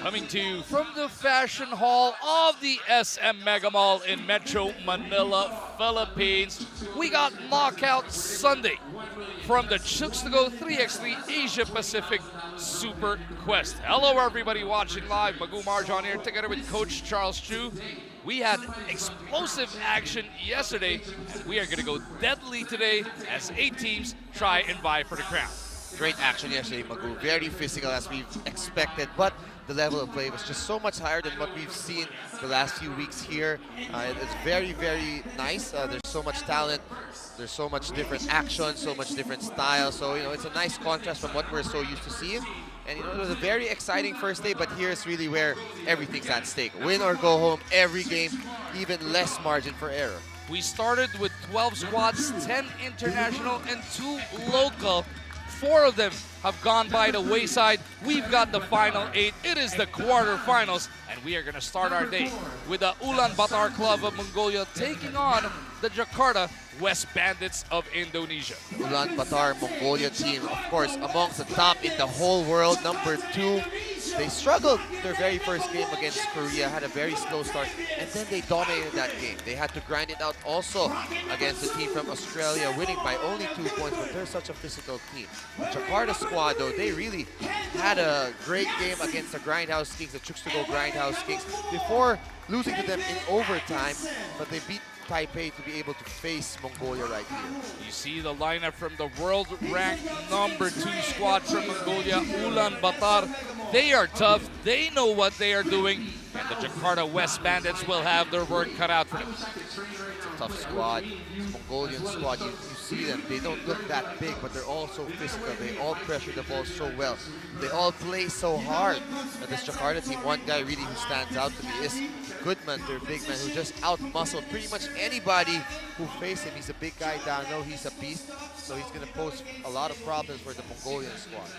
Coming to you from the Fashion Hall of the SM Mega Mall in Metro Manila, Philippines. We got Knockout Sunday from the Chooks to Go 3x3 Asia Pacific Super Quest. Hello everybody watching live. Magoo Marjon here together with Coach Charles Chu. We had explosive action yesterday, and we are going to go deadly today as 8 teams try and vie for the crown. Great action yesterday, Magoo. Very physical as we've expected, but the level of play was just so much higher than what we've seen the last few weeks here. It's very, very nice. There's so much talent. There's so much different action, so much different style. So, it's a nice contrast from what we're so used to seeing. And, it was a very exciting first day, but here's really where everything's at stake. Win or go home every game, even less margin for error. We started with 12 squads, 10 international and 2 local. 4 of them have gone by the wayside. We've got the final 8. It is the quarterfinals, and we are going to start our day with the Ulaanbaatar Club of Mongolia taking on the Jakarta West Bandits of Indonesia. Ulaanbaatar Mongolia team, of course, amongst the top in the whole world, number 2. They struggled their very first game against Korea, had a very slow start, and then they dominated that game. They had to grind it out also against the team from Australia, winning by only 2 points, but they're such a physical team. The Jakarta squad, though, they really had a great game against the Grindhouse Kings, the Chooks to Go Grindhouse Kings, before losing to them in overtime, but they beat Taipei to be able to face Mongolia right here. You see the lineup from the world-ranked number 2 squad from Mongolia, Ulaanbaatar. They are tough, they know what they are doing, and the Jakarta West Bandits will have their work cut out for them. It's a tough squad. It's a Mongolian squad, you see them, they don't look that big, but they're all so physical. They all pressure the ball so well. They all play so hard. And this Jakarta team, one guy really who stands out to me is Goodman, their big man, who just out-muscled pretty much anybody who faced him. He's a big guy down low, he's a beast, so he's going to pose a lot of problems for the Mongolian squad.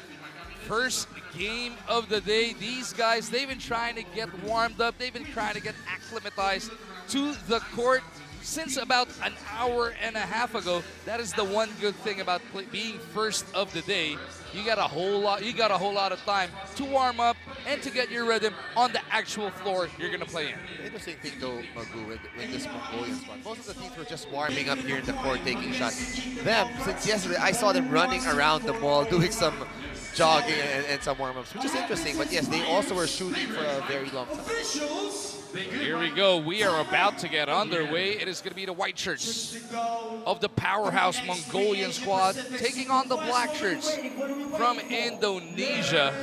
First game of the day, these guys, they've been trying to get warmed up, they've been trying to get acclimatized to the court since about an hour and a half ago. That is the one good thing about being first of the day. You got a whole lot of time to warm up and to get your rhythm on the actual floor you're gonna play in. The interesting thing though, Magoo, with this Mongolian squad, most of the teams were just warming up here in the court, taking shots. Them, since yesterday, I saw them running around the mall, doing some jogging and some warm-ups, which is interesting. But yes, they also were shooting for a very long time. Here we go. We are about to get underway. It is going to be the white shirts of the powerhouse Mongolian squad taking on the black shirts from Indonesia.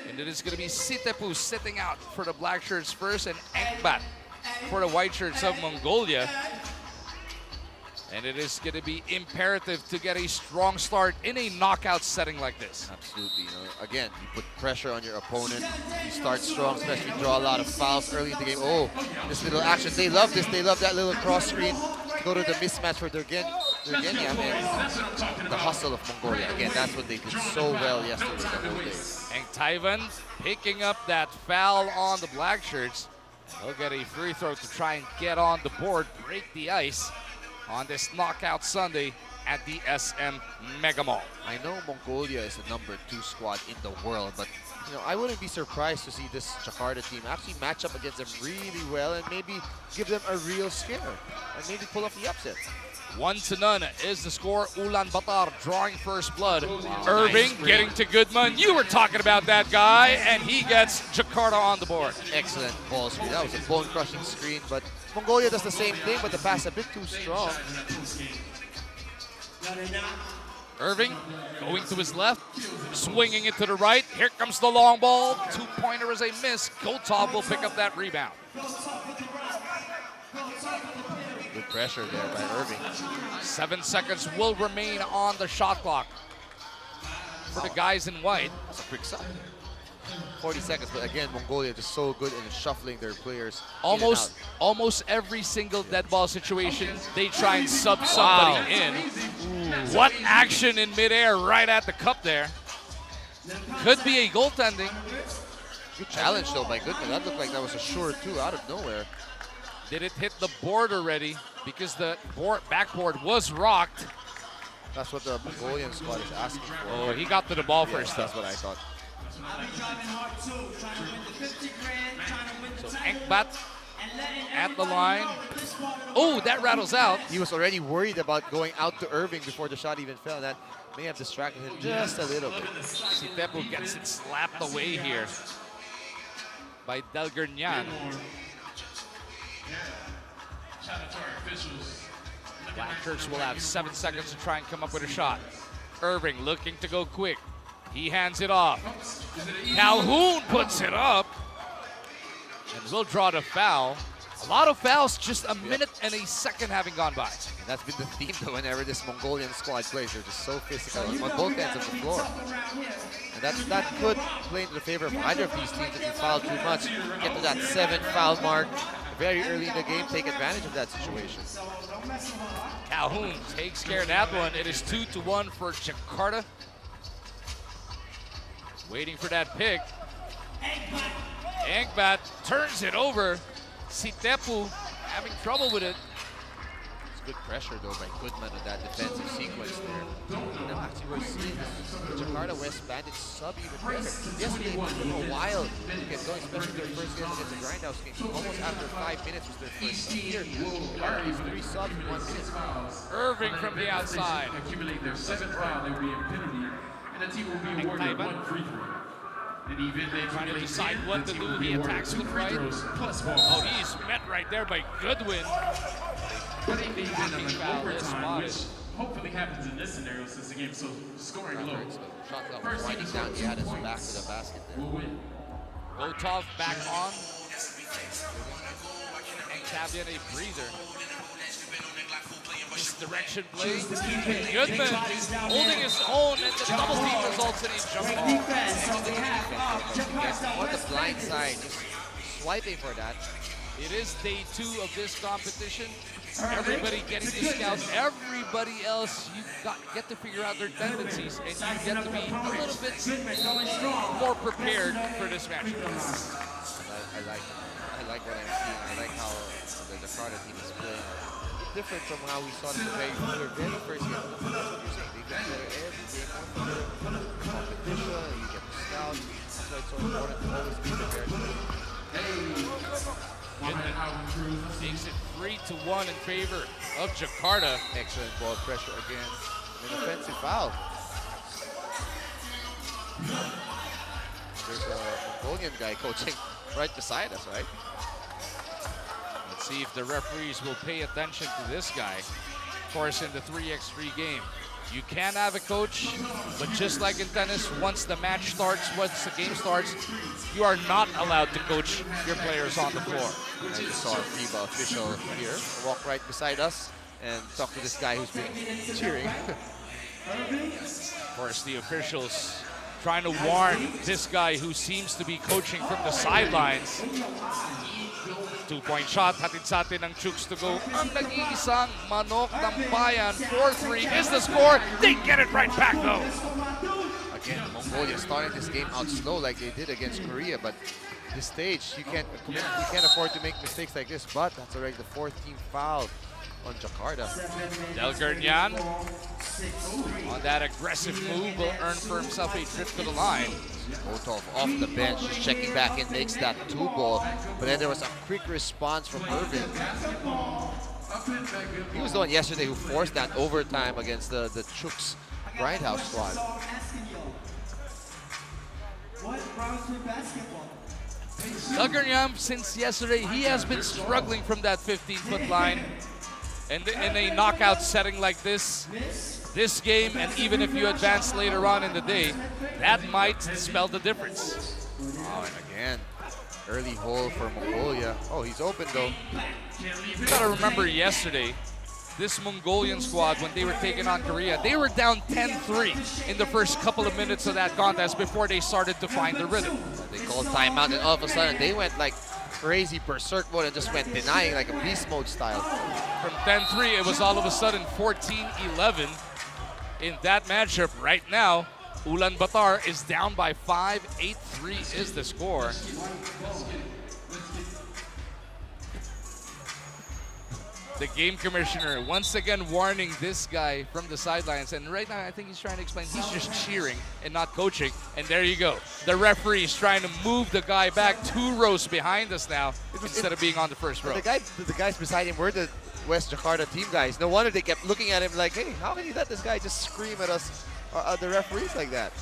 And it is going to be Sitepu sitting out for the black shirts first and Ekbat for the white shirts of Mongolia. And it is going to be imperative to get a strong start in a knockout setting like this. Absolutely. Again, you put pressure on your opponent. You start strong, especially draw a lot of fouls early in the game. Oh, this little action. They love this. They love that little cross screen to go to the mismatch for Durgenia, and the hustle of Mongolia. Again, that's what they did so well yesterday, the whole day. And Taiwan picking up that foul on the black shirts. They'll get a free throw to try and get on the board, break the ice on this Knockout Sunday at the SM Mega Mall. I know Mongolia is the number 2 squad in the world, but I wouldn't be surprised to see this Jakarta team actually match up against them really well and maybe give them a real scare and maybe pull off the upset. 1-0 is the score. Ulaanbaatar drawing first blood. Irving getting to Goodman. You were talking about that guy, and he gets Jakarta on the board. Excellent ball screen. That was a bone-crushing screen, but Mongolia does the same thing, but the pass a bit too strong. Irving going to his left, swinging it to the right. Here comes the long ball. 2-pointer is a miss. Gotov will pick up that rebound. Good pressure there by Irving. 7 seconds will remain on the shot clock for the guys in white. That's a quick shot. 40 seconds, but again, Mongolia just so good in shuffling their players. Almost every single dead ball situation, they try and sub somebody in. Ooh. What action in midair right at the cup there. Could be a goaltending. Good challenge though by Goodman. That looked like that was a sure 2 out of nowhere. Did it hit the board already? Because the backboard was rocked. That's what the Mongolian squad is asking for. Oh, he got to the ball first. That's what I thought. So Enkbat at the line. Oh, that rattles out. He was already worried about going out to Irving before the shot even fell. That may have distracted him just a little bit. Sitepu gets it slapped away here by Delgernyan. Blackshirts will have 7 seconds to try and come up with a shot. Irving looking to go quick. He hands it off. Calhoun puts it up. And will draw the foul. A lot of fouls, just a minute and a second having gone by. And that's been the theme though whenever this Mongolian squad plays. They're just so physical on both ends of the floor. And that could play into the favor of either of these teams if you foul too much. Get to that 7 foul mark very early in the game, take advantage of that situation. Calhoun takes care of that one. It is 2-1 for Jakarta. Waiting for that pick. Enkbat turns it over. Sitepu having trouble with it. It's good pressure though by Goodman on that defensive sequence there. And actually we're seeing the Jakarta West Bandits sub even better. Yesterday it took them a while to get going, especially their first game against the Grindhouse game. Almost after 5 minutes was their first sub here. Jakarta used 3 subs in 1 minute. Irving from the outside. Accumulate their 7th foul, they will be in penalty, and the team will be awarded 1 free throw. And even they trying to decide what to do. He attacks with right. Oh, he's met right there by Goodwin. But if they win them in Foul is overtime, which spotted. hopefully happens in this scenario since the game's so scoring low, Shot that was winding down, he had his back to the basket there. will win. Rotov back on. And Cavian a breather. Misdirection play. Goodman holding his own, and the double team results in a jump ball. On the blind side, just swiping for that. It is day 2 of this competition. Everybody getting to scout. Everybody else, you get to figure out their tendencies, and you get to be a little bit more prepared for this match. I like what I'm seeing. I like how the Jakarta team is playing. Different from how we saw them their very first game. That's what you're saying. They get better every game. Competition, you get to scout. That's why it's so important to always be prepared. Goodman makes it 3-1 in favor of Jakarta. Excellent ball pressure again. An offensive foul. There's a Mongolian guy coaching right beside us, right? Let's see if the referees will pay attention to this guy. Of course, in the 3x3 game, you can have a coach, but just like in tennis, once the match starts, once the game starts, you are not allowed to coach your players on the floor. I just saw a FIBA official here walk right beside us and talk to this guy who's been cheering. Of course, the officials trying to warn this guy who seems to be coaching from the sidelines. 2-point shot, hatid sa atin ng Chooks to go. Ang nag-iisang manok ng bayan, 4-3 is the score. They get it right back though. Again, Mongolia starting this game out slow like they did against Korea, but this stage you can't afford to make mistakes like this. But that's already the 4th team foul on Jakarta. Delgernyan on that aggressive move will earn for himself a trip to the line. Rotov off the bench, just checking back in, makes that 2-ball. But then there was a quick response from Irving. He was the one yesterday who forced that overtime against the Chooks Grindhouse squad. Delgernyan, since yesterday, he has been struggling from that 15-foot line. And in a knockout setting like this game, and even if you advance later on in the day, that might spell the difference. Oh, and again, early hole for Mongolia. Oh, he's open though. You gotta remember yesterday, this Mongolian squad, when they were taking on Korea, they were down 10-3 in the first couple of minutes of that contest before they started to find the rhythm. They called timeout, and all of a sudden they went like crazy berserk mode and just went denying like a beast mode style. From 10-3, it was all of a sudden 14-11 in that matchup. Right now, Ulaanbaatar is down by 5, 8-3 is the score. The game commissioner once again warning this guy from the sidelines. And right now, I think he's trying to explain he's just cheering and not coaching. And there you go. The referee is trying to move the guy back 2 rows behind us now instead of being on the first row. The guys beside him were the West Jakarta team guys. No wonder they kept looking at him like, hey, how can you let this guy just scream at us, the referees, like that?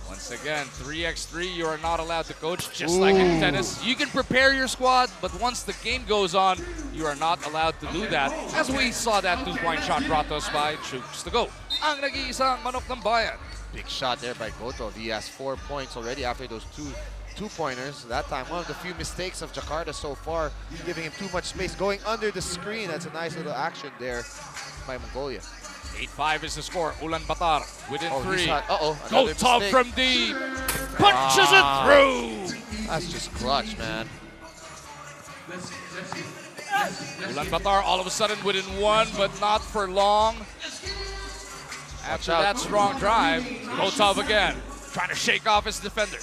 Once again, 3x3, you are not allowed to coach, just like in tennis. You can prepare your squad, but once the game goes on, you are not allowed to do that. As we saw that 2-point shot brought to us by Chooks to go. Ang nag-iisang manok ng bayan. Big shot there by Gotov. He has 4 points already after those two-pointers. That time, one of the few mistakes of Jakarta so far, giving him too much space, going under the screen. That's a nice little action there by Mongolia. 8-5 is the score. Ulaanbaatar within 3. Gotov from deep. Punches it through. That's just clutch, man. Ulaanbaatar all of a sudden within 1, but not for long. After that strong drive, Gotov again, trying to shake off his defender.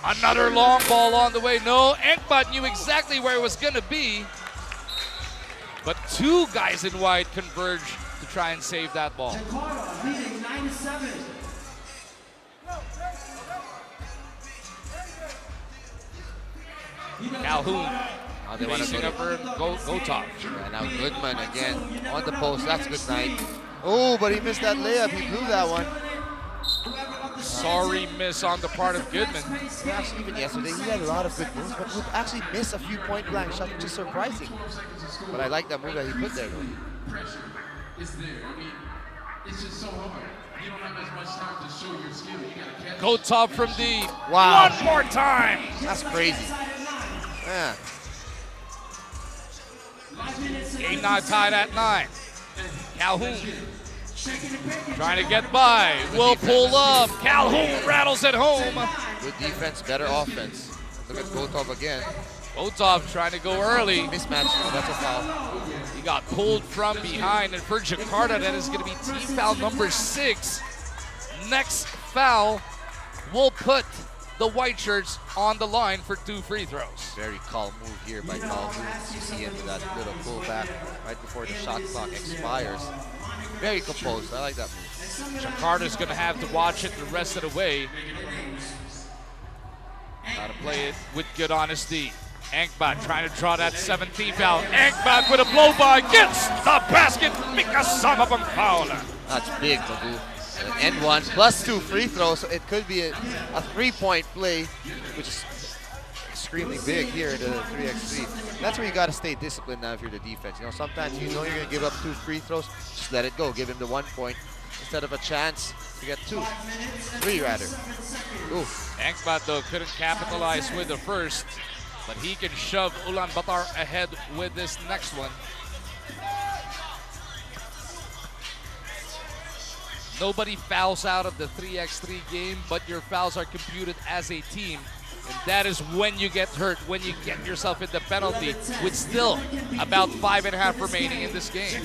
Another long ball on the way. No, Enkbat knew exactly where it was going to be. But 2 guys in white converge to try and save that ball. Calhoun facing up for Gotov. And now Goodman again on the post. That's a good night. Oh, but he missed that layup. He blew that one. Sorry miss on the part of Goodman. Actually, even yesterday, he had a lot of good moves, but would actually miss a few point-blank shots, which is surprising. But I like that move that he put there. Pressure is there. I mean, it's just so hard. You don't have as much time to show your skill. You gotta catch. Gotov from deep. Wow. One more time. That's crazy. Yeah. Game now tied at 9. Calhoun trying to get by. Will pull up. Calhoun rattles it home. Good defense, better offense. Look at Gotov again. Gotov trying to go early. Mismatch. Oh, that's a foul. He got pulled from behind, and for Jakarta, that is going to be team foul number 6. Next foul will put the white shirts on the line for 2 free throws. Very calm move here by Calhoun. You see him with that little pullback right before the shot clock expires. Very composed. I like that move. Jakarta's going to have to watch it the rest of the way. Gotta play it with good honesty. Enkbat trying to draw that 17th foul. Enkbat with a blow-by gets the basket. Mikasama pang foul. That's big, Magu. And 1 plus 2 free throws. So it could be a 3-point play, which is extremely big here in the 3x3. That's where you got to stay disciplined now if you're the defense. You know, sometimes you know you're going to give up 2 free throws. Just let it go. Give him the 1 point instead of a chance to get 2. 3 rather. Ooh. Enkbat though couldn't capitalize with the first, but he can shove Ulaanbaatar ahead with this next one. Nobody fouls out of the 3x3 game, but your fouls are computed as a team. And that is when you get hurt, when you get yourself in the penalty, with still about 5.5 remaining in this game.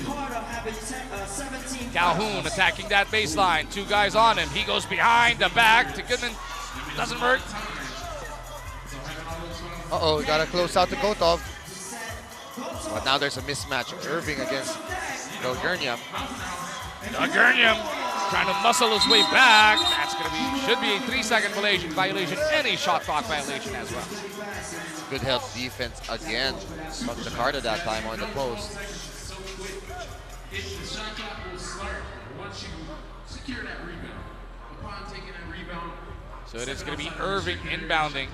Calhoun attacking that baseline. 2 guys on him. He goes behind the back to Goodman. Doesn't work. Uh-oh, got to close out to Gotov. But now there's a mismatch. Irving against Gurniam. Gurniam trying to muscle his way back. That's going to be, should be a 3-second violation, any shot clock violation as well. Good help defense again from Jakarta that time on the post. The shot clock will start once you secure that rebound. Upon taking that rebound, so it is going to be Irving inbounding.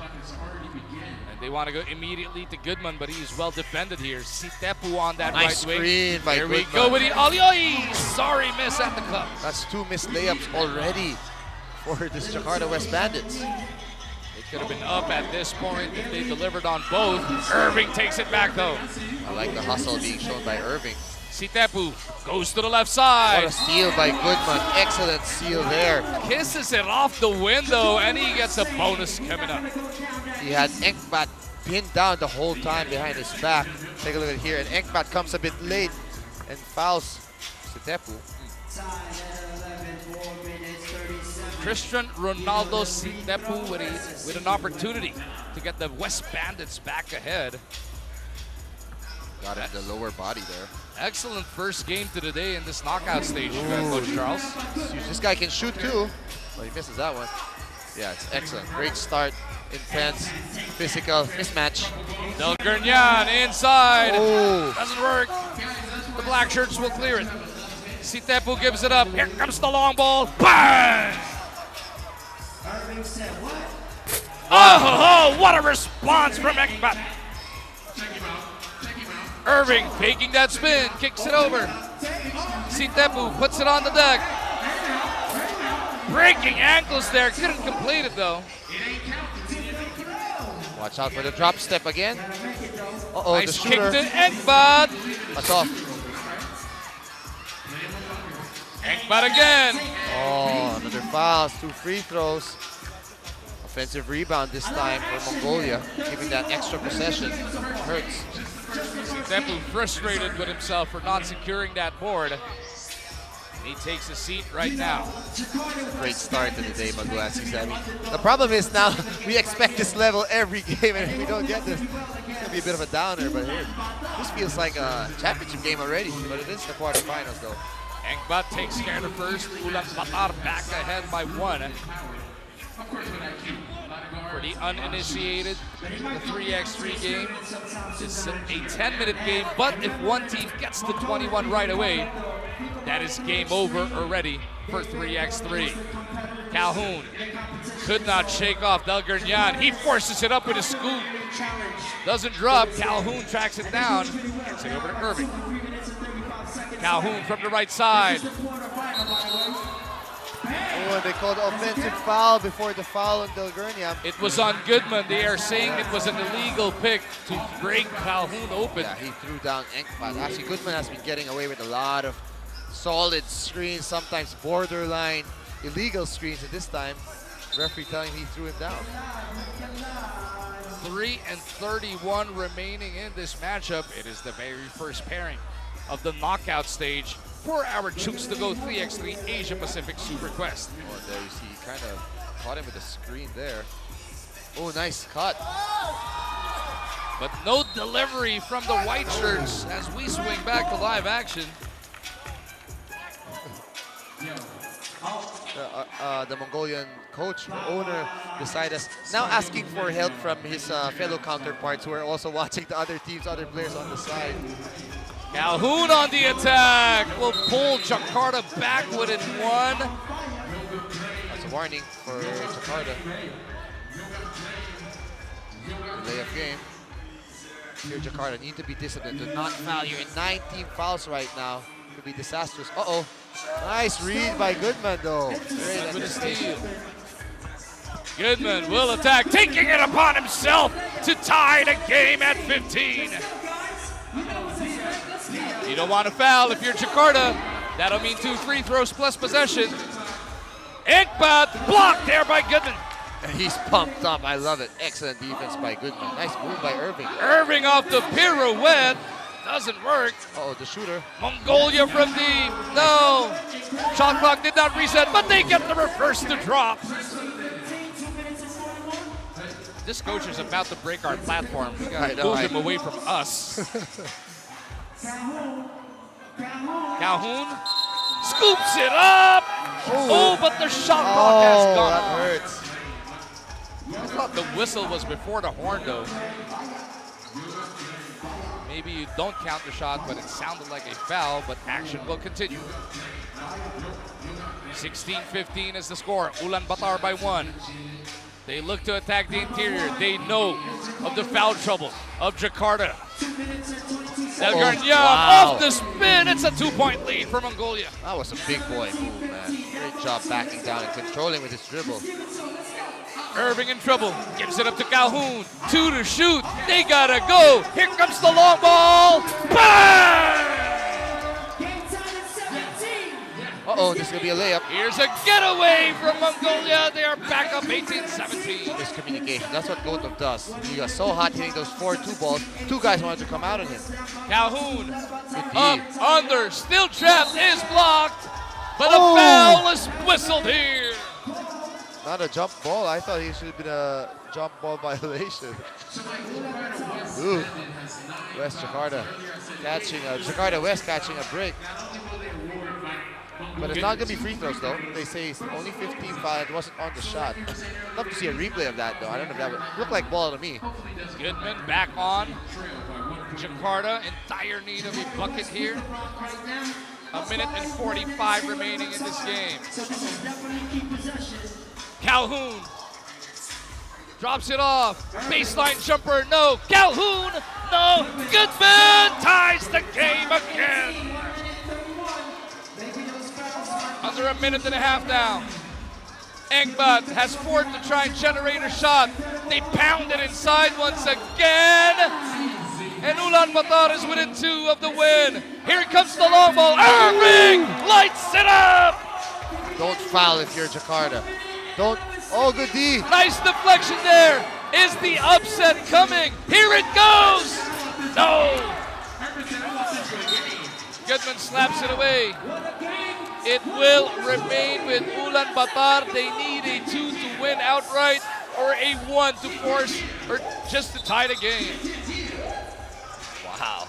And they want to go immediately to Goodman, but he's well defended here. Sitepu on that nice right wing. Screen by Here Goodman. we go with the Alioi. Sorry miss at the cup. That's 2 missed layups already for this Jakarta West Bandits. It could have been up at this point if they delivered on both. Irving takes it back though. I like the hustle being shown by Irving. Sitepu goes to the left side. What a steal by Goodman. Excellent steal there. Kisses it off the window, and he gets a bonus coming up. He had Enkbat pinned down the whole time behind his back. Take a look at here, and Enkbat comes a bit late and fouls Sitepu. Christian Ronaldo Sitepu with an opportunity to get the West Bandits back ahead. Got him in the lower body there. Excellent first game to the day in this knockout stage, Coach Charles. This guy can shoot too, but he misses that one. Yeah, it's excellent. Great start. Intense, physical mismatch. Delgurnian inside. Oh. Doesn't work. The black shirts will clear it. Sitepu gives it up. Here comes the long ball. Bang! Oh, what a response from Ekbat. Irving faking that spin, kicks it over. Sitepu puts it on the deck. Breaking ankles there, couldn't complete it though. Watch out for the drop step again. Uh-oh, Nice the shooter. kick to Ekbat. That's off. Ekbat again. Oh, another foul. 2 free throws. Offensive rebound this time for Mongolia. Giving that extra possession. Hurts. Sitepu frustrated with himself for not securing that board. He takes a seat right now. Great start to the day, Maguasi. The problem is now we expect this level every game, and if we don't get this, it's going to be a bit of a downer. But hey, this feels like a championship game already, but it is the quarterfinals though. Ekbat takes care of first. Ulan Batar back ahead by 1. For the uninitiated, the 3x3 game is a 10-minute game, but if one team gets to 21 right away, that is game over already for 3x3. Calhoun could not shake off Delgurnian. He forces it up with a scoop. Doesn't drop. Calhoun tracks it down. Gets it over to Irving. Calhoun from the right side. Oh, they called offensive foul before the foul on Delgurnian. It was on Goodman. They are saying it was an illegal pick to break Calhoun open. Yeah, he threw down Enkpat. Actually, Goodman has been getting away with a lot of solid screens, sometimes borderline illegal screens. And this time, referee telling he threw him down. 3:31 remaining in this matchup. It is the very first pairing of the knockout stage for our Chooks to Go 3x3 Asia Pacific Super Quest. Oh, and there you see, he kind of caught him with a screen there. Oh, nice cut. But no delivery from the white shirts as we swing back to live action. The Mongolian coach, owner beside us, now asking for help from his fellow counterparts who are also watching the other teams, other players on the side. Calhoun on the attack will pull Jakarta back within 1. That's a warning for Jakarta. Layup game. Here, Jakarta need to be disciplined. Do not foul. You're in 19 fouls right now. Could be disastrous. Uh-oh. Nice read by Goodman, though. Great With a steal. Goodman will attack, taking it upon himself to tie the game at 15. You don't want to foul if you're Jakarta. That'll mean 2 free throws plus possession. Ekbat blocked there by Goodman. And he's pumped up. I love it. Excellent defense by Goodman. Nice move by Irving. Irving off the pirouette. Doesn't work. Uh-oh, the shooter. Mongolia from deep. No. Shot clock did not reset, but they get the reverse to drop. This coach is about to break our platform. We gotta move him away from us. Calhoun scoops it up. Oh, but the shot clock has gone that off. hurts. I thought the whistle was before the horn, though. Maybe you don't count the shot, but it sounded like a foul, but action will continue. 16-15 is the score. Ulaanbaatar by 1. They look to attack the interior. They know of the foul trouble of Jakarta. Delgurnian off the spin. It's a 2-point lead for Mongolia. That was a big boy move, man. Great job backing down and controlling with his dribble. Irving in trouble. Gives it up to Calhoun. 2 to shoot. They gotta go. Here comes the long ball. Bang! Uh-oh, this is going to be a layup. Here's a getaway from Mongolia. They are back up 18-17. Miscommunication. That's what Gotov does. He got so hot hitting those 4-2 balls. 2 guys wanted to come out on him. Calhoun Good up, D. under, still trapped, is blocked. But a foul is whistled here. Not a jump ball. I thought he should have been a jump ball violation. Ooh. West Jakarta Jakarta West catching a break. But it's not going to be free throws, though. They say it's only 15 foul. It wasn't on the shot. I'd love to see a replay of that, though. I don't know if that would look like ball to me. Goodman back on. Jakarta in dire need of a bucket here. A minute and 45 remaining in this game. Calhoun drops it off. Baseline jumper, no. Calhoun, no. Goodman ties the game again. Under a minute and a half now. Engbat has fourth to try and generate a shot. They pound it inside once again. And Ulaanbaatar is within 2 of the win. Here comes the long ball. Irving lights it up. Don't foul if you're Jakarta. Don't. Oh, good D. Nice deflection there. Is the upset coming? Here it goes. No. Goodman slaps it away. It will remain with Ulaanbaatar. They need a 2 to win outright or a 1 to force or just to tie the game. Wow.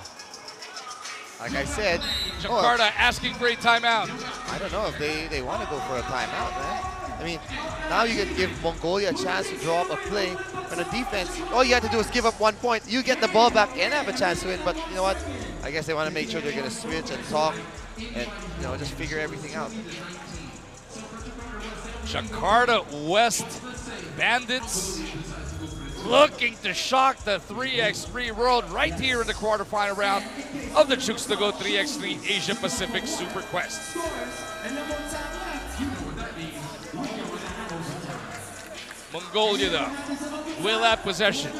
Like I said, Jakarta asking for a timeout. I don't know if they want to go for a timeout, man. I mean, now you can give Mongolia a chance to draw up a play. On the defense, all you have to do is give up 1 point. You get the ball back and have a chance to win. But you know what? I guess they want to make sure they're going to switch and talk and just figure everything out. Jakarta West Bandits looking to shock the 3x3 world right here in the quarterfinal round of the Chooks to Go 3x3 Asia Pacific Super Quest. Mongolia, though, will have possession.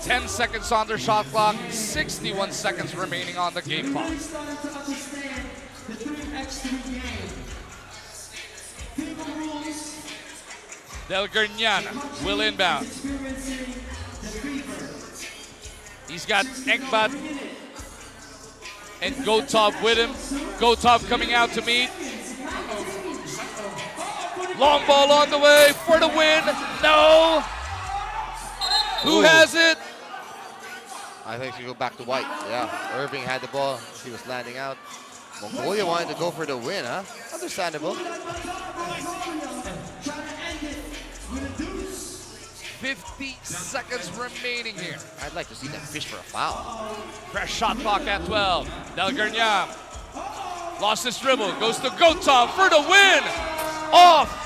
10 seconds on their shot clock, 61 seconds remaining on the game clock. Del Gurniana will inbound. He's got Engbat and Gotov with him. Gotov coming out to meet. Long ball on the way for the win. No. Who has it? I think she go back to White. Yeah, Irving had the ball. He was landing out. Mongolia wanted to go for the win, huh? Understandable. 50 seconds remaining here. I'd like to see them fish for a foul. Fresh shot clock at 12. Del Gurniam lost his dribble. Goes to Gotov for the win. Off.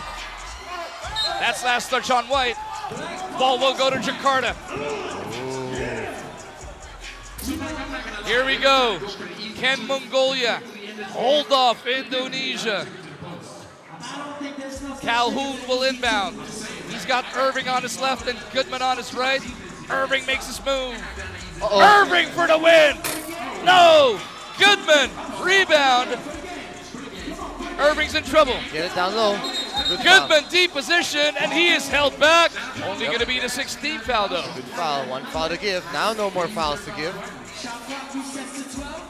That's last touch on White. Ball will go to Jakarta. Here we go. Can Mongolia hold off Indonesia? Calhoun will inbound. He's got Irving on his left and Goodman on his right. Irving makes his move. Irving for the win. No. Goodman. Rebound. Irving's in trouble. Get it down low. Goodman deep position, and he is held back. Only going to be the 16th foul, though. Good foul. 1 foul to give. Now no more fouls to give.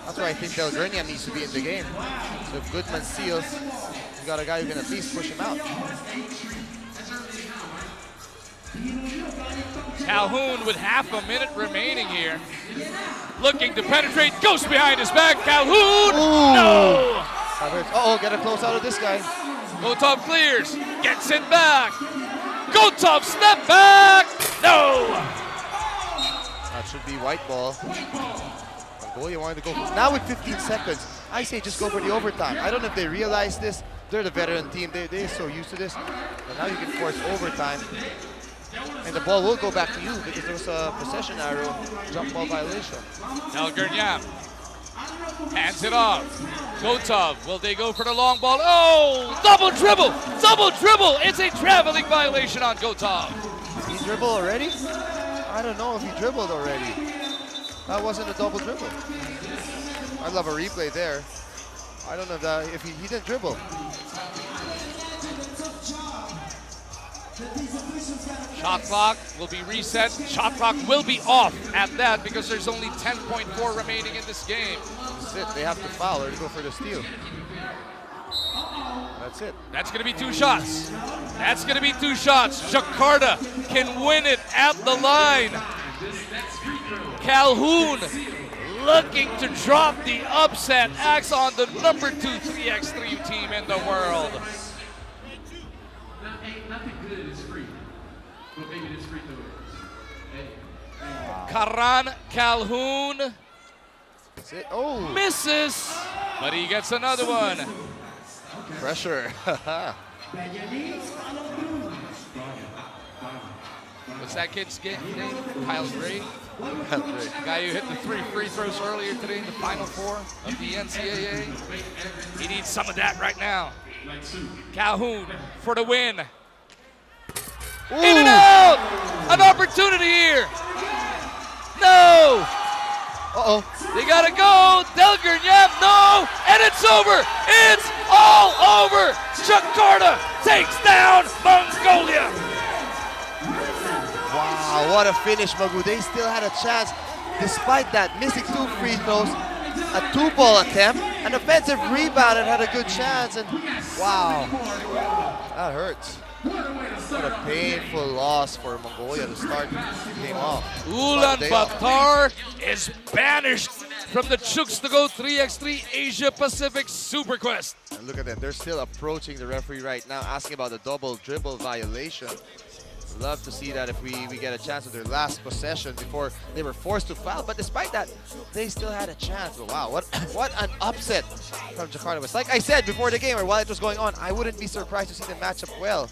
That's why I think Del Gurniam needs to be in the game. So if Goodman steals, you got a guy who can at least push him out. Calhoun with half a minute remaining here. Looking to penetrate, goes behind his back. Calhoun, no! Uh-oh, get a close out of this guy. Gotov clears, gets it back. Gotov step back, no! That should be white ball. Mongolia wanted to go. Now with 15 seconds, I say just go for the overtime. I don't know if they realize this. They're the veteran team. They're so used to this. But now you can force overtime. And the ball will go back to you because there was a possession arrow, jump ball violation. Del Gurniam hands it off. Gotov, will they go for the long ball? Oh, double dribble, double dribble. It's a traveling violation on Gotov. He dribbled already? I don't know if he dribbled already. That wasn't a double dribble. I'd love a replay there. I don't know if he didn't dribble. Shot clock will be reset. Shot clock will be off at that because there's only 10.4 remaining in this game. That's it. They have to foul or to go for the steal. That's it. That's going to be 2 shots. That's going to be 2 shots. Jakarta can win it at the line. Calhoun looking to drop the upset axe on the number 2 3x3 team in the world. Nothing good is free. But maybe this free throw is. Hey. Karan Calhoun Oh, misses, but he gets another one. pressure. What's that kid's name? Kyle Gray? The guy who hit the 3 free throws earlier today in the Final Four of the NCAA. He needs some of that right now. Calhoun for the win. In and out! An opportunity here. No! Uh-oh. They gotta go. Delgurnyam, no! And it's over! It's all over! Jakarta takes down Mongolia! Wow, what a finish, Magu. They still had a chance. Despite that, missing 2 free throws, a 2-ball attempt, an offensive rebound, and had a good chance. And wow, that hurts. What a painful loss for Mongolia to start the game off. Ulaanbaatar is banished from the Chooks to Go 3x3 Asia Pacific Super Quest. And look at them, they're still approaching the referee right now, asking about the double dribble violation. Love to see that if we get a chance with their last possession before they were forced to foul. But despite that, they still had a chance. But wow, what an upset from Jakarta West. Like I said before the game, or while it was going on, I wouldn't be surprised to see them match up well.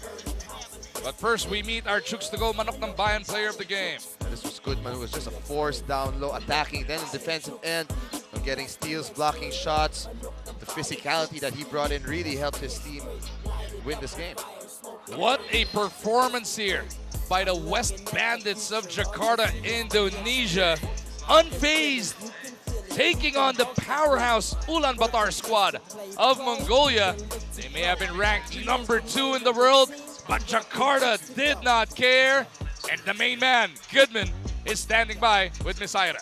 But first, we meet our Chooks to Go Manok ng Bayan player of the game. And this was good, man. It was just a force down low, attacking, then the defensive end, getting steals, blocking shots. The physicality that he brought in really helped his team win this game. What a performance here by the West Bandits of Jakarta, Indonesia. Unfazed, taking on the powerhouse Ulaanbaatar squad of Mongolia. They may have been ranked number 2 in the world, but Jakarta did not care. And the main man, Goodman, is standing by with Miss Ira.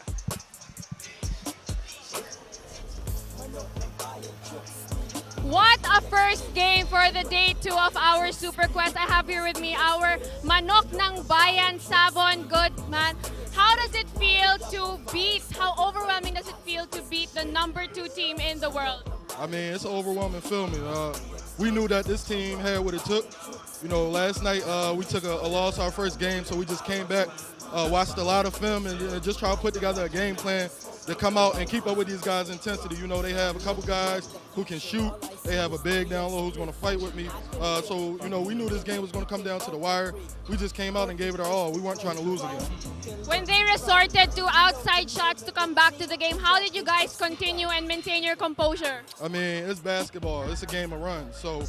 What a first game for the day 2 of our Super Quest. I have here with me our Manok ng Bayan, Savon Goodman. How does it feel to beat, how overwhelming does it feel to beat the number 2 team in the world? I mean, it's an overwhelming feeling. We knew that this team had what it took. You know, last night we took a loss our first game, so we just came back, watched a lot of film, and just try to put together a game plan to come out and keep up with these guys' intensity. You know, they have a couple guys who can shoot. They have a big down low who's going to fight with me. So, you know, we knew this game was going to come down to the wire. We just came out and gave it our all. We weren't trying to lose again. When they resorted to outside shots to come back to the game, how did you guys continue and maintain your composure? I mean, it's basketball. It's a game of runs. So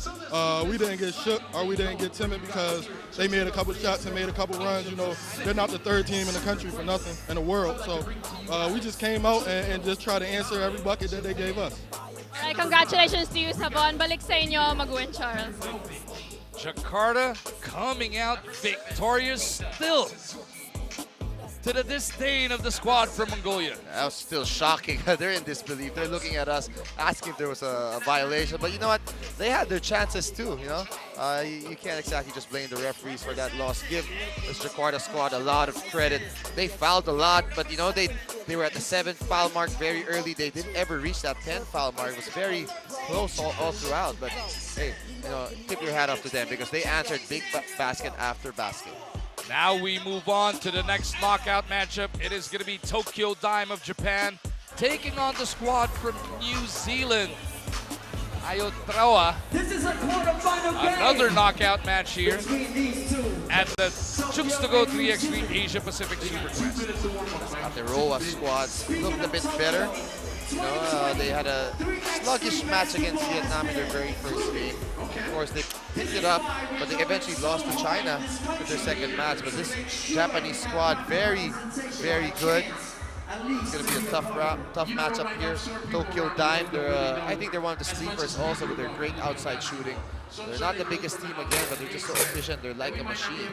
we didn't get shook or we didn't get timid because they made a couple shots and made a couple runs. You know, they're not the 3rd team in the country for nothing in the world. So we just came out and just tried to answer every bucket that they gave us. All right, congratulations to you, Savon. Balik sa inyo, Magu and Charles. Jakarta coming out victorious still, to the disdain of the squad from Mongolia. That was still shocking. They're in disbelief. They're looking at us, asking if there was a violation. But you know what? They had their chances too, you know? You can't exactly just blame the referees for that loss. Give this Jakarta squad a lot of credit. They fouled a lot, but you know, they were at the 7th foul mark very early. They didn't ever reach that 10th foul mark. It was very close all throughout. But hey, you know, tip your hat off to them because they answered big basket after basket. Now we move on to the next knockout matchup. It is going to be Tokyo Dime of Japan taking on the squad from New Zealand. Ayotrawa. Another knockout match here at the Chooks to Go 3x3 Asia Pacific Super Quest. The Roa squads looked a bit better. You know, they had a sluggish match against Vietnam in their very first game. Of course, they picked it up, but they eventually lost to China in their second match. But this Japanese squad, very, very good. It's going to be a tough matchup here. Tokyo Dime, I think they're one of the sleepers also with their great outside shooting. They're not the biggest team again, but they're just so efficient. They're like a machine.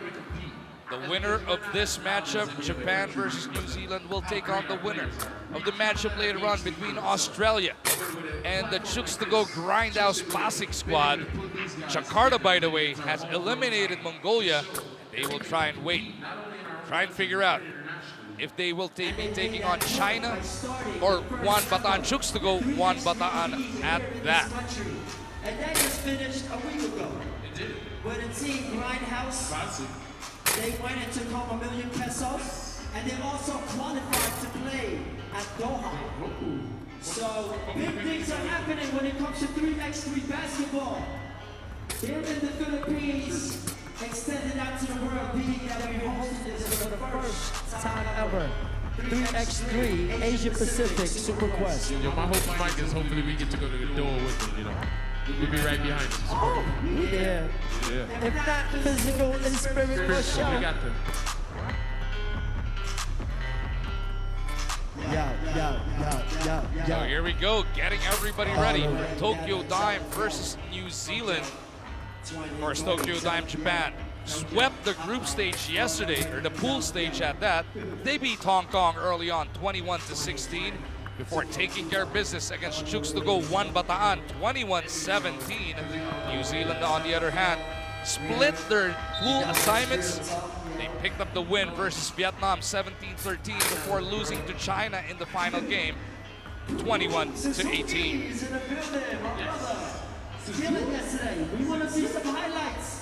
The winner of this matchup, Japan versus New Zealand, will take on the winner of the matchup later on between Australia and the Chooks to Go Grindhouse Pasig squad. Jakarta, by the way, has eliminated Mongolia. They will try and wait, try and figure out if they will be taking on China or Juan Bataan Chooks to go Juan Bataan at that. And that just finished a week ago. Where the team Grindhouse, they went and took home $1 million pesos, and they also qualified to play at Doha. So big things are happening when it comes to 3x3 basketball. Here in the Philippines, extended out to the world, being that we hosted this for the first time ever. 3x3 Asia Pacific Super Quest. Yo, my hope, Mike, is hopefully we get to go to the door with them, you know. We'll be right behind you. Oh, yeah. Yeah. If not physical and spirit for We sure. got them. So here we go, getting everybody ready. Tokyo Dime versus New Zealand. Of course, Tokyo Dime Japan swept the group stage yesterday, or the pool stage at that. They beat Hong Kong early on, 21-16, before taking care of business against Chooks to go Juan Bataan, 21-17. New Zealand, on the other hand, split their pool assignments. They picked up the win versus Vietnam, 17-13, before losing to China in the final game, 21-18. Yesterday. We want to see some highlights.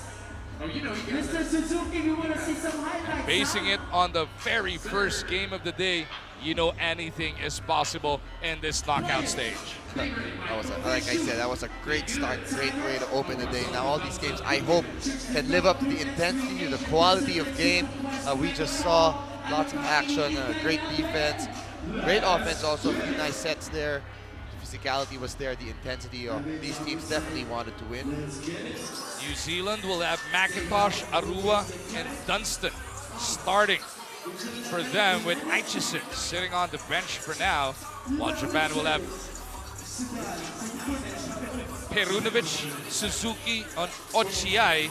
Oh, you know, Mr. Suzuki, we want to see some highlights. Basing it on the very first game of the day, you know anything is possible in this knockout stage. That was like I said, that was a great start, great way to open the day. Now all these games, I hope, can live up to the intensity, the quality of game we just saw. Lots of action, great defense, great offense also, a few nice sets there. Physicality was there, the intensity of these teams definitely wanted to win. New Zealand will have McIntosh, Arua, and Dunstan starting for them, with Aichison sitting on the bench for now, while Japan will have Perunovic, Suzuki, and Ochiai,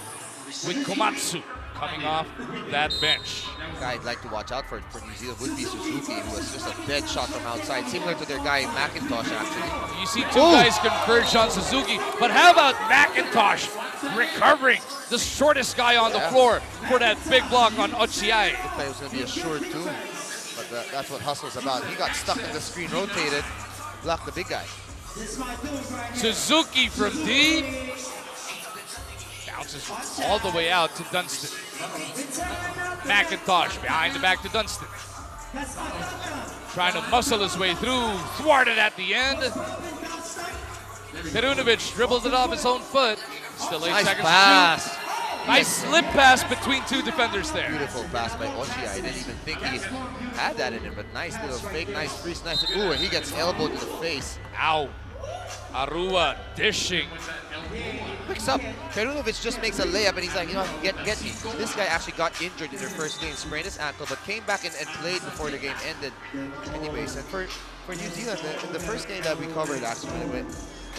with Komatsu coming off that bench. Guy I'd like to watch out for New Zealand would be Suzuki, who was just a dead shot from outside, similar to their guy McIntosh actually. You see two guys converge on Suzuki, but how about McIntosh recovering, the shortest guy on the floor, for that big block on Ochiai. Looked like it was going to be a short two, but that's what hustle's about. He got stuck in the screen, rotated, blocked the big guy. Suzuki from D bounces all the way out to Dunstan. McIntosh behind the back to Dunstan. Trying to muscle his way through, thwarted at the end. Perunovic dribbled it off his own foot. Still 8 Nice seconds pass. to shoot. Nice slip pass between two defenders there. Beautiful pass by Ochi. I didn't even think he had that in him, but nice little fake, nice freeze, nice. Ooh, and he gets elbowed in the face. Ow. Arua dishing. Picks up. Perunovic just makes a layup, and he's like, you know, get me. This guy actually got injured in their first game, sprained his ankle, but came back and played before the game ended. Anyways, and for New Zealand, the first game that we covered actually when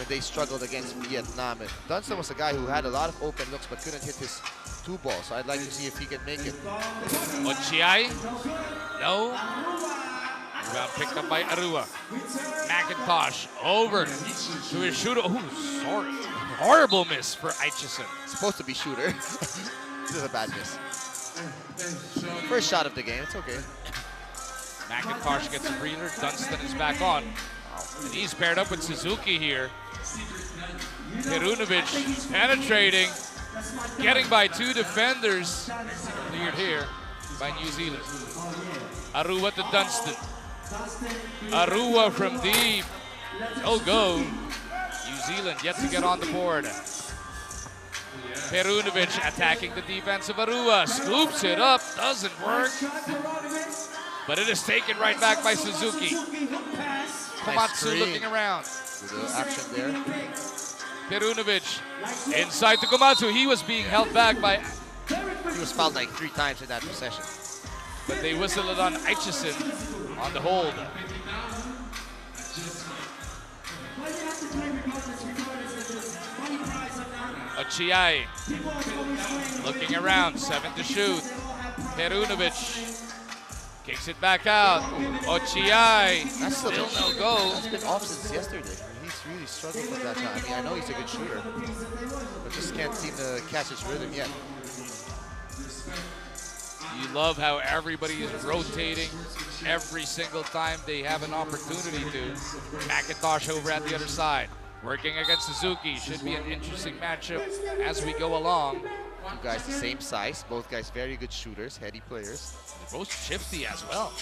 they struggled against Vietnam, Dunstan was a guy who had a lot of open looks but couldn't hit his two balls. So I'd like to see if he can make it. Ochiai? No. Rebound picked up by Arua. McIntosh over to his shooter. Oh, sorry. Horrible miss for Aichison. Supposed to be shooter. This is a bad miss. First shot of the game, it's okay. McIntosh gets a breather. Dunstan is back on. And he's paired up with Suzuki here. Perunovic penetrating, getting by two defenders. Cleared here by New Zealand. Arua to Dunstan. Arua from deep. Go. New Zealand yet to get on the board. Perunovic attacking the defense of Arua. Scoops it up, doesn't work. But it is taken right back by Suzuki. Komatsu looking around. Good action there. Perunovic inside to Komatsu. He was being held back by... He was fouled like 3 times in that possession. But they whistled it on Aichison on the hold. Ochiai looking around, 7 to shoot. Perunovic kicks it back out. Ochiai, That's still no go. That's been off since yesterday. He's really struggled with that shot. I mean, I know he's a good shooter, but just can't seem to catch his rhythm yet. You love how everybody is rotating every single time they have an opportunity to. McIntosh over at the other side, working against Suzuki. Should be an interesting matchup as we go along. Two guys the same size, both guys very good shooters, heady players. They're both shifty as well.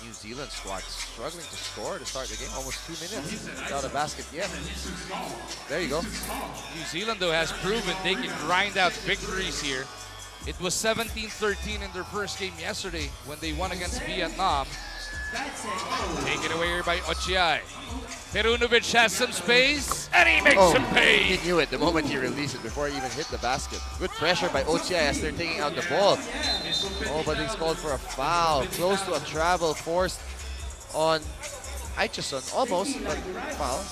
New Zealand squad struggling to score to start the game. Almost 2 minutes without a basket yet. There you go. New Zealand, though, has proven they can grind out victories here. It was 17-13 in their first game yesterday when they won against Vietnam. Taken away here by Ochiai. Perunovic has some space, and he makes some pay. He knew it the moment he released it before he even hit the basket. Good pressure by Ochiai as they're taking out the ball. Oh, but he's called for a foul. Close to a travel forced on Aichison. Almost, but foul.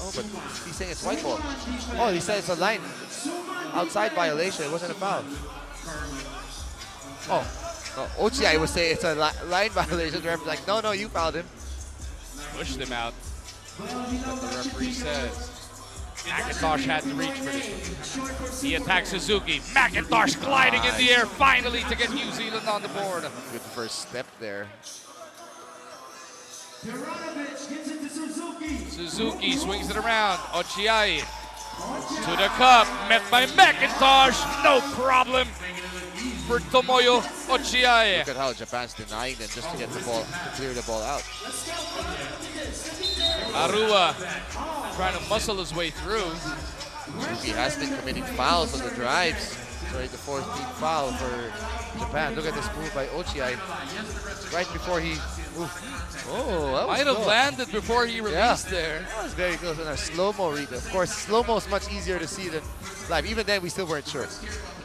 Oh, but he's saying it's white ball. Oh, he said it's a line. Outside violation. It wasn't a foul. Oh, Ochiai was saying it's a line violation. The referee's like, no, you fouled him. Pushed him out. But the referee says McIntosh had to reach for this. He attacks Suzuki. McIntosh gliding in the air finally to get New Zealand on the board. Good first step there. Suzuki swings it around. Ochiai to the cup. Met by McIntosh. No problem for Tomoyo Ochiai. Look at how Japan's denying them just to get the ball, to clear the ball out. Arua trying to muscle his way through. Suzuki has been committing fouls on the drives. Sorry, the 14th foul for Japan. Look at this move by Ochiai. Right before he moved. Oh, that was Might have close. landed before he released there. That was very close on a slow-mo read. Of course, slow-mo is much easier to see than live. Even then, we still weren't sure.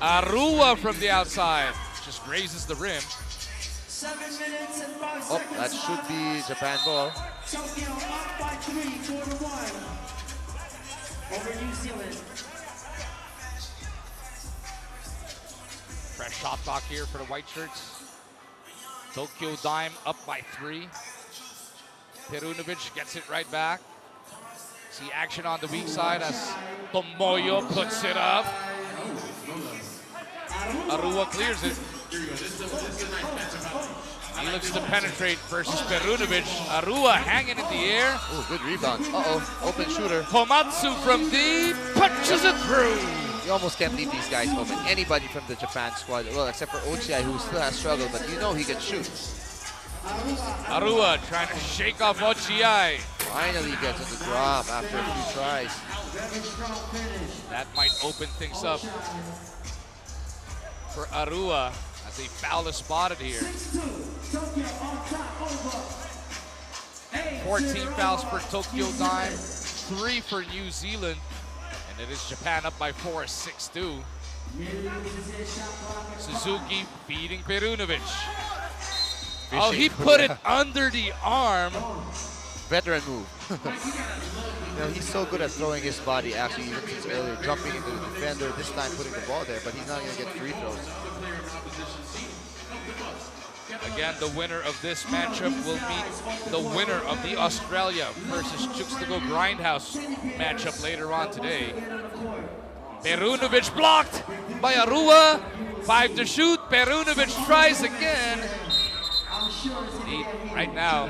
Arua from the outside just grazes the rim. 7 minutes and 5 Oh, seconds. that should be Japan ball. Tokyo up by 3, 4-1 over New Zealand. Fresh shot clock here for the white shirts. Tokyo Dime up by 3. Perunovic gets it right back. See action on the weak side as Tomoyo puts it up. Arua clears it. He looks to penetrate versus Perunovic. Arua hanging in the air. Oh, good rebound. Uh-oh, open shooter. Komatsu from deep punches it through. You almost can't leave these guys open. Anybody from the Japan squad, well, except for Ochiai, who still has struggled, but you know he can shoot. Arua trying to shake off Ochiai. Finally gets on the drop after a few tries. That might open things up for Arua as a foul is spotted here. 14 fouls for Tokyo Dime, 3 for New Zealand, and it is Japan up by 4, 6-2. Suzuki feeding Perunovic. Oh, he put it under the arm. Veteran move. You know, he's so good at throwing his body, actually, even since earlier, jumping into the defender, this time putting the ball there, but he's not going to get free throws. Again, the winner of this matchup will meet the winner of the Australia versus Chukstago Grindhouse matchup later on today. Perunovic blocked by Arua. 5 to shoot. Perunovic tries again. Right now,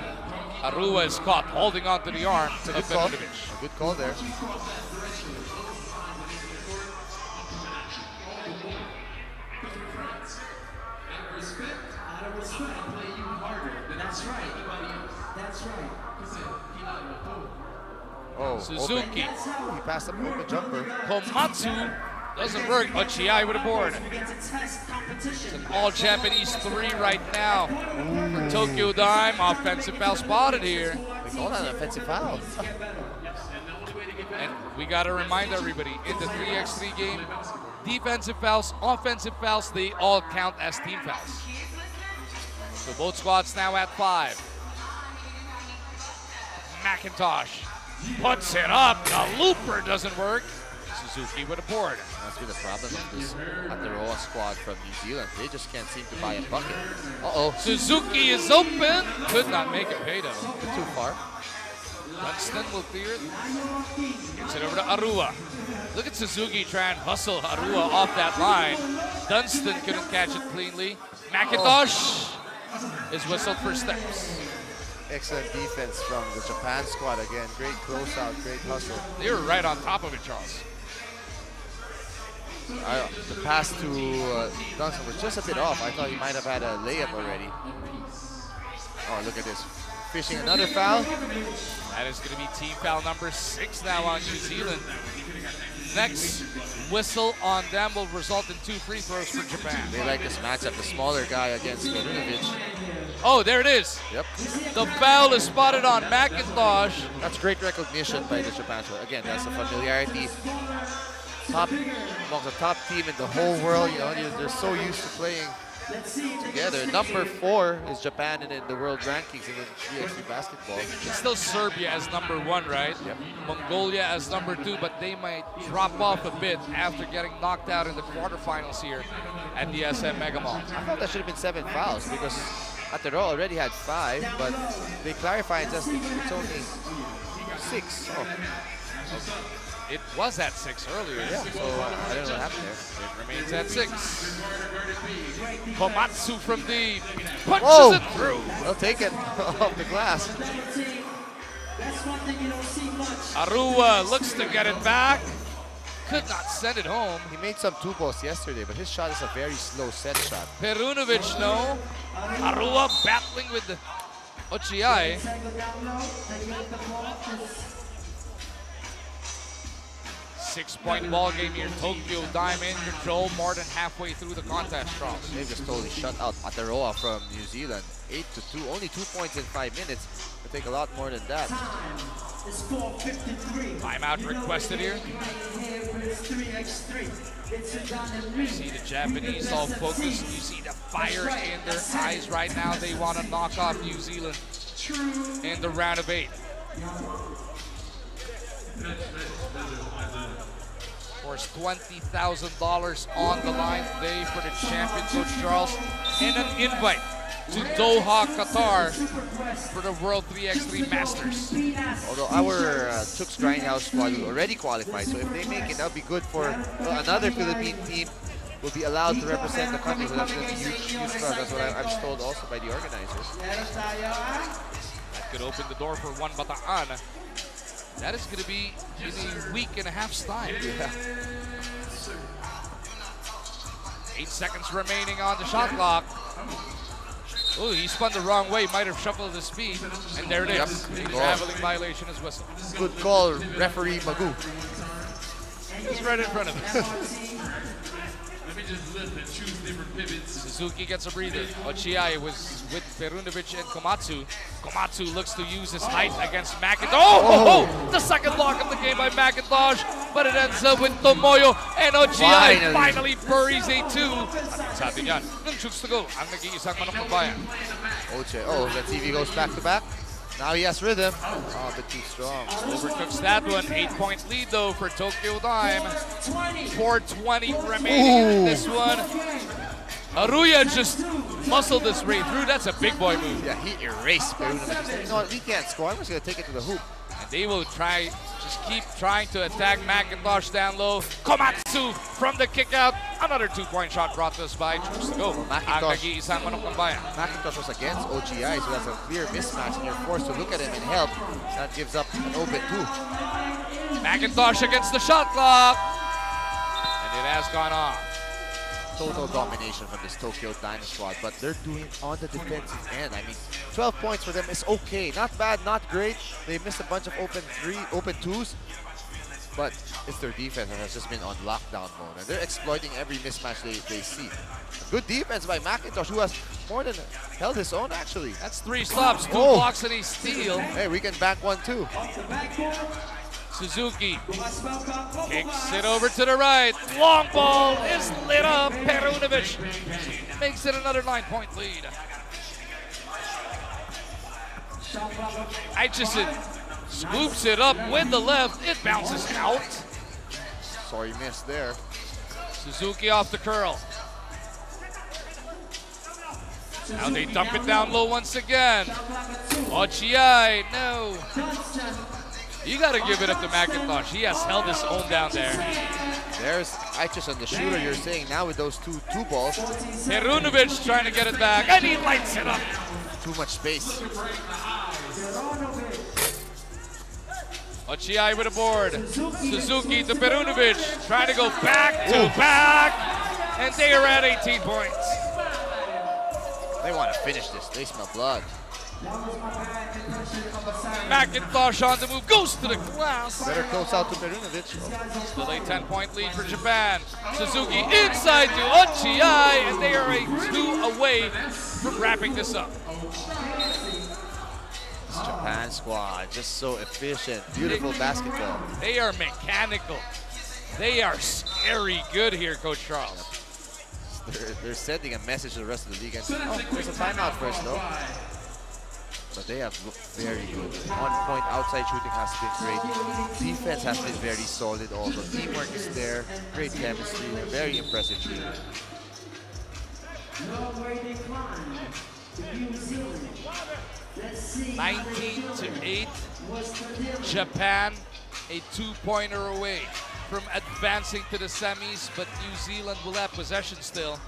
Arua is caught holding onto the arm of Perunovic. A good call there. Oh, Suzuki. open. He passed up an open jumper. Komatsu doesn't work. Ochiai with a board. It's an all-Japanese 3 right now for Tokyo Dime. Offensive foul spotted here. They call that an offensive foul. And we got to remind everybody, in the 3x3 game, defensive fouls, offensive fouls, they all count as team fouls. So both squads now at 5. McIntosh puts it up. The looper doesn't work. Suzuki with a board. That's been the problem of this Aotearoa squad from New Zealand. They just can't seem to buy a bucket. Uh-oh. Suzuki is open. Could not make it pay though. Too far. Dunstan will clear it. Gets it over to Arua. Look at Suzuki trying to hustle Arua off that line. Dunstan couldn't catch it cleanly. McIntosh is whistled for steps. Excellent defense from the Japan squad again. Great closeout, great hustle. They were right on top of it, Charles. The pass to Dunstan was just a bit off. I thought he might have had a layup already. Oh, look at this. Fishing another foul. That is going to be team foul number 6 now on New Zealand. Next whistle on them will result in 2 free throws for Japan. They like this matchup, the smaller guy against Relive. Oh, there it is. Yep. The foul is spotted on McIntosh. That's great recognition by the Japan squad. Again, that's the familiarity. Among the top team in the whole world, you know, they're so used to playing together. Number 4 is Japan in the world rankings in the 3x3 basketball. It's still Serbia as number 1, right? Yep. Mongolia as number 2, but they might drop off a bit after getting knocked out in the quarterfinals here at the SM Mega Mall. I thought that should have been 7 fouls because Atero already had 5, but they clarified just it's only 6. Oh. It was at 6 earlier. Yeah, so I don't know what happened there. It remains at 6. Komatsu from deep. Punches Whoa. it through. They'll take it off the glass. Arua looks to get it back. Could not send it home. He made some 2 balls yesterday, but his shot is a very slow set shot. Perunovic, no. Arua battling with the Ochiai. 6-point ball game here. Tokyo Diamond control more than halfway through the contest, Charles. They just totally shut out Ateroa from New Zealand. 8-2, only 2 points in 5 minutes. It'll take a lot more than that. Timeout requested here. You see the Japanese all focused. You see the fire in their eyes right now. They want to knock off New Zealand in the round of 8. Of course, $20,000 on the line today for the champion, Coach Charles, and an invite to Doha, Qatar for the World 3x3 Masters. Although our Chooks Grindhouse squad already qualified, so if they make it, that'll be good for another Philippine team will be allowed to represent the country. So that's going to be huge for us. That's what I was told also by the organizers. That could open the door for one Bataan. That is going to be in a week and a half's time. Yeah. 8 seconds remaining on the shot clock. Oh, he spun the wrong way. Might have shuffled his speed. And there it is. Yep. The traveling violation is whistled. Good call, referee Magoo. It's right in front of us. Let me just lift and choose different pivots. Suzuki gets a breather. Ochiai was with Perunovic and Komatsu. Komatsu looks to use his height against McIntosh. Oh! The second block of the game by McIntosh, but it ends up with Tomoyo, and Ochiai finally buries a 2. Sa atin yan, ng shoots to go, ang nag-iisang manok ng bayan. Oche, oh, the TV goes back to back. Now he has rhythm. Oh, a bit too strong. Overcooks that one. 8-point lead though for Tokyo Dime. 4:20 remaining in this one. Aruya just muscled this way through. That's a big boy move. Yeah, he erased Perunovic. You know what? We can't score. I'm just going to take it to the hoop. And they will keep trying to attack McIntosh down low. Komatsu from the kick out. Another 2-point shot brought to us by Chooks to go. Ang nag-iisang manok ng bayan. McIntosh was against OGI, so that's a clear mismatch, and you're forced to look at him and help. That gives up an open 2. McIntosh against the shot clock. And it has gone off. Total domination from this Tokyo Dynamo squad, but they're doing it on the defensive end. I mean, 12 points for them is okay. Not bad, not great. They missed a bunch of open 2s, but it's their defense that has just been on lockdown mode, and they're exploiting every mismatch they see. Good defense by McIntosh, who has more than held his own, actually. That's 3 stops, 2 blocks, and a steal. Hey, we can bank 1 too. Suzuki kicks it over to the right. Long ball is lit up. Perunovic makes it another 9-point lead. Aitchison scoops it up with the left. It bounces out. Sorry, missed there. Suzuki off the curl. Now they dump it down low once again. Ochiai, no. You got to give it up to McIntosh. He has held his own down there. There's Aichus on the shooter, you're saying now with those two balls. Perunovic trying to get it back, and he lights it up. Too much space. Ochiai with a board. Suzuki to Perunovic, trying to go back to back, and they are at 18 points. They want to finish this. They smell blood. McIntosh on the move, goes to the glass. Better close out to Perunovic. Still a 10-point lead for Japan. Suzuki inside to Ochiai, and they are a 2 away from wrapping this up. This Japan squad, just so efficient. Beautiful basketball. They are mechanical. They are scary good here, Coach Charles. They're sending a message to the rest of the league. And, there's a timeout first, though. But they have looked very good. On-point outside shooting has been great. Defense has been very solid also. Teamwork is there. Great chemistry. A very impressive team. 19-8. Japan a 2-pointer away from advancing to the semis, but New Zealand will have possession still.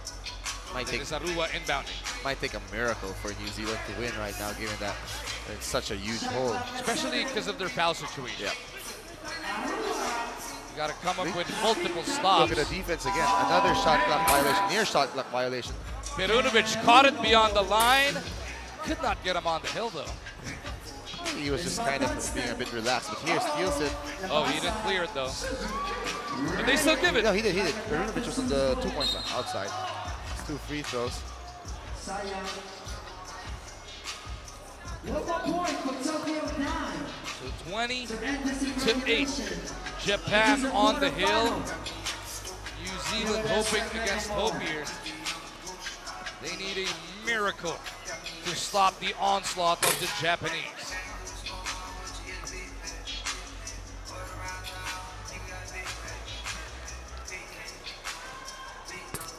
Might take Arua inbounding. Might take a miracle for New Zealand to win right now, given that it's such a huge hole. Especially because of their foul situation. Yeah. You got to come up with multiple stops. Look at the defense again. Another shot clock violation, near shot clock violation. Perunovic caught it beyond the line. Could not get him on the hill, though. He was just kind of being a bit relaxed, but here steals it. Oh, he didn't clear it, though. But they still give it. No, he did. Perunovic was on the 2-point line, outside. 2 free throws. So 20-8. Japan on the hill. New Zealand hoping against hope here. They need a miracle to stop the onslaught of the Japanese.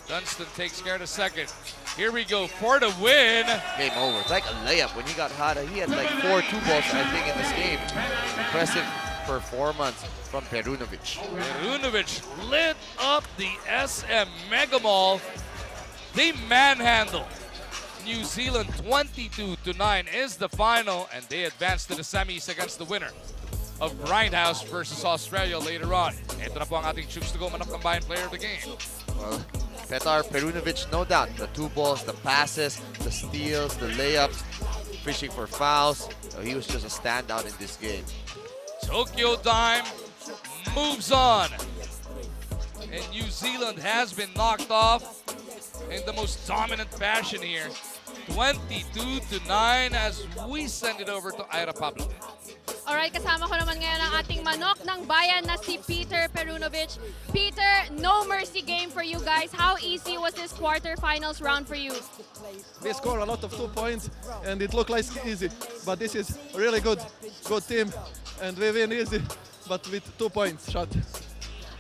Dunstan takes care of the second. Here we go for the win. Game over. It's like a layup when he got hot. He had like 4 2-balls, I think, in this game. Impressive performance from Perunovic. Perunovic lit up the SM Mega Mall. They manhandle New Zealand 22-9 is the final, and they advance to the semis against the winner of Grindhouse versus Australia later on. Ito na po ang ating Chooks to Go Manok ng Bayan player of the game. Well, Petar Perunovic, no doubt. The 2 balls, the passes, the steals, the layups, fishing for fouls. So he was just a standout in this game. Tokyo Dime moves on. And New Zealand has been knocked off in the most dominant fashion here. 22-9 as we send it over to Ira Pablo. Alright, kasama ko naman ngayon ang ating manok ng bayan na si Peter Perunovic. Peter, no mercy game for you guys. How easy was this quarterfinals round for you? We scored a lot of 2 points and it looked like easy. But this is a really good team and we win easy, but with 2 points shot.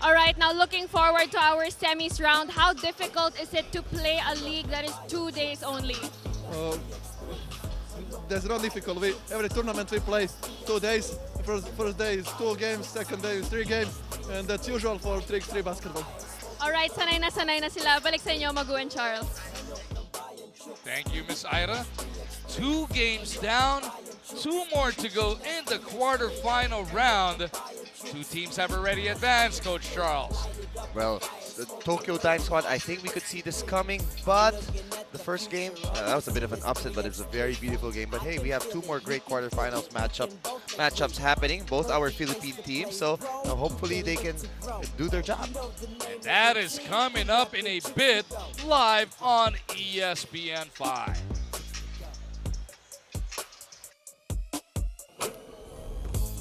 Alright, now looking forward to our semis round. How difficult is it to play a league that is 2 days only? That's not difficult. Every tournament we play 2 days. First day is 2 games, second day is 3 games, and that's usual for 3x3 basketball. Alright, sanay na sila. Balik sa inyo, Magu and Charles. Thank you, Miss Ira. 2 games down, 2 more to go in the quarterfinal round. 2 teams have already advanced, Coach Charles. Well, the Tokyo Dime squad, I think we could see this coming, but the first game, that was a bit of an upset, but it was a very beautiful game. But hey, we have 2 more great quarterfinals matchups happening, both our Philippine teams, so hopefully they can do their job. And that is coming up in a bit, live on ESPN 5.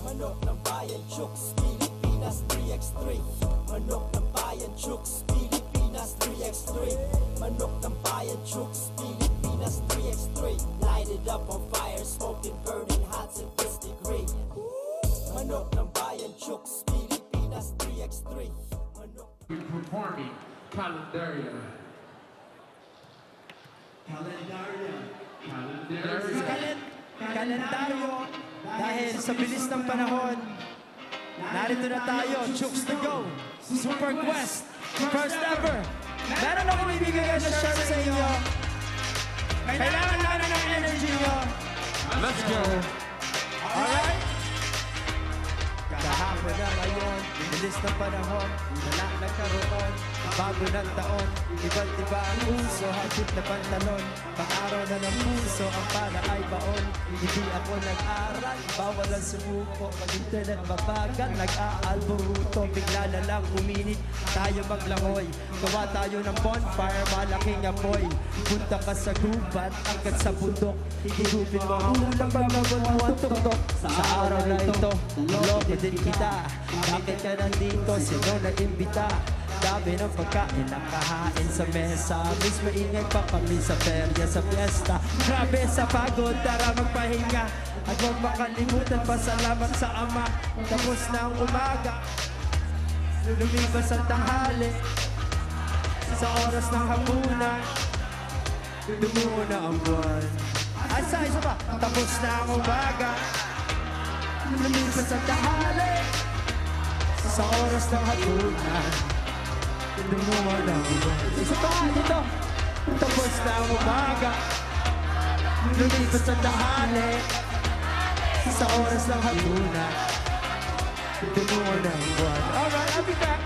Manok ng bayan, Chooks, Pilipinas 3x3. Manok ng bayan, Chooks, Pilipinas 3x3. Manok ng bayan, Chooks, Pilipinas 3x3. Light it up on fire, smoking, burning hot to this degree. Manok ng bayan, Chooks, Pilipinas 3x3. Performing Calendaria. Kalendaryo, dahil sa bilis ng panahon, narito na tayo, Chooks to Go. Super Quest, first ever. Meron akong ibibigay na shirt sa inyo. Kailangan namin ng energy nyo. Let's go. Alright? Kahapon na ngayon, bilis ng panahon, wala nagkaroon, bago ng taon, iba't iba ang uso, hagip na pantalon, pang-araw na ng puso, ang pana ay baon, hindi ako nag-aral, bawal ang sumuko, pag-internet mabagal, nag-aalburuto, bigla na lang uminit, tayo maglangoy, gawa tayo ng bonfire, malaking apoy, punta ka sa gubat, agad sa bundok, higupin mo ang ulang paglagot mo ang tuktok, sa araw na ito, love din kita, bakit ka nandito, sino na-imbita? Dami ng pagkain, nakahain sa mesa, miss maingay pa kami sa perya, sa fiesta. Grabe sa pagod, tara magpahinga, at huwag makalimutan pasalamat sa Ama. Tapos na ang umaga, lumipas ang tanghali, sa oras ng hapunan, lumuho na ang buwan. Ay, isa pa, tapos na ang umaga, lumipas ang tanghali, sa oras ng hapunan, lumuho na ang buwan. Isa pa, dito, tapos na ang umaga, lumipas ang tanghali, sa oras ng hapunan, lumuho na ang buwan. Alright, I'll be back.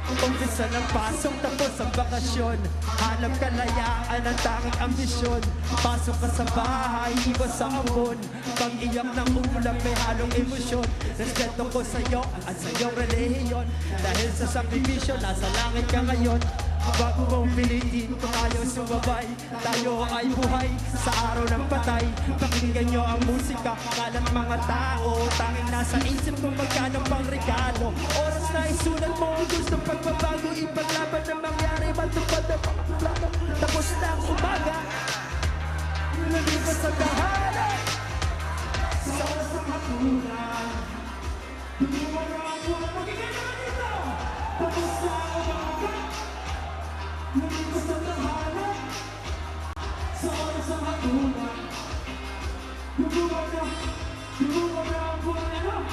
Umpisa ng pasok, tapos ang bakasyon. Hanap kalayaan ang tanging ambisyon. Pasok ka sa bahay, iwas sa ambon. Pag-iyak ng ulam, may halong emosyon. Respeto ko sa'yo at sa iyong relihiyon. Dahil sa sakripisyo, nasa langit ka ngayon. Bago mong pilitin, tayo sumabay. Tayo ay buhay sa araw ng patay. Pakinggan nyo ang musika, kalat mga tao. Tanging nasa isip mo magkano pang regalo. Oras na isulat mo ang gustong pagbabago. Ipaglaban na mangyari, matupad na pangplano. Tapos na ang umaga, lumipas ang dahana. Sa oras ng hapunan, lumipas ang buwan. Pakinggan nyo dito, tapos na ang umaga, lumipas ang dahana. Sa oras ng hapunan, lumipas ang buwan.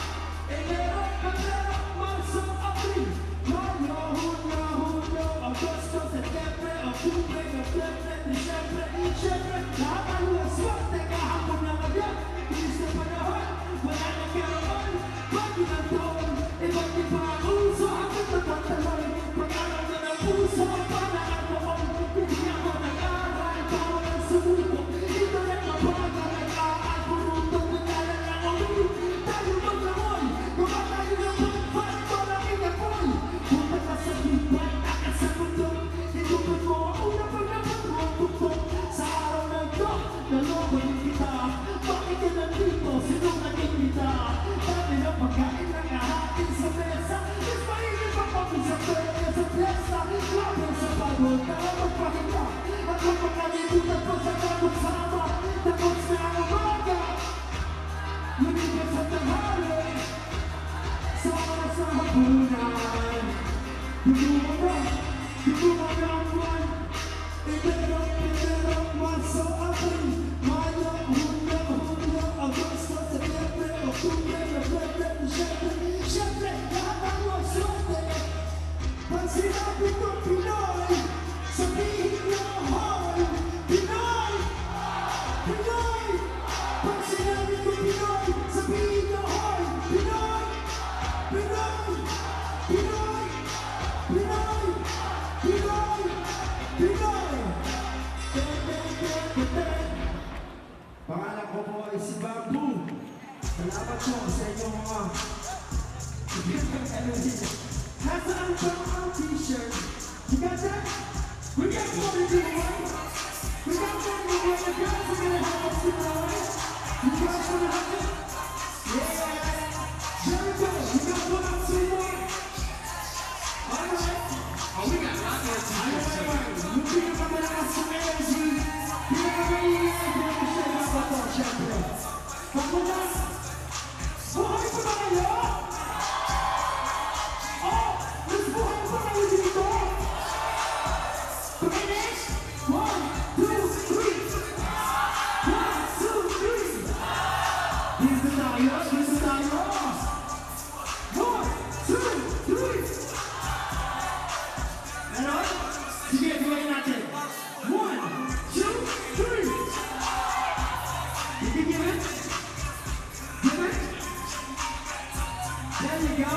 Enero, Febrero, Marzo, Abril, Mayo, Junio, Agosto, Septiembre, Octubre, Noviembre, Diciembre, lahat ang swerte kahapon na ngayon. Bilis na panahon, wala nang karoon, bago ng taon, iba't iba ang uso, hanggang magpagtalon. Pag-araw na ng puso, para ang noon, hindi ako nag-aral, bawal ang sumuko, ito rin mabagal, nag-aalburuto, nagkala lang ang ulo, tayo maglangoy, gawa tayo ng bonfire, malaking apoy, punta ka sa gubat, agad sa bundok, higupin mo ang unang paglaban mo ang tuktok, sa araw na ito, naloko din kita, bakit ka nandito, sinong nag-imbita, dami ng pagkain na kahatin sa mesa, mas maingin pa kami sa perya sa fiesta, grabe sa pagod, tara magpahinga, at huwag makalimutan pa sa bagong sama, tapos na ang umaga, lumipas ang tanghali, sa oras ng hapunan, lumuha na ang buwan. Enero, Marzo, Abril, Mayo, Junio, Agosto, Septiembre, Octubre, Noviembre, Diciembre. Siyempre, lahat ang mga swerte. Pag sinabi ko Pinoy, sabihin niyo hoy, Pinoy! Pinoy! Pag sinabi ko Pinoy, sabihin niyo hoy, Pinoy! Pinoy! Pinoy! Pinoy! Pinoy! Pinoy! Pangalan ko po ay si Bamboo. Salamat po sa inyong mga bigyan energy. Nasaan ba ang t-shirt? You got that? We got more to do, right? We got more to do. The girls are gonna help us tonight. You guys wanna help it? Yeah! Jericho, you got one or two more? Alright. Oh, we got a lot more t-shirts. You bring up some energy. You ready? Untitled Chapter. Papunas. Buhay pa ba kayo? Oh, mas buhay pa kayo dito? Finish? 1, 2, 3. 1, 2, 3. Dito tayo, dito tayo. 1, 2, 3. Ano? Sige, gawin natin. 1, 2, 3. Did you give it? Give it? There you go.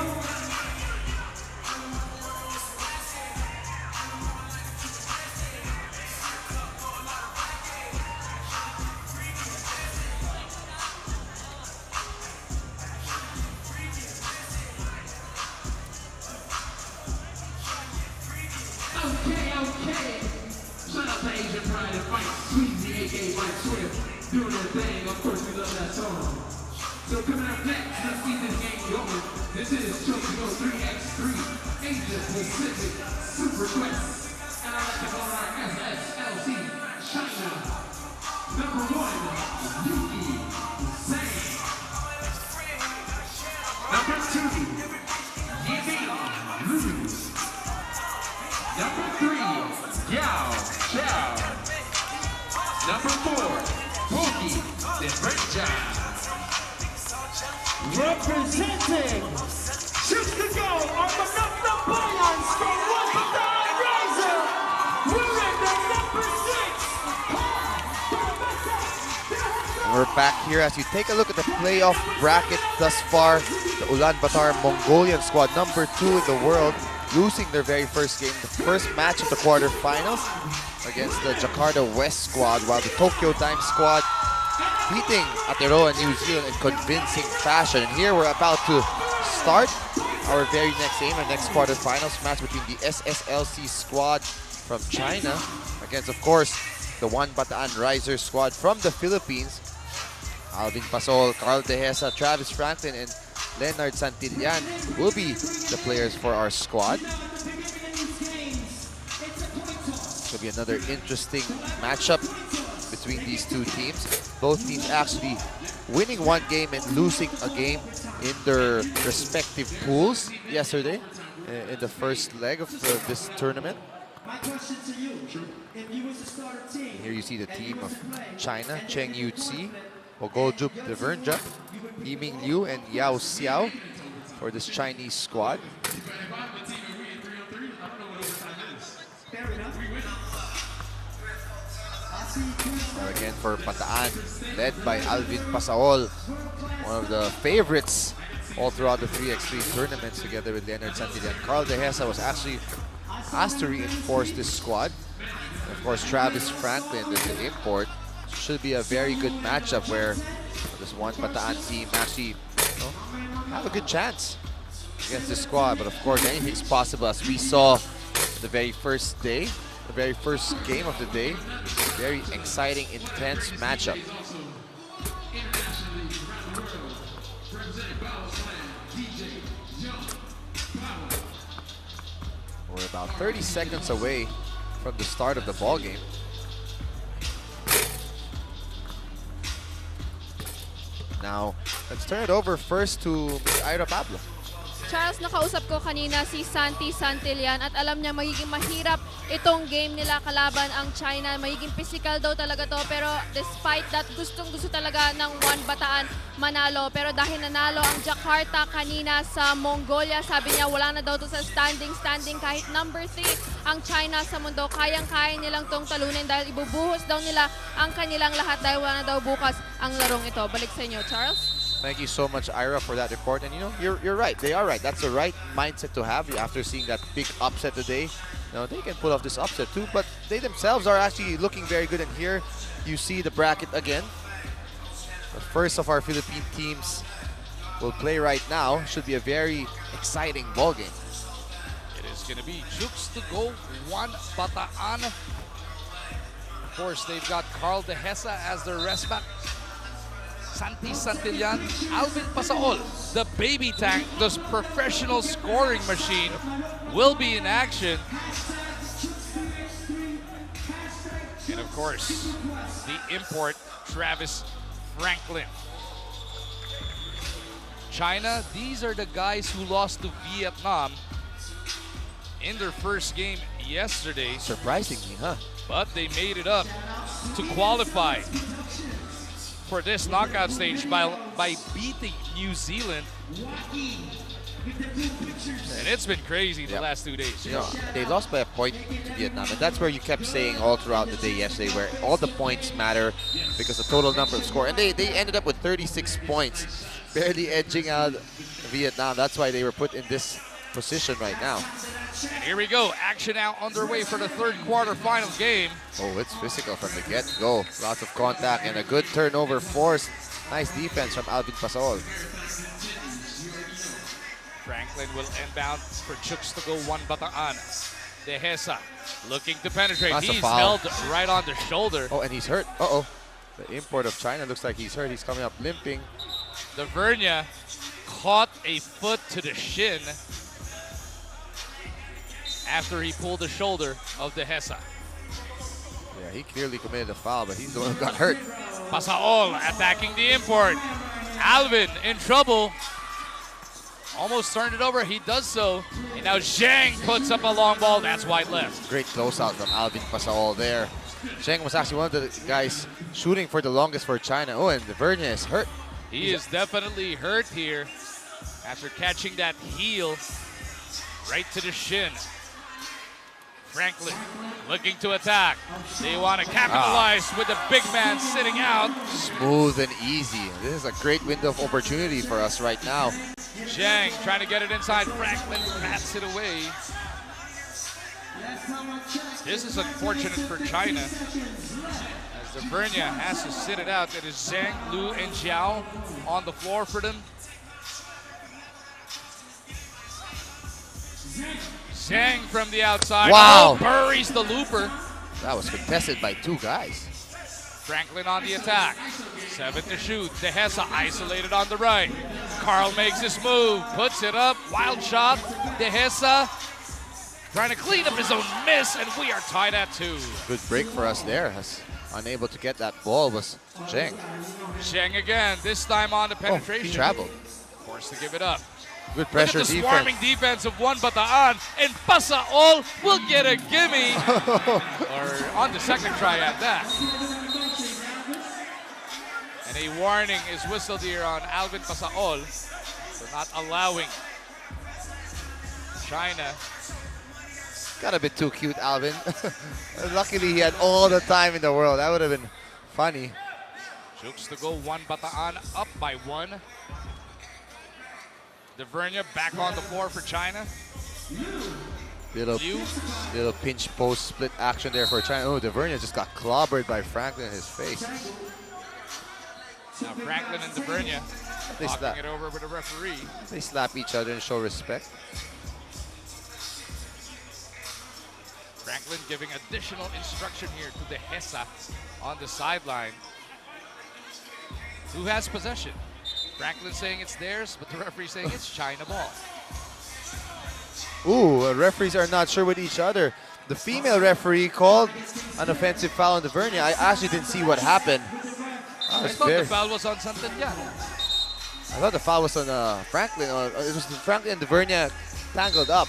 Okay. Shout out to Asian Pride and Fight, Sweezy, aka Mike Swift, doing their thing. Of course, we love that song. So coming up next, let's see this game going. This is Tokyo 3x3 Asia Pacific Super Quest. And I like to call our SSLC China. Number 1, Yuki Zhang. Number 2, Yiming Liu. Number 3, Yao Xiao. Number 4, Pookie Deverja. Representing Choose to Go on the Bayan from Washington Razor. We're in the number 6. We're back here as you take a look at the playoff bracket thus far. The Ulaanbaatar Mongolian squad, number 2 in the world, losing their very first game, the first match of the quarterfinals against the Jakarta West squad, while the Tokyo Times squad beating Aotearoa New Zealand in convincing fashion. And here we're about to start our very next game, our next quarterfinals match between the SSLC squad from China against, of course, the One Bataan Risers squad from the Philippines. Alvin Pasol, Carl Dehesa, Travis Franklin, and Leonard Santillan will be the players for our squad. Should be another interesting matchup between these two teams. Both teams actually winning one game and losing a game in their respective pools yesterday in the first leg of this tournament. My question to you, if you was to start a team, Here you see the team of China, Cheng Yutzi, Ogojup Devernja, Yiming Liu, and Yao Xiao for this Chinese squad. fair enough. Again for Bataan, led by Alvin Pasaol, one of the favorites all throughout the 3x3 tournaments, together with Leonard Santillan. Carl Dehesa was actually asked to reinforce this squad. And of course, Travis Franklin, the import. Should be a very good matchup where this One Bataan team actually have a good chance against this squad. But of course, anything's possible, as we saw the very first day, the very first game of the day. Very exciting, intense matchup. We're about 30 seconds away from the start of the ball game. Now, let's turn it over first to Ms. Ira Pablo. Charles, nakausap ko kanina si Santi Santillan at alam niya magiging mahirap itong game nila kalaban ang China. Magiging physical daw talaga to, pero despite that, gustong-gusto talaga ng One Bataan manalo. Pero dahil nanalo ang Jakarta kanina sa Mongolia, sabi niya wala na daw to sa standing kahit number 3 ang China sa mundo. Kayang-kaya nilang tong talunin dahil ibubuhos daw nila ang kanilang lahat dahil wala na daw bukas ang larong ito. Balik sa inyo, Charles. Thank you so much, Ira, for that report. And you know, you're right. They are right. That's the right mindset to have after seeing that big upset today. You know, they can pull off this upset too, but they themselves are actually looking very good. And here you see the bracket again. The first of our Philippine teams will play right now. Should be a very exciting ball game. It is going to be Jukes to go, One Bataan. Of course, they've got Carl Dehesa as their rest back. Santi Santillan, Alvin Pasaol, the baby tank, this professional scoring machine, will be in action. And of course, the import, Travis Franklin. China, these are the guys who lost to Vietnam in their first game yesterday. Surprisingly, huh? But they made it up to qualify for this knockout stage by beating New Zealand And it's been crazy the last 2 days. You know, they lost by a point to Vietnam, and that's where you kept saying all throughout the day yesterday, where all the points matter because the total number of score. And they ended up with 36 points, barely edging out Vietnam. That's why they were put in this position right now. And here we go. Action now underway for the third quarter final game. Oh, it's physical from the get-go. Lots of contact and a good turnover forced. Nice defense from Alvin Pasol. Franklin will inbound for Chooks to go 1 Bataan. Dehesa looking to penetrate. That's a He's foul. held right on the shoulder. Oh, and he's hurt. Uh-oh. The import of China looks like he's hurt. He's coming up limping. Vernia caught a foot to the shin after he pulled the shoulder of Dehesa. Yeah, he clearly committed a foul, but he's the one who got hurt. Pasaol attacking the import. Alvin in trouble. Almost turned it over. He does so. And now Zhang puts up a long ball. That's wide left. Great closeout from Alvin Pasaol there. Zheng was actually one of the guys shooting for the longest for China. Oh, and Vernia is hurt. He is definitely hurt here after catching that heel right to the shin. Franklin looking to attack. They want to capitalize with the big man sitting out. Smooth and easy. This is a great window of opportunity for us right now. Zhang trying to get it inside. Franklin bats it away. This is unfortunate for China, as the Vernia has to sit it out. It is Zhang, Lu, and Zhao on the floor for them. Zhang from the outside. Wow. Oh, buries the looper. That was contested by 2 guys. Franklin on the attack. 7 to shoot. Dehesa isolated on the right. Carl makes his move. Puts it up. Wild shot. Dehesa trying to clean up his own miss, and we are tied at 2. Good break for us there. As unable to get that ball was Zheng. Zhang again, this time on the penetration. He traveled. Forced to give it up. Good pressure Look at the defense. swarming defense of 1 Bataan, and Pasaol will get a gimme. Or on the second try at that. And a warning is whistled here on Alvin Pasaol for not allowing China. Got a bit too cute, Alvin. Luckily, he had all the time in the world. That would have been funny. Chooks to go 1 Bataan, up by 1. Vernia back on the floor for China. Little pinch post split action there for China. Oh, Vernia just got clobbered by Franklin in his face. Now Franklin and Vernia talking it over with the referee. They slap each other and show respect. Franklin giving additional instruction here to Dehesa on the sideline. Who has possession? Franklin saying it's theirs, but the referee saying it's China ball. Ooh, referees are not sure with each other. The female referee called an offensive foul on Vernia. I actually didn't see what happened. I thought the foul was on Santanyan. I thought the foul was on Franklin. It was Franklin and Vernia tangled up.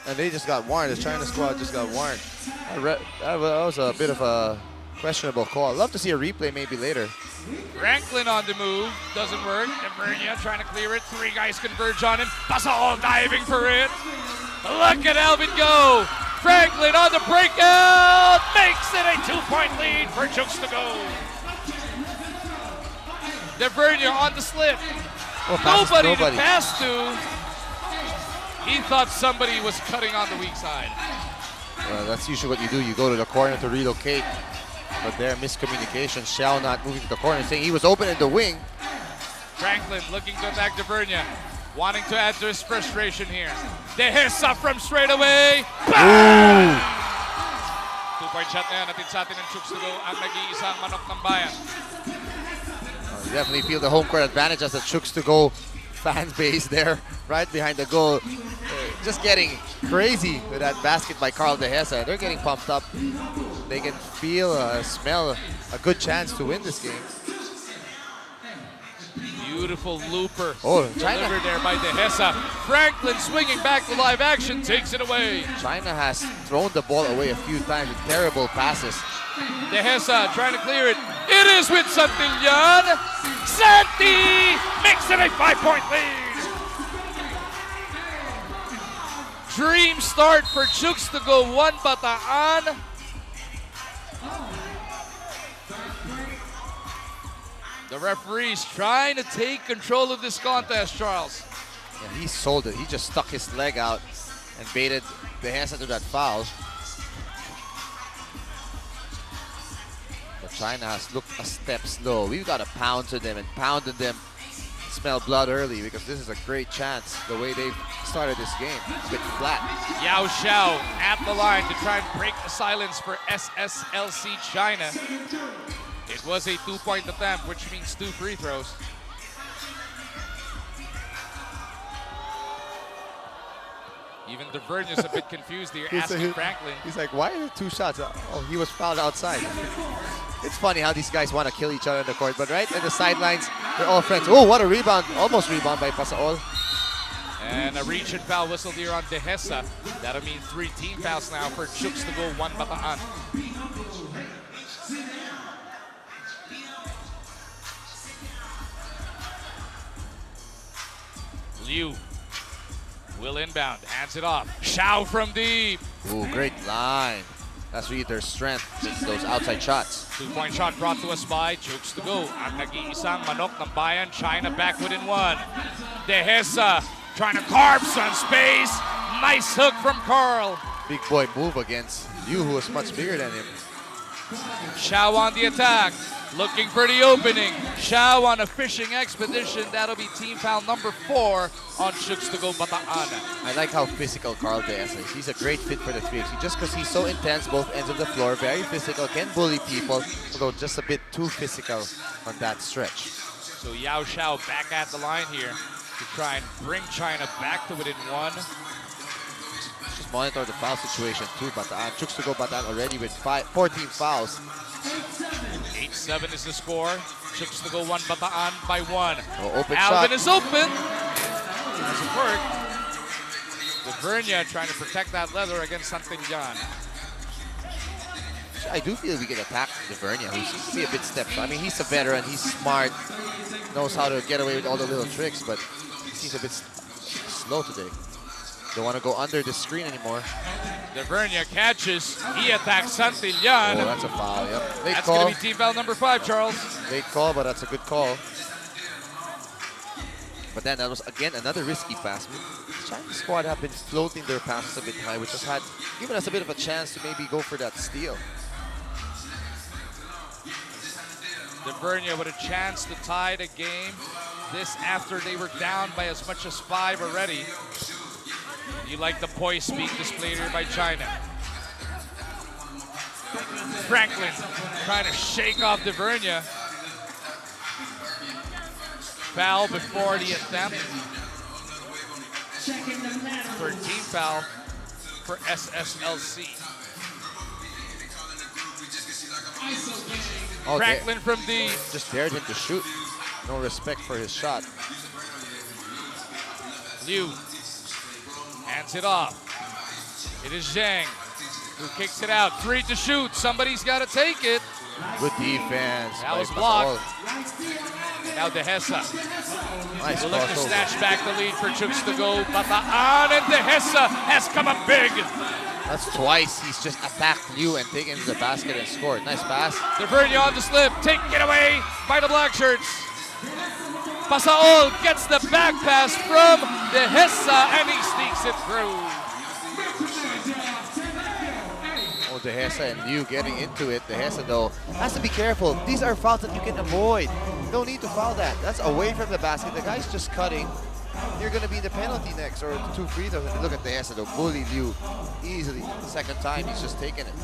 And they just got warned. The China squad just got warned. That was a bit of a questionable call. I'd love to see a replay maybe later. Franklin on the move. Doesn't work. Vernia trying to clear it. 3 guys converge on him. Pasaol diving for it. Look at Alvin go. Franklin on the breakout. Makes it a 2-point lead for Chooks to go. Vernia on the slip. Nobody to pass to. He thought somebody was cutting on the weak side. Well, that's usually what you do. You go to the corner to relocate. But there, miscommunication. Xiao not moving to the corner, saying he was open in the wing. Franklin looking to attack Vernia, wanting to add to his frustration here. Dehesa from straight away. 2-point shot na yan. Natin sa atin ng Chooks to go ang nag-iisang manok ng bayan. You definitely feel the home court advantage as the Chooks to go fan base there, right behind the goal. Just getting crazy with that basket by Carl Dehesa. They're getting pumped up. They can feel, smell a good chance to win this game. Beautiful looper. Oh, Delivered China. there by Dehesa. Franklin swinging back to live action, takes it away. China has thrown the ball away a few times with terrible passes. Dehesa trying to clear it. It is with Santillan. Santi makes it a 5-point lead. Dream start for Chooks to go 1 Bataan. The referee's trying to take control of this contest, Charles. Yeah, he sold it. He just stuck his leg out and baited Dehesa to that foul. But China has looked a step slow. We've got to pound to them and pounded them. Smell blood early because this is a great chance the way they've started this game. It's a bit flat. Yao Xiao at the line to try and break the silence for SSLC China. It was a 2-point attempt, which means 2 free throws. Even DeVernier's a bit confused here, asking Franklin. He's like, why are there 2 shots? Oh, he was fouled outside. It's funny how these guys want to kill each other in the court, but right in the sidelines, they're all friends. Oh, what a rebound. Almost rebound by Pasaol. And a reach and foul whistled here on Dehesa. That'll mean 3 team fouls now for Chooks to go 1 Bataan. Liu will inbound, hands it off. Xiao from deep. Ooh, great line. That's really their strength, those outside shots. 2-point shot brought to us by Chooks to go. Ang nag-iisang manok ng bayan, China back within 1. Dehesa trying to carve some space. Nice hook from Carl. Big boy move against Liu, who was much bigger than him. Xiao on the attack, looking for the opening. Xiao on a fishing expedition. That'll be team foul number 4 on Chooks to go Bataan. I like how physical Carl Dehesa is. He's a great fit for the 3x. Just because he's so intense, both ends of the floor, very physical, can bully people, although just a bit too physical on that stretch. So Yao Xiao back at the line here to try and bring China back to within 1. Just monitor the foul situation too, Bataan. Chooks to go Bataan already with 14 fouls. 8-7 is the score. Chooks to go 1 Bataan by 1. Oh, open Alvin shot. is open. Doesn't work. DeVernia trying to protect that leather against Santillan. I do feel we can attack DeVernia, who's a bit stepped. I mean, he's a veteran, he's smart, knows how to get away with all the little tricks, but he seems a bit slow today. Don't want to go under the screen anymore. DeVernia catches. He attacks Santillan. Oh, that's a foul, yep. Late That's call. going to be team foul number 5, Charles. Late call, but that's a good call. But then that was, again, another risky pass. Chinese squad have been floating their passes a bit high, which has given us a bit of a chance to maybe go for that steal. DeVernia with a chance to tie the game. This after they were down by as much as 5 already. You like the poise being displayed here by China. Franklin trying to shake off DeVernia. Foul before the attempt. 13 foul for SSLC. Oh, Franklin from deep. Just dared him to shoot. No respect for his shot. Liu hands it off. It is Zhang who kicks it out. 3 to shoot. Somebody's got to take it. Good defense. That by was blocked. Pasaol. Now Dehesa Nice will look to crossover. snatch back the lead for Chooks to go. Bataan, and Dehesa has come up big. That's twice. He's just attacked Liu and taken to the basket and scored. Nice pass. DeVernia on the slip, taking it away by the Black Shirts. Pasaol gets the back pass from Dehesa, and he sneaks it through. Oh, Dehesa and Liu getting into it. Dehesa, though, has to be careful. These are fouls that you can avoid. No need to foul that. That's away from the basket. The guy's just cutting. You're going to be in the penalty next, or 2 free throws. And look at Dehesa, though. Bully Liu easily. The second time, he's just taking it.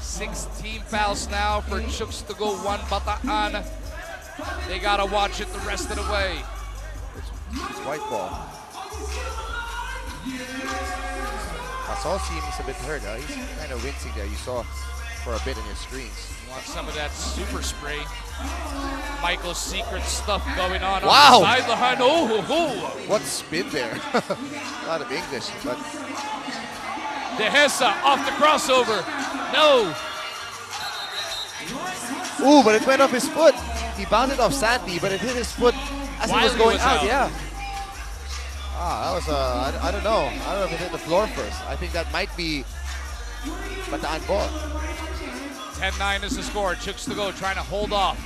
16 fouls now for Chooks to go 1 Bataan. They got to watch it the rest of the way. It's white ball. Pasaol seems a bit hurt. He's kind of wincing there. You saw for a bit in your screens. Want some of that super spray. Michael's secret stuff going on Wow. on the sideline. What spin there? A lot of English, but Dehesa off the crossover. No. ooh, but it went off his foot. He bounded off Santi, but it hit his foot as he While was he going was out. out. Yeah. Ah, that was I don't know. I don't know if it hit the floor first. I think that might be Bataan ball. 10-9 is the score. Chooks to go, trying to hold off.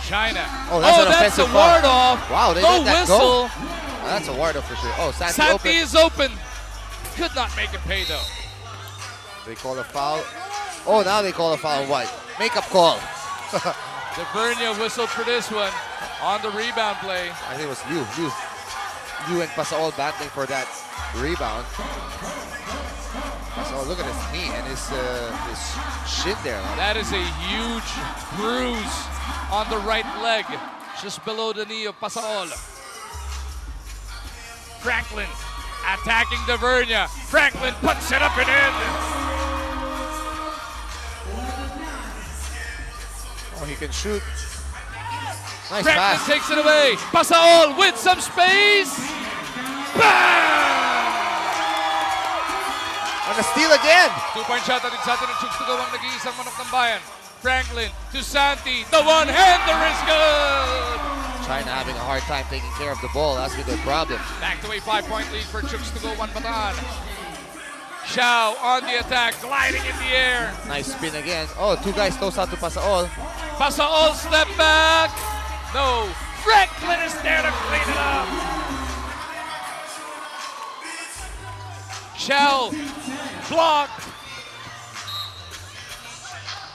China. Oh, that's an that's a offensive foul. ward off. Wow, they no let that whistle. go. Oh, that's a ward off for sure. Oh, Santi Santi open. is open. Could not make him pay though. They call a foul. Oh, now they call a foul. What? Makeup call. Tavernia whistled for this one on the rebound play. I think it was you and Pasaol battling for that rebound. Pasaol, look at his knee and his shin there. That is a huge bruise on the right leg, just below the knee of Pasaol. Franklin attacking Tavernia. Franklin puts it up and in. Oh, he can shoot. Nice Franklin pass. takes it away. Pasaol with some space. Bang! On a steal again. 2-point shot natin sa atin ng Chooks to go ang nag-iisang manok ng bayan. Franklin to Santi. The one-hander is good. China having a hard time taking care of the ball. That's been their problem. Back to a 5-point lead for Chooks to go 1 Bataan. Xiao on the attack, gliding in the air. Nice spin again. Oh, two guys close out to Pasaol. Pasaol step back. No. Franklin is there to clean it up. Xiao block.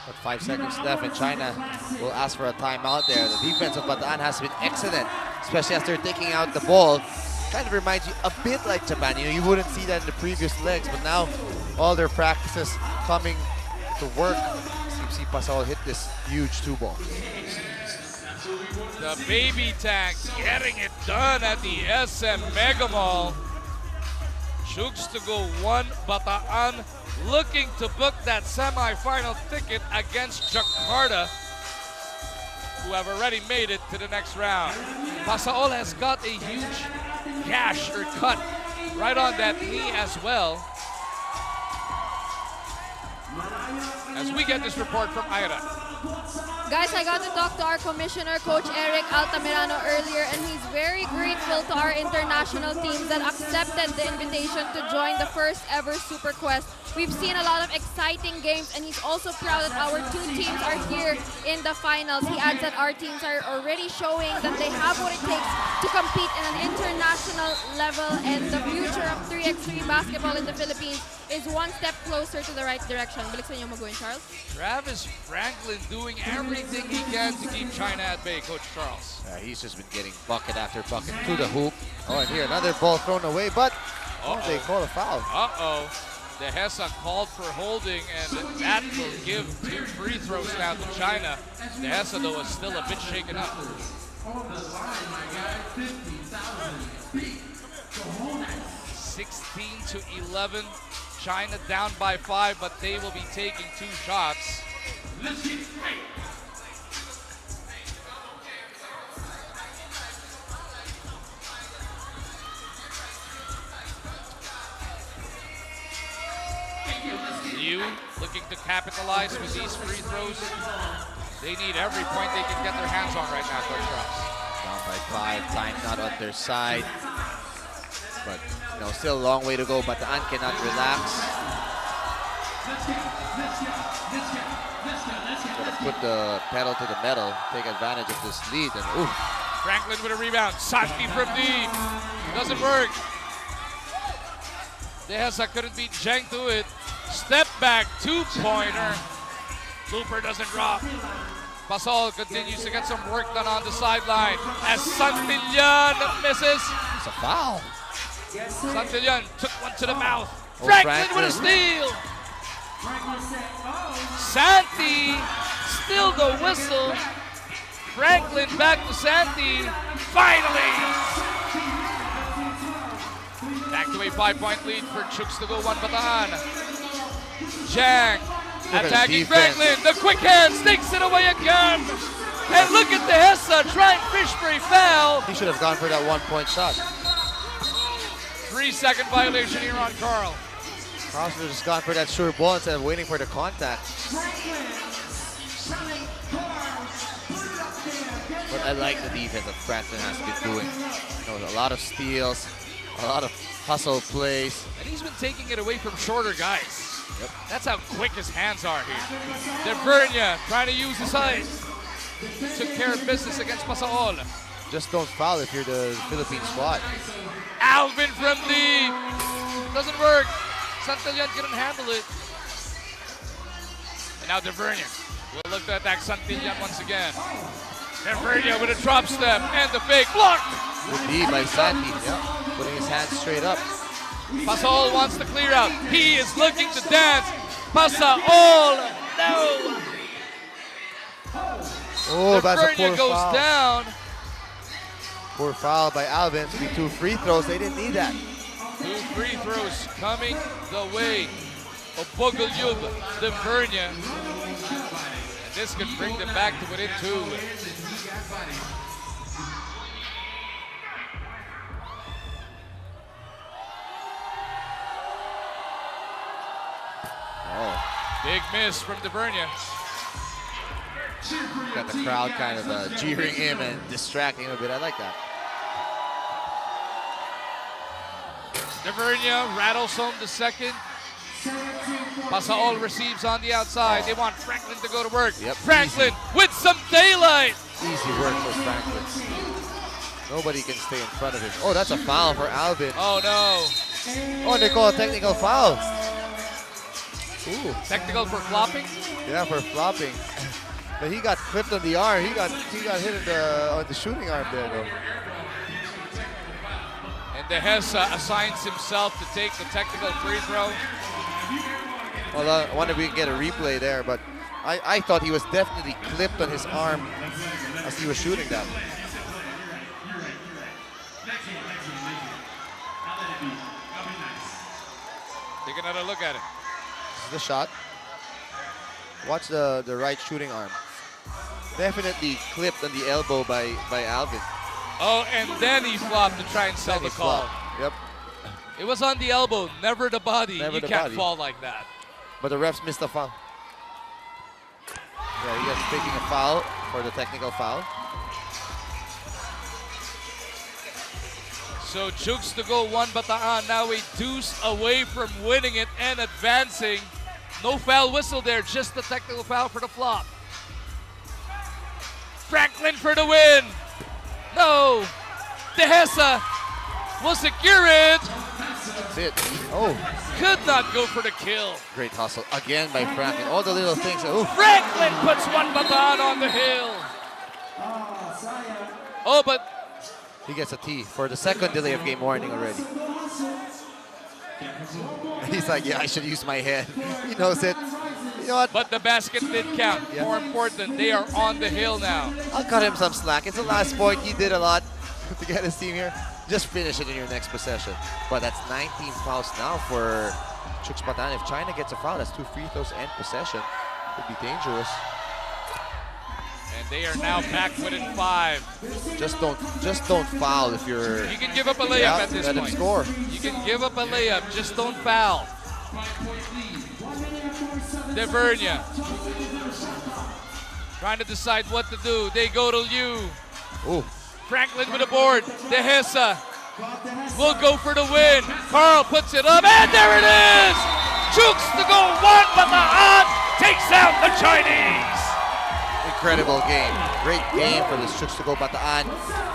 But 5 seconds left and China will ask for a timeout there. The defense of Bataan has been excellent, especially after taking out the ball. Kind of reminds you a bit like Japan. You know, you wouldn't see that in the previous legs, but now all their practices coming to work. You see Pasaol hit this huge 2-ball. The baby tank getting it done at the SM Mega Mall. Chooks to go 1 Bataan, looking to book that semi-final ticket against Jakarta, who have already made it to the next round. Pasaol has got a huge gash or cut right on that knee as well. As we get this report from Ira. Guys, I got to talk to our commissioner, Coach Eric Altamirano, earlier, and he's very grateful to our international teams that accepted the invitation to join the first ever Super Quest. We've seen a lot of exciting games, and he's also proud that our two teams are here in the finals. He adds that our teams are already showing that they have what it takes to compete in an international level, and the future of 3x3 basketball in the Philippines is one step closer to the right direction. Balik sa inyo mag-win, Charles. Travis Franklin doing everything he can to keep China at bay, Coach Charles. He's just been getting bucket after bucket to the hoop. Oh, and here another ball thrown away, but they call a foul. Uh-oh. Dehesa called for holding, and that will give 2 free throws now to China. Dehesa, though, is still a bit shaken up. On the line, my guy, 50,000 feet. 16-11. China down by 5, but they will be taking 2 shots. Let's get straight. Liu looking to capitalize with these free throws. They need every point they can get their hands on right now, Coach Charles. Down by 5, time not on their side. But you know, still a long way to go. Bataan cannot relax. Gotta put the pedal to the metal, take advantage of this lead, and ooh. Franklin with a rebound. Santi from deep. Doesn't work. Dehesa couldn't beat Zheng to it. Step back, 2-pointer. Looper doesn't drop. Pasaol continues to get some work done on the sideline as Santillan misses. It's a foul. Santillan took one to the mouth. Oh, Franklin with a steal. Santi, still the whistle. Franklin back to Santi. Finally. Back to a 5-point lead for Chooks to go 1 Bataan. Zhang at the Attacking defense. Franklin, the quick hand sneaks it away again. And look at Dehesa trying fish spray foul. He should have gone for that 1-point shot. 3-second violation here on Carl. Carl should have just gone for that sure ball instead of waiting for the contact. But I like the defense that Franklin has been doing. You know, a lot of steals, a lot of hustle plays. And he's been taking it away from shorter guys. Yep. That's how quick his hands are here. Devernia trying to use his height. Took care of business against Pasaol. Just don't foul if you're the Philippine squad. Alvin from deep. Doesn't work. Santillan couldn't handle it. And now Devernia will look to attack Santillan once again. Devernia with a drop step and the fake blocked. Good D by Santi. Yep. Putting his hands straight up. Pasaol wants to clear out. He is looking to dance. Pasaol, no. Oh, that's a Devernia poor goes foul. down. Poor foul by Alvin. To be 2 free throws. They didn't need that. 2 free throws coming the way of Bogolyub Devernia. And this could bring them back to within 2. Oh, Big miss from Devernia. got the crowd kind of jeering him and distracting him a bit. I like that. Devernia rattles home the second. Pasaol receives on the outside. They want Franklin to go to work. Yep, Franklin with some daylight. Easy work for Franklin. Nobody can stay in front of him. Oh, that's a foul for Alvin. Oh no. Oh, they call a technical foul. Ooh. Technical for flopping. Yeah, for flopping. But he got clipped on the arm. He got hit on the shooting arm there though. And Dehesa assigns himself to take the technical free throw. Well, I wonder if we can get a replay there, but I thought he was definitely clipped on his arm as he was shooting that. Take another look at it. This is the shot. Watch the right shooting arm. Definitely clipped on the elbow by Alvin. Oh, and then he flopped to try and sell Then the he call. flopped. Yep. It was on the elbow, never the body. Never You the can't body. fall like that. But the refs missed a foul. Yeah, he is taking a foul for the technical foul. So Jukes to go 1 Bataan, now a deuce away from winning it and advancing. No foul whistle there, just the technical foul for the flop. Franklin for the win. No, Dehesa will secure it. That's it. Oh, Could not go for the kill. great hustle again by Franklin. All the little things. Oh, Franklin puts 1 Bataan on the hill. Oh, but he gets a T for the second delay of game warning already. He's like, yeah, I should use my head. He knows it. You know what? But the basket did count. Yeah. More important, they are on the hill now. I'll cut him some slack. It's the last point. He did a lot to get his team here. Just finish it in your next possession. But that's 19 fouls now for Chooks Bataan. If China gets a foul, that's 2 free throws and possession. Could be dangerous. And they are now back within 5. Just don't foul if you're. You can give up a layup Yeah, at this let him point. score. You can give up a layup, just don't foul. Devernia trying to decide what to do. They go to Liu. Ooh. Franklin with a board. Dehesa will go for the win. Carl puts it up, and there it is! Jukes to go 1, but the An takes out the Chinese. Incredible game. Great game for the Chooks to go Bataan.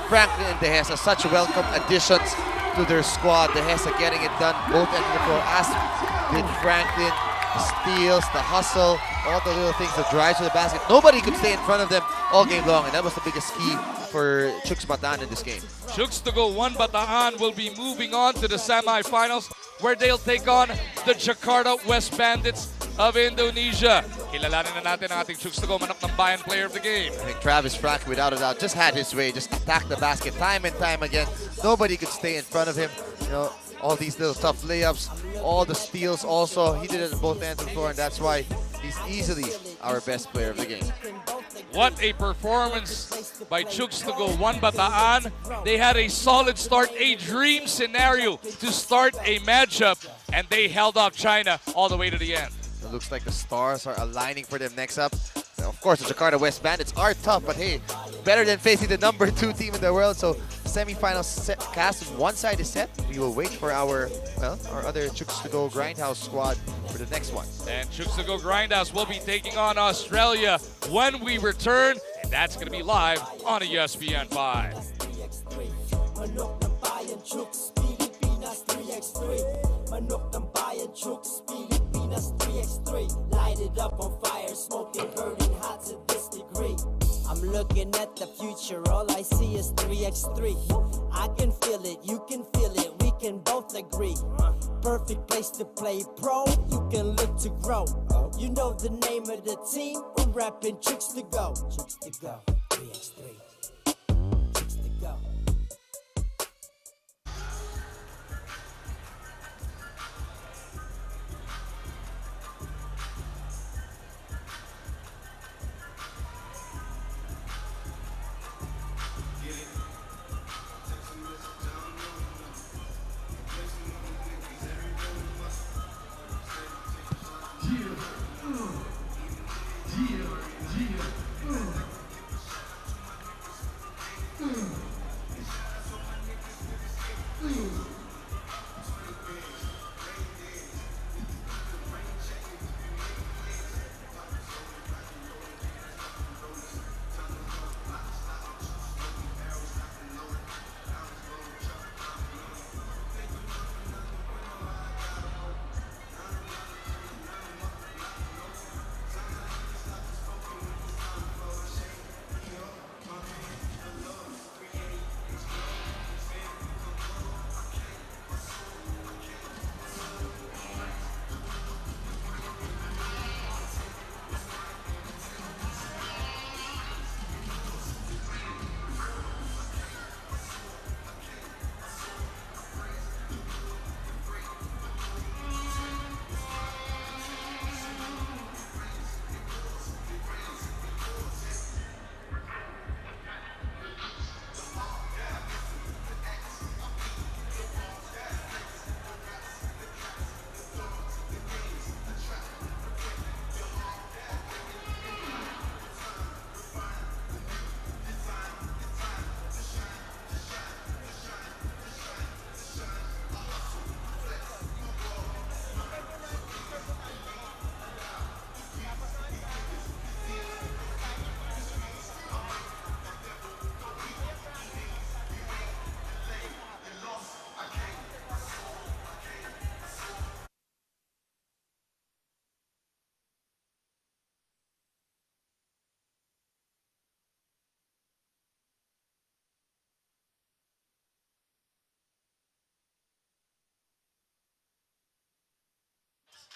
Franklin and Dehesa, such welcome additions to their squad. Dehesa getting it done both ends of the floor, as did Franklin. The steals, the hustle, all the little things, the drives to the basket. Nobody could stay in front of them all game long, and that was the biggest key for Chooks Bataan in this game. Jukes to go 1, Bataan will be moving on to the semifinals where they'll take on the Jakarta West Bandits of Indonesia. Kilalanin na natin ang ating Chooks to go manok ng bayan player of the game. I think Travis Franklin, without a doubt, just had his way, just attacked the basket time and time again. Nobody could stay in front of him. You know, all these little tough layups, all the steals also. He did it at both ends of the floor, and that's why He's easily our best player of the game. What a performance by Chooks to go 1 Bataan. They had a solid start, a dream scenario to start a matchup, and they held off China all the way to the end. It looks like the stars are aligning for them next up. Now, of course, the Jakarta West Bandits are tough, but hey, better than facing the number 2 team in the world. So semi-final set cast on one side is set. We will wait for our other Chooks to go Grindhouse squad for the next one. And Chooks to go Grindhouse will be taking on Australia when we return, and that's going to be live on ESPN 5. Manok ng bayan, Chooks, Pilipinas 3x3. Manok ng bayan, Chooks, Pilipinas 3x3. Light it up on fire, smoking, burning hot to this degree. I'm looking at the future, all I see is 3x3. I can feel it, you can feel it, we can both agree. Perfect place to play pro, you can look to grow. You know the name of the team, we're rapping Chooks to go. Chooks to go, 3x3. Chooks to go.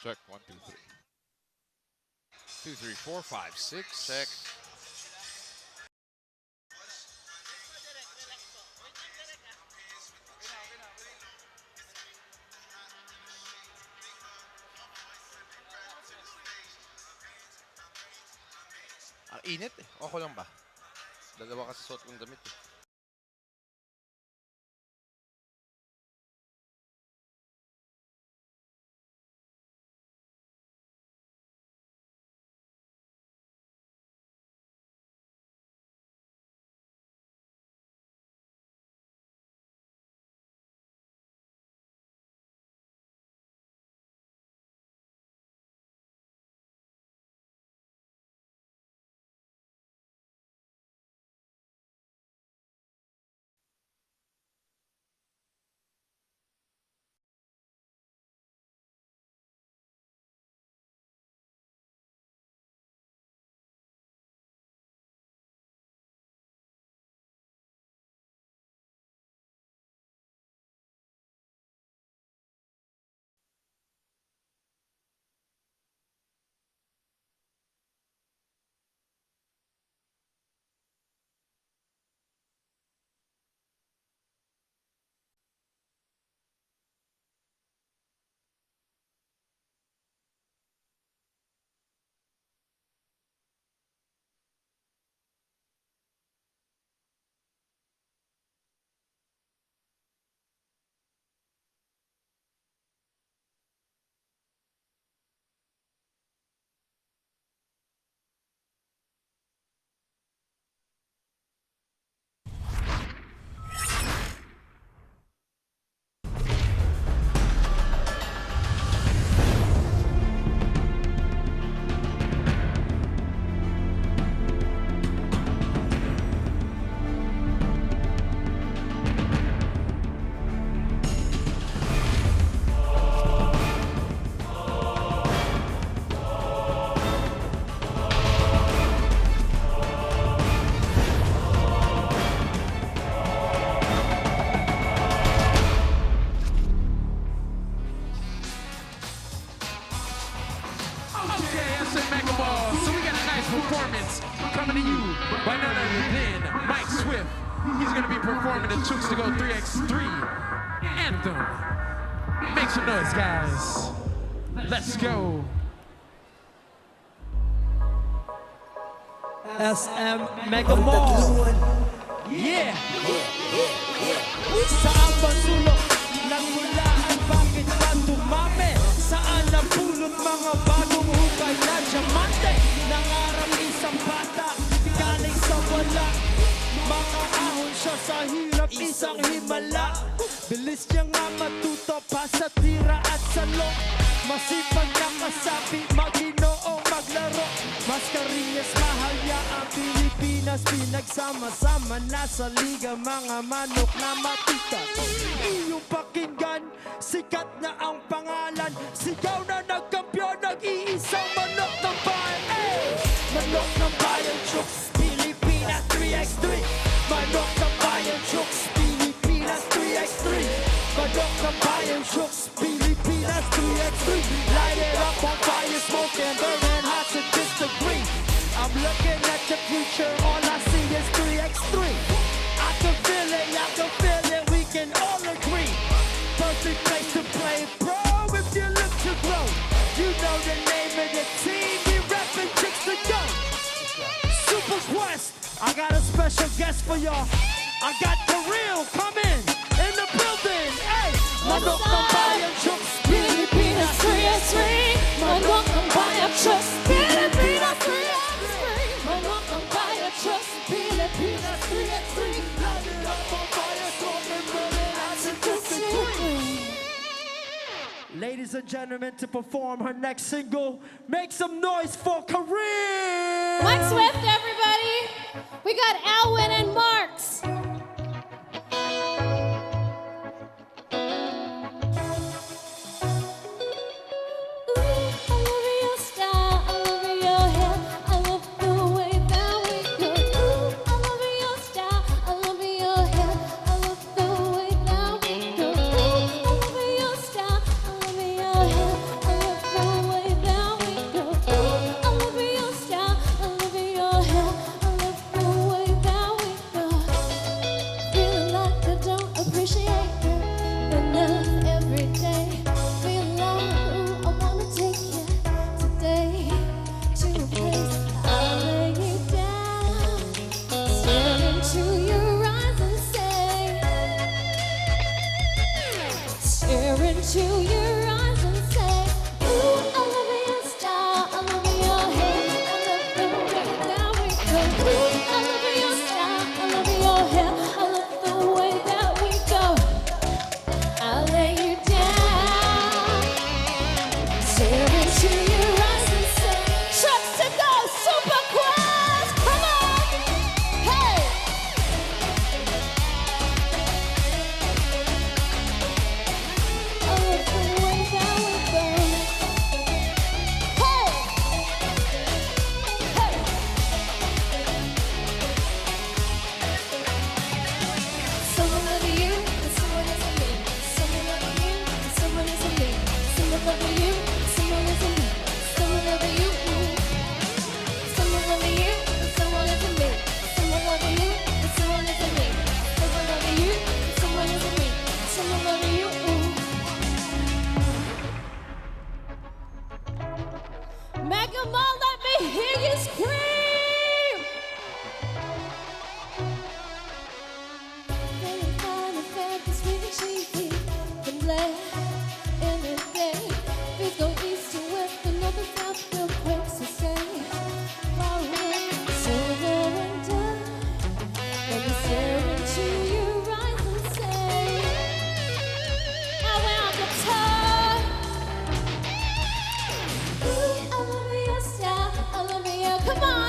Check 1, 2, 3. 2, 3, 4, 5, 6. Check. Ang init eh. Okay lang ba? Dalawa kasi suot kong damit eh. Okay, SM Mega Ball. So we got a nice performance coming to you by none other than Mike Swift. He's gonna be performing the Chooks to Go 3x3 anthem. Make some noise, guys. Let's go. SM Mega Mall. Yeah! Saan ba sulok ng hulaan? Bakit ba dumami? Saan napulot mga bagong hukay na diamante? Nangarap isang bata, galing sa wala. Mga ahon siya sa hirap, isang himala. Bilis niya nga matuto pa sa tira at salok. Masipag na kasabi, maginoong maglaro. Mascarillas, mahal niya ang Pilipinas. Pinagsama-sama na sa liga, mga manok na matikas. Iyong pakinggan, sikat na ang pangalan. Sigaw na nagkampiyon, nag-iisang manok ng bayan. Hey! Manok ng bayan, Chooks, Pilipinas 3x3. Manok ng bayan, Chooks, Pilipinas 3x3. Manok ng bayan, Chooks, Pilipinas 3x3. Light it up on fire, smoke and burning hot to disagree. I'm looking at the future, all I see is 3x3. I can feel it, we can all agree. Perfect place to play, bro, if you look to grow. You know the name of the team, we reppin' Chicks to Go. Super Quest, I got a special guest for y'all. I got the real coming in the building. Hey, Manok ng Bayan, Chooks, Pilipinas 3x3. Manok ng Bayan, Chooks, Pilipinas 3x3. Manok ng Bayan, Chooks, Pilipinas 3x3. Light it up on fire, smoke and burning hot to disagree. Ladies and gentlemen, to perform her next single, make some noise for Kareem! Mike Swift, everybody. We got Alwyn and Marks. into your eyes and say, ooh, I love your style, I love your hair, I love the way that we go. Ooh, I love your style, I love your hair, I love the way that we go. I'll lay you down, stare into your eyes and say, Trucks to Go, Super Quest, come on, hey! I love the way that we go. Hey! Hey! Someone loving you, and someone isn't me. Someone loving you, and someone isn't me. Someone loving you, and someone isn't me. Someone loving you. Someone loving you, and someone isn't me. Someone loving you, and someone isn't me. Someone loving you, and someone isn't me. Someone loving you. Mega Mall, let me hear you scream! Feeling fine and fat, this really cheesy. Can play any day. We go east to west, and north and south, real quick, so say, far away, silver and dime. Let me stare into your eyes and say, I want the time. Ooh, I love your style, I love your, come on!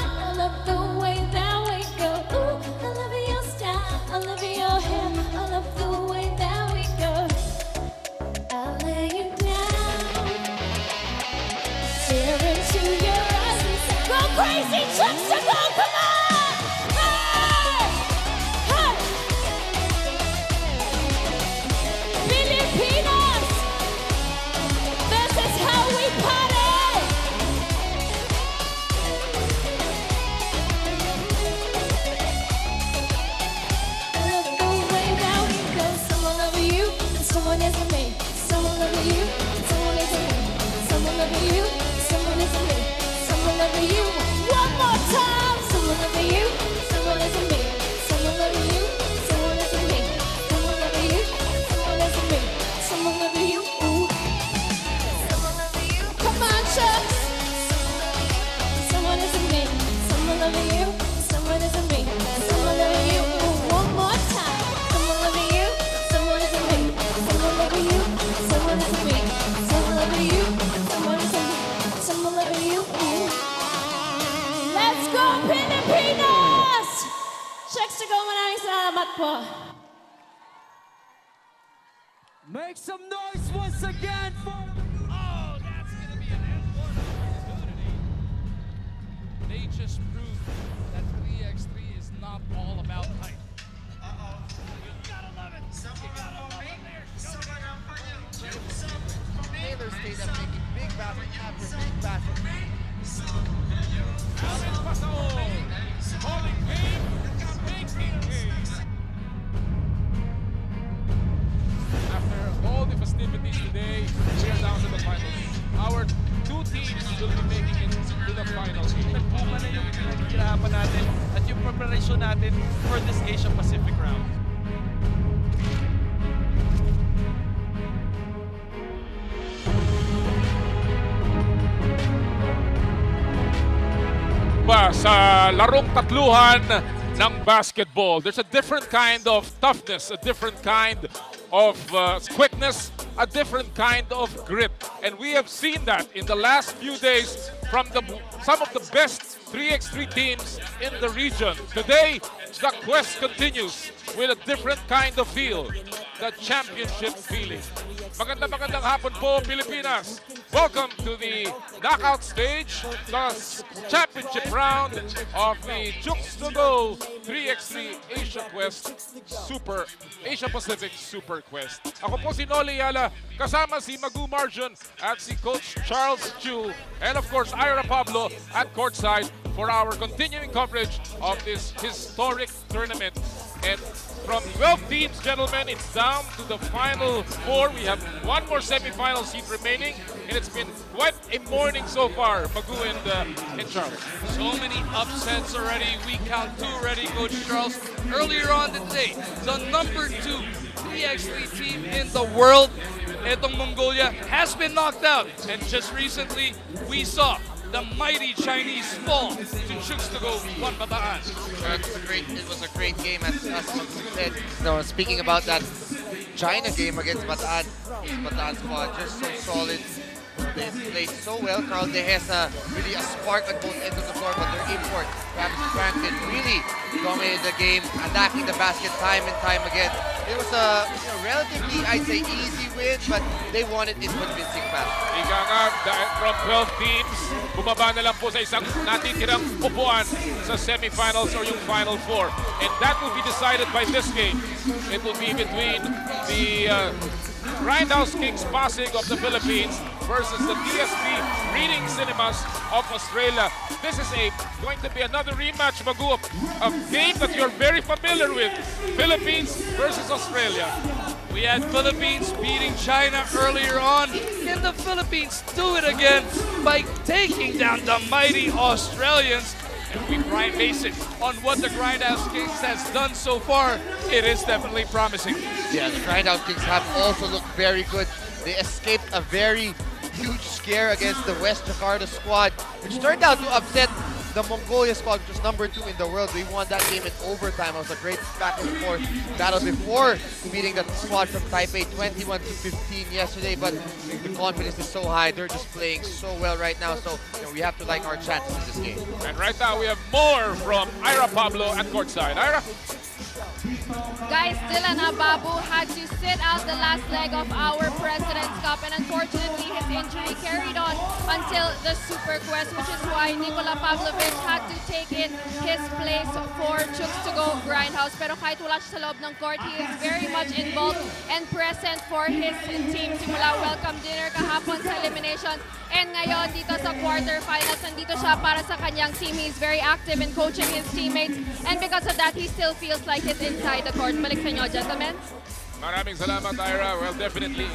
love you. Someone love you. Let's go, Pilipinas! Checks to go, maraming salamat po. Make some noise once again for... Oh, that's going to be an important opportunity. They just proved that 3x3 is not all about height. You gotta love it. You gotta love it there. Taylor stayed up making big basket after big basket. Alex Pasao, calling game, making game. After all the festivities today, we are down to the finals. Our two teams will be making it to the finals. Nagpuma na yung pinaghihirapan natin at yung preparation natin for this Asia Pacific round. Sa larong tatluhan ng basketball, there's a different kind of toughness, a different kind of quickness, a different kind of grit. And we have seen that in the last few days from some of the best 3x3 teams in the region. Today, the quest continues with a different kind of feel, the championship feeling. Magandang hapon po, Pilipinas. Welcome to the knockout stage, the championship round of the Chooks to Go 3x3 Asia Pacific Super Quest. Ako po si Noli Yala, kasama si Magu Marjon at si Coach Charles Chu, and of course Ira Pablo at courtside for our continuing coverage of this historic tournament. And from 12 teams, gentlemen, it's down to the final 4. We have one more semi-final seat remaining, and it's been quite a morning so far, Magu and Charles. So many upsets already. We count 2 already, Coach Charles. Earlier on today, the number 2 3x3 team in the world, itong Mongolia, has been knocked out. And just recently, we saw the mighty Chinese fall to Chooks to Go 1 Bataan. It was a great game, as Magu said. No, speaking about that China game against Bataan, Bataan squad just so solid. They played so well. Carl De Hesa really a spark on both ends of the floor, but their import, Travis Franklin, really dominated the game, attacking the basket time and time again. It was a relatively, I'd say, easy win, but they won it in convincing fashion. Ika nga, from 12 teams, bumaba na lang po sa isang natitirang upuan sa semifinals or yung Final Four. And that will be decided by this game. It will be between the Grindhouse Kings Pasig of the Philippines versus the DSP Reading Cinemas of Australia. This is going to be another rematch, Magu, a game that you're very familiar with. Philippines versus Australia. We had Philippines beating China earlier on. Can the Philippines do it again by taking down the mighty Australians? And we base it on what the Grindhouse Kings has done so far. It is definitely promising. Yeah, the Grindhouse Kings have also looked very good. They escaped a very huge scare against the West Jakarta squad, which turned out to upset the Mongolia squad, which was number 2 in the world. They won that game in overtime. It was a great back and forth battle before beating the squad from Taipei 21-15 yesterday. But the confidence is so high. They're just playing so well right now. So we have to like our chances in this game. And right now we have more from Ira Pablo at courtside. Ira? Guys, Dylan Ababu had to sit out the last leg of our President's Cup, and unfortunately his injury carried on until the Super Quest, which is why Nikola Pavlovich had to take in his place for Chooks to Go Grindhouse. Pero kahit wala siya sa loob ng court, he is very much involved and present for his team. Simula welcome dinner kahapon sa elimination, and ngayon dito sa quarterfinals, nandito siya para sa kanyang team. He's very active in coaching his teammates, and because of that, he still feels like he's inside the court. Balik sa inyo, gentlemen. Maraming salamat, Ira. Well, definitely,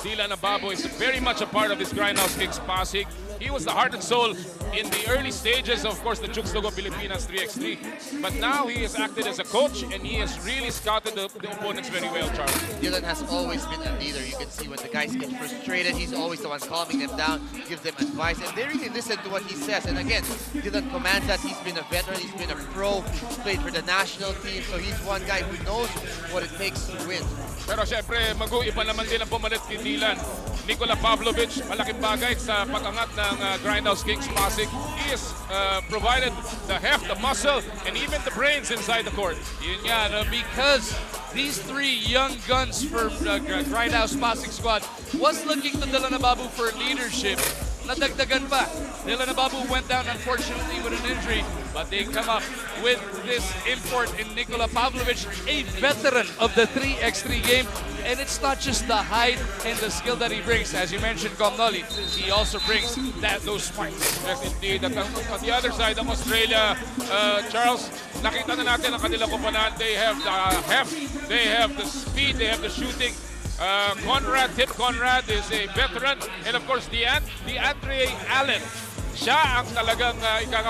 Dylan Ababo is very much a part of this Grindhouse Kings Pasig. He was the heart and soul in the early stages, of course, the Chooks to Go Pilipinas 3x3. But now he has acted as a coach, and he has really scouted the opponents very well, Charles. Dylan has always been a leader. You can see when the guys get frustrated, he's always the one calming them down, gives them advice, and they really listen to what he says. And again, Dylan commands that. He's been a veteran, he's been a pro, he's played for the national team, so he's one guy who knows what it takes to win. win. Pero syempre, mag-uiba naman din ang pumalit kay Dylan. Nikola Pavlovic, malaking bagay sa pag-angat ng Grindhouse Kings Pasig. He has provided the heft, the muscle, and even the brains inside the court. Yun nga, no? Because these three young guns for the Grindhouse Pasig squad was looking to Dylan Ababu for leadership. Nadagdagan pa. Dylan Ababu went down unfortunately with an injury, but they come up with this import in Nikola Pavlovic, a veteran of the 3x3 game. And it's not just the height and the skill that he brings. As you mentioned, Comnoli, he also brings those smarts. Yes, indeed. At on the other side of Australia, Charles, nakita na natin ang kanilang koponan. They have the heft, they have the speed, they have the shooting. Tim Conrad is a veteran. And of course, DeAndre Allen. Siya ang talagang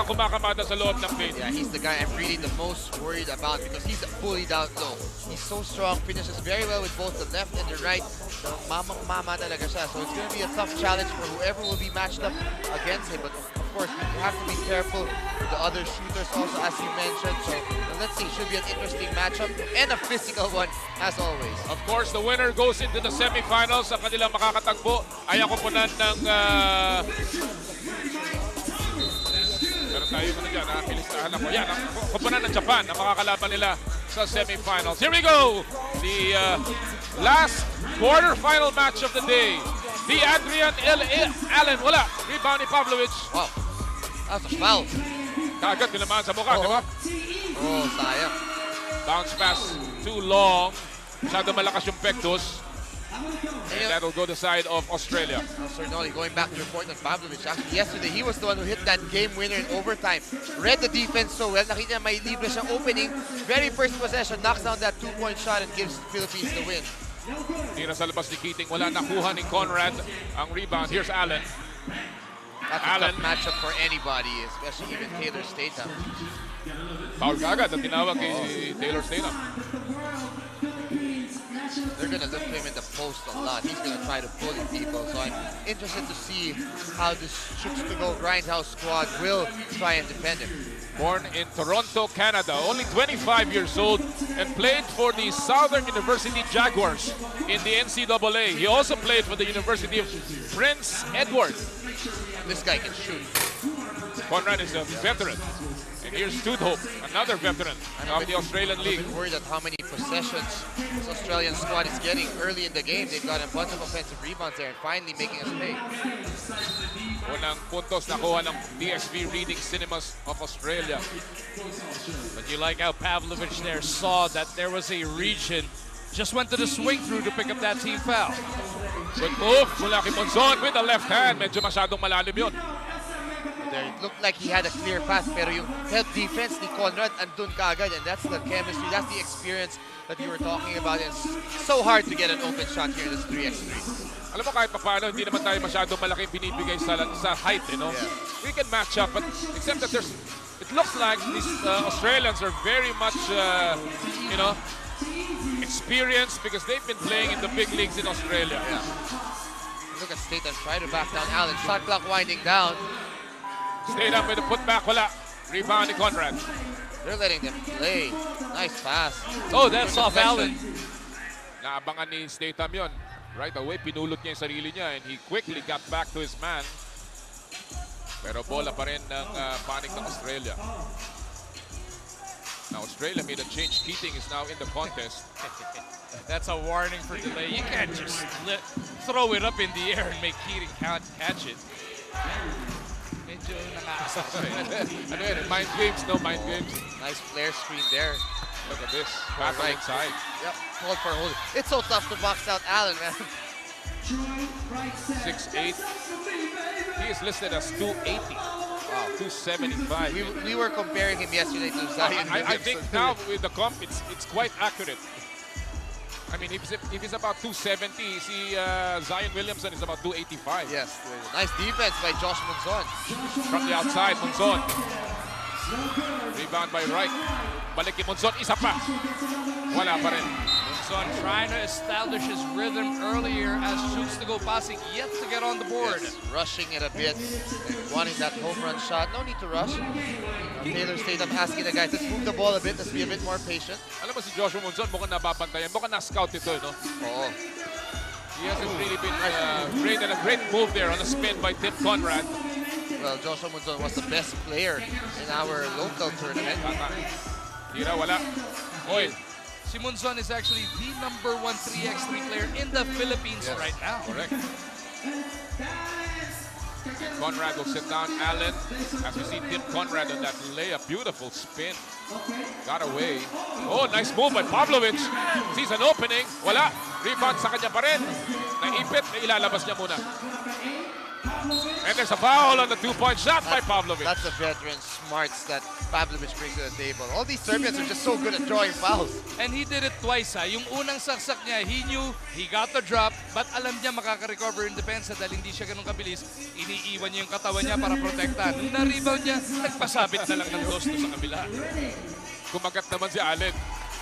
kumakamada sa loob ng paint. Yeah, he's the guy I'm really the most worried about because he's fully down low. He's so strong, finishes very well with both the left and the right. So, mamang-mama talaga siya. So it's going to be a tough challenge for whoever will be matched up against him. But of course, we have to be careful with the other shooters also, as you mentioned. So let's see, should be an interesting matchup and a physical one, as always. Of course, the winner goes into the semifinals. Ang kanilang makakatagpo ay ang koponan ng meron tayo dyan, nakakilistahan ako. Yan, ang koponan ng Japan na makakalaban nila sa semifinals. Here we go! The last quarterfinal match of the day. The Adrian Allen, wala. Rebound ni Pavlovic. Wow, that's a foul. Kagad tinamaan sa mukha, di ba? Oh, sayang. Bounce pass too long. Masyado malakas yung pectus. And that'll go the side of Australia. Ceremonies, going back to your point on Pavlovic, actually yesterday he was the one who hit that game winner in overtime. Read the defense so well. Nakita niya may libre siyang opening. Very first possession, knocks down that 2-point shot and gives Philippines the win. Tira sa labas ni Keating. Wala nakuha ni Conrad ang rebound. Here's Allen. That's a tough matchup for anybody, especially even Taylor Statham. Foul kagad ang tinawag kay Taylor Statham. They're going to look for him in the post a lot. He's going to try to bully people. So I'm interested to see how this Chooks to Go Grindhouse squad will try and defend him. Born in Toronto, Canada, only 25 years old, and played for the Southern University Jaguars in the NCAA. He also played for the University of Prince Edward. This guy can shoot. Conrad is a veteran. And here's Studhope, another veteran of the Australian League. I'm a bit worried at how many possessions this Australian squad is getting early in the game. They've got a bunch of offensive rebounds there and finally making us pay. Unang puntos nakuha ng DSV Reading Cinemas of Australia. But you like how Pavlovic there saw that there was a region, just went to the swing through to pick up that team foul. Good move mula kay Monzon with the left hand. Medyo masyadong malalim yun. There, it looked like he had a clear path, pero yung help defense ni Conrad andun kaagad, and that's the chemistry, that's the experience that you were talking about. It's so hard to get an open shot here in this 3x3. Alam mo, kahit pa paano, hindi naman tayo masyadong malaki binibigay sa height, you know? Yeah. We can match up, but except that it looks like these Australians are very much, you know, experienced because they've been playing in the big leagues in Australia. Yeah. Look at Statham try to back down Allen. Shot clock winding down. Stayed up with the putback, wala. Rebound ni Conrad. They're letting them play. Nice pass. Oh, that's off Allen. Naabangan ni Statham yun. Right away, pinulot niya yung sarili niya and he quickly got back to his man. Pero bola pa rin ng panik ng Australia. Now Australia made a change. Keating is now in the contest. That's a warning for delay. You can't just throw it up in the air and make Keating catch it. Medyo nakakasakit. Ano yun? Mind games, no mind games. Nice flare screen there. Look at this. Battling side. Yep, hold for hold. It's so tough to box out Allen, man. 6'8". He is listed as 280. Wow, 275. We were comparing him yesterday to Zion. I think now with the comp, it's quite accurate. I mean, if he's about 270, see Zion Williamson is about 285. Yes, nice defense by Josh Monzon. From the outside, Monzon. Rebound by Wright. Balik kay Monzon, isa pa. Wala pa rin. Munson trying to establish his rhythm earlier as shoots to go passing, yet to get on the board. Yes, rushing it a bit and wanting that home run shot. No need to rush. Taylor Statham asking the guys, let's move the ball a bit, let's be a bit more patient. Alam mo si Joshua Munson, mukhang nababantayan. Mukhang na-scout ito, no? Oo. He hasn't really been great, and a great move there on a spin by Tim Conrad. Well, Joshua Munson was the best player in our local tournament. Tira, wala. Oy. Si Munson is actually the #1 3x3 player in the Philippines right now. Correct. And Conrad will sit down. Allen, as we see Tim Conrad on that layup. Beautiful spin. Got away. Oh, nice move by Pavlovich. Sees an opening. Wala. Rebound sa kanya pa rin. Naipit. Ilalabas niya muna. And there's a foul on the 2-point shot by Pavlovich. That's the veteran smarts that Pavlovich brings to the table. All these Serbians are just so good at drawing fouls. And he did it twice. Yung unang saksak niya, he knew he got the drop, but alam niya makaka-recover in defense dahil hindi siya ganun kabilis. Iniiwan niya yung katawan niya para protektahan. Nung na-rebound niya, nagpasabit na lang ng dos sa kabila. Kumagat naman si Allen.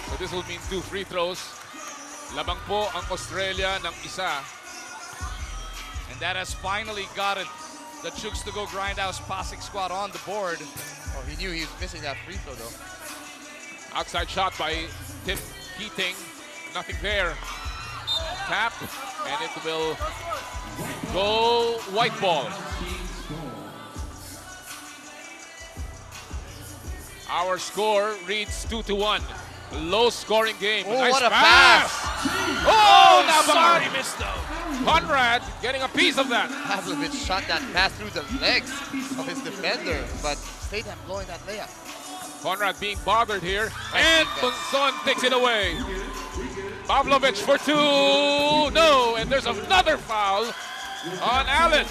So this will mean 2 free throws. Lamang po ang Australia ng isa. And that has finally gotten the Chooks to Go Grindhouse passing squad on the board. Oh, he knew he was missing that free throw though. Outside shot by Tim Keating. Nothing there. Tap, and it will go white ball. Our score reads 2-1. Low scoring game. Oh, nice what a pass! Oh, sorry, missed though. Conrad getting a piece of that. Pavlovich shot that pass through the legs of his defender, but Statham blowing that layup. Conrad being bothered here, and Munson takes it away. Pavlovich for 2. No, and there's another foul on Allen.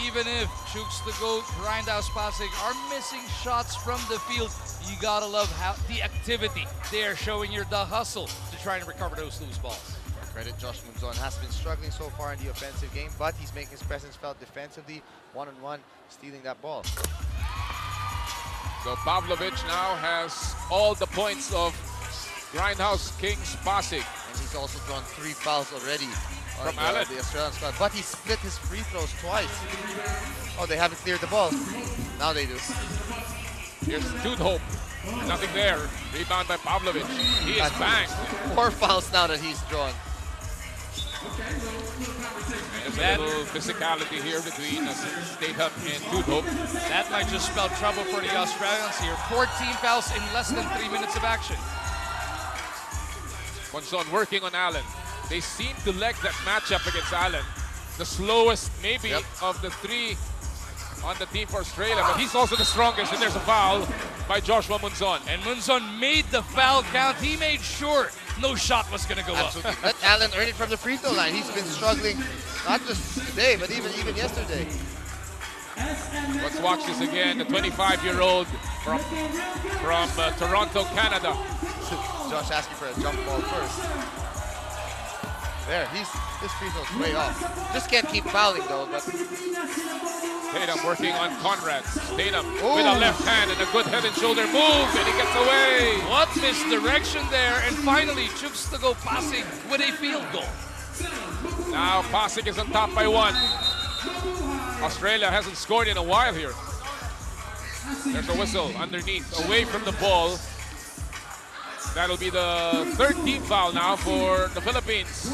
Even if Chooks to Go Grindhouse passing are missing shots from the field, you gotta love how the activity they are showing here, the hustle to try and recover those loose balls. Credit Josh Munson has been struggling so far in the offensive game, but he's making his presence felt defensively, one-on-one, stealing that ball. So Pavlovich now has all the points of Grindhouse Kings passing. And he's also drawn 3 fouls already from on Allen. The Australian squad, but he split his free throws twice. Oh, they haven't cleared the ball. Now they do. Here's Hope. Nothing there. Rebound by Pavlovich. He is banged. 4 fouls now that he's drawn. There's a little physicality here between Statham and Hope. That might just spell trouble for the Australians here. 14 fouls in less than 3 minutes of action. Munson working on Allen. They seem to leg that matchup against Allen. The slowest maybe of the 3 on the team for Australia, but he's also the strongest, and there's a foul by Joshua Munson. And Munson made the foul count. He made sure no shot was going to go Absolutely. up. Let Allen earn it from the free throw line. He's been struggling, not just today, but even yesterday. Let's watch this again. The 25-year-old from Toronto, Canada. Josh asking for a jump ball first. There, this free throw's way off. Just can't keep fouling though, but Tatum working on Conrad. Tatum with a left hand and a good head and shoulder move, and he gets away. What misdirection there, and finally Chooks to Go passing with a field goal. Now Pasig is on top by 1. Australia hasn't scored in a while here. There's a whistle underneath, away from the ball. That'll be the 13th foul now for the Philippines.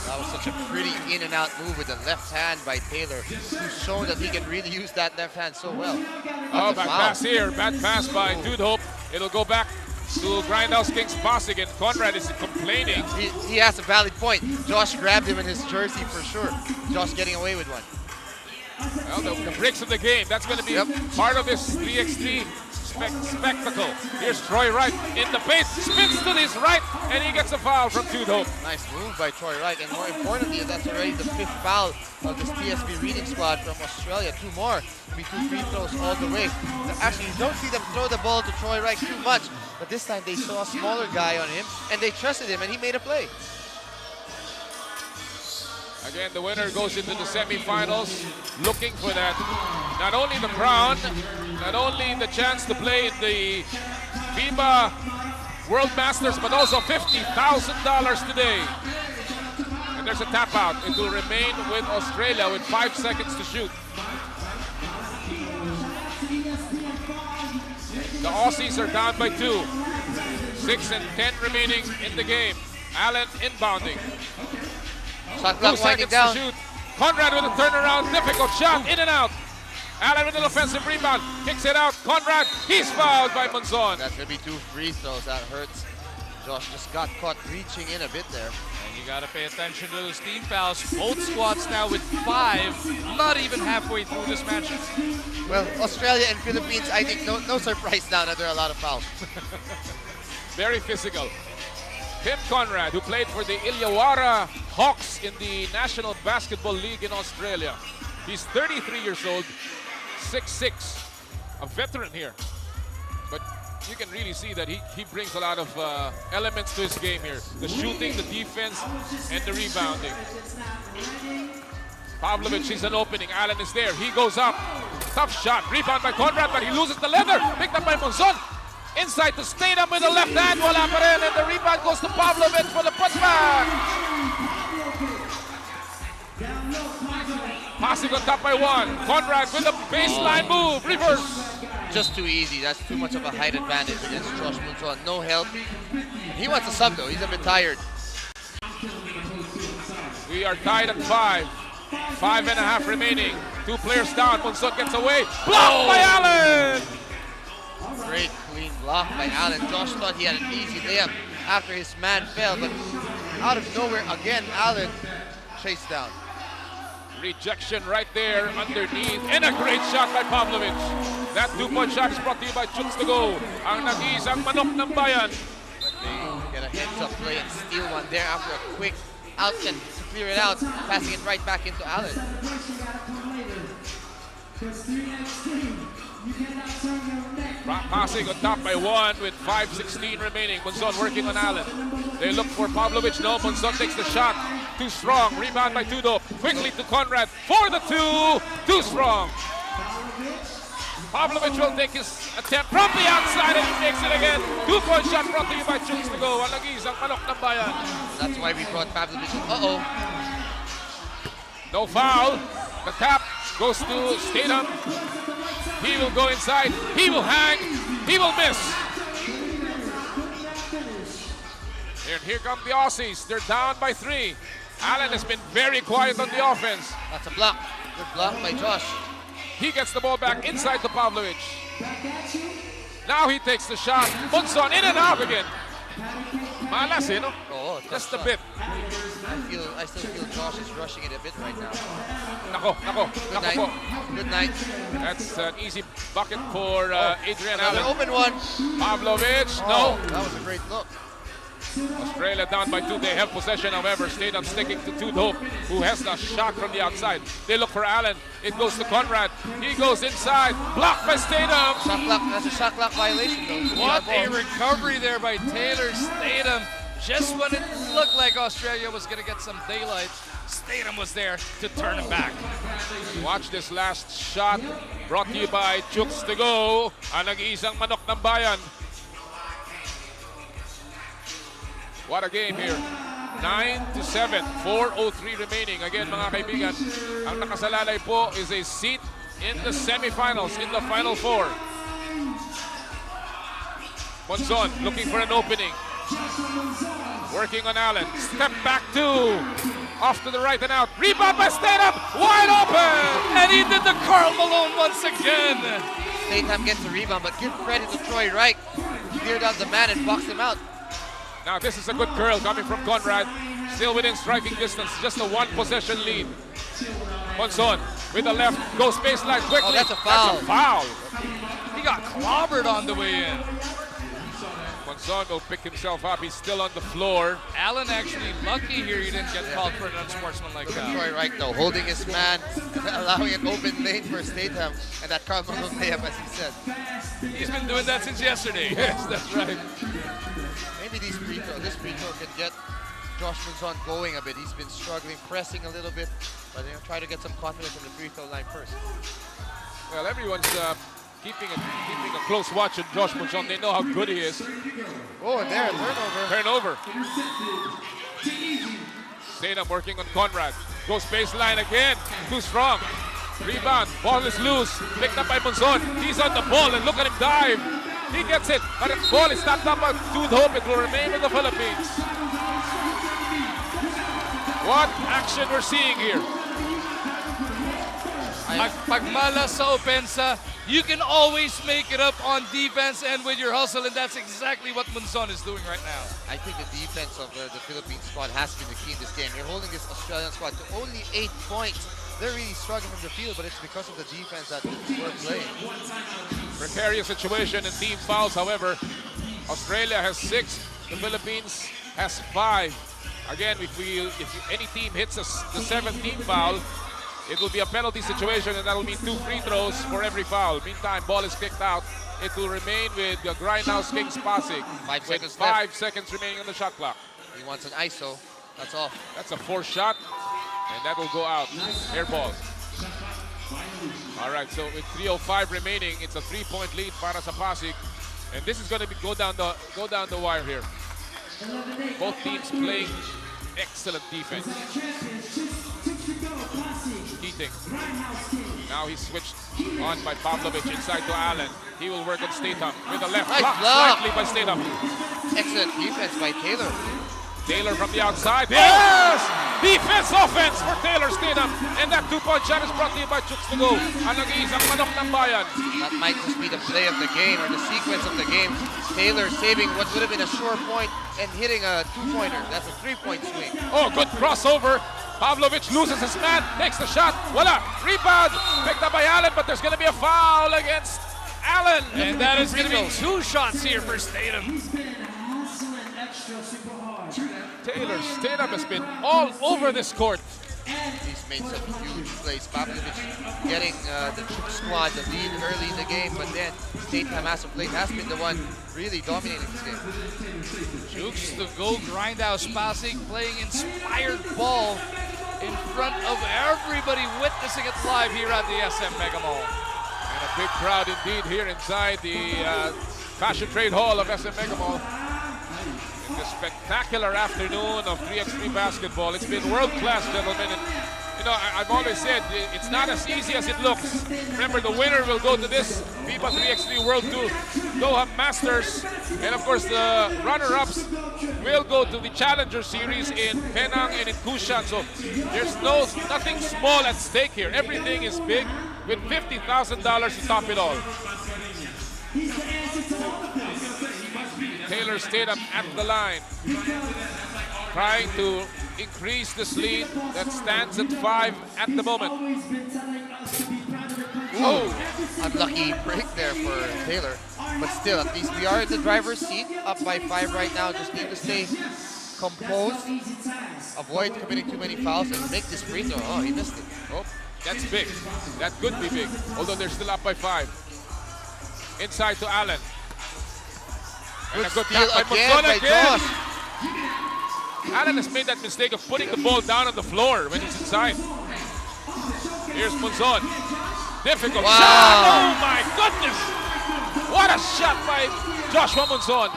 that was such a pretty in and out move with the left hand by Taylor, who's shown that he can really use that left hand so well. Oh, bad pass here. Bad pass by Hope. It'll go back to Grindhouse Kings Pasig, and Conrad is complaining. He has a valid point. Josh grabbed him in his jersey for sure. Josh getting away with one. Well, the breaks of the game, that's going to be part of this 3x3 spectacle. Here's Troy Wright in the paint, spins to his right, and he gets a foul from Hope. Nice move by Troy Wright, and more importantly, that's already the 5th foul of this TSB reading squad from Australia. 2 more, be 2 free throws all the way. Actually, you don't see them throw the ball to Troy Wright too much, but this time they saw a smaller guy on him, and they trusted him, and he made a play. Again, the winner goes into the semifinals, looking for that. Not only the crown, not only the chance to play in the FIBA World Masters, but also $50,000 today. And there's a tap out. It will remain with Australia with 5 seconds to shoot. The Aussies are down by 2. 6 and 10 remaining in the game. Allen inbounding. Shot 2 clock winding seconds down. to shoot. Conrad with a turnaround, difficult shot, in and out. Allen with an offensive rebound, kicks it out. Conrad, he's fouled by Monzon. That's going to be 2 free throws. That hurts. Josh just got caught reaching in a bit there. And you got to pay attention to those team fouls. Both squads now with 5, not even halfway through this match. Well, Australia and Philippines, I think no surprise now that there are a lot of fouls. Very physical. Tim Conrad, who played for the Illawarra Hawks in the National Basketball League in Australia. He's 33 years old, 6'6", a veteran here. But you can really see that he brings a lot of elements to his game here. The shooting, the defense, and the rebounding. Pavlovic sees an opening. Allen is there. He goes up. Tough shot. Rebound by Conrad, but he loses the leather. Picked up by Monzon. Inside to Statham with the left hand. Wala pa rin. And the rebound goes to Pavlovic for the putback. Passing on top by 1. Conrad with a baseline move. Reverse. Just too easy. That's too much of a height advantage against Josh Monzon. No help. He wants a sub though. He's a bit tired. We are tied at 5. 5.5 remaining. 2 players down. Monzon gets away. Blocked by Allen. Great clean block by Allen. Josh thought he had an easy layup after his man fell, but out of nowhere again, Allen chased down. Rejection right there underneath. And a great shot by Pavlovic. That 2-point shot is brought to you by Chooks to go. Ang nag-iisang manok ng bayan. But they get a heads-up play and steal one there after a quick outlet to clear it out, passing it right back into Allen. Passing on top by 1 with 5:16 remaining. Monzon working on Allen. They look for Pavlovic. No, Monzon takes the shot. Too strong. Rebound by Tudo. Quickly to Conrad for the 2. Too strong. Pavlovic will take his attempt from the outside and he takes it again. 2-point shot brought to you by Chooks to go. Ang nag-iisang manok ng bayan. That's why we brought Pavlovic. Uh-oh. No foul. The tap goes to Statham. He will go inside. He will hang. He will miss. And here come the Aussies. They're down by 3. Allen has been very quiet on the offense. That's a block. Good block by Josh. He gets the ball back inside to Pavlovic. Now he takes the shot. Monzon in and out again. Malas, no? Oh, just a bit. I still feel Josh is rushing it a bit right now. Nako. Good night. That's an easy bucket for Adrian Another Allen. open one. Pavlovic, Oh, no. that was a great look. Australia down by 2. They have possession, however. Statham sticking to Tudhope, who has the shot from the outside. They look for Allen. It goes to Conrad. He goes inside. Blocked by Statham. Shot clock. That's a shot clock violation, though. What a recovery there by Taylor Statham. Just when it looked like Australia was going to get some daylight, Statham was there to turn him back. Watch this last shot. Brought to you by Chooks to go. Ang nag-iisang manok ng bayan. What a game here. 9-7, 4:03 remaining. Again, mga kaibigan, ang nakasalalay po is a seat in the semifinals, in the Final Four. Monzon looking for an opening. Working on Allen. Step back 2. Off to the right and out. Rebound by Statham. Wide open. And he did the Karl Malone once again. Statham gets the rebound, but give credit to Troy Wright. Cleared out the man and boxed him out. Now this is a good curl coming from Conrad. Still within striking distance. Just a 1-possession lead. Monzon with the left. Goes baseline quickly. Oh, that's a foul. That's a foul. He got clobbered on the way in. Monzon will pick himself up. He's still on the floor. Allen actually lucky here he didn't get called for an unsportsmanlike foul. Troy Wright, though, holding his man, allowing an open lane for Statham, and that Karl Malone layup, as he said. He's been doing that since yesterday. Yes, that's right. Maybe this free throw could get Josh Monzon going a bit. He's been struggling, pressing a little bit, but try to get some confidence on the free throw line first. Well, everyone's keeping a close watch on Josh Monson. They know how good he is. Oh, and there, turnover. Statham working on Conrad. Goes baseline again. Too strong. Rebound. Ball is loose. Picked up by Monson. He's on the ball and look at him dive. He gets it, but the ball is tapped up by Dude Hope. It will remain with the Philippines. What action we're seeing here. Pagmala sa opensa, you can always make it up on defense and with your hustle, and that's exactly what Monson is doing right now. I think the defense of the Philippine squad has been the key in this game. They're holding this Australian squad to only 8 points. They're really struggling from the field, but it's because of the defense that we're playing. Precarious situation and team fouls, however. Australia has 6, the Philippines has 5. Again, if any team hits the 7th team foul, it will be a penalty situation, and that'll mean 2 free throws for every foul. Meantime, ball is kicked out. It will remain with the Grindhouse Kings Pasig. 5 seconds with 5 left. seconds remaining on the shot clock. He wants an ISO. That's all. That's a forced shot, and that will go out. Air ball. All right, so with 3:05 remaining, it's a 3-point lead para sa Pasig, and this is going to go down the wire here. Both teams playing excellent defense. Keating. Now he's switched on by Pavlovich inside to Allen. He will work on Statham with the left. Nice Blocked block. slightly by Statham. Excellent defense by Taylor. Taylor from the outside. Yes! Defense, offense for Taylor Statham. And that 2-point shot is brought to you by Chooks to Go. Ang nag-iisang manok ng bayan. That might just be the play of the game or the sequence of the game. Taylor saving what would have been a short point and hitting a 2-pointer. That's a 3-point swing. Oh, good crossover. Pavlovich loses his man, takes the shot. Voila! Rebound! Picked up by Allen, but there's going to be a foul against Allen. And that is going to be 2 shots here for Statham. Taylor Statham has been all over this court. He's made some huge plays. Pavlovich getting the Chooks squad the lead early in the game, but then Statham as of late has been the one really dominating this game. Chooks to Go, Grindhouse Pasig playing inspired ball in front of everybody witnessing it live here at the SM Mega Mall. And a big crowd indeed here inside the Fashion Trade Hall of SM Mega Mall. In this spectacular afternoon of 3x3 basketball. It's been world-class, gentlemen. And, you know, I've always said it's not as easy as it looks. Remember, the winner will go to this FIBA 3x3 World 2 Doha Masters. And, of course, the runner-ups will go to the Challenger Series in Penang and in Kushan. So there's nothing small at stake here. Everything is big with $50,000 to top it all. Taylor Statham at the line, trying to increase this lead that stands at 5 at the moment. Oh, unlucky break there for Taylor, but still, at least we are in the driver's seat, up by 5 right now. Just need to stay composed, avoid committing too many fouls, and make this free throw. Oh, he missed it. Oh, that's big. That could be big, although they're still up by 5. Inside to Allen. And Good a good steal tap by again Monson by again. Josh. Allen has made that mistake of putting the ball down on the floor when he's inside. Here's Monson. Difficult Wow. shot. Oh my goodness. What a shot by Joshua Monson.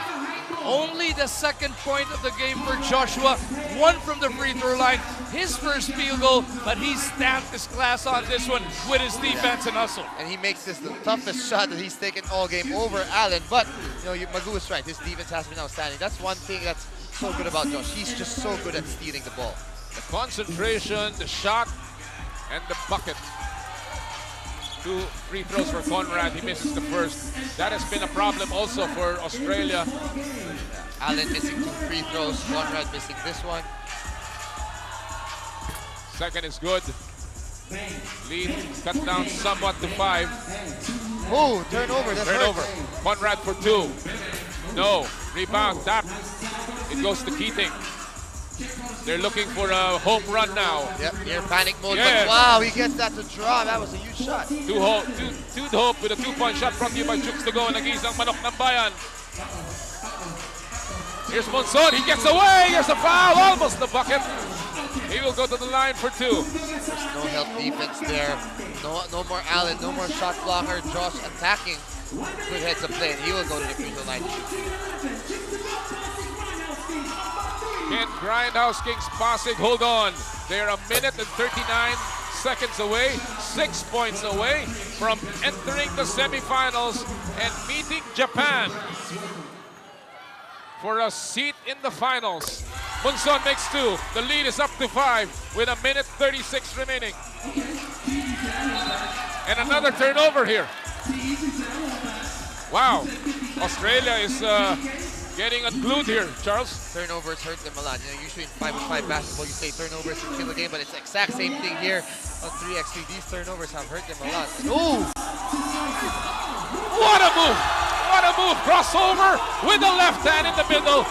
Only the 2nd point of the game for Joshua. 1 from the free throw line. His first field goal, but he stamped his class on this one with his defense and hustle. And he makes this the toughest shot that he's taken all game over Allen. But, you know, Magoo is right. His defense has been outstanding. That's one thing that's so good about Josh. He's just so good at stealing the ball. The concentration, the shot, and the bucket. 2 free throws for Conrad. He misses the first. That has been a problem also for Australia. Allen missing 2 free throws. Conrad missing this one. Second is good. Lead cut down somewhat to 5. Oh, turnover. That Turnover. hurts. Conrad for 2. No. Rebound. Tap. It goes to Keating. They're looking for a home run now. Yep, near panic mode. Yes. But wow, he gets that to drop. That was a huge shot. Dude Hope with a 2-point shot brought to you by Chooks to Go. Nag-iisang manok ng bayan. Here's Monson. He gets away. Here's a foul. Almost the bucket. He will go to the line for 2. There's no help defense there. No more Allen, no more shot blocker. Josh attacking. Good heads up play, and he will go to the free throw line. Can Grindhouse Kings Pasig hold on? They're a minute and 39 seconds away, 6 points away from entering the semifinals and meeting Japan for a seat in the finals. Munson makes 2. The lead is up to 5 with a minute 36 remaining. And another turnover here. Wow, Australia is getting unglued here, Charles. Turnovers hurt them a lot. You know, usually in 5-on-5 basketball, you say turnovers can kill the game, but it's the exact same thing here on 3x3. These turnovers have hurt them a lot. Ooh! What a move! What a move! Crossover with the left hand in the middle.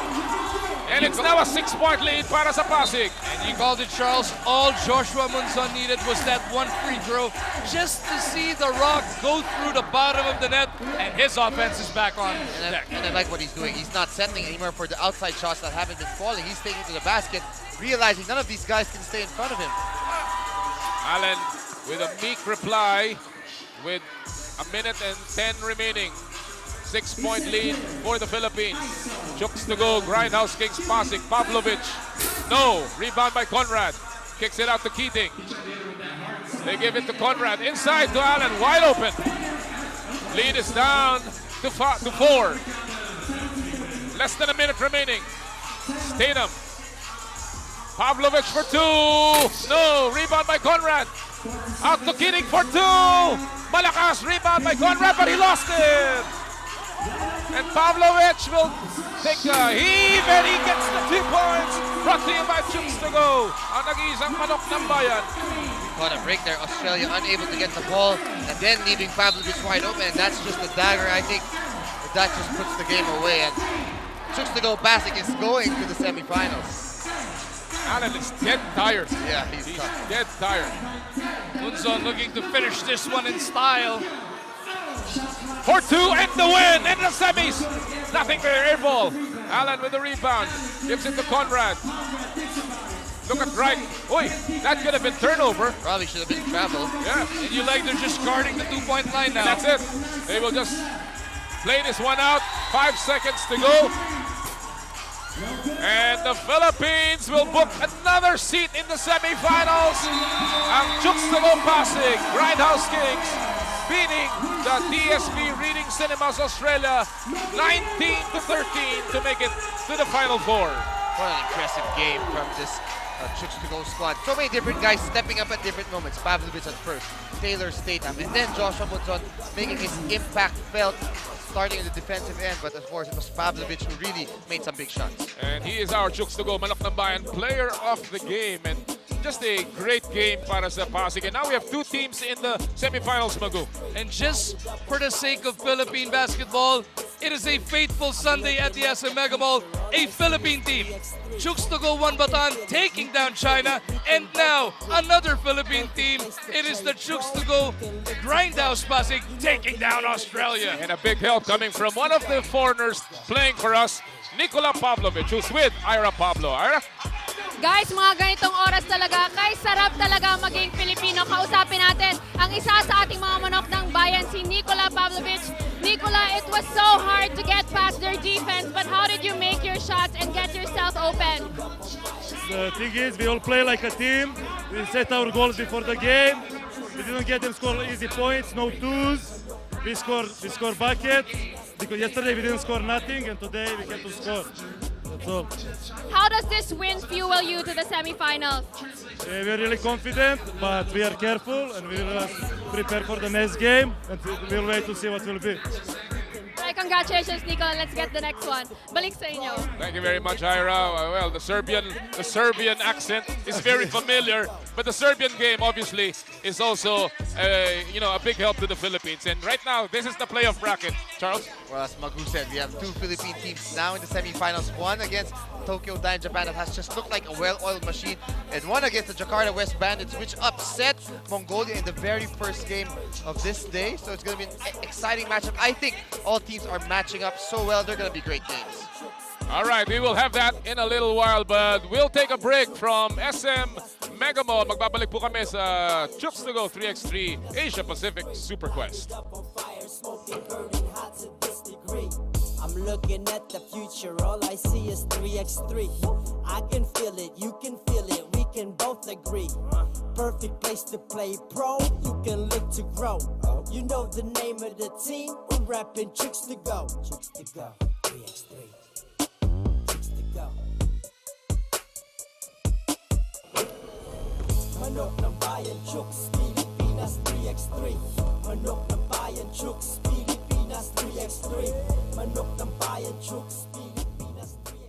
And it's now a 6-point lead para sa Pasig. And you called it, Charles. All Joshua Munson needed was that one free throw just to see the rock go through the bottom of the net, and his offense is back on deck. And I like what he's doing. He's not settling anymore for the outside shots that haven't been falling. He's taking to the basket, realizing none of these guys can stay in front of him. Allen with a meek reply with a minute and 10 remaining. 6-point lead for the Philippines. Chooks to go, Grindhouse Kings Pasig. Pavlovic, no. Rebound by Conrad. Kicks it out to Keating. They give it to Conrad. Inside to Allen, wide open. Lead is down to 4. Less than a minute remaining. Statham. Pavlovic for 2. No, rebound by Conrad. Out to Keating for 2. Malakas, rebound by Conrad, but he lost it. And Pavlovic will take a heave, and he gets the 2 points. Brought to you by Chooks to go. Ang nag-iisang manok ng bayan. Got a break there. Australia unable to get the ball, and then leaving Pavlovic wide open. And that's just a dagger, I think. That just puts the game away. And Chooks to go Pasig is going to the semifinals. Allen is dead tired. Yeah, he's dead tired. Munson looking to finish this one in style. For 2 and the win in the semis. Nothing there, air ball. Allen with the rebound. Gives it to Conrad. Look at right. Oi, that could have been turnover. Probably should have been travel. Yeah. And you like they're just guarding the 2-point line now. And that's it. They will just play this one out. 5 seconds to go. And the Philippines will book another seat in the semifinals. Ang Chooks to go Pasig, Grindhouse Kings, beating the DSP Reading Cinemas Australia 19-13 to make it to the Final Four. What an impressive game from this Chooks to go squad. So many different guys stepping up at different moments. Pavlovic at first, Taylor Statham, and then Joshua Munson making his impact felt starting in the defensive end, but of course it was Pavlovic who really made some big shots. And he is our Chooks to go Manok ng Bayan player of the game, and just a great game para sa Pasig. And now we have 2 teams in the semifinals, Magu. And just for the sake of Philippine basketball, it is a fateful Sunday at the SM Mega Mall. A Philippine team, Chooks to go One Bataan, taking down China, and now another Philippine team. It is the Chooks to go Grindhouse Pasig taking down Australia. And a big help coming from one of the foreigners playing for us, Nikola Pavlovic, who's with Ira Pablo. Ira? Guys, mga ganitong oras talaga, kay sarap talaga maging Pilipino. Kausapin natin ang isa sa ating mga manok ng bayan, si Nikola Pavlovic. Nikola, it was so hard to get past their defense, but how did you make your shots and get yourself open? The thing is, we all play like a team. We set our goals before the game. We didn't get them score easy points, no twos. We score bucket, because yesterday we didn't score nothing, and today we get to score. That's all. How does this win fuel you to the semifinals? We're really confident, but we are careful, and we will prepare for the next game, and we'll wait to see what will be. Right, congratulations, Nikola. Let's get the next one. Balik sa inyo. Thank you very much, Ira. Well, the Serbian accent is very familiar, but the Serbian game obviously is also a big help to the Philippines. And right now, this is the playoff bracket, Charles. Well, as Magu said, we have 2 Philippine teams now in the semifinals. One against Tokyo Dine Japan that has just looked like a well-oiled machine, and one against the Jakarta West Bandits, which upset Mongolia in the very first game of this day. So it's going to be an exciting matchup. I think all teams are matching up so well. They're going to be great games. All right, we will have that in a little while, but we'll take a break from SM Mega Mall. Magbabalik po kami sa Chooks to Go 3x3 Asia Pacific Super Quest. I'm looking at the future, all I see is 3x3. I can feel it, you can feel it, we can both agree. Perfect place to play pro, you can look to grow. You know the name of the team, we're rapping Chooks to Go. Chooks to Go, 3x3. Chooks to Go. Manok ng bayan, Chooks, Pilipinas 3x3. Manok ng bayan, Chooks, Pilipinas 3x3. Manok ng bayan, Chooks, Pilipinas 3x3.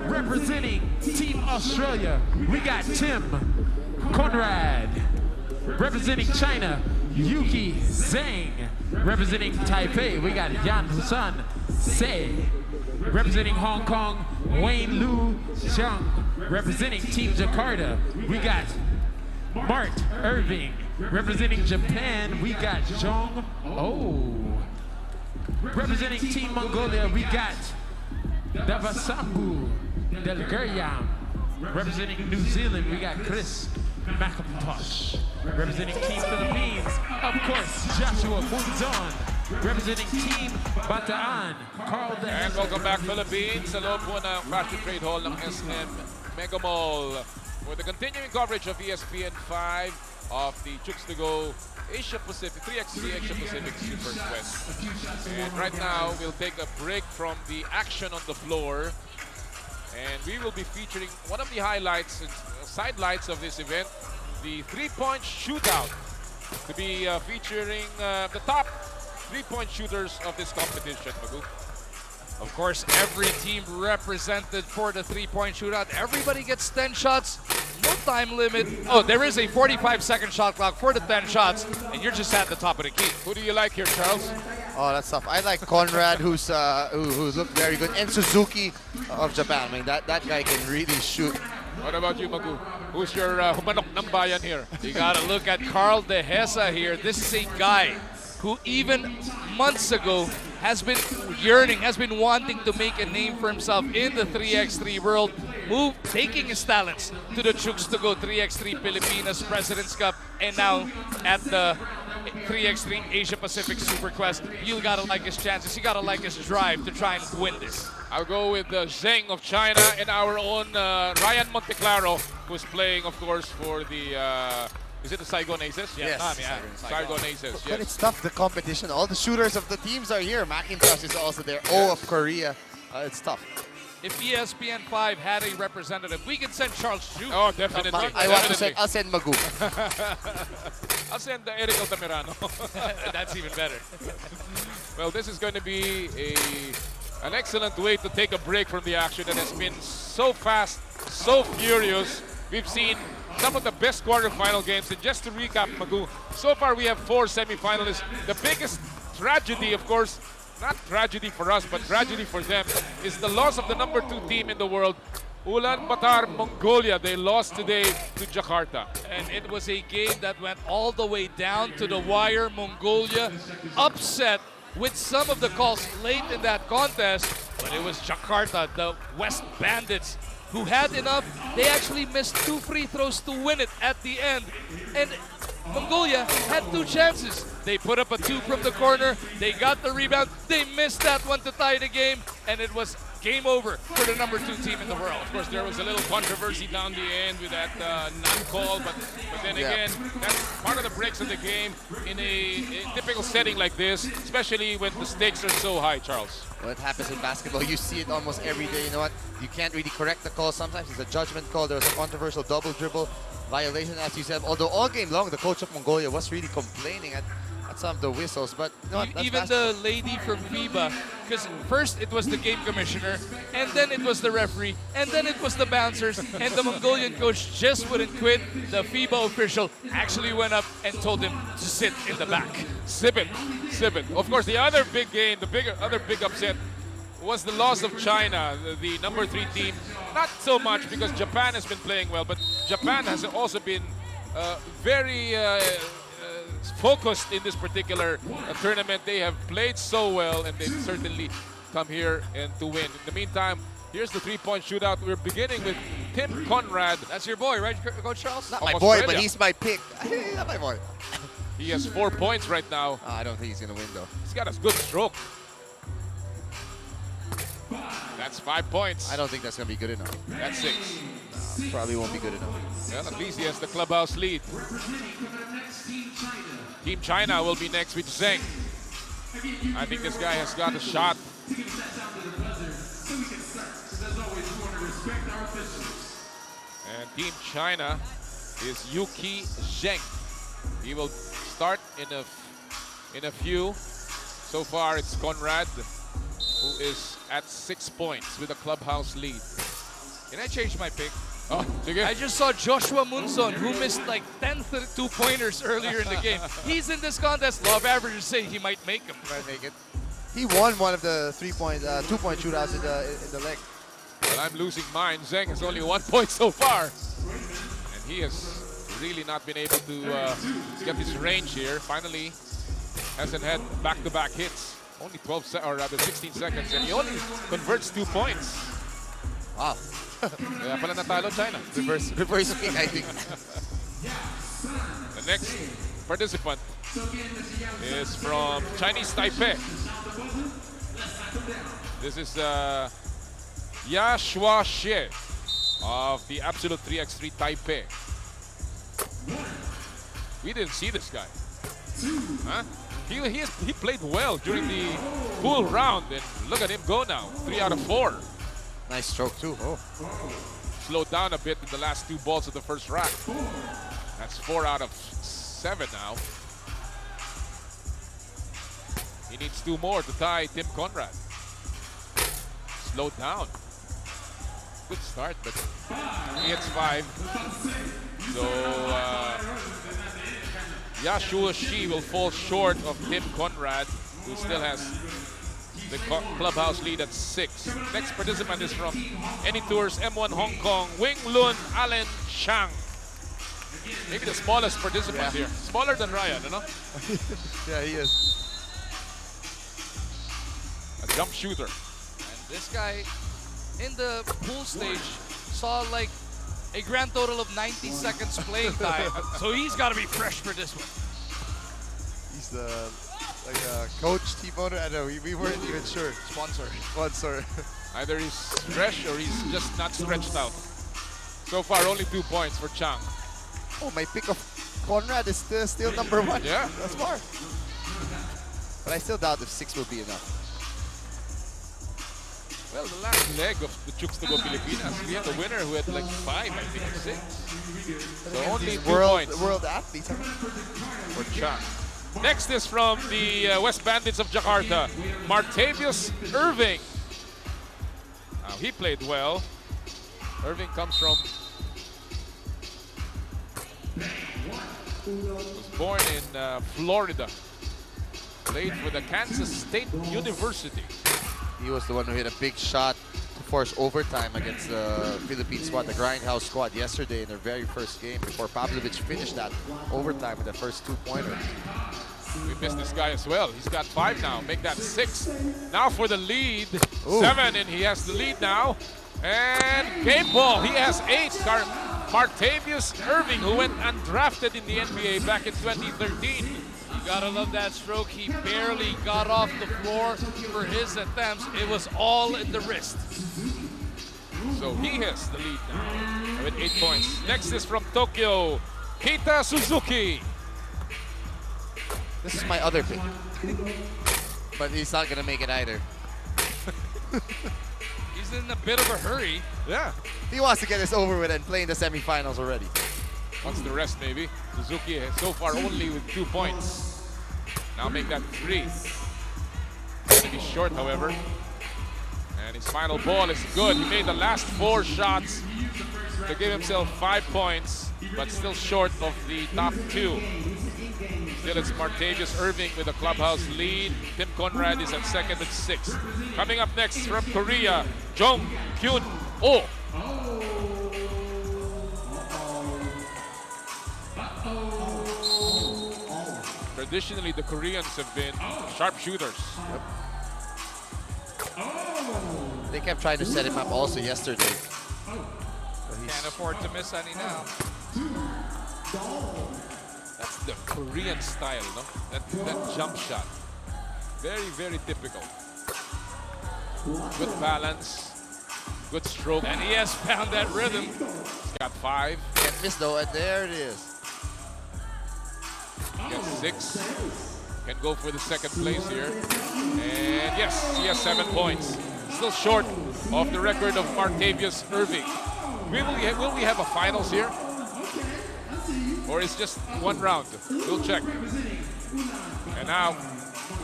Representing Team Australia, we got Tim Conrad. Representing China, Yuki Zhang. Representing Taipei, we got Yan Husan Se. Representing Hong Kong, Wayne Lu Xiang. Representing Team Jakarta, we got Mart Irving. Representing Japan, we got Zhong Oh. Representing Team Mongolia, we got Davasambu Delgariam. Representing New Zealand, we got Chris McIntosh. Representing Team Philippines, of course, Joshua Munzon. Representing Team Bataan, Carl De. And welcome back, Philippines. Sa loob po ng Fashion Trade Hall ng SM Mega Mall for the continuing coverage of ESPN 5 of the Chooks to Go Asia Pacific 3x3 Asia Pacific Super Quest. And right now, we'll take a break from the action on the floor. And we will be featuring one of the highlights and sidelights of this event, the three-point shootout, to be featuring the top three-point shooters of this competition, Magu. Of course, every team represented for the three-point shootout. Everybody gets 10 shots, no time limit. Oh, there is a 45-second shot clock for the 10 shots, and you're just at the top of the key. Who do you like here, Charles? Oh, that's tough. I like Conrad, who's looked very good, and Suzuki of Japan. I mean, that guy can really shoot. What about you, Magu? Who's your Manok ng Bayan here? You gotta look at Carl De Hesa here. This is a guy who even months ago has been yearning, has been wanting to make a name for himself in the 3x3 world, taking his talents to the Chooks to Go 3x3 Pilipinas President's Cup, and now at the 3x3 Asia Pacific Super Quest. You gotta like his chances, you gotta like his drive to try and win this. I'll go with Zheng of China and our own Ryan Monteclaro, who's playing, of course, for the is it the Saigon Aces? Yes, Saigon Aces, yes. But it's tough, the competition. All the shooters of the teams are here. McIntosh is also there. O of Korea. It's tough. If ESPN 5 had a representative, we could send Charles Chu. Oh, definitely. I'll send Magu. I'll send Eric Altamirano. That's even better. Well, this is going to be an excellent way to take a break from the action that has been so fast, so furious. We've seen some of the best quarterfinal games. And just to recap, Magu, so far we have 4 semifinalists. The biggest tragedy, of course, not tragedy for us, but tragedy for them, is the loss of the number 2 team in the world, Ulaanbaatar Mongolia. They lost today to Jakarta. And it was a game that went all the way down to the wire. Mongolia upset with some of the calls late in that contest, but it was Jakarta, the West Bandits, who had enough. They actually missed 2 free throws to win it at the end. And Mongolia had 2 chances. They put up a 2 from the corner. They got the rebound. They missed that one to tie the game. And it was game over for the number 2 team in the world. Of course, there was a little controversy down the end with that non-call. But then again, that's part of the breaks of the game in a typical setting like this, especially when the stakes are so high, Charles. Well, it happens in basketball. You see it almost every day. You know what? You can't really correct the call. Sometimes it's a judgment call. There was a controversial double dribble violation, as you said. Although all game long, the coach of Mongolia was really complaining at some of the whistles. But you know what? Even the lady from FIBA, because first it was the game commissioner, and then it was the referee, and then it was the bouncers, and the Mongolian coach just wouldn't quit. The FIBA official actually went up and told him to sit in the back. Sip it. Of course, the other big game, other big upset was the loss of China, the number 3 team. Not so much because Japan has been playing well, but Japan has also been very focused in this particular tournament. They have played so well, and they've certainly come here and to win. In the meantime, Here's the three-point shootout. We're beginning with Tim Conrad. That's your boy, right, Coach Charles? Not my boy, but he's my pick. Not my boy. He has 4 points right now. I don't think he's going to win, though. He's got a good stroke. That's 5 points. I don't think that's going to be good enough. That's 6. Probably won't be good enough. Well, at least he has the clubhouse lead. Team China will be next with Zheng. I think this guy has got a shot. And Team China is Yuki Zheng. He will start in a few. So far, it's Conrad, who is at 6 points with a clubhouse lead. Can I change my pick? Oh, sige. I just saw Joshua Munson, who missed like 10 two-pointers earlier in the game. He's in this contest. Law of averages say he might make them. Might make it. He won one of the 2-point shootouts in the leg. Well, I'm losing mine. Zheng has only 1 point so far. And he has really not been able to get his range here. Finally, hasn't had back-to-back hits. Only 16 seconds, and he only converts 2 points. Wow. Kaya pala natalo China. Reverse kick, I think. The next participant is from Chinese Taipei. This is Ya Shua Xie of the Absolute 3x3 Taipei. We didn't see this guy. Huh? He played well during the cool round, and look at him go now. 3 out of 4. Nice stroke too. Oh. Slowed down a bit in the last 2 balls of the first rack. That's 4 out of 7 now. He needs 2 more to tie Tim Conrad. Slowed down. Good start, but he hits 5. So Yashua Shi will fall short of Tim Conrad, who still has the clubhouse lead at 6. Next participant is from Any Tours M1 Hong Kong, Wing Lun Allen Chang. Maybe the smallest participant here. Smaller than Ryan, you know? Yeah, he is. A jump shooter. And this guy in the pool stage saw like a grand total of 90 seconds playing time. So he's got to be fresh for this one. He's the coach, team owner. I know, we weren't even sure. Sponsor. Either he's fresh or he's just not stretched out. So far, only 2 points for Chang. Oh, my pick of Conrad is still number 1. Yeah. That's smart. But I still doubt if 6 will be enough. Well, the last leg of the Chooks to Go Pilipinas, we had the winner who had like 5, I think, or 6. So only 2 points. World athletes. For Chang. Next is from the West Bandits of Jakarta, Martavius Irving. Now, he played well. Irving comes from... was born in Florida. Played for the Kansas State University. He was the one who hit a big shot to force overtime against the Philippine squad, the Grindhouse squad, yesterday in their very first game before Pavlovich finished that overtime with the first 2-pointer. We missed this guy as well. He's got 5 now. Make that 6. Now for the lead. 7, and he has the lead now. And game ball. He has 8. Martavius Irving, who went undrafted in the NBA back in 2013. You gotta love that stroke. He barely got off the floor for his attempts. It was all in the wrist. So he has the lead now with 8 points. Next is from Tokyo, Keita Suzuki. This is my other pick. But he's not gonna make it either. He's in a bit of a hurry. Yeah. He wants to get this over with and play in the semifinals already. Wants the rest maybe. Suzuki has so far only with 2 points. Now make that 3. Going to be short, however. And his final ball is good. He made the last 4 shots to give himself 5 points, but still short of the top 2. Still it's Martavius Irving with a clubhouse lead. Tim Conrad is at second with 6. Coming up next from Korea, Jong Kyun Oh. Traditionally, the Koreans have been sharpshooters. They kept trying to set him up also yesterday. Can't afford to miss any now. That's the Korean style, no? That jump shot. Very, very typical. Good balance. Good stroke. And he has found that rhythm. He's got 5. Can't miss though, and there it is. Gets 6. Can go for the second place here. And yes, he has 7 points. Still short of the record of Martavius Irving. Will we have a finals here? Or is just one round? We'll check. And now,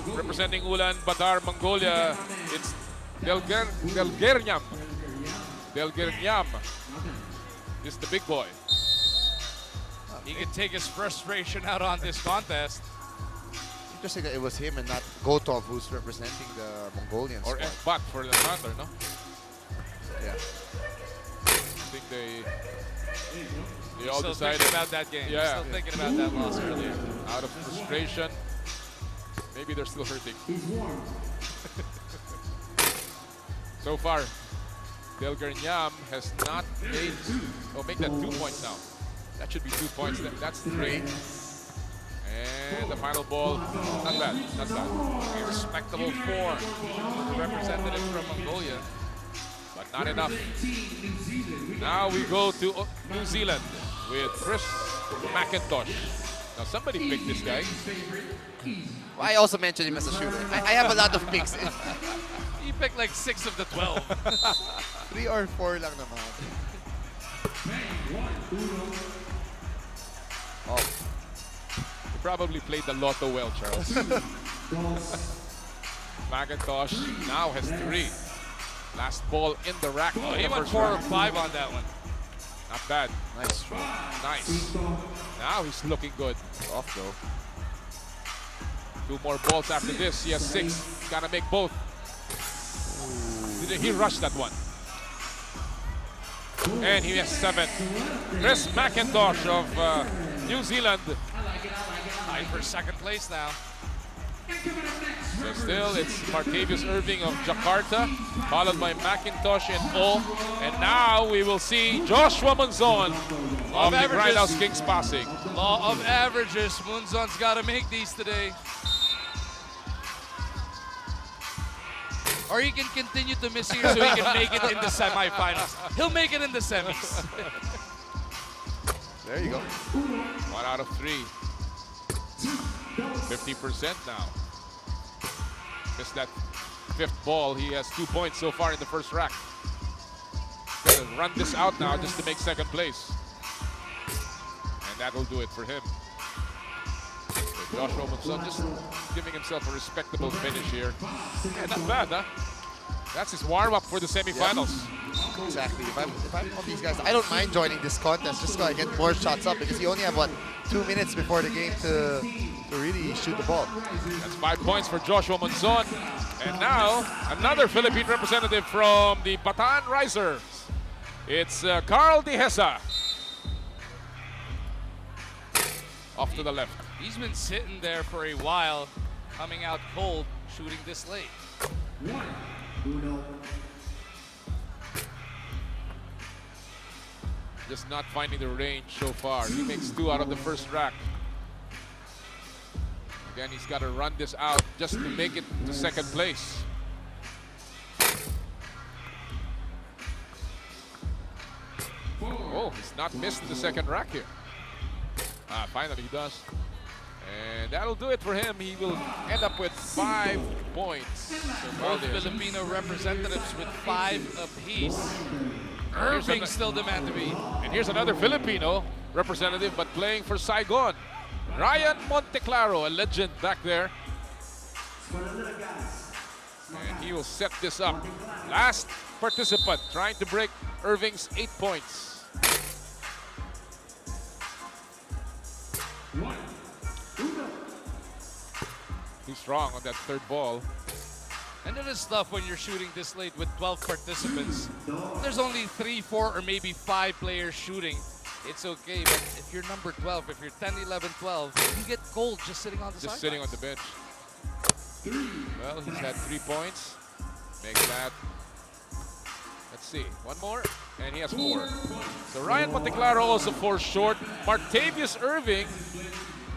representing Ulaanbaatar, Mongolia, it's Delgernyam. Delgernyam is the big boy. He can take his frustration out on this contest. Interesting that it was him and not Gotov who's representing the Mongolian Or squad. Ekbat for the Thunder, no? Yeah. I think they all Still decided thinking about that game. Yeah. Still thinking about that loss earlier. Out of frustration. Maybe they're still hurting. So far, Delgernyam has not made, make that 2 points now. That should be 2 points. That's 3. And the final ball, not bad, not bad. A respectable 4 for the representative from Mongolia. But not enough. Now we go to New Zealand with Chris McIntosh. Now somebody picked this guy. Well, I also mentioned him as a shooter. I have a lot of picks. He picked like 6 of the 12. 3 or 4 lang naman. Oh. You probably played the lotto well, Charles. McIntosh now has 3. Last ball in the rack. Oh, he went 4 or 5 on that one. Not bad. Nice. Nice. Now he's looking good. Off though. 2 more balls after this. He has 6. Gotta make both. He rushed that one. And he has 7. Chris McIntosh of New Zealand. Tied for second place now. So still, it's Martavius Irving of Jakarta, followed by McIntosh and O. And now we will see Joshua Monzon of the Grindhouse Kings Pasig. Law of averages. Munzon's got to make these today. Or he can continue to miss here so he can make it in the semifinals. He'll make it in the semis. There you go. 1 out of 3. 50% now. Missed that 5th ball. He has 2 points so far in the first rack. Gonna run this out now just to make second place. And that will do it for him. So Joshua Monzon just giving himself a respectable finish here. Yeah, not bad, huh? That's his warm-up for the semifinals. Yeah. Exactly. If I'm on these guys, I don't mind joining this contest just so I get more shots up because you only have, what, 2 minutes before the game to really shoot the ball. That's 5 points for Joshua Monzon. And now, another Philippine representative from the Bataan Risers. It's Carl De Hesa. Off to the left. He's been sitting there for a while, coming out cold, shooting this late. Just not finding the range so far. He makes 2 out of the first rack. Again, he's got to run this out just to make it to second place. Oh, he's not missed the second rack here. Finally he does. And that'll do it for him. He will end up with 5 points. So Both Filipino representatives with 5 apiece. Irving still demand to be. And here's another Filipino representative, but playing for Saigon. Ryan Monteclaro, a legend back there. And he will set this up. Last participant trying to break Irving's 8 points. Too strong on that 3rd ball. And it is tough when you're shooting this late with 12 participants. There's only 3, 4, or maybe 5 players shooting. It's okay, but if you're number 12, if you're 10, 11, 12, you get cold just sitting on the Just sidelines. sitting on the bench. Well, he's had 3 points. Make that Let's see. One more, and he has 4. So Ryan Monteclaro also 4 short. Martavius Irving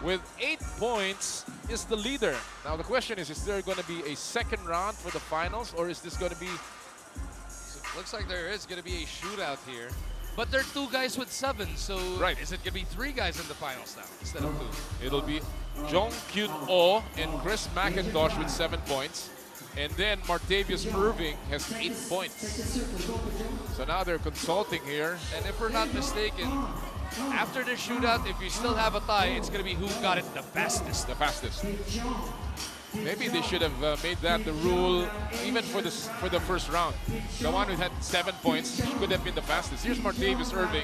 with 8 points is the leader. Now the question is there going to be a second round for the finals, or is this going to be... Looks like there is going to be a shootout here. But there are 2 guys with 7, so is it going to be 3 guys in the finals now instead of 2? It'll be Jong Kyun Oh and Chris McIntosh with 7 points. And then Martavius Irving has 8 points. So now they're consulting here. And if we're not mistaken, after the shootout, if you still have a tie, it's going to be who got it the fastest. The fastest. Maybe they should have made that the rule even for the first round. The one who had 7 points could have been the fastest. Here's Martavius Irving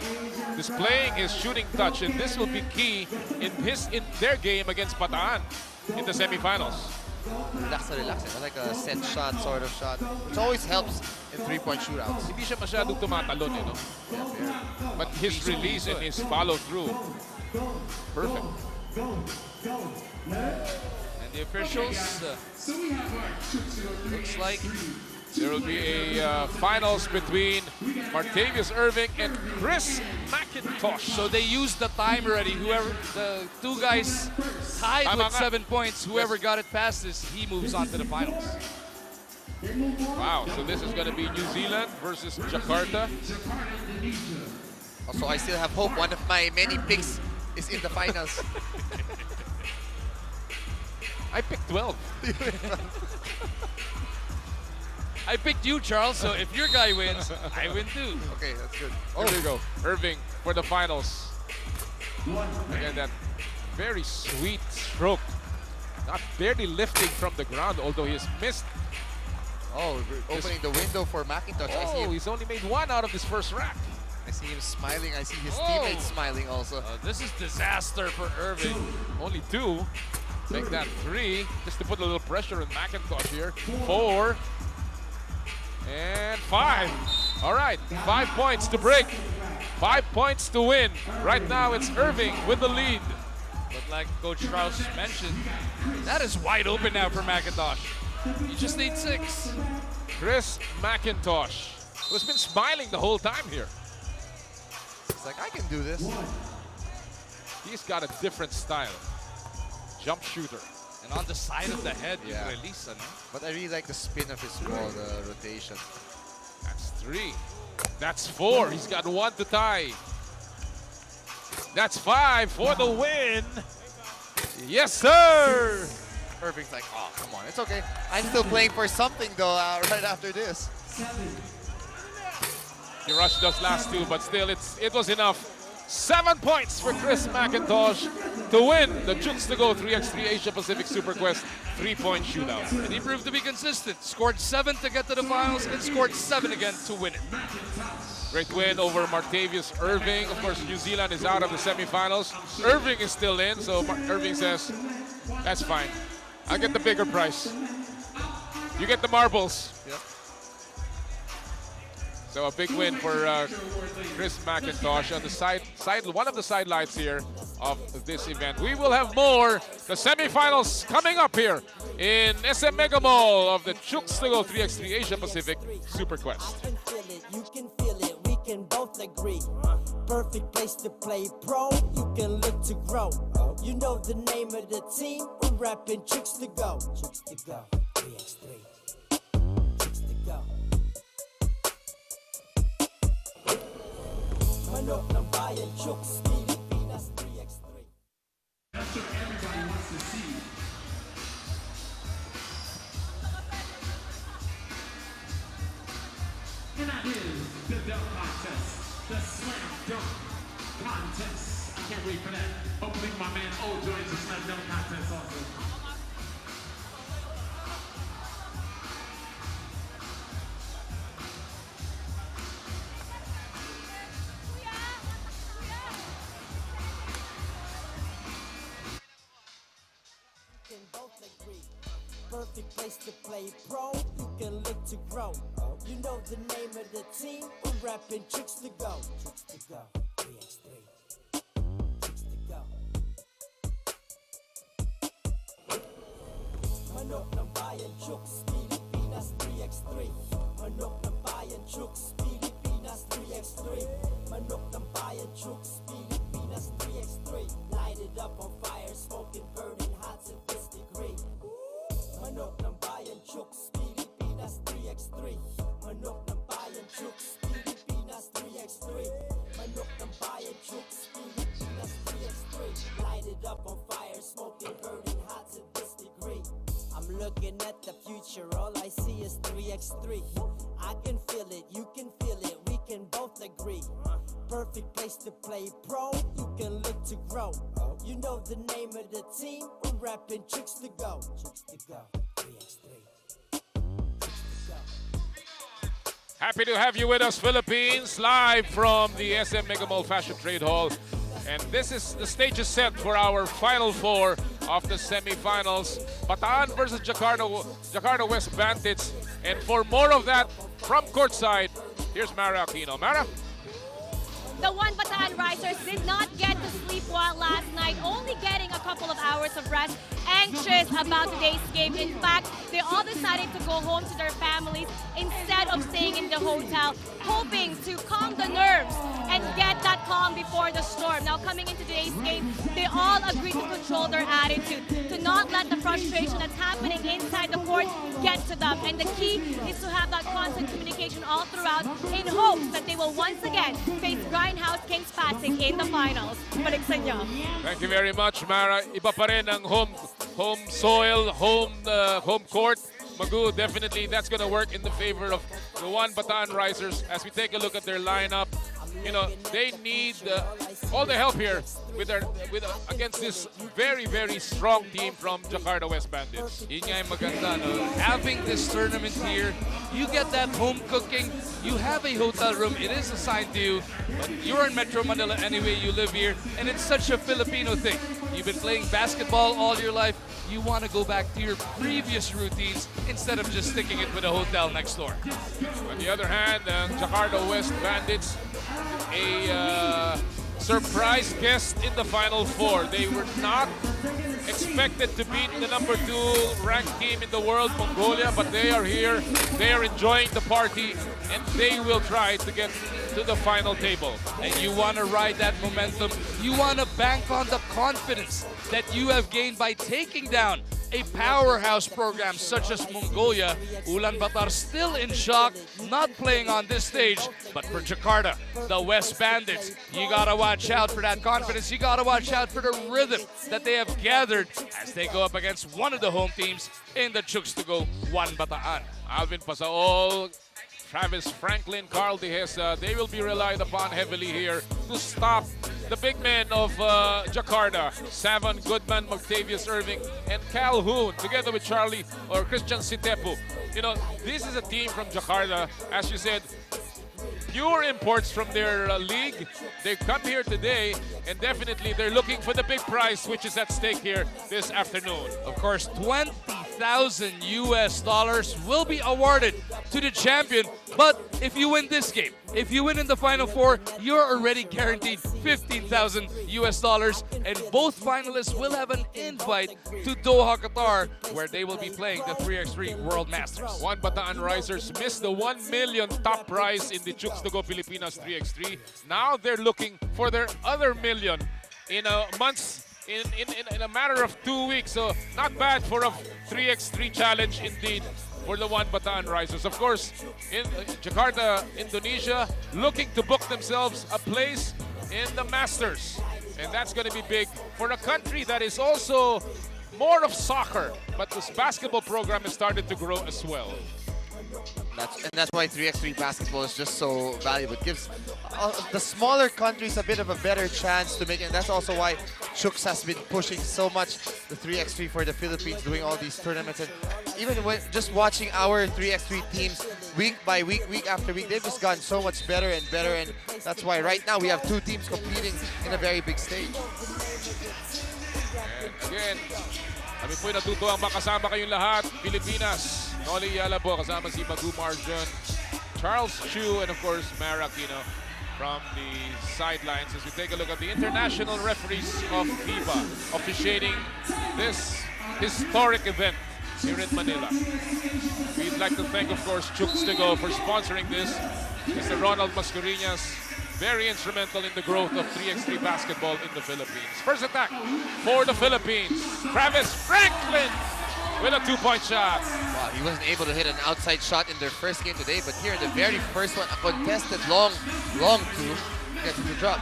displaying his shooting touch, and this will be key in their game against Bataan in the semifinals. Relax na relax. Like a set shot, sort of shot. It always helps in 3-point shootouts. Hindi siya masyadong tumatalon, you know? Yeah. But his release and his follow-through, perfect. And the officials, looks like there will be a finals between Martavius Irving and Chris McIntosh. So they used the time already. Whoever, the 2 guys tied with 7 points, whoever got it fastest, he moves on to the finals. Wow, so this is going to be New Zealand versus Jakarta. Also, I still have hope. One of my many picks is in the finals. I picked 12. I picked you, Charles, so if your guy wins, I win too. Okay, that's good. Here we go. Irving for the finals. Again, that very sweet stroke. Not barely lifting from the ground, although he has missed. Oh, opening the window for McIntosh. I see him. He's only made 1 out of this first rack. I see him smiling. I see his teammates smiling also. This is disaster for Irving. Only 2. Make that 3, just to put a little pressure on McIntosh here. 4. And 5. All right, 5 points to break. 5 points to win. Right now it's Irving with the lead. But like Coach Strauss mentioned, that is wide open now for McIntosh. You just need 6. Chris McIntosh, who's been smiling the whole time here. It's like, I can do this. He's got a different style. Jump shooter. And on the side of the head, you release it. But I really like the spin of his ball, the rotation. That's 3. That's 4. He's got 1 to tie. That's 5 for the win. Yes, sir. Irving's like, oh, come on. It's okay. I'm still playing for something, though, right after this. He rushed those last 2, but still, it was enough. 7 points for Chris McIntosh to win the Chooks to Go 3x3 Asia Pacific Super Quest 3-point shootout. And he proved to be consistent. Scored 7 to get to the finals and scored 7 again to win it. Great win over Martavius Irving. Of course, New Zealand is out of the semifinals. Irving is still in, so Irving says, that's fine. I'll get the bigger price. You get the marbles. Yep. So a big win for Chris McIntosh on the one of the sidelights here of this event. We will have more. The semifinals coming up here in SM Mega Mall of the Chooks to Go 3x3 Asia Pacific Super Quest. You can feel it, we can both agree. Perfect place to play pro, you can look to grow. You know the name of the team, we're rapping Chooks to Go. Chooks to Go, 3x3. Chooks to Go. Manok ng bayan, Chooks, Pilipinas, 3x3. That's what everybody wants to see. And that is the dunk contest, the slam dunk contest. I can't wait for that. Hopefully my man O joins the slam dunk contest also. Perfect place to play pro, you can look to grow. You know the name of the team, we're rapping Chooks to Go. Chooks to Go, 3x3. Chooks to Go. Manok ng bayan, Chooks, Pilipinas, 3x3. Manok ng bayan, Chooks, Pilipinas. Pilipinas 3x3. Manok ng bayan, chooks, Pilipinas 3x3. Light it up on fire, smoking, burning hot to this degree. Manok ng bayan, chooks, Pilipinas 3x3. Manok ng bayan, chooks, Pilipinas 3x3. Manok ng bayan, chooks, Pilipinas 3x3. Light it up on fire, smoking, burning hot to this degree. I'm looking at the future, all I see is 3x3. I can feel it, you can feel it, we can both agree. Perfect place to play pro, you can look to grow. You know the name of the team, we're rapping Chooks to Go. Chooks to Go, 3x3. Happy to have you with us, Philippines, live from the SM Mega Mall Fashion Trade Hall. And this is the stage is set for our final four of the semifinals. Bataan versus Jakarta West Bandits. And for more of that from courtside, here's Mara Aquino. Mara? The One Bataan Risers did not get to sleep well last night, only getting a couple of hours of rest, anxious about today's game. In fact, they all decided to go home to their families instead of staying in the hotel, hoping to calm the nerves and get that calm before the storm. Now, coming into today's game, they all agreed to control their attitude, to not let the frustration that's happening inside the court get to them. And the key is to have that constant communication all throughout in hopes that they will once again face Grindhouse Kings Pasig in the finals. Balik sa inyo. Thank you very much, Mara. Iba pa rin ang home soil, home court. Magoo, definitely that's going to work in the favor of the One Bataan Risers. As we take a look at their lineup, you know, they need all the help here against this very, very strong team from Jakarta West Bandits. Yun nga yung maganda, no? Having this tournament here, you get that home cooking, you have a hotel room, it is assigned to you, but you're in Metro Manila anyway, you live here, and it's such a Filipino thing. You've been playing basketball all your life, you want to go back to your previous routines instead of just sticking it with a hotel next door. On the other hand, Jakarta West Bandits, a surprise guest in the Final Four. They were not expected to beat the number 2 ranked team in the world, Mongolia, but they are here. They are enjoying the party, and they will try to get to the final table. And you want to ride that momentum. You want to bank on the confidence that you have gained by taking down a powerhouse program such as Mongolia. Ulaanbaatar still in shock, not playing on this stage. But for Jakarta, the West Bandits, you gotta watch out for that confidence. You gotta watch out for the rhythm that they have gathered as they go up against one of the home teams in the Chooks to Go, One Bataan. Alvin Pasaol, Travis Franklin, Carl Dehesa, they will be relied upon heavily here to stop the big men of Jakarta, Savon Goodman, Octavius Irving, and Calhoun, together with Charlie or Christian Sitepu. You know, this is a team from Jakarta, as you said, pure imports from their league. They come here today, and definitely they're looking for the big prize, which is at stake here this afternoon. Of course, $20,000 will be awarded to the champion. But if you win this game, if you win in the Final Four, you're already guaranteed $15,000, and both finalists will have an invite to Doha, Qatar, where they will be playing the 3x3 World Masters. One Bataan Risers missed the 1 million top prize in the Chooks to Go Pilipinas 3x3. Now they're looking for their other million in a matter of 2 weeks. So not bad for a 3x3 challenge indeed for the One Bataan Risers. Of course, in Jakarta, Indonesia, looking to book themselves a place in the Masters. And that's going to be big for a country that is also more of soccer, but this basketball program has started to grow as well. That's why 3x3 basketball is just so valuable. It gives the smaller countries a bit of a better chance to make it. And that's also why Chooks has been pushing so much the 3x3 for the Philippines, doing all these tournaments. And even when just watching our 3x3 teams week by week, week after week, they've just gotten so much better and better. And that's why right now we have 2 teams competing in a very big stage. And again, kami po'y natutuwang makasama kayong lahat. Pilipinas, Noli Yalabo, kasama si Magoo Marjon, Charles Chu, and of course, Mara Aquino from the sidelines as we take a look at the international referees of FIBA officiating this historic event here in Manila. We'd like to thank, of course, Chooks to Go for sponsoring this. Mr. Ronald Mascareñas, very instrumental in the growth of 3x3 basketball in the Philippines. First attack for the Philippines. Travis Franklin with a 2-point shot. Wow, he wasn't able to hit an outside shot in their first game today, but here in the very first one, a contested long two, gets the drop.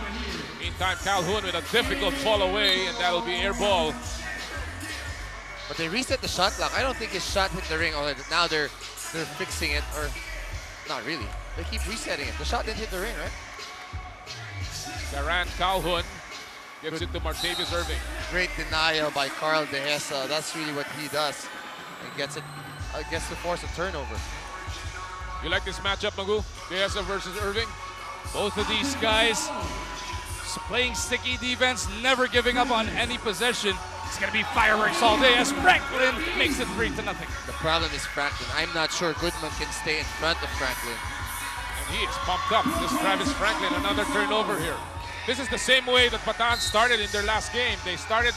Meantime, Calhoun with a difficult fall away, and that'll be air ball. But they reset the shot clock. I don't think his shot hit the ring. Or now they're fixing it, or not really. They keep resetting it. The shot didn't hit the ring, right? Garant Calhoun gives it to Martavius Irving. Great denial by Carl Dehesa. That's really what he does. And gets to force a turnover. You like this matchup, Magu? Dehesa versus Irving? Both of these guys playing sticky defense, never giving up on any possession. It's going to be fireworks all day as Franklin makes it 3-0. The problem is Franklin. I'm not sure Goodman can stay in front of Franklin. And he is pumped up. This Travis Franklin, another turnover here. This is the same way that Bataan started in their last game. They started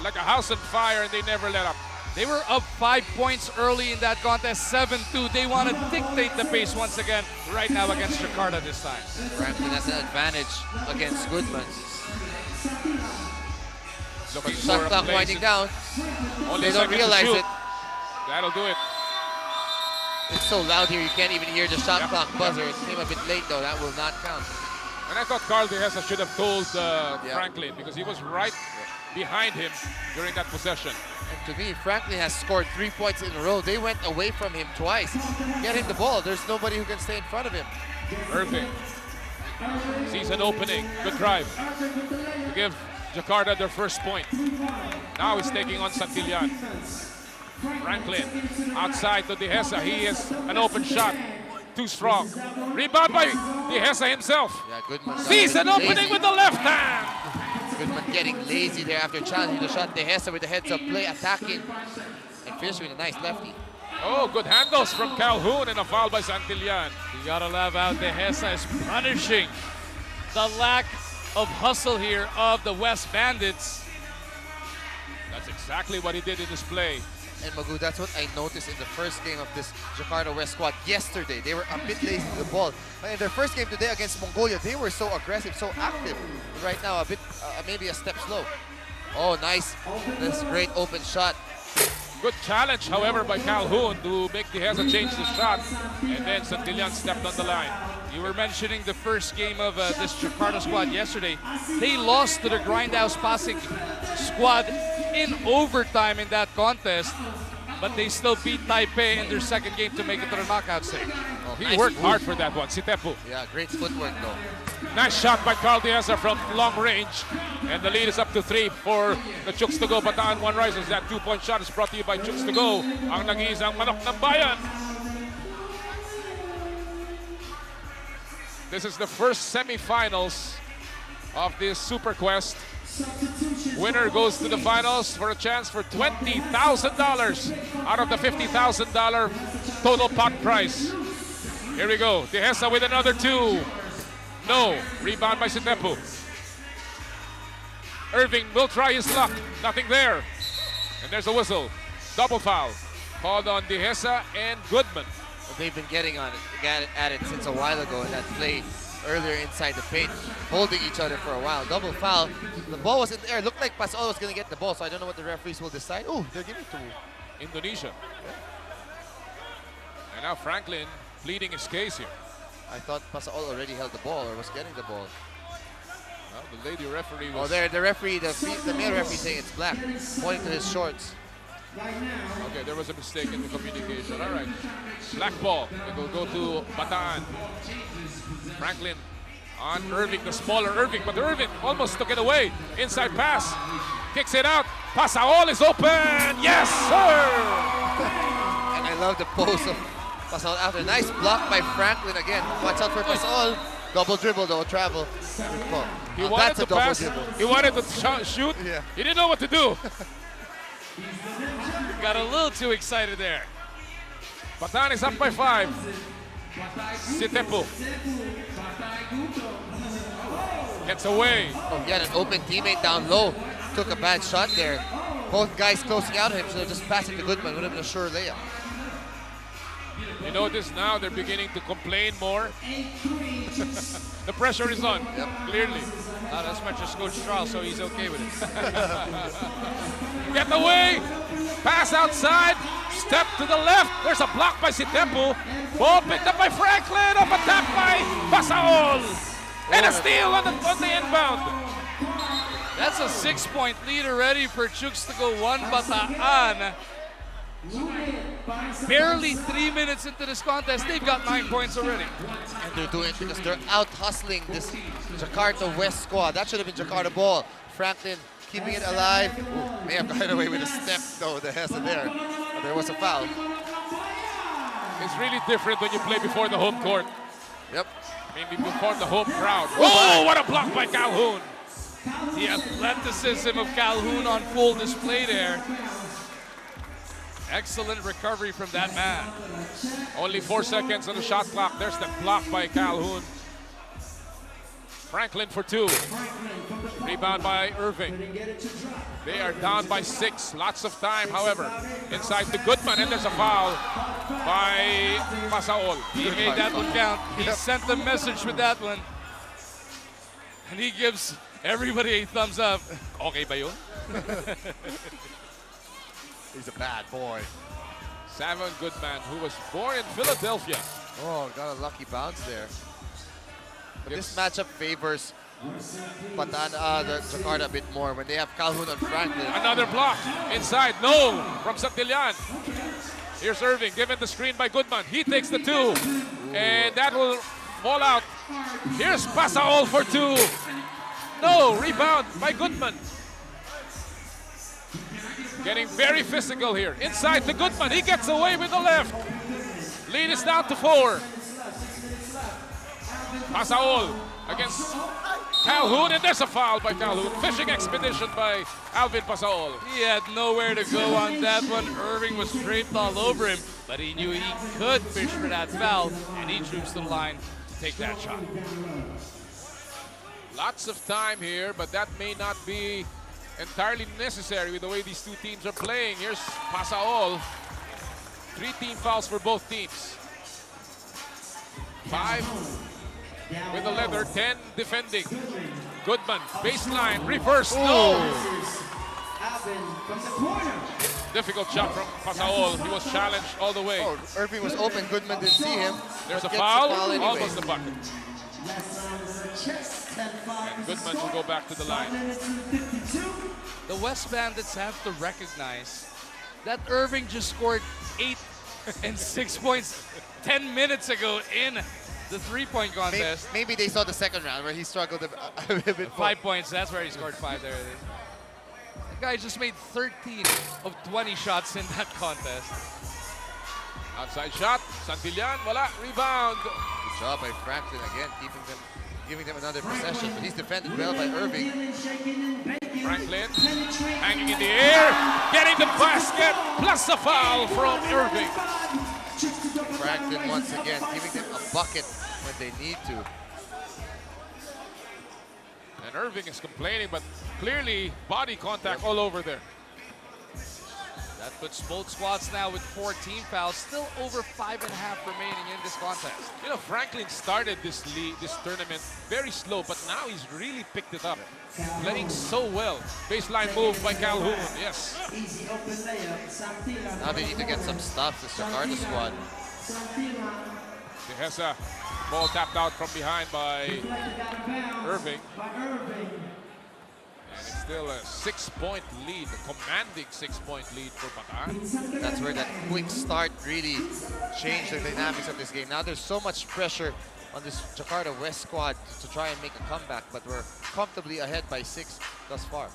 like a house on fire and they never let up. They were up 5 points early in that contest, 7-2. They want to dictate the pace once again right now against Jakarta this time. Franklin has an advantage against Goodman. Looking shot clock winding down. They don't realize it. That'll do it. It's so loud here, you can't even hear the shot clock buzzer. It came a bit late though, that will not count. And I thought Carl Dehesa should have told Franklin because he was right behind him during that possession. And to me, Franklin has scored 3 points in a row. They went away from him twice. Get him the ball. There's nobody who can stay in front of him. Irving sees an opening. Good drive to give Jakarta their first point. Now he's taking on Santillan. Franklin outside to Dehesa. He is an open shot. Too strong. Rebound by Dehesa himself. Yeah, Goodman sees an opening lazy with the left hand. Goodman getting lazy there after challenging the shot. Dehesa with the heads-up play, attacking, and finishing with a nice lefty. Oh, good handles from Calhoun and a foul by Santillan. You gotta love how Dehesa is punishing the lack of hustle here of the West Bandits. That's exactly what he did in this play. And Magu, that's what I noticed in the first game of this Jakarta West squad yesterday. They were a bit lazy to the ball. But in their first game today against Mongolia, they were so aggressive, so active. Right now, a bit, maybe a step slow. Oh, nice. This great open shot. Good challenge, however, by Calhoun to make Dehesa change the shot. And then Santillan stepped on the line. You were mentioning the first game of this Jakarta squad yesterday. They lost to the Grindhouse Pasig squad in overtime in that contest, but they still beat Taipei in their second game to make it to the knockout stage. Oh, he worked hard for that one, Sitepu. Yeah, great footwork though. Nice shot by Carl Dehesa from long range. And the lead is up to 3 for the Chooks to Go Bataan 1 Risers. That 2-point shot is brought to you by Chooks to Go, ang nag-iisang manok ng bayan. This is the first semifinals of this Super Quest. Winner goes to the finals for a chance for $20,000 out of the $50,000 total pot prize. Here we go. Dehesa with another 2. No. Rebound by Sitepu. Irving will try his luck. Nothing there. And there's a whistle. Double foul. Called on Dehesa and Goodman. They've been getting at it since a while ago in that play earlier inside the paint, holding each other for a while. Double foul. The ball was in the air. Looked like Pasol was going to get the ball, so I don't know what the referees will decide. Oh, they're giving it to Indonesia. And now Franklin pleading his case here. I thought Pasol already held the ball or was getting the ball. Well, the lady referee was... Oh, there, the referee, the male referee saying it's black, pointing to his shorts. Okay, there was a mistake in the communication. All right. Black ball. It will go to Bataan. Franklin on Irving, the smaller Irving, but Irving almost took it away. Inside pass. Kicks it out. Pasaol is open. Yes, sir! And I love the pose of Pasaol after. Nice block by Franklin again. Watch out for Pasaol. Double dribble though, travel. He wanted to pass. He wanted to shoot. Yeah. He didn't know what to do. Got a little too excited there. Bataan is up by 5. Sitepu gets away. Oh, he had an open teammate down low. Took a bad shot there. Both guys closing out of him, so just pass it to Goodman. Would have been a sure layup. You notice now they're beginning to complain more. The pressure is on, clearly. Not as much as Coach Charles, so he's okay with it. Get away! Pass outside. Step to the left. There's a block by Sitempo. Ball picked up by Franklin. Up attack by Pasaol. And a steal on the inbound. That's a 6-point lead already for Chooks to go 1 Bataan. Barely 3 minutes into this contest, they've got 9 points already. And they're doing it because they're out hustling this Jakarta West squad. That should have been Jakarta ball. Franklin keeping it alive. Ooh, may have gotten away with a step though, the Hessa there. But there was a foul. It's really different when you play before the home court. Yep. Maybe before the home crowd. Oh, what a block by Calhoun. The athleticism of Calhoun on full display there. Excellent recovery from that man. Only 4 seconds on the shot clock. There's the block by Calhoun. Franklin for 2. Rebound by Irving. They are down by 6. Lots of time, however. Inside to Goodman, and there's a foul by Pasaol. He made that one count. He sent the message with that one. And he gives everybody a thumbs up. Okay ba yun? He's a bad boy. Savon Goodman, who was born in Philadelphia. Oh, got a lucky bounce there. But this matchup favors Bataan, the Jakarta a bit more when they have Calhoun and Franklin. Another block inside. No, from Santillan. Here's Irving, given the screen by Goodman. He takes the 2, and that will fall out. Here's Pasaol for 2. No, rebound by Goodman. Getting very physical here. Inside to Goodman. He gets away with the left. Lead is down to 4. Pasaol against Calhoun, and there's a foul by Calhoun. Fishing expedition by Alvin Pasaol. He had nowhere to go on that one. Irving was draped all over him, but he knew he could fish for that foul, and he troops to the line to take that shot. Lots of time here, but that may not be entirely necessary with the way these two teams are playing. Here's Pasaol. 3 team fouls for both teams. 5 with the leather, 10 defending. Goodman, baseline, reverse, no! Difficult shot from Pasaol. He was challenged all the way. Oh, Irving was open, Goodman didn't see him. There's a foul, almost the bucket. And Goodman will go back to the line. The West Bandits have to recognize that Irving just scored 8 and 6 points 10 minutes ago in the 3-point contest. Maybe they saw the second round where he struggled a bit more. 5 points, that's where he scored 5 there. The guy just made 13 of 20 shots in that contest. Outside shot, Santillan, wala, rebound. Good job by Franklin again, giving them another possession, but he's defended well by Irving. Franklin hanging in the air, getting the basket, plus a foul from Irving. Franklin once again giving them a bucket when they need to. And Irving is complaining, but clearly body contact all over there. That puts both squads now with 4 team fouls, still over 5.5 remaining in this contest. You know, Franklin started this tournament very slow, but now he's really picked it up. Playing so well. Baseline move by Calhoun, yes. Now they need to get some stops, this Jakarta squad. Tehesa, ball tapped out from behind by Irving. And it's still a 6-point lead, a commanding 6-point lead for Bataan. That's where that quick start really changed the dynamics of this game. Now there's so much pressure on this Jakarta West squad to try and make a comeback, but we're comfortably ahead by 6 thus far.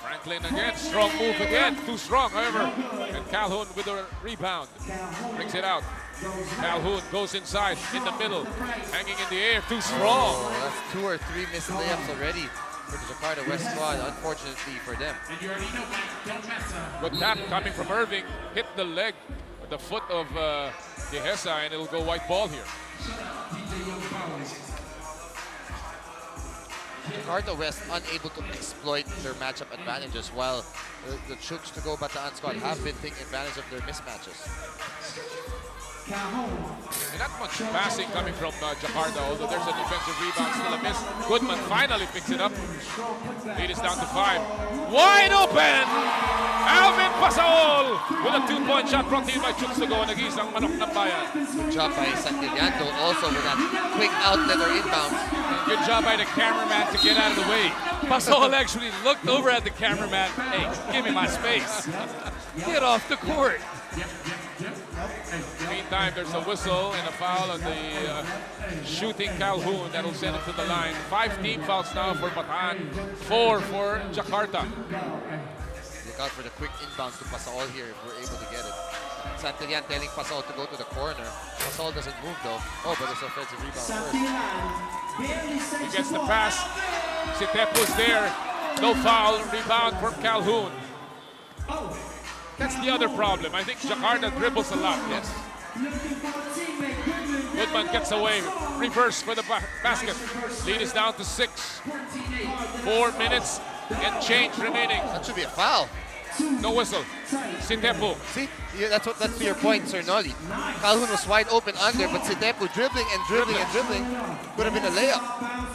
Franklin again, strong move again, too strong, however. And Calhoun with a rebound, brings it out. Calhoun goes inside, in the middle, hanging in the air, too strong. Oh, that's 2 or 3 missed layups already for the Jakarta West squad, unfortunately for them. Good tap coming from Irving, hit the leg, the foot of Tehesa, and it'll go white ball here. Jakarta West unable to exploit their matchup advantages, while the Chooks to go Bataan squad have been taking advantage of their mismatches. And not much passing coming from Jakarta, although there's a defensive rebound, still a miss. Goodman finally picks it up. Lead is down to 5. Wide open! Alvin Pasaol with a 2-point shot brought in by Chooks to go. Nag-iisang manok ng bayan. Good job by Santillano also with that quick outlet or inbound. And good job by the cameraman to get out of the way. Pasaol actually looked over at the cameraman. Hey, give me my space. Get off the court. Meantime, there's a whistle and a foul on the shooting Calhoun that will send it to the line. 5 team fouls now for Bataan, 4 for Jakarta. Look out for the quick inbounds to Pasaol here if we're able to get it. Santillan telling Pasaol to go to the corner. Pasaol doesn't move though. Oh, but it's offensive rebound first. He gets the pass. Sitepo's there. No foul. Rebound from Calhoun. That's the other problem. I think Jakarta dribbles a lot. Yes. Goodman gets away. Reverse for the basket. Lead is down to 6. 4 minutes and change remaining. That should be a foul. No whistle. Sitepo. See, yeah, that's to your point, Sir Nolly. Calhoun was wide open under, but Sitepo dribbling and dribbling and dribbling could have been a layup.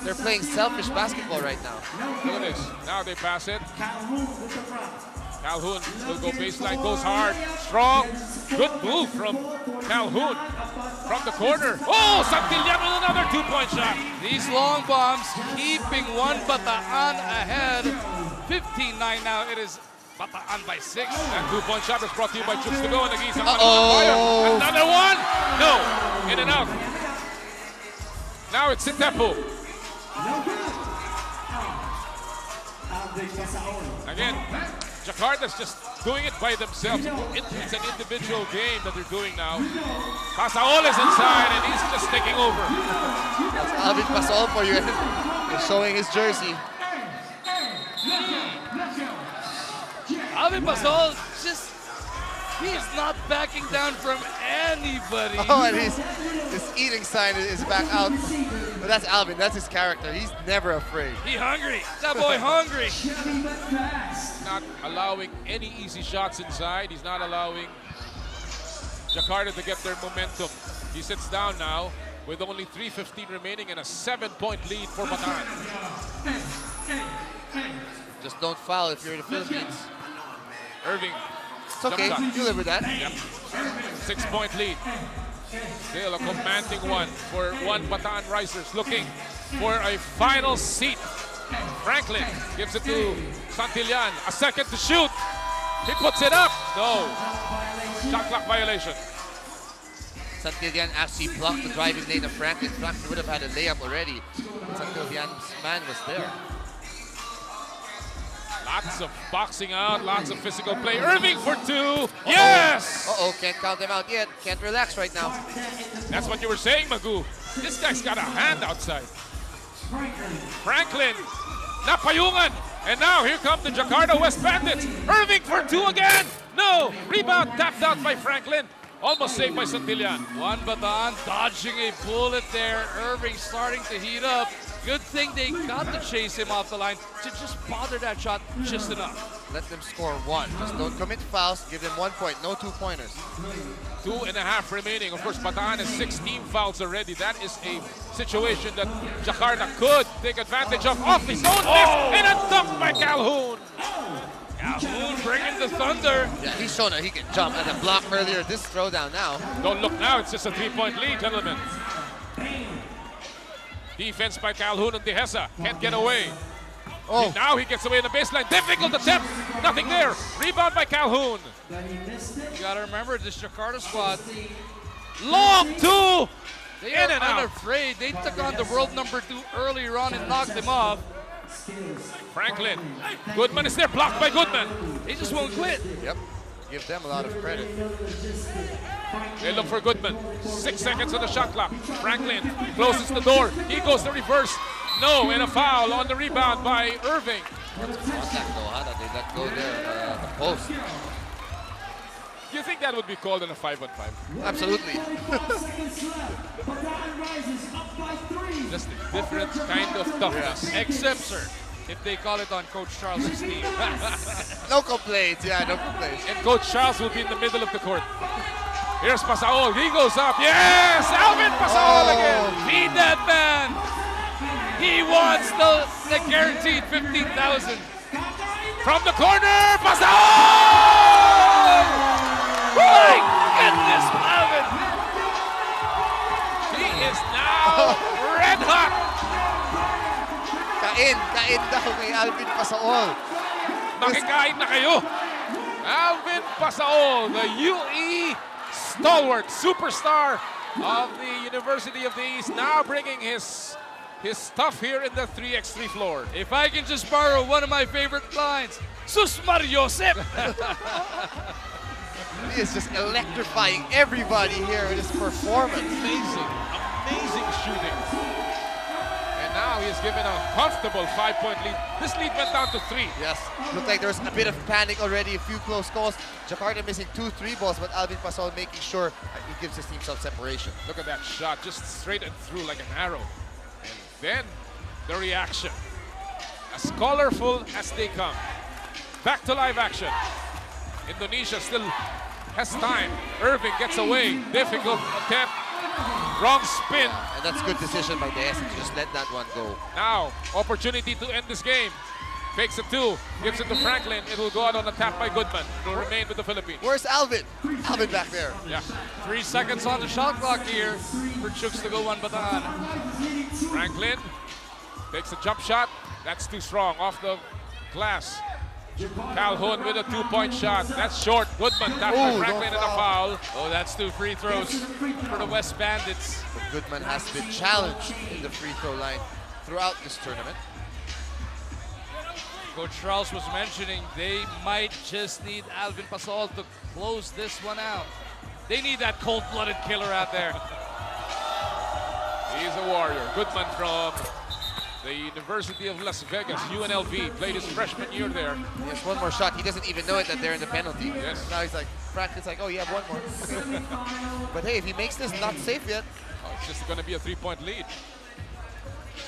They're playing selfish basketball right now. Look at this. Now they pass it. Calhoun will go baseline, goes hard, strong, good move from Calhoun from the corner. Oh, Santillan with another 2-point shot. These long bombs keeping one Bataan ahead. 15-9 now. It is Bataan by 6. That 2-point shot was brought to you by Chooks to go. Nag-iisang Uh-oh. another one. No, in and out. Now it's Sitepo. Again, Jakarta's just doing it by themselves. It's an individual game that they're doing now. Pasaol is inside and he's just taking over. That's Alvin Pasaol for you. He's showing his jersey. Alvin Pasaol he is not backing down from anybody. Oh, and his eating sign is back out. But that's Alvin, that's his character. He's never afraid. He hungry. That boy hungry. Not allowing any easy shots inside. He's not allowing Jakarta to get their momentum. He sits down now with only 3:15 remaining and a 7-point lead for Bataan. Just don't foul if you're in the Philippines. Irving. It's okay, you live with that. Yep. 6-point lead. Still a commanding one for one Bataan Risers looking for a final seat. Franklin gives it to Santillan. A second to shoot. He puts it up. No. Shot clock violation. Santillan actually blocked the driving lane of Franklin. Franklin would have had a layup already. Santillan's man was there. Lots of boxing out, lots of physical play. Irving for 2. Yes! Uh-oh, can't count them out yet. Can't relax right now. That's what you were saying, Magoo. This guy's got a hand outside. Franklin, napayungan. And now here come the Jakarta West Bandits. Irving for 2 again. No, rebound tapped out by Franklin. Almost saved by Santillan. One Bataan dodging a bullet there. Irving starting to heat up. Good thing they got to chase him off the line to just bother that shot just enough. Let them score 1. Just don't commit fouls. Give them 1 point. No 2-pointers. 2.5 remaining. Of course, Bataan has 16 fouls already. That is a situation that Jakarta could take advantage of. Off his own miss and a dunk by Calhoun. Calhoun bringing the thunder. Yeah, he's shown that he can jump and a block earlier. This throwdown now. Don't look now. It's just a 3-point lead, gentlemen. Defense by Calhoun and Dehesa. Can't get away. Oh. Now he gets away in the baseline. Difficult attempt. Nothing there. Rebound by Calhoun. You got to remember this Jakarta squad. Long 2. They In are and out. unafraid. They took on the world number 2 earlier on and knocked him off. Franklin. Goodman is there. Blocked by Goodman. They just won't quit. Yep. Give them a lot of credit. They look for Goodman. 6 seconds on the shot clock. Franklin closes the door. He goes to reverse. No, and a foul on the rebound by Irving. That's contact though, huh? That they let go there, the post. Do you think that would be called in a 5-on-5? Absolutely. Just a different kind of toughness. Except, sir, if they call it on Coach Charles' team. No complaints, yeah, no complaints. And Coach Charles will be in the middle of the court. Here's Pasaol. He goes up. Yes! Alvin Pasaol again. Feed that man. He wants the guaranteed 15,000. From the corner, Pasaol! My goodness, Alvin. He is now red hot. Kain daw kay Alvin Pasaol. Makikain na kayo. Alvin Pasaol, the UE stalwart superstar of the University of the East, now bringing his stuff here in the 3x3 floor. If I can just borrow one of my favorite lines, Sus Mariosep. He is just electrifying everybody here with his performance. Amazing shooting. And now he's given a comfortable 5-point lead. This lead went down to 3. Yes, looked like there was a bit of panic already, a few close calls. Jakarta missing 2 3 balls, but Alvin Pasaol making sure he gives his team some separation. Look at that shot, just straight and through like an arrow. And then the reaction, as colorful as they come. Back to live action. Indonesia still has time. Irving gets away. Difficult attempt. Wrong spin. And that's good decision by Deas to just let that one go. Now, opportunity to end this game. Fakes a 2, gives it to Franklin. It will go out on a tap by Goodman. It will remain with the Philippines. Where's Alvin? Alvin back there. Yeah. 3 seconds on the shot clock here for Chooks to go 1 bataan. Franklin takes a jump shot. That's too strong. Off the glass. Calhoun with a 2-point shot. That's short. Goodman tapped by Franklin and a foul. Oh, that's 2 free throws for the West Bandits. But Goodman has been challenged in the free throw line throughout this tournament. Coach Strauss was mentioning they might just need Alvin Pasaol to close this one out. They need that cold-blooded killer out there. He's a warrior. Goodman from the University of Las Vegas, UNLV, played his freshman year there. He has one more shot. He doesn't even know it that they're in the penalty. Yes. Now he's like, Franklin's like, oh, you have one more. But hey, if he makes this not safe yet. Oh, it's just going to be a 3-point lead.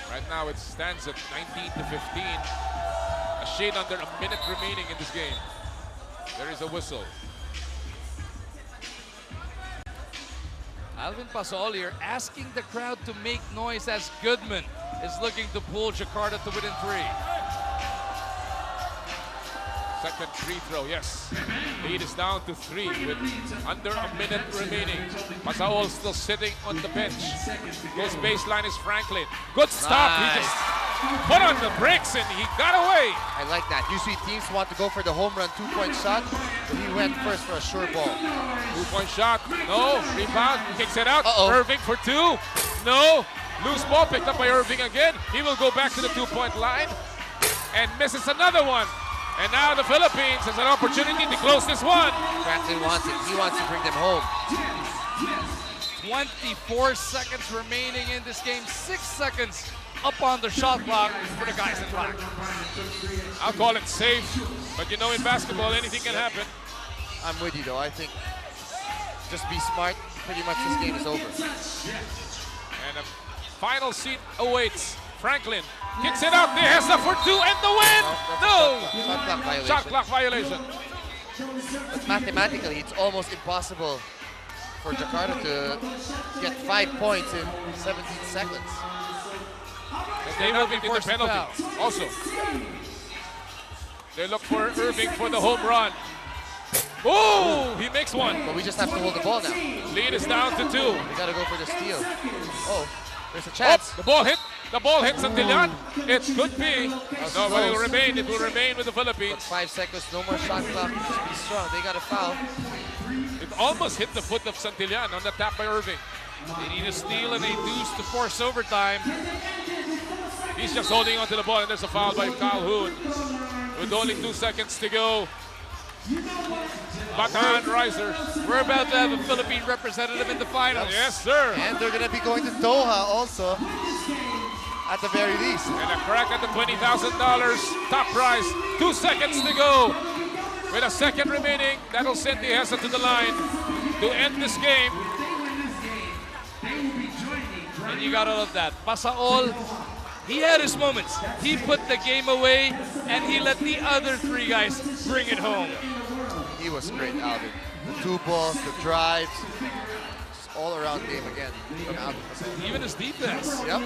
Right now it stands at 19 to 15. A shade under a minute remaining in this game. There is a whistle. Alvin Pasaol here asking the crowd to make noise as Goodman is looking to pull Jakarta to within 3. Second free throw, yes. Lead is down to 3 with under a minute remaining. Pasaol still sitting on the bench. Goes baseline is Franklin. Good stop. Nice. He just put on the brakes and he got away. I like that. Usually teams want to go for the home run 2-point shot, but he went first for a sure ball. 2-point shot. No. Rebound. Kicks it out. Irving for 2. No. Loose ball picked up by Irving again. He will go back to the 2-point line and misses another one. And now the Philippines has an opportunity to close this one. Franklin wants it. He wants to bring them home. 24 seconds remaining in this game. 6 seconds up on the shot clock for the guys in black. I'll call it safe, but you know in basketball anything can happen. I'm with you though. I think just be smart. Pretty much this game is over. And a final seat awaits. Franklin kicks it out. There has the for 2 and the win. No. Shot clock violation. Shot clock violation. But mathematically, it's almost impossible for Jakarta to get 5 points in 17 seconds. They will be in the penalty. Also, they look for Irving for the home run. Oh, he makes one. But we just have to hold the ball now. Lead is down to 2. We gotta go for the steal. Oh, there's a chance. The ball hit. The ball hits Santillan. It could be. No, but it will remain. It will remain with the Philippines. But 5 seconds, no more shot clock. Just be strong. They got a foul. It almost hit the foot of Santillan on the tap by Irving. They need a steal and a deuce to force overtime. He's just holding onto the ball, and there's a foul by Calhoun. With only 2 seconds to go. Bataan Risers. We're about to have a Philippine representative in the finals. Yes, sir. And they're gonna be going to Doha also. At the very least. And a crack at the $20,000 top prize. 2 seconds to go. With a second remaining, that'll send Dehesa to the line to end this game. And you gotta love that. Pasaol, he had his moments. He put the game away and he let the other 3 guys bring it home. He was great, Alvin. The two balls, the drives, just all-around game again from Alvin Pasal. Even his defense. Yep.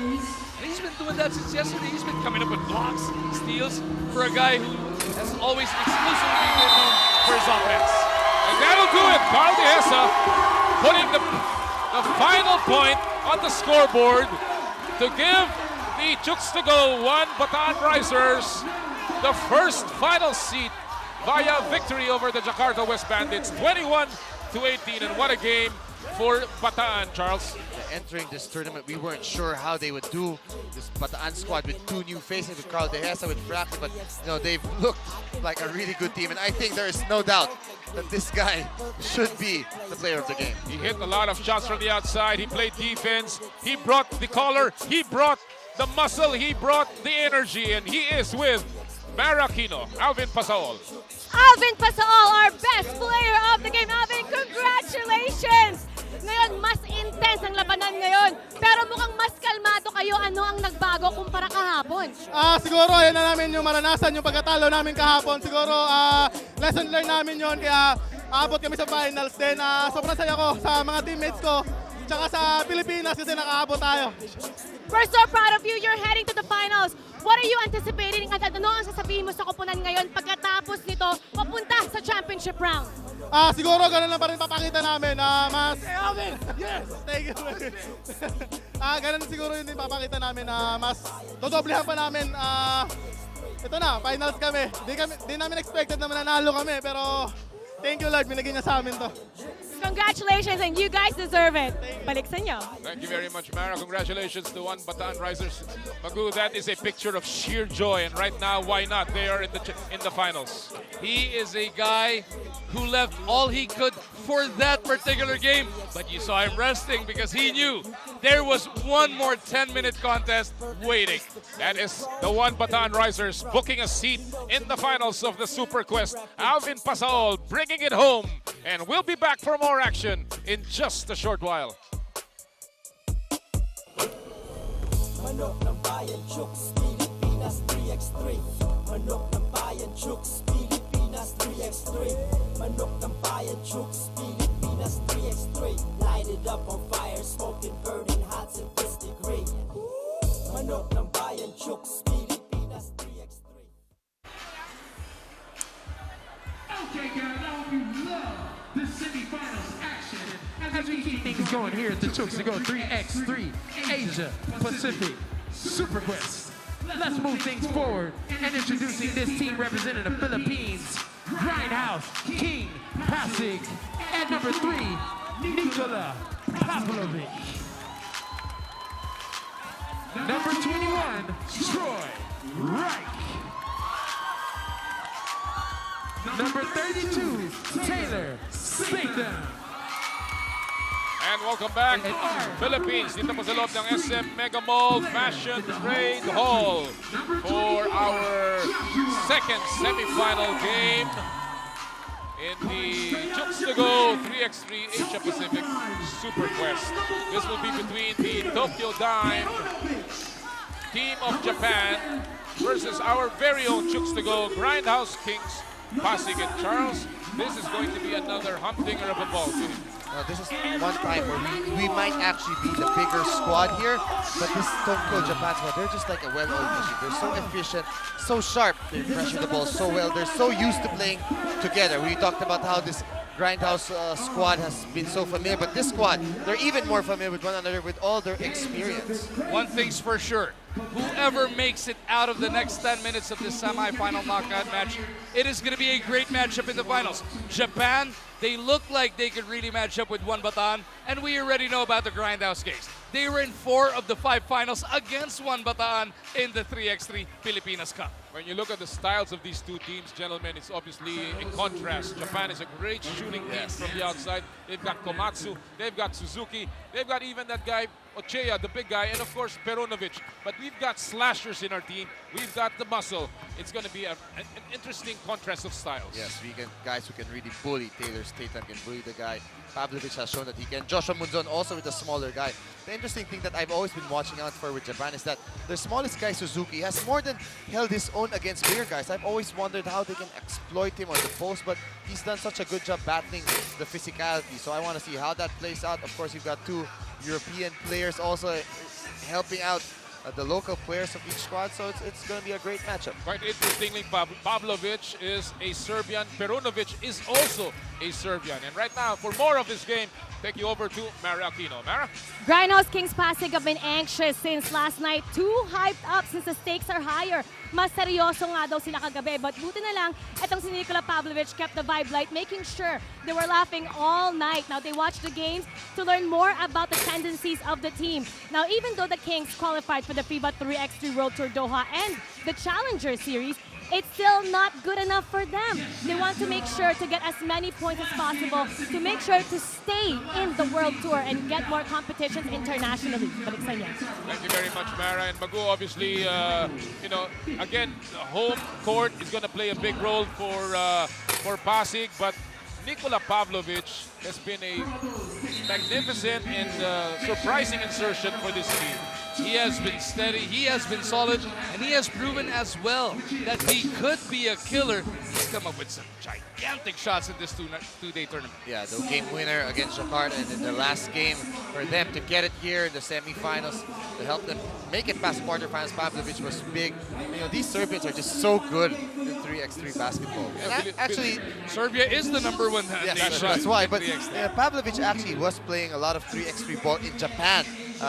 He's been doing that since yesterday. He's been coming up with blocks, steals for a guy who has always exclusively been known for his offense. And that'll do it. Carl Dehesa putting the final point on the scoreboard to give the Chooks to Go 1 Bataan Risers the first final seat via victory over the Jakarta West Bandits, 21-18. And what a game for Bataan, Charles. Entering this tournament, we weren't sure how they would do. This Bataan squad with two new faces, with Carl Dehesa, with Frankie, but they've looked like a really good team, and I think there is no doubt that this guy should be the player of the game. He hit a lot of shots from the outside. He played defense. He brought the color. He brought the muscle. He brought the energy, and he is with Maracino, Alvin Pasaol. Alvin Pasaol, our best player of the game. Alvin, congratulations! Ngayon, mas intense ang labanan ngayon. Pero mukhang mas kalmado kayo. Ano ang nagbago kumpara kahapon? Siguro, ayan na namin yung maranasan, yung pagkatalo namin kahapon. Siguro, lesson learned namin yon, kaya aabot kami sa finals. Then, sobrang saya ko sa mga teammates ko, tsaka sa Pilipinas kasi nakaabot tayo. We're so proud of you. You're heading to the finals. What are you anticipating? At ano ang sasabihin mo sa koponan ngayon pagkatapos nito papunta sa championship round? Siguro ganun lang pa rin papakita namin. Mas... Yes! Thank you. Ganun siguro yun din papakita namin. Mas dodoblehan pa namin. Ito na, finals kami. Di namin expected na mananalo kami, pero thank you Lord, binigyan niya sa amin to. Congratulations, and you guys deserve it. Balik sa inyo. Thank you very much, Mara. Congratulations to 1 Bataan Risers. Magu, that is a picture of sheer joy, and right now, why not? They are in the finals. He is a guy who left all he could for that particular game, but you saw him resting because he knew there was one more 10-minute contest waiting. That is the 1 Bataan Risers booking a seat in the finals of the Super Quest. Alvin Pasaol bringing it home, and we'll be back for more action in just a short while. Manok ng bayan, Chooks, Pilipinas 3x3. Manok ng bayan, Chooks, Pilipinas 3x3. Manok ng bayan, Chooks, Pilipinas 3x3. Light it up on fire, smoking, burning hot, simplistic green. Manok ng bayan, Chooks, Pilipinas 3x3. Okay, guys, I hope you love the semifinals action. As we keep things going here at the Chooks to Go 3x3 Asia Pacific Super Quest. Let's move things forward and introducing this team representing the Philippines, Grindhouse, King, Pasig, and number 3, Nikola Pavlovic. Number 21, Troy Reich. Number 32, Taylor Statham. And welcome back, Philippines, dito po sa loob ng SM Mega Mall Fashion Trade Hall for our second semifinal game in the Chooks to Go 3x3 Asia Pacific Super Quest. This will be between the Tokyo Dime team of Japan versus our very own Chooks to Go Grindhouse Kings, Pasig and Charles. This is going to be another humdinger of a ball game. This is one time where we might actually be the bigger squad here, but this Tokyo Japan squad, they're just like a well-oiled machine. They're so efficient, so sharp, they pressure the ball so well. They're so used to playing together. We talked about how this Grindhouse squad has been so familiar, but this squad, they're even more familiar with one another with all their experience. One thing's for sure, whoever makes it out of the next 10 minutes of this semi-final knockout match, it is going to be a great matchup in the finals. Japan, they look like they could really match up with 1 Bataan, and we already know about the Grindhouse case. They were in 4 of the 5 finals against 1 Bataan in the 3x3 Pilipinas Cup. When you look at the styles of these two teams, gentlemen, it's obviously in contrast. Japan is a great shooting team from the outside. They've got Komatsu, they've got Suzuki, they've got even that guy Ochea, the big guy, and of course Perunovic. But we've got slashers in our team. We've got the muscle. It's going to be an interesting contrast of styles. Yes, we can guys who can really bully. Taylor Statham can bully the guy. Pavlovich has shown that he can. Joshua Munzon also with a smaller guy. The interesting thing that I've always been watching out for with Japan is that the smallest guy, Suzuki, has more than held his own against bigger guys. I've always wondered how they can exploit him on the post, but he's done such a good job battling the physicality. So I want to see how that plays out. Of course, you've got two European players also helping out the local players of each squad, so it's going to be a great matchup. Quite interestingly, Pavlovic is a Serbian. Perunovic is also a Serbian. And right now, for more of this game, take you over to Mara Aquino. Mara? Grindhouse Kings Pasig have been anxious since last night. Too hyped up since the stakes are higher. Mas seryoso nga daw sila kagabi. But buti na lang, etong si Nikola Pavlovic kept the vibe light, making sure they were laughing all night. Now, they watched the games to learn more about the tendencies of the team. Now, even though the Kings qualified for the FIBA 3x3 World Tour Doha and the Challenger Series, it's still not good enough for them. They want to make sure to get as many points as possible to make sure to stay in the World Tour and get more competitions internationally. Balik sa inyo. Thank you very much, Mara. And Magu, obviously, you know, again, the home court is going to play a big role for Pasig, but Nikola Pavlovic has been a magnificent and surprising insertion for this team. He has been steady, he has been solid, and he has proven as well that he could be a killer. He's come up with some gigantic shots in this two-day tournament. Yeah, the game winner against Jakarta, and in the last game for them to get it here in the semifinals to help them make it past the quarterfinals. Pavlovic was big. You know, these Serbians are just so good in 3x3 basketball. And actually, Serbia is the number one yes, that's why. But Pavlovic actually was playing a lot of 3x3 ball in Japan.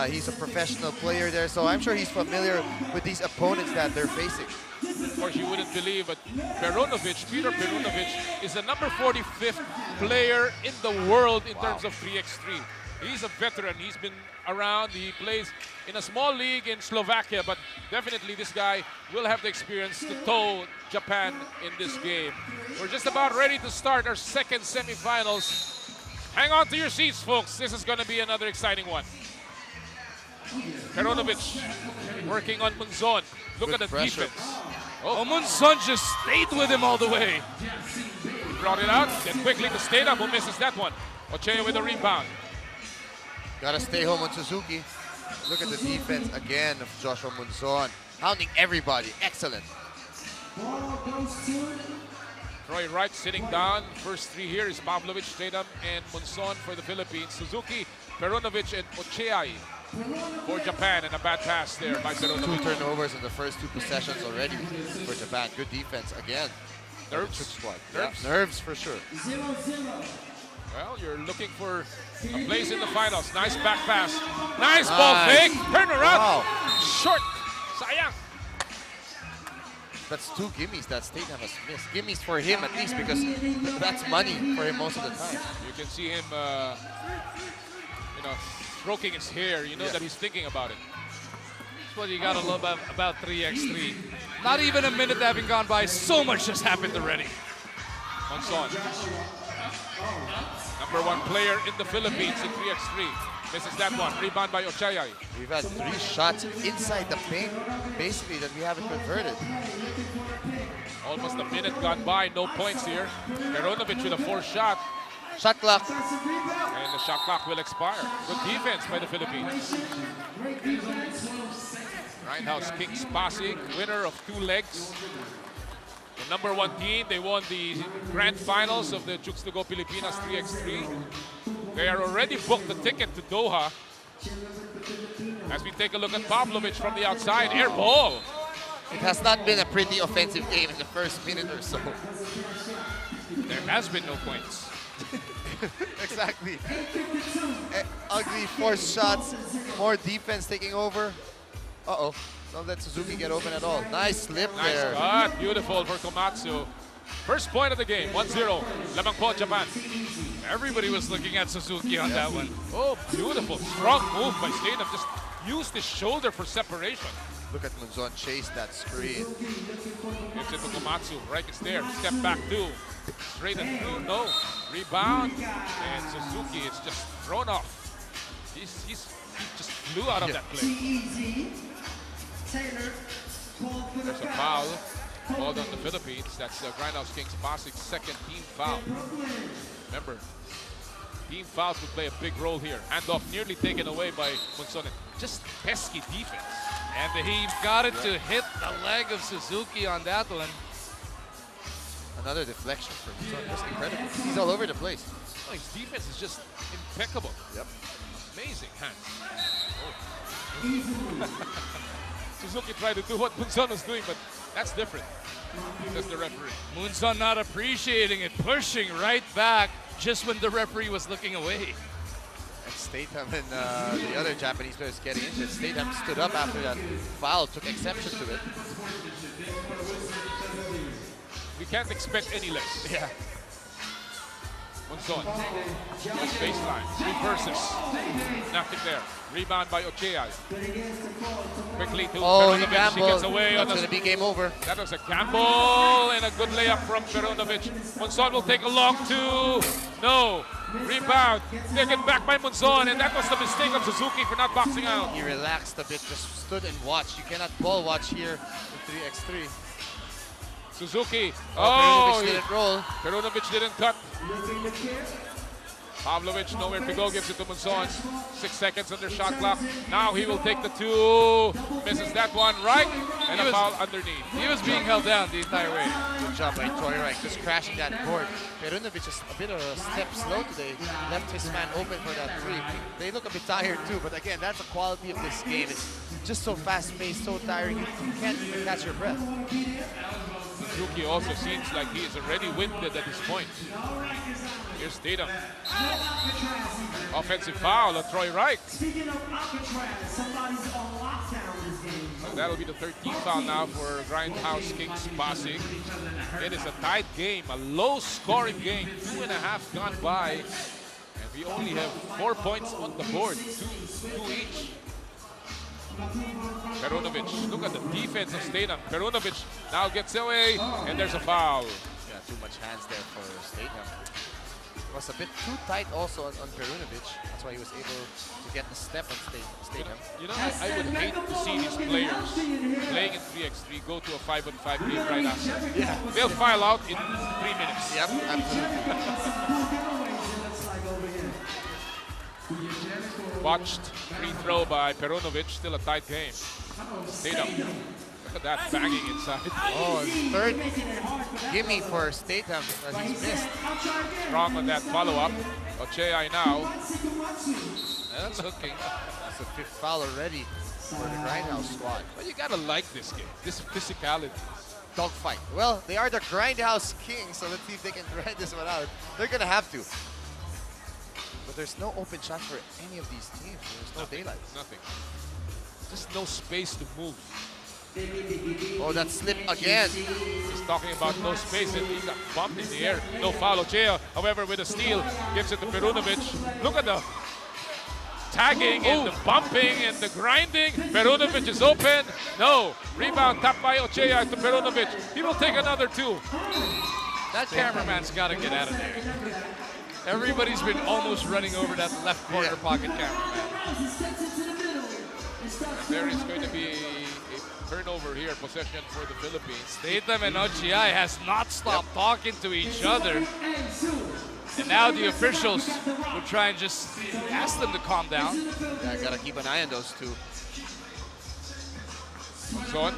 He's a professional player there, so I'm sure he's familiar with these opponents that they're facing. Of course, you wouldn't believe, but Peter Perunovic is the number 45th player in the world in terms of 3x3. He's a veteran. He's been around. He plays in a small league in Slovakia, but definitely this guy will have the experience to tow Japan in this game. We're just about ready to start our second semifinals. Hang on to your seats, folks. This is going to be another exciting one. Perunovic working on Munzon. Look at the defense. Oh, Munzon just stayed with him all the way. He brought it out, then quickly to Statham, who misses that one. Ochea with a rebound. Gotta stay home on Suzuki. Look at the defense again of Joshua Munzon. Hounding everybody. Excellent. Troy Wright sitting down. First three here is Pavlovic, Statham, and Munzon for the Philippines. Suzuki, Perunovic, and Ochea for Japan, and a bad pass there by Perunovic. 2 turnovers in the first 2 possessions already for Japan. Good defense again. Nerves. Squad. Nerves. Yeah, nerves for sure. Well, you're looking for a place in the finals. Nice back pass. Nice ball fake. Turn around. Wow. Short. Sayang. That's 2 gimmies that Statham has missed. Gimmies for him at least, because that's money for him most of the time. You can see him, you know, stroking his hair. You know that he's thinking about it. That's what you gotta love about 3x3. Not even a minute having gone by, so much has happened already. Munzon. Number 1 player in the Philippines in 3x3. Misses that one. Rebound by Ochea. We've had 3 shots inside the paint, basically, that we haven't converted. Almost a minute gone by, no points here. Perunovic with a 4th shot. Shot clock. And the shot clock will expire. Good defense by the Philippines. Grindhouse Kings Pasig, winner of 2 legs. The number 1 team, they won the grand finals of the Jukes to Go Pilipinas 3x3. They are already booked the ticket to Doha. As we take a look at Pavlovic from the outside, air ball. It has not been a pretty offensive game in the first minute or so. There has been no points. Exactly. Ugly forced shots, more defense taking over. Uh-oh, don't let Suzuki get open at all. Nice slip there. Nice cut, beautiful for Komatsu. First point of the game, 1-0. Lamang po, Japan. Everybody was looking at Suzuki on that one. Oh, beautiful. Strong move by Statham. Just used his shoulder for separation. Look at Munzon chase that screen. Gives it to Komatsu. Right is there. Step back 2. Straight and through. No. Rebound. And Suzuki is just thrown off. He's just flew out of that play. There's a foul called on the Philippines. That's Grindhouse Kings Pasig's second team foul. Remember, team fouls would play a big role here. Handoff nearly taken away by Monson. Just pesky defense. And he got it to hit the leg of Suzuki on that one. Another deflection from Monson. Just incredible. He's all over the place. Oh, his defense is just impeccable. Yep. Amazing hands. Oh. Suzuki tried to do what Monson was doing, but that's different. Says the referee. Monson not appreciating it, pushing right back just when the referee was looking away. And Statham and the other Japanese players getting injured. Statham stood up after that foul, took exception to it. We can't expect any less. Yeah. Monson. That's baseline. Reverses. Nothing there. Rebound by Ochea. Quickly to Perunovic. He gets away. That's going to be game over. That was a gamble and a good layup from Perunovic. Monson will take a long two. No. Rebound. Taken back by Monson, and that was the mistake of Suzuki for not boxing out. He relaxed a bit, just stood and watched. You cannot ball watch here in 3x3. Suzuki. Perunovic didn't roll. Perunovic didn't cut. Pavlovic nowhere to go, gives it to Monson. 6 seconds under shot clock. Now he will take the two. Misses that one right, and a foul underneath. He was being held down the entire way. Good job by Troy Reich, just crashing that board. Perunovic is a bit of a step slow today. Left his man open for that three. They look a bit tired too, but again, that's the quality of this game. It's just so fast-paced, so tiring, you can't even catch your breath. Suzuki also seems like he is already winded at this point. Here's Tatum. Offensive foul on Troy Reich. So that'll be the 13th foul now for Grindhouse Kings Pasig. It is a tied game, a low-scoring game. 2.5 gone by, and we only have 4 points on the board, two each. Perunovic, look at the defense of Statham. Perunovic now gets away, and there's a foul. Yeah, too much hands there for Statham. It was a bit too tight also on Perunovic. That's why he was able to get the step on Statham. You know, I would hate to see these players playing in 3x3 go to a 5-on-5 game right after. Yeah. They'll file out in 3 minutes. Yep, absolutely. Botched free throw by Perunovic, still a tight game. Statham, look at that banging inside. Oh, third gimme for Statham that he's missed. Strong on that follow-up. Ochea now. That's hooking. That's the 5th foul already for the Grindhouse squad. Well, you gotta like this game, this physicality. Dogfight. Well, they are the Grindhouse Kings, so let's see if they can grind this one out. They're gonna have to. But there's no open shot for any of these teams. There's no daylight. Nothing. Just no space to move. Oh, that slip again. He's talking about no space, and he got bumped in the air. No foul. Ochea, however, with a steal, gives it to Perunovic. Look at the tagging and the bumping and the grinding. Perunovic is open. No. Rebound tapped by Ochea to Perunovic. He will take another two. That cameraman's got to get out of there. Everybody's been almost running over that left corner pocket cameraman. There is going to be a turnover here, possession for the Philippines. Statham and Ochea has not stopped talking to each other. And now the officials will try and just ask them to calm down. Yeah, I gotta keep an eye on those two. Son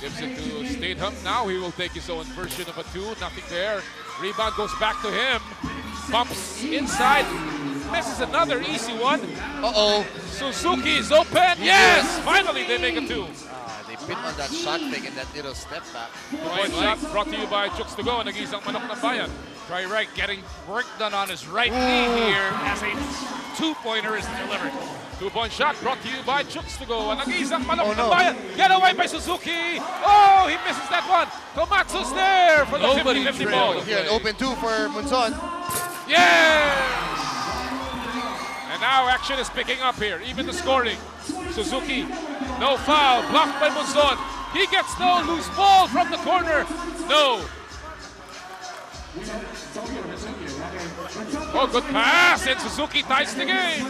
gives it to Statham. Now he will take his own version of a two. Nothing there. Rebound goes back to him. Bumps inside. Misses another easy one. Uh-oh. Suzuki is open. Yes! Finally they make a two. They bit on that shot fake and that little step back. Point shot brought to you by Chooks to Go. Nag-iisang manok ng bayan. Troy Reich getting work done on his right knee here as a two-pointer is delivered. 2-point shot brought to you by Chooks to Go. Nag-iisang manok ng bayan. Get away by Suzuki. Oh, he misses that one. Komatsu's there for the 50-50 ball. Here, an open two for Monson. Yes! And now action is picking up here, even the scoring. Suzuki, no foul, blocked by Monson. He gets no loose ball from the corner. No. Oh, good pass, and Suzuki ties the game.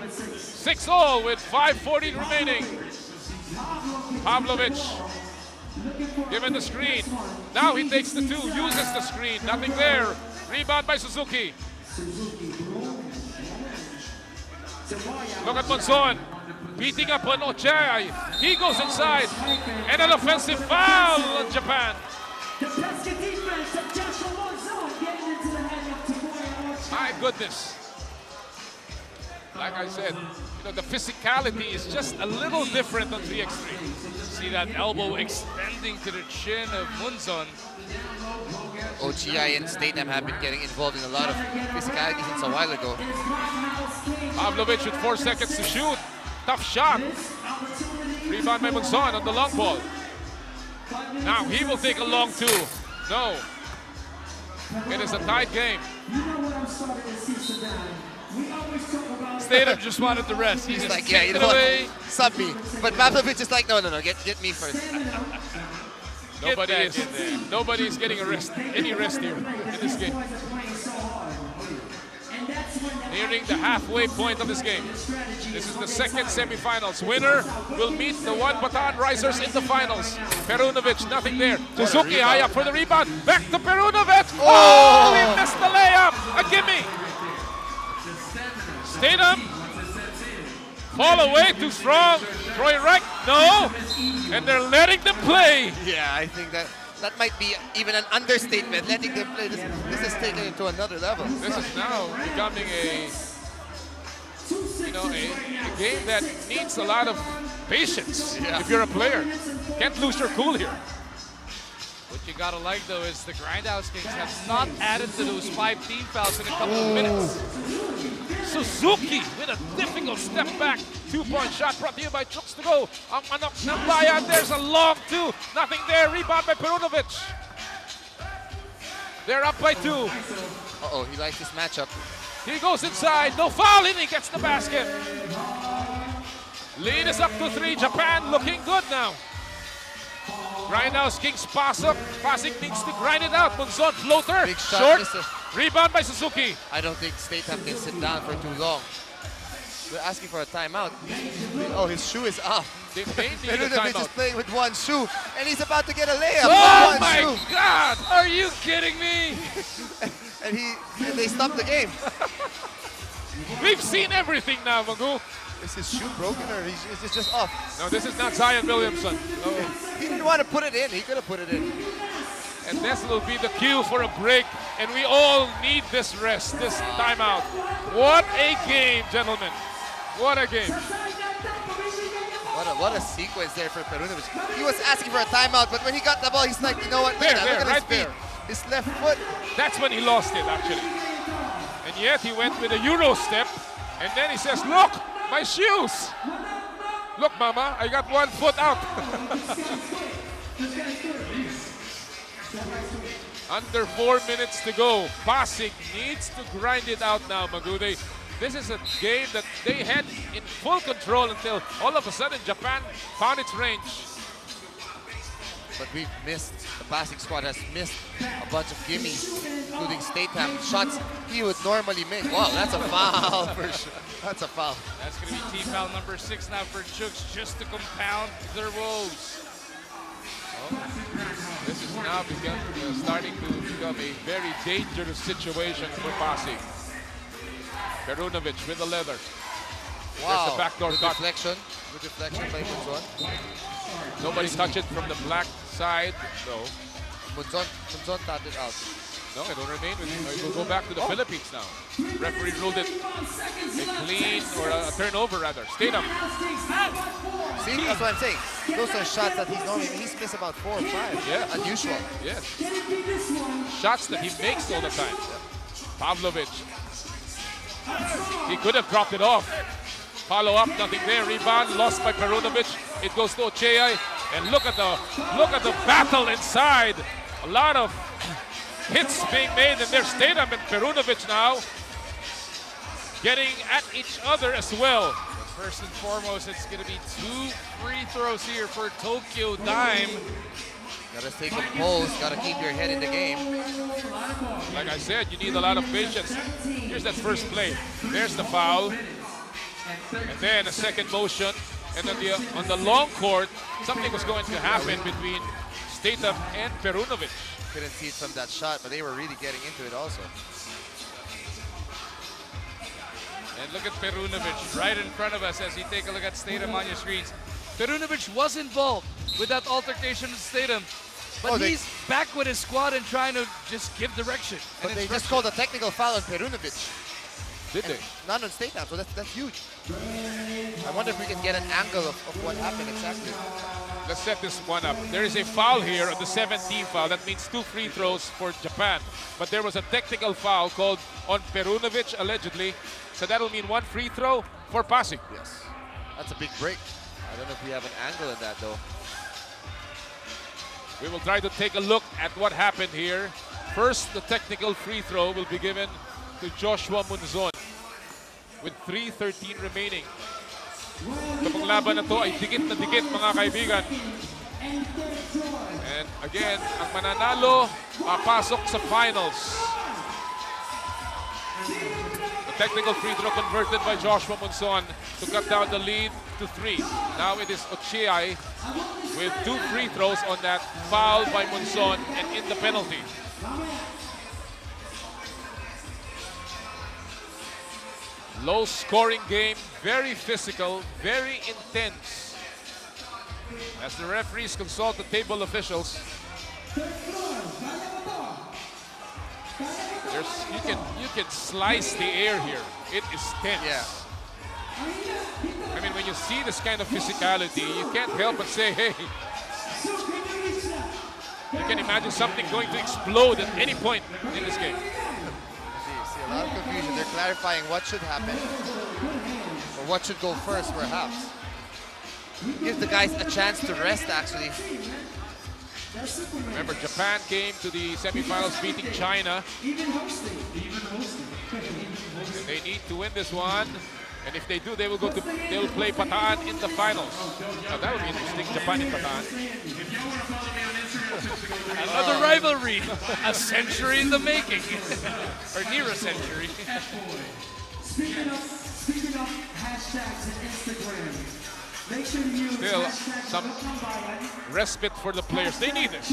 6-all with 5:40 remaining. Pavlovic given the screen. Now he takes the 2, uses the screen. Nothing there. Rebound by Suzuki. Look at Monzon. Beating up on Ochai. He goes inside. And an offensive foul on Japan. My goodness. Like I said, the physicality is just a little different on 3x3. See that elbow extending to the chin of Munzon. OGI and Statham have been getting involved in a lot of physicality since a while ago. Pavlovic with 4 seconds to shoot. Tough shot. Rebound by Munzon on the long ball. Now he will take a long 2. No. It is a tied game. Statham just wanted to rest. He's like, yeah, you know what? Sub me. But Pavlovic is like, no, get me first. Nobody is getting any rest here in this game. Nearing the halfway point of this game. This is the second semifinals. Winner will meet the One Bataan Risers in the finals. Perunovic, nothing there. Suzuki high up for the rebound. Back to Perunovic. Oh, he missed the layup. A gimme. Statham. Fall away, too strong. Troy Reich, no. And they're letting them play. Yeah, I think that might be even an understatement, letting them play. This is taking it to another level. This is now becoming a game that needs a lot of patience if you're a player. Can't lose your cool here. What you gotta like though is the Grindhouse Kings have not added to those 5 team fouls in a couple of minutes. Suzuki with a difficult step back. 2-point shot brought to you by Chooks to go. Ang manok ng bayan. There's a long 2. Nothing there. Rebound by Perunovic. They're up by 2. Uh-oh, he likes this matchup. He goes inside. No foul, and he gets the basket. Lead is up to 3. Japan looking good now. Grindhouse Kings pass up. Pasig needs to grind it out. Monzon floater. Big shot, short. Rebound by Suzuki. I don't think Statham can sit down for too long. We're asking for a timeout. Oh, his shoe is off. They need a Perunovic timeout. is playing with one shoe, and he's about to get a layup. Oh with one my shoe. God! Are you kidding me? and they stopped the game. We've seen everything now, Magu. Is his shoe broken or is it just off? No, this is not Zion Williamson. No. He didn't want to put it in. He could have put it in. And this will be the cue for a break. And we all need this rest, this timeout. What a game, gentlemen. What a game. What a sequence there for Perunovic. He was asking for a timeout, but when he got the ball, he's like, you know what? There, look at right his feet. there. His left foot. That's when he lost it, actually. And yet he went with a Euro step. And then he says, look, my shoes. Look, Mama, I got one foot out. Under 4 minutes to go. Pasig needs to grind it out now, Magude. This is a game that they had in full control until all of a sudden Japan found its range. But we've missed, the Pasig squad has missed a bunch of gimmies, including Statham shots he would normally make. Wow, that's a foul for sure. That's a foul. That's going to be team foul number 6 now for Chooks, just to compound their woes. This is now starting to become a very dangerous situation for Pasig. Perunovic with the leather. Wow. There's the backdoor cut. Good deflection by Munzon. Nobody touched it from the black side. No. Munzon tapped it out. No, it will remain with him. It will go back to the Philippines now. Referee ruled it a clean or a turnover rather. Statham. See, that's what I'm saying. Those are shots that he's missed about 4 or 5. Yeah. Unusual. Yes. Shots that he makes all the time. Pavlovic. He could have dropped it off. Follow up, nothing there. Rebound lost by Perunovic. It goes to Ochai. And look at the battle inside. A lot of hits being made, and there's Statham and Perunovic now getting at each other as well. First and foremost, it's going to be 2 free throws here for Tokyo Dime. Gotta stay composed, gotta keep your head in the game. Like I said, you need a lot of patience. Here's that first play. There's the foul. And then a second motion. And then on the long court, something was going to happen between Statham and Perunovic. Couldn't see it from that shot, but they were really getting into it also. And look at Perunovic right in front of us as you take a look at Statham on your screens. Perunovic was involved with that altercation with Statham, but he's back with his squad and trying to just give direction. But they just called a technical foul on Perunovic. Did they? Not on Statham, so that's huge. I wonder if we can get an angle of what happened exactly. Let's set this one up. There is a foul here on the 17th foul. That means 2 free throws for Japan. But there was a technical foul called on Perunovic, allegedly. So that'll mean 1 free throw for Pasig. Yes. That's a big break. I don't know if we have an angle on that, though. We will try to take a look at what happened here. First, the technical free throw will be given to Joshua Munzon with 3:13 remaining. Itong laban na to ay dikit na dikit, mga kaibigan. And again, ang mananalo papasok sa finals. The technical free throw converted by Joshua Munzon to cut down the lead to 3. Now it is Ochiai with 2 free throws on that foul by Munzon and in the penalty. Low scoring game, very physical, very intense. As the referees consult the table officials, you can slice the air here. It is tense. Yeah. I mean, when you see this kind of physicality, you can't help but say, hey, you can imagine something going to explode at any point in this game. See a lot of confusion. They're clarifying what should happen or what should go first, perhaps. Gives the guys a chance to rest, actually. Remember, Japan came to the semifinals beating China. And they need to win this one. And if they do, they will play Bataan in the finals. Now that would be interesting, Japan in Bataan. Another rivalry, a century in the making, or near a century. Speaking of hashtags and Instagram, make sure you use Still some respite for the players. They need this.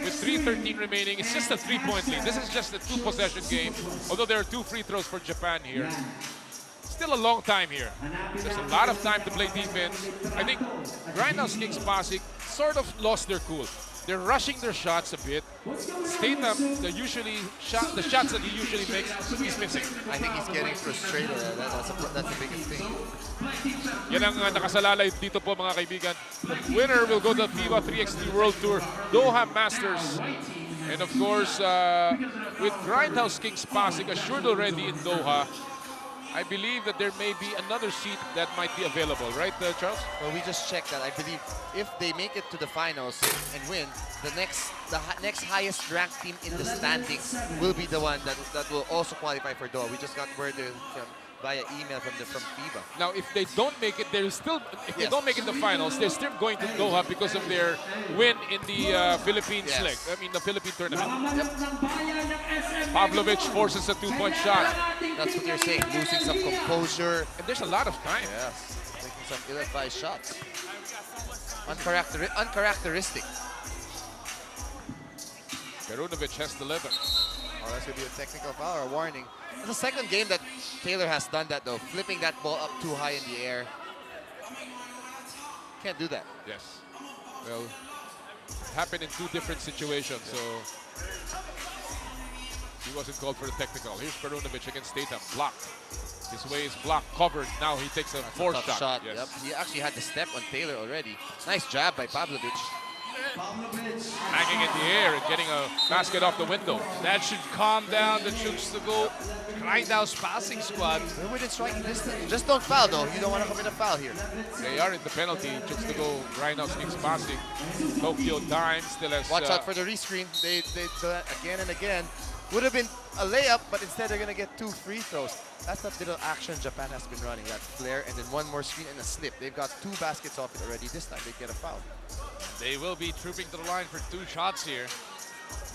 With 3:13 remaining, it's just a 3-point lead. This is just a 2-possession game, although there are 2 free throws for Japan here. Still a long time here. There's a lot of time to play defense. I think Grindhouse Kings Pasig sort of lost their cool. They're rushing their shots a bit. Statham, the shots that he usually makes, he's missing. I think he's getting frustrated. That's the biggest thing. Yan ang nakasalalay dito po, mga kaibigan. The winner will go to the FIBA 3x3 World Tour Doha Masters. And of course, with Grindhouse Kings Pasig assured already in Doha, I believe that there may be another seat that might be available, right, Charles? Well, we just checked that. I believe if they make it to the finals and win, the next highest ranked team in the standings will be the one that will also qualify for Doha. We just got word via email from FIBA. Now, if they don't make it, they don't make it to the finals, they're still going to Doha because of their win in the Philippines leg. I mean, the Philippine tournament. Pavlovic forces a 2-point shot. That's what they're saying, losing some composure. And there's a lot of time. Yes, taking some ill-advised shots. Uncharacteristic. Perunovic has delivered. Oh, that's going to be a technical foul or a warning. It's the second game that Taylor has done that, though, flipping that ball up too high in the air. Can't do that. Yes. Well, it happened in 2 different situations, so he wasn't called for the technical. Here's Perunovic against Statham, blocked. His way is blocked, covered. Now he takes a 4th shot. Yes. Yep. He actually had the step on Taylor already. Nice jab by Pavlovic. Hanging in the air and getting a basket off the window. That should calm down the Chooks to go Grindhouse passing squad. They're within striking distance. Just don't foul, though. You don't want to commit a foul here. They are in the penalty. Chooks to go Grindhouse Kings Pasig. Tokyo Time still has... Watch out for the rescreen. They again and again. Would have been a layup, but instead they're going to get 2 free throws. That's that little action Japan has been running, that flare, and then one more screen and a slip. They've got 2 baskets off it already. This time they get a foul. They will be trooping to the line for 2 shots here.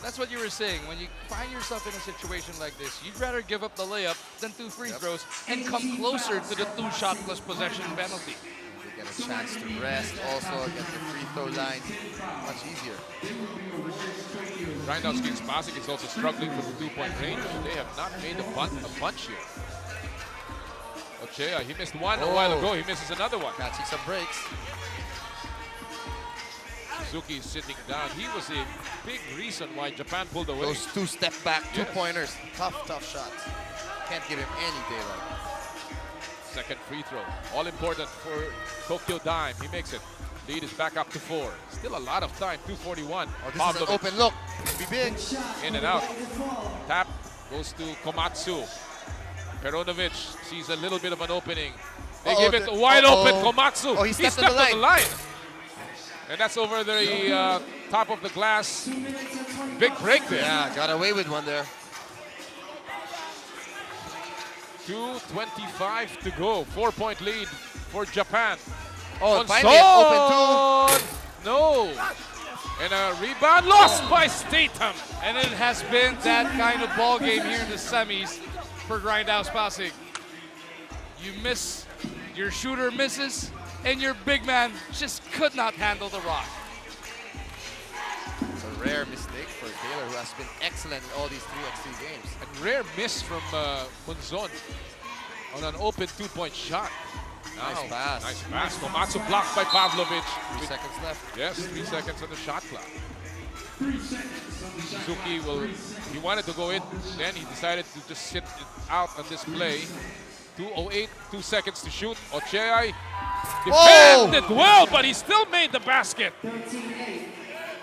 That's what you were saying. When you find yourself in a situation like this, you'd rather give up the layup than 2 free throws and come closer to the 2-shot plus possession penalty. They get a chance to rest, also get the free throw line. Much easier. Grindhouse Kings Pasig is also struggling from the 2-point range. They have not made a bunch here. Ochea, he missed one a while ago. He misses another one. Catching some breaks. Suzuki is sitting down. He was a big reason why Japan pulled away. Those 2 step back 2-pointers. Tough shots. Can't give him any daylight. Second free throw. All important for Tokyo Dime. He makes it. Lead is back up to 4. Still a lot of time. 2:41. Oh, this is an open look. Be big. In and out. Tap goes to Komatsu. Peronovic sees a little bit of an opening. They give it wide open. Komatsu. Oh, he stepped on the line. And that's over the top of the glass. Big break there. Yeah, got away with one there. 2:25 to go. 4-point lead for Japan. Oh, finally open 2. No. And a rebound lost by Statham. And it has been that kind of ball game here in the semis for Grindhouse Pasig. You miss, your shooter misses, and your big man just could not handle the rock. It's a rare mistake for Taylor, who has been excellent in all these 3x3 games. A rare miss from Munzon on an open 2-point shot. Nice pass. Nice pass. Komatsu blocked by Pavlovic. 3 seconds left. Yes, 3 seconds on the shot clock. Suzuki he wanted to go in, then he decided to just sit it out on this play. 2:08, 2 seconds to shoot. Ochea defended well, but he still made the basket.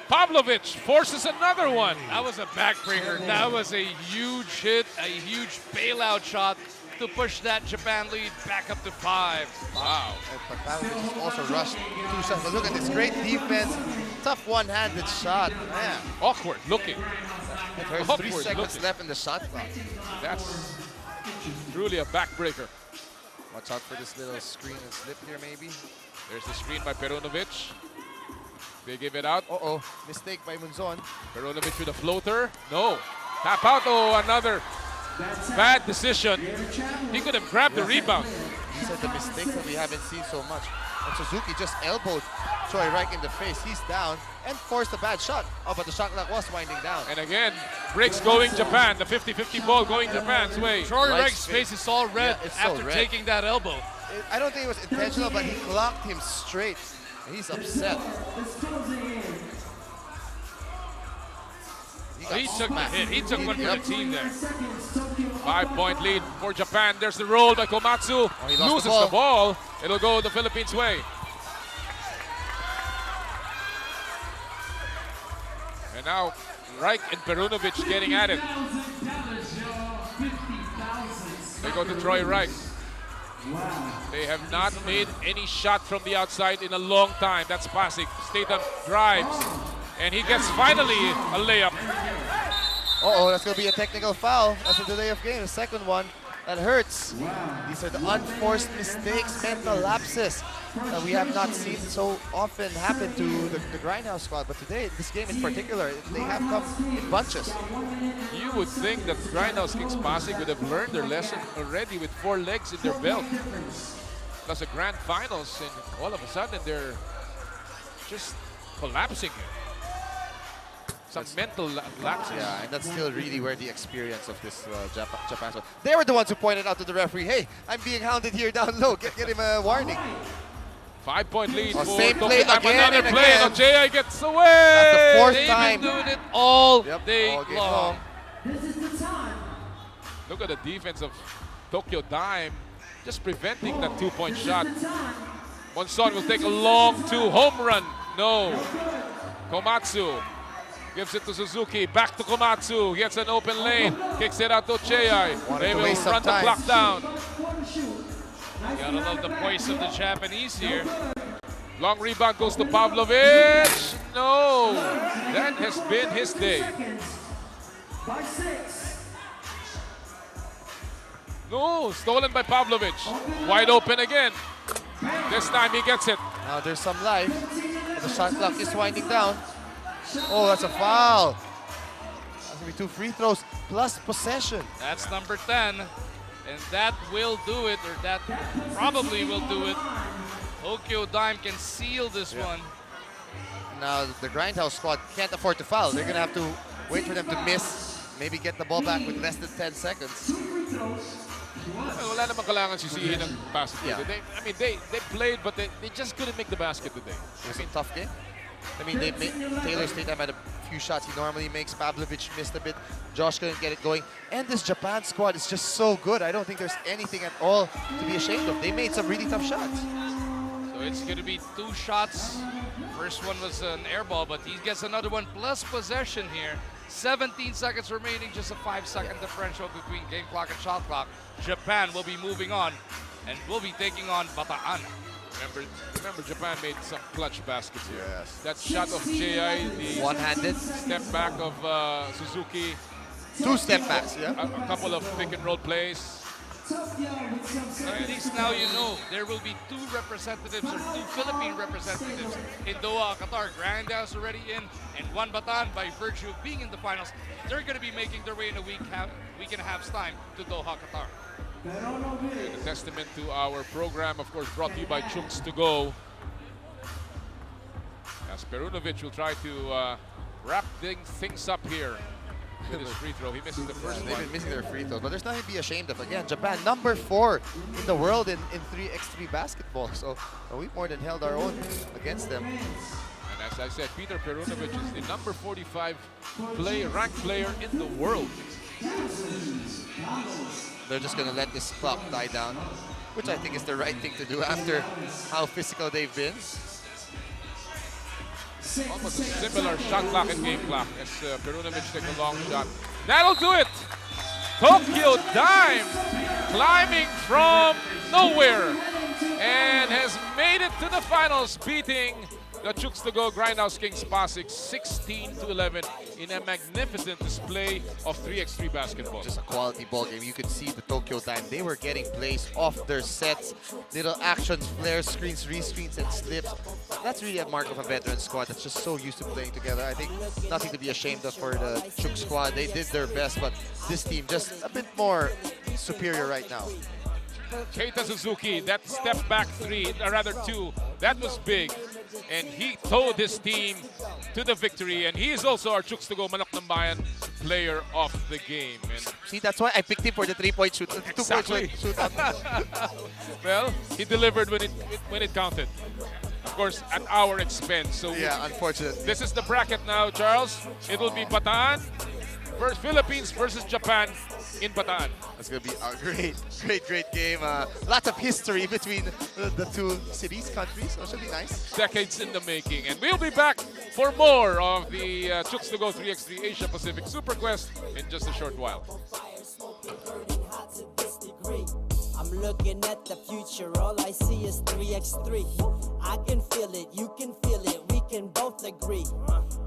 Pavlovic forces another one. That was a backbreaker. That was a huge hit, a huge bailout shot to push that Japan lead back up to 5. Wow. And Pavlovic also rushed 2 shots. But look at this great defense. Tough one-handed shot. Man. Awkward looking. There's 3 seconds left in the shot clock. That's truly a backbreaker. Watch out for this little screen and slip here, maybe. There's the screen by Peronovic. They give it out. Uh-oh. Mistake by Munzon. Peronovic with a floater. No. Tap out. Oh, another bad decision. He could have grabbed the rebound. These are the mistakes that we haven't seen so much. And Suzuki just elbowed Troy right in the face. He's down and forced a bad shot. Oh, but the shot clock was winding down. And again, breaks going Japan. The 50-50 ball going Japan's way. Troy Reig's face is all red after taking that elbow. I don't think it was intentional, but he clocked him straight. And he's upset. He took the hit. He took one for the team there. 5-point lead for Japan. There's the roll by Komatsu. He loses the ball. It'll go the Philippines' way. And now Reich and Perunovic getting at it. They go to Troy Reich. They have not made any shot from the outside in a long time. That's Pasig. Statham drives. And he gets finally a layup. Uh-oh, that's going to be a technical foul. That's a delay of game. The second one, that hurts. These are the unforced mistakes, mental lapses that we have not seen so often happen to the Grindhouse squad. But today, this game in particular, they have come in bunches. You would think that Grindhouse Kings Pasig would have learned their lesson already with 4 legs in their belt. Plus a grand finals, and all of a sudden they're just collapsing here. Some mental lapses. Yeah, and that's still really where the experience of this Japan squad. They were the ones who pointed out to the referee, hey, I'm being hounded here down low. Get him a warning. 5-point lead for same play again another play, and Ochea gets away. That's the 4th They've time. been doing it all day all game long. Look at the defense of Tokyo Dime, just preventing that 2-point shot. Monson will take a long 2 home run. No. Komatsu gives it to Suzuki. Back to Komatsu. Gets an open lane. Kicks it out to Ochea. They will run the clock down. Gotta love the voice of the Japanese here. Long rebound goes to Pavlovic. No. That has been his day. by 6. No, stolen by Pavlovic. Wide open again. This time he gets it. Now there's some life. But the shot clock is winding down. Oh, that's a foul. That's going to be 2 free throws plus possession. That's number 10. And that will do it, or that probably will do it. Tokyo Dime can seal this one. Now the Grindhouse squad can't afford to foul. They're going to have to wait for them to miss. Maybe get the ball back with less than 10 seconds. Wala namang kailangan sisihin ng basket. Yeah. They played, but they just couldn't make the basket today. It was a tough game. I mean, Taylor State had a few shots he normally makes. Pavlovic missed a bit. Josh couldn't get it going. And this Japan squad is just so good. I don't think there's anything at all to be ashamed of. They made some really tough shots. So it's going to be 2 shots. First one was an air ball, but he gets another one plus possession here. 17 seconds remaining, just a 5-second differential between game clock and shot clock. Japan will be moving on and will be taking on Bataan. Remember Japan made some clutch baskets here. Yes. That shot of J.I., the one-handed step back of Suzuki. 2 step backs, yeah. A couple of pick and roll plays. At least now you know there will be 2 representatives or 2 Philippine representatives in Doha, Qatar. Grindhouse already in, and 1 Bataan by virtue of being in the finals. They're going to be making their way in a week and a half's time to Doha, Qatar. And a testament to our program, of course, brought to you by Chooks to Go. As Perunovic will try to wrap things up here with his free throw. He misses the first one. They've been missing their free throws, but there's nothing to be ashamed of. Again, Japan, number 4 in the world in 3x3 basketball. So we've more than held our own against them. And as I said, Peter Perunovic is the number 45 ranked player in the world. They're just going to let this clock die down, which I think is the right thing to do after how physical they've been. Almost a similar shot clock and game clock as Perunovic takes a long shot. That'll do it! Tokyo Dime climbing from nowhere and has made it to the finals, beating the Chooks to Go Grindhouse Kings Pasig 16-11 in a magnificent display of 3x3 basketball. Just a quality ball game. You could see the Tokyo Dime. They were getting plays off their sets, little actions, flares, screens, rescreens, and slips. That's really a mark of a veteran squad that's just so used to playing together. I think nothing to be ashamed of for the Chook squad. They did their best, but this team just a bit more superior right now. Keita Suzuki, that step back 3, or rather 2, that was big. And he towed his team to the victory. And he is also our Chooks to Go Manok ng Bayan player of the game. And see, that's why I picked him for the 3-point shoot. Exactly. 2-point shoot. Well, he delivered when it counted. Of course, at our expense. So yeah, unfortunately. This is the bracket now, Charles. It will be Bataan versus Philippines versus Japan in Bataan. That's going to be a great game. Lots of history between the 2 cities, countries. So it should be nice. Decades in the making. And we'll be back for more of the Chooks to Go 3x3 Asia Pacific Super Quest in just a short while. I'm looking at the future, all I see is 3x3. I can feel it, you can feel it, we can both agree.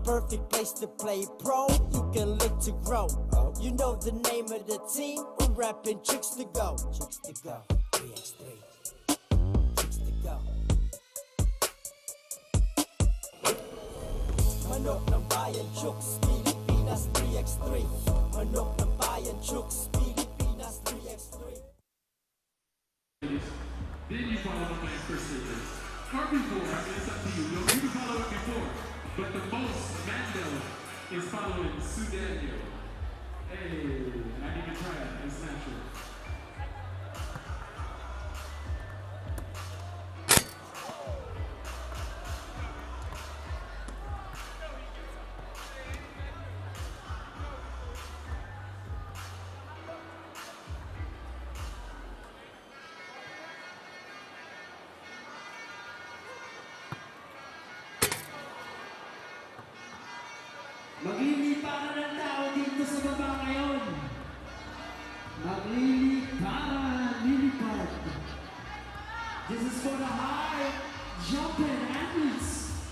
Perfect place to play pro, you can look to grow. You know the name of the team, we're rapping Chooks to Go. Chooks to Go, 3x3. Chooks to Go. Manok ng Bayan Chooks, Pilipinas 3x3. Manok ng Bayan Chooks, Pilipinas 3x3. Then you follow the man for series. Or before, I mean, it's up to you. You can follow it before. But the most Mando is following Sudanio. Hey, I need to try it. It's natural. Magliliparan ng tao dito sa baba ngayon. Magliliparan, lilipad. This is for the high jumping athletes.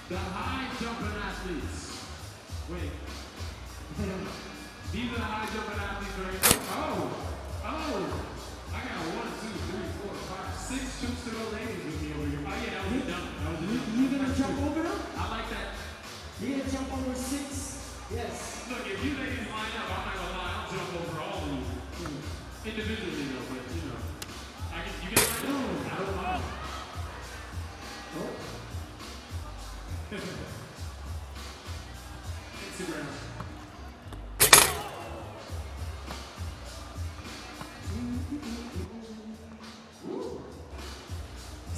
The high jumping athletes. Wait. These are the high jumping athletes right here. Oh! I got 6 troops to go ladies with me over here. Oh yeah, that was a dunk. You gonna jump over them? I like that. You gonna jump over 6? Yes. Look, if you ladies line up, I'm not gonna lie, I'll jump over all of you. Individually though, but you know. You get my I don't mind. Instagram.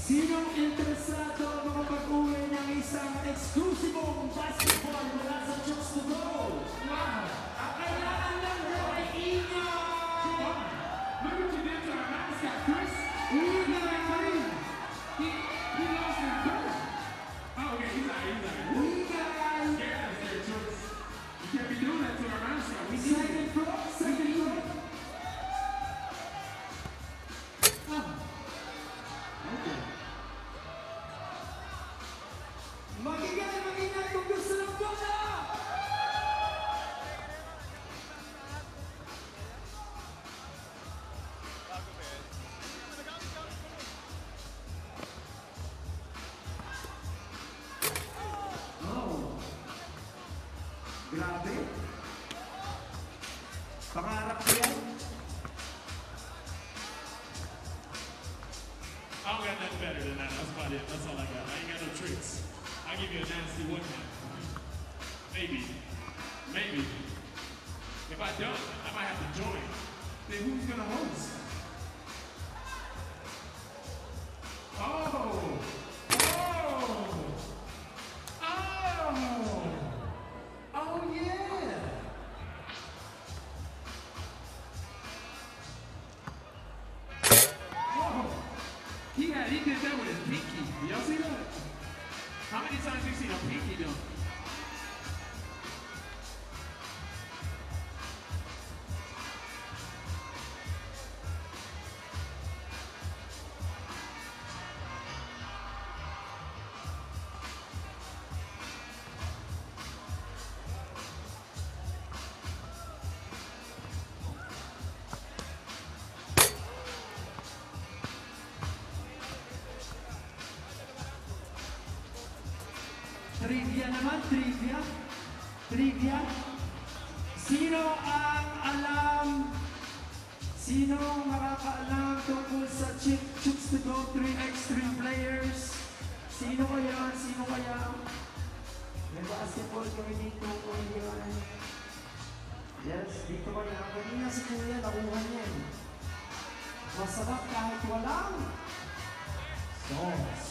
Sinong interesado makapag-uwi ng isang eksklusibong basketball mula sa Chooks to Go? Wow! Ang kailangan lang daw ay inyo! Look what you did to our mascot, Chris. He lost his birth. Oh, okay, he's out. Scared us there, Chooks. You can't be doing that to our mascot. We need Second floor. Magingay kung gusto ng bola! Oh. Grabe. Pangarap ko yan. I don't got nothing better than that. That's about it. That's all I got. I ain't got no tricks. I'll give you a nasty one hand. Maybe. If I don't, I might have to join. Then who's gonna host? Oh yeah! Whoa! He did that with his pinky. Y'all see that? How many times have you seen a pinky dunk? Trivia naman, trivia. Sino makakaalam tungkol sa Chooks to Go 3x3 players? Sino kaya? May basketball kami dito, yan. Yes, dito kaya. Kanina si Kuya, nakuha niya. Masarap kahit walang sauce.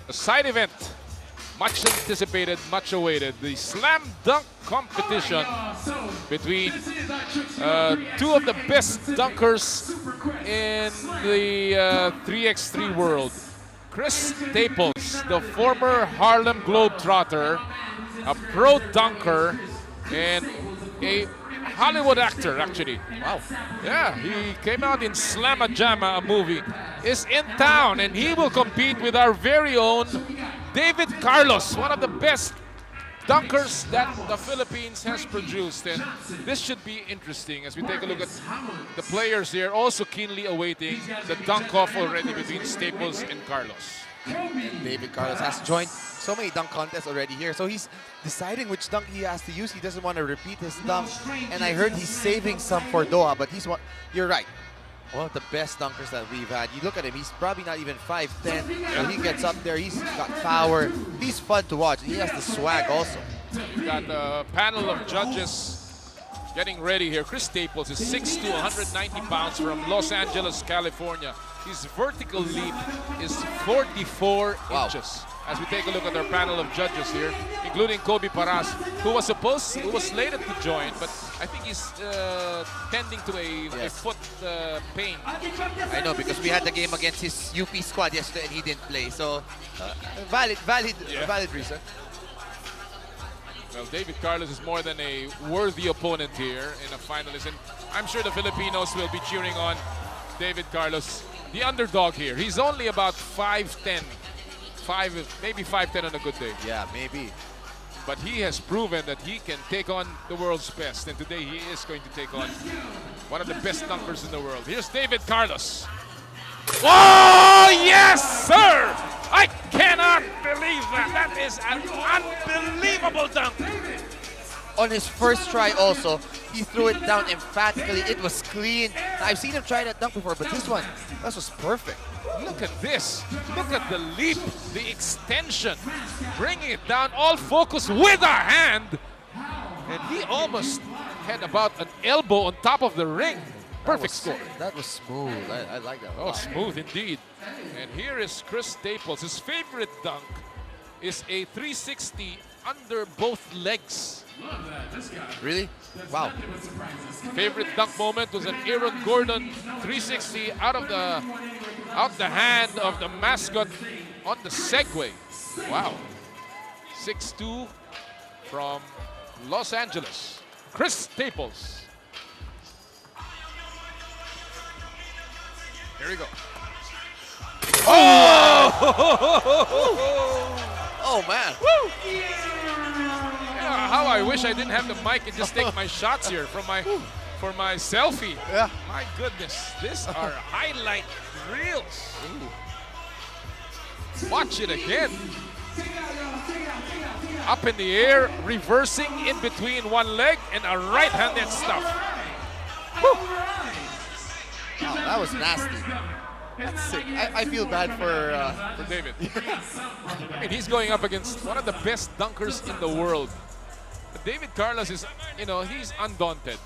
A side event, much anticipated, much awaited, the slam dunk competition between two of the best dunkers in the 3x3 world. Chris Staples, the former Harlem Globetrotter, a pro dunker, and a Hollywood actor, actually. Wow. Yeah, he came out in Slamma Jamma, a movie, is in town, and he will compete with our very own David Carlos, one of the best dunkers that the Philippines has produced. And this should be interesting as we take a look at the players here, also keenly awaiting the dunk-off already between Staples and Carlos. And David Carlos has joined so many dunk contests already here, so he's deciding which dunk he has to use. He doesn't want to repeat his dunk, and I heard he's saving some for Doha, but you're right. One of the best dunkers that we've had. You look at him, he's probably not even 5'10", but he gets up there, he's got power, he's fun to watch, he has the swag also. We've got a panel of judges getting ready here. Chris Staples is 6'2", 190 pounds from Los Angeles, California. His vertical leap is 44 inches. as we take a look at our panel of judges here, including Kobe Paras, who was slated to join, but I think he's tending to a foot pain. I know, because we had the game against his UP squad yesterday and he didn't play. So, valid reason. Well, David Carlos is more than a worthy opponent here in a finalist, and I'm sure the Filipinos will be cheering on David Carlos, the underdog here. He's only about 5'10", maybe 5'10" on a good day. Yeah, maybe. But he has proven that he can take on the world's best, and today he is going to take on one of the best dunkers in the world. Here's David Carlos. Oh, yes, sir! I cannot believe that. That is an unbelievable dunk. On his first try also, he threw it down emphatically. It was clean. I've seen him try that dunk before, but this one, that was perfect. Look at this. Look at the leap, the extension, bringing it down, all focus with a hand. And he almost had about an elbow on top of the ring. Perfect score. That was smooth. I like that. Oh, smooth indeed. And here is Chris Staples. His favorite dunk is a 360 under both legs. Really? Wow. Favorite dunk moment was an Aaron Gordon 360 out the hand of the mascot on the Segway. Wow. 6'2" from Los Angeles. Chris Staples. Here we go. Oh! Oh, man. Woo! Yeah, how I wish I didn't have the mic and just take my shots here for my selfie. Yeah. My goodness, these are highlight reels. Watch it again. Up in the air, reversing in between one leg and a right-handed stuff. Woo! Wow, that was nasty. That's sick. I feel bad for David. I mean, he's going up against one of the best dunkers in the world. But David Carlos is, he's undaunted.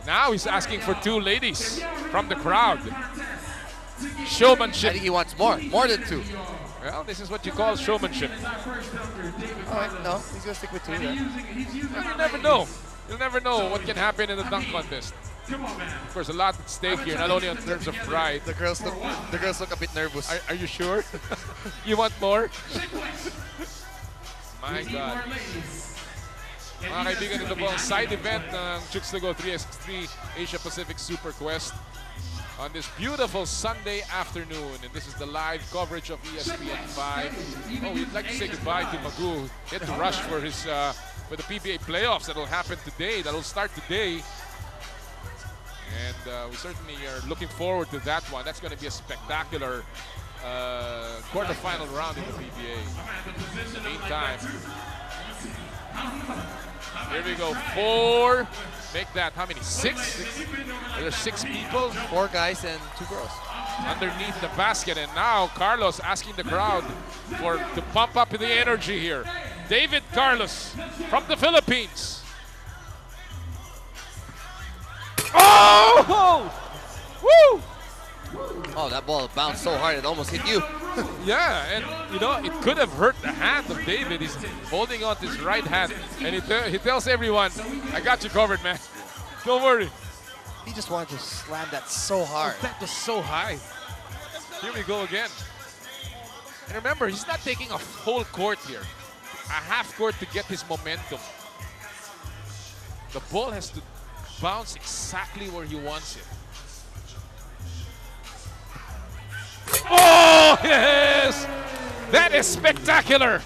Now he's asking for two ladies from the crowd. Showmanship. I think he wants more than two. Well, this is what you call showmanship. All right, no, he's going to stick with two. Yeah. Well, you never know. You'll never know what can happen in the dunk contest. Of course, a lot at stake here, not only in terms of pride. The girls look a bit nervous. Are you sure? You want more? My God. Mga kaibigan, ito po ang side event ng Chooks to Go 3x3 Asia Pacific Super Quest on this beautiful Sunday afternoon. And this is the live coverage of ESPN 5. Oh, we'd like to say goodbye to Magoo. He had to rush for the PBA playoffs that'll happen today, that'll start today. And we certainly are looking forward to that one. That's going to be a spectacular quarterfinal round in the PBA. In the meantime, here we go. 4. Make that how many? 6? There's 6 people. 4 guys and 2 girls. Underneath the basket. And now Carlos asking the crowd to pump up the energy here. David Carlos from the Philippines. Oh! Woo! Oh, that ball bounced so hard it almost hit you. Yeah, and it could have hurt the hand of David. He's holding on to his right hand, and he tells everyone, "I got you covered, man. Don't worry." He just wanted to slam that so hard. Oh, that was so high. Here we go again. And remember, he's not taking a whole court here. A half court to get his momentum. The ball has to bounce exactly where he wants it. Oh, yes! That is spectacular!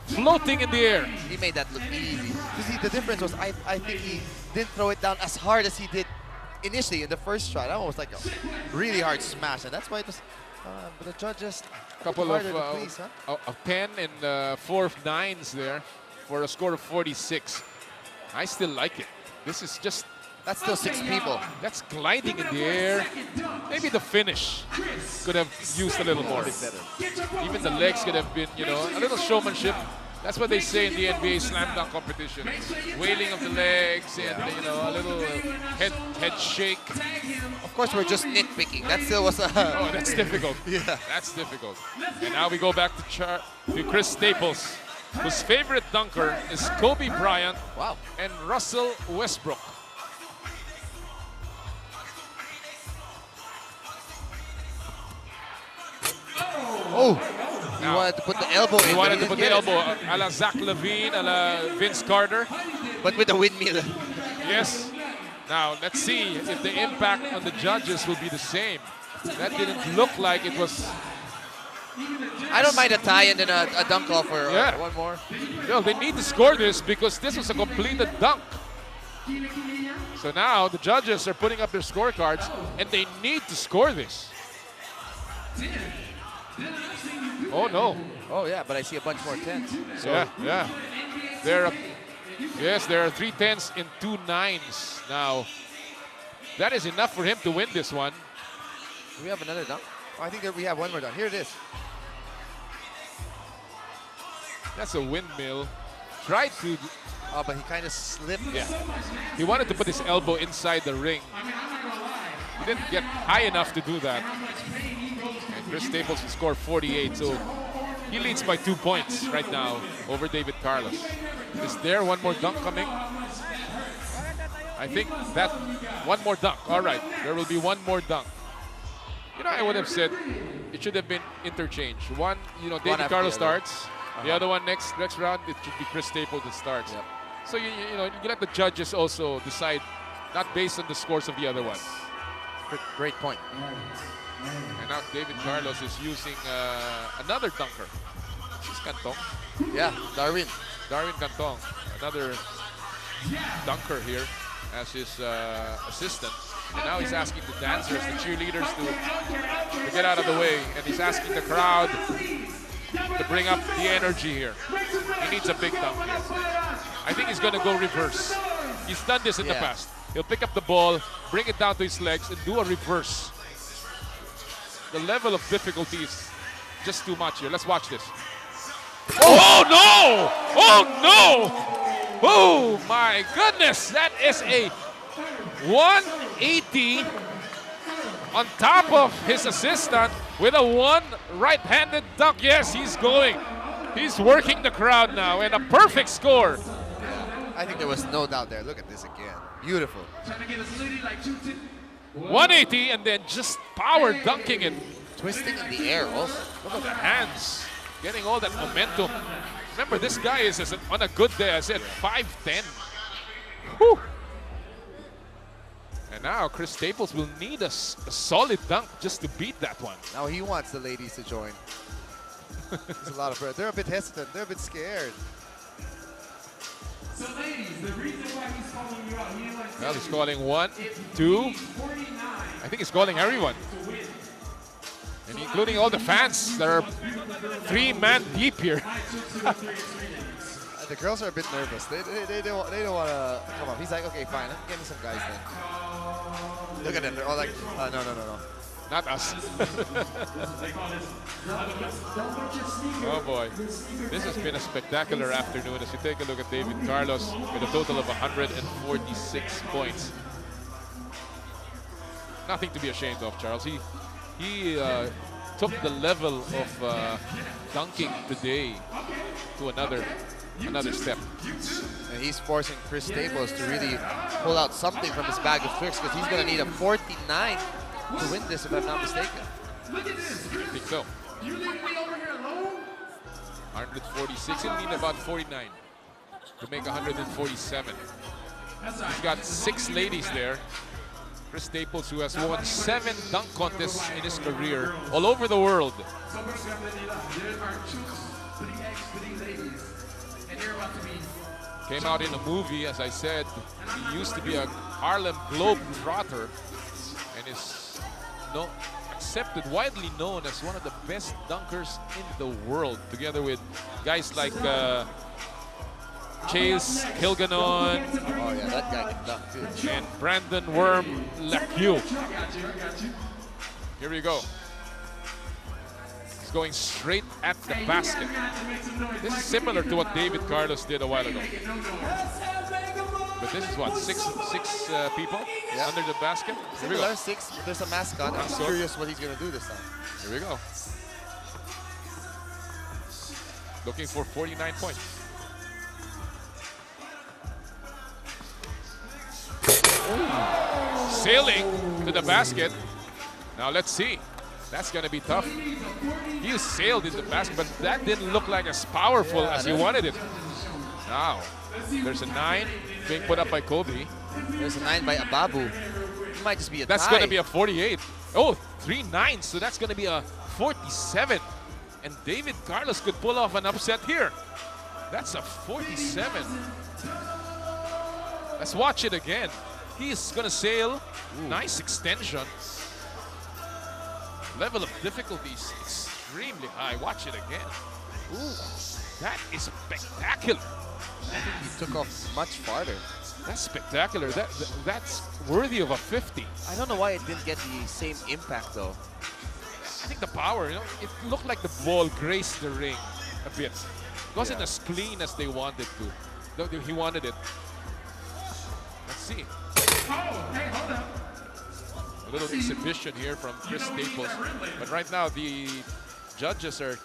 Floating in the air. He made that look easy. You see, the difference was I think he didn't throw it down as hard as he did initially in the first try. That one was like a really hard smash, and that's why it was. But the judges couple of 10 and 4 9s there for a score of 46. I still like it. This is just. That's still 6 people. That's gliding in the air. Maybe the finish could have used a little more. Even the legs could have been, a little showmanship. That's what they say in the NBA slam dunk competition. Wailing of the legs and a little head shake. Of course, we're just nitpicking. That still was a... Oh, that's difficult. Yeah. That's difficult. And now we go back to Chris Staples, whose favorite dunker is Kobe Bryant and Russell Westbrook. Oh, he wanted to put the elbow in. He wanted to but put he the didn't get elbow a la Zach LaVine, a la Vince Carter. But with the windmill. Yes. Now, let's see if the impact on the judges will be the same. That didn't look like it was... I don't mind a tie and then a dunk off or one more. No, they need to score this because this was a completed dunk. So now the judges are putting up their scorecards and they need to score this. Oh no. Oh yeah, but I see a bunch more tens. So Yeah. There are 3 tens and 2 nines now. That is enough for him to win this one. Do we have another dunk? Oh, I think that we have one more dunk. Here it is. That's a windmill. Tried to... Oh, but he kind of slipped. Yeah. He wanted to put his elbow inside the ring. He didn't get high enough to do that. And Chris Staples will score 48, so he leads by 2 points right now over David Carlos. Is there one more dunk coming? I think that one more dunk. All right, there will be one more dunk. You know, I would have said it should have been interchange. One, David Carlos starts. The other one next round, it should be Chris Staples that starts. Yep. So you let the judges also decide, not based on the scores of the other one. Great point. And now David Carlos is using another dunker. This is Cantong. Yeah, Darwin Cantong, another dunker here as his assistant. And now he's asking the dancers, the cheerleaders to get out of the way. And he's asking the crowd to bring up the energy here. He needs a big dunk here. I think he's going to go reverse. He's done this in the past. He'll pick up the ball, bring it down to his legs, and do a reverse. The level of difficulty is just too much here. Let's watch this. Oh no! Oh no! Oh my goodness! That is a 180 on top of his assistant with a one right-handed dunk. Yes, he's going. He's working the crowd now, and a perfect score. I think there was no doubt there. Look at this again. Beautiful. 180 and then just power dunking it. Twisting in the air also. Look at the hands. Getting all that momentum. Remember, this guy is on a good day. I said 5'10". Whew. And now Chris Staples will need a solid dunk just to beat that one. Now he wants the ladies to join. There's a lot of... They're a bit hesitant. They're a bit scared. So ladies, the reason why he's calling you out, he didn't like Well, he's calling 1, 2. I think he's calling everyone. And including all the fans that are 3-man deep here. The girls are a bit nervous. They don't want to come up. He's like, okay, fine. Get me some guys then. Look at them. They're all like, no. Not us. Oh boy. This has been a spectacular afternoon as you take a look at David Carlos with a total of 146 points. Nothing to be ashamed of, Charles. He took the level of dunking today to another step. And he's forcing Chris Staples to really pull out something from his bag of tricks because he's going to need a 49 to win this, if I'm not mistaken. I think so. 146, he'll need about 49 to make 147. He's got 6 ladies there. Chris Staples, who has won 7 dunk contests in his career all over the world. Came out in a movie, as I said. He used to be a Harlem Globetrotter and is accepted, widely known as one of the best dunkers in the world, together with guys like Chase Kilganon. Oh yeah, that guy can dunk too. And Brandon Worm Lacue. Here we go. going straight at the basket. This is similar to what David Carlos did a while ago. But this is what, six people under the basket? Here we go. Similar, 6. There's a mascot. I'm curious what he's going to do this time. Here we go. Looking for 49 points. Sailing to the basket. Now let's see. That's going to be tough. He sailed in the basket, but that didn't look like as powerful as he wanted it. Now, there's a 9 being put up by Kobe. There's a 9 by Ababu. It might just be a That's tie. going to be a 48. Oh, 3 9s, so that's going to be a 47. And David Carlos could pull off an upset here. That's a 47. Let's watch it again. He's going to sail. Ooh. Nice extension. Level of difficulty is extremely high. Watch it again. Ooh, that is spectacular. I think he took off much farther. That's spectacular. That's worthy of a 50. I don't know why it didn't get the same impact though. I think the power, you know, it looked like the ball grazed the ring a bit. It wasn't as clean as they wanted to. Though he wanted it. Let's see. A little exhibition here from Chris Staples. But right now, the judges are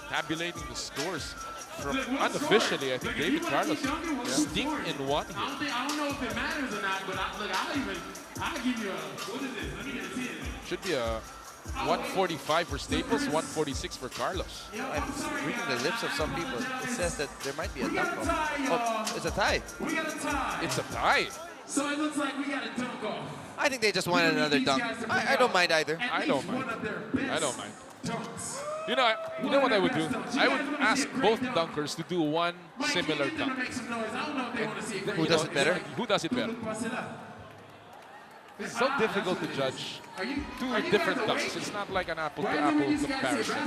tabulating the scores. From unofficially, I think David Carlos sneaked in one here. I don't know if it matters or not, but I'll give you a, what is this? Let me get a 10. Should be a 145 for Staples, 146 for Carlos. I'm reading the lips of some people. It says that there might be a dunk off. Oh, it's a tie. We got a tie. It's a tie. So it looks like we got a dunk off. I think they just wanted another dunk. I don't mind either. I don't mind. I don't mind. You know what I would do? I would ask both dunkers to do one similar dunk. Who does it better? Who does it better? It's so difficult to judge two different dunks. It's not like an apple-to-apple comparison.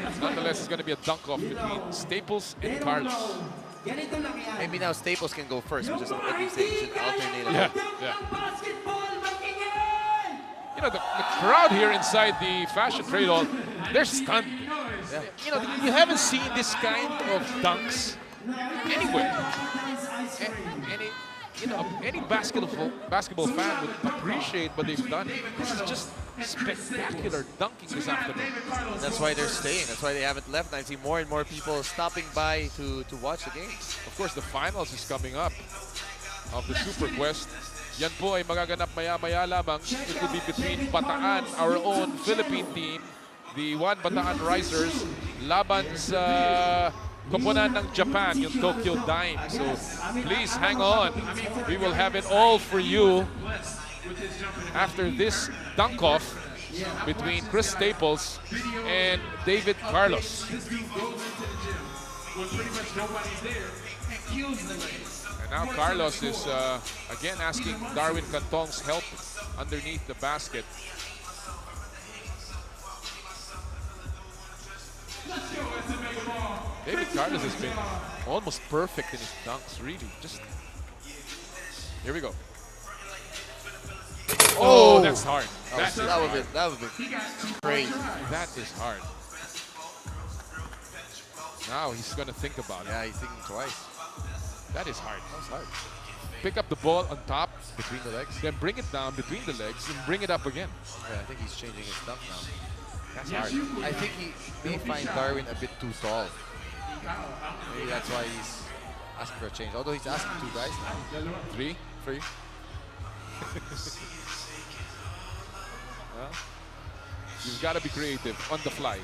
But nonetheless, it's going to be a dunk-off between Staples and Carlos. Maybe now Staples can go first, which is what you say. You should alternate a Yeah, bit. yeah. You know, the crowd here inside the Fashion Trade Hall, they're stunned. Yeah. You know, you haven't seen this kind of dunks anywhere. Any basketball fan would appreciate what they've done. This is just spectacular dunking this afternoon. That's why they're staying. That's why they haven't left. I've seen more and more people stopping by to watch the games. Of course, the finals is coming up of the Super Quest. Yan po ay magaganap maya-maya lamang. It will be between Bataan, our own Philippine team, the One Bataan Risers, laban sa koponan ng Japan, yung Tokyo Dime. So please hang on. We will have it all for you after this dunk-off between Chris Staples and David Carlos. And now Carlos is again asking Darwin Cantong's help underneath the basket. David Carlos has been almost perfect in his dunks, really. Just here we go. Oh, that's hard. That would be crazy. That is hard. Now he's gonna think about it. Yeah, he's thinking twice. That is hard. That's hard. Pick up the ball on top, between the legs, then bring it down between the legs and bring it up again. Yeah, I think he's changing his dunk now. That's hard. I think he may find Darwin a bit too tall. Maybe that's why he's asking for a change. Although he's asking 2 guys now. 3? Well, you've got to be creative on the fly.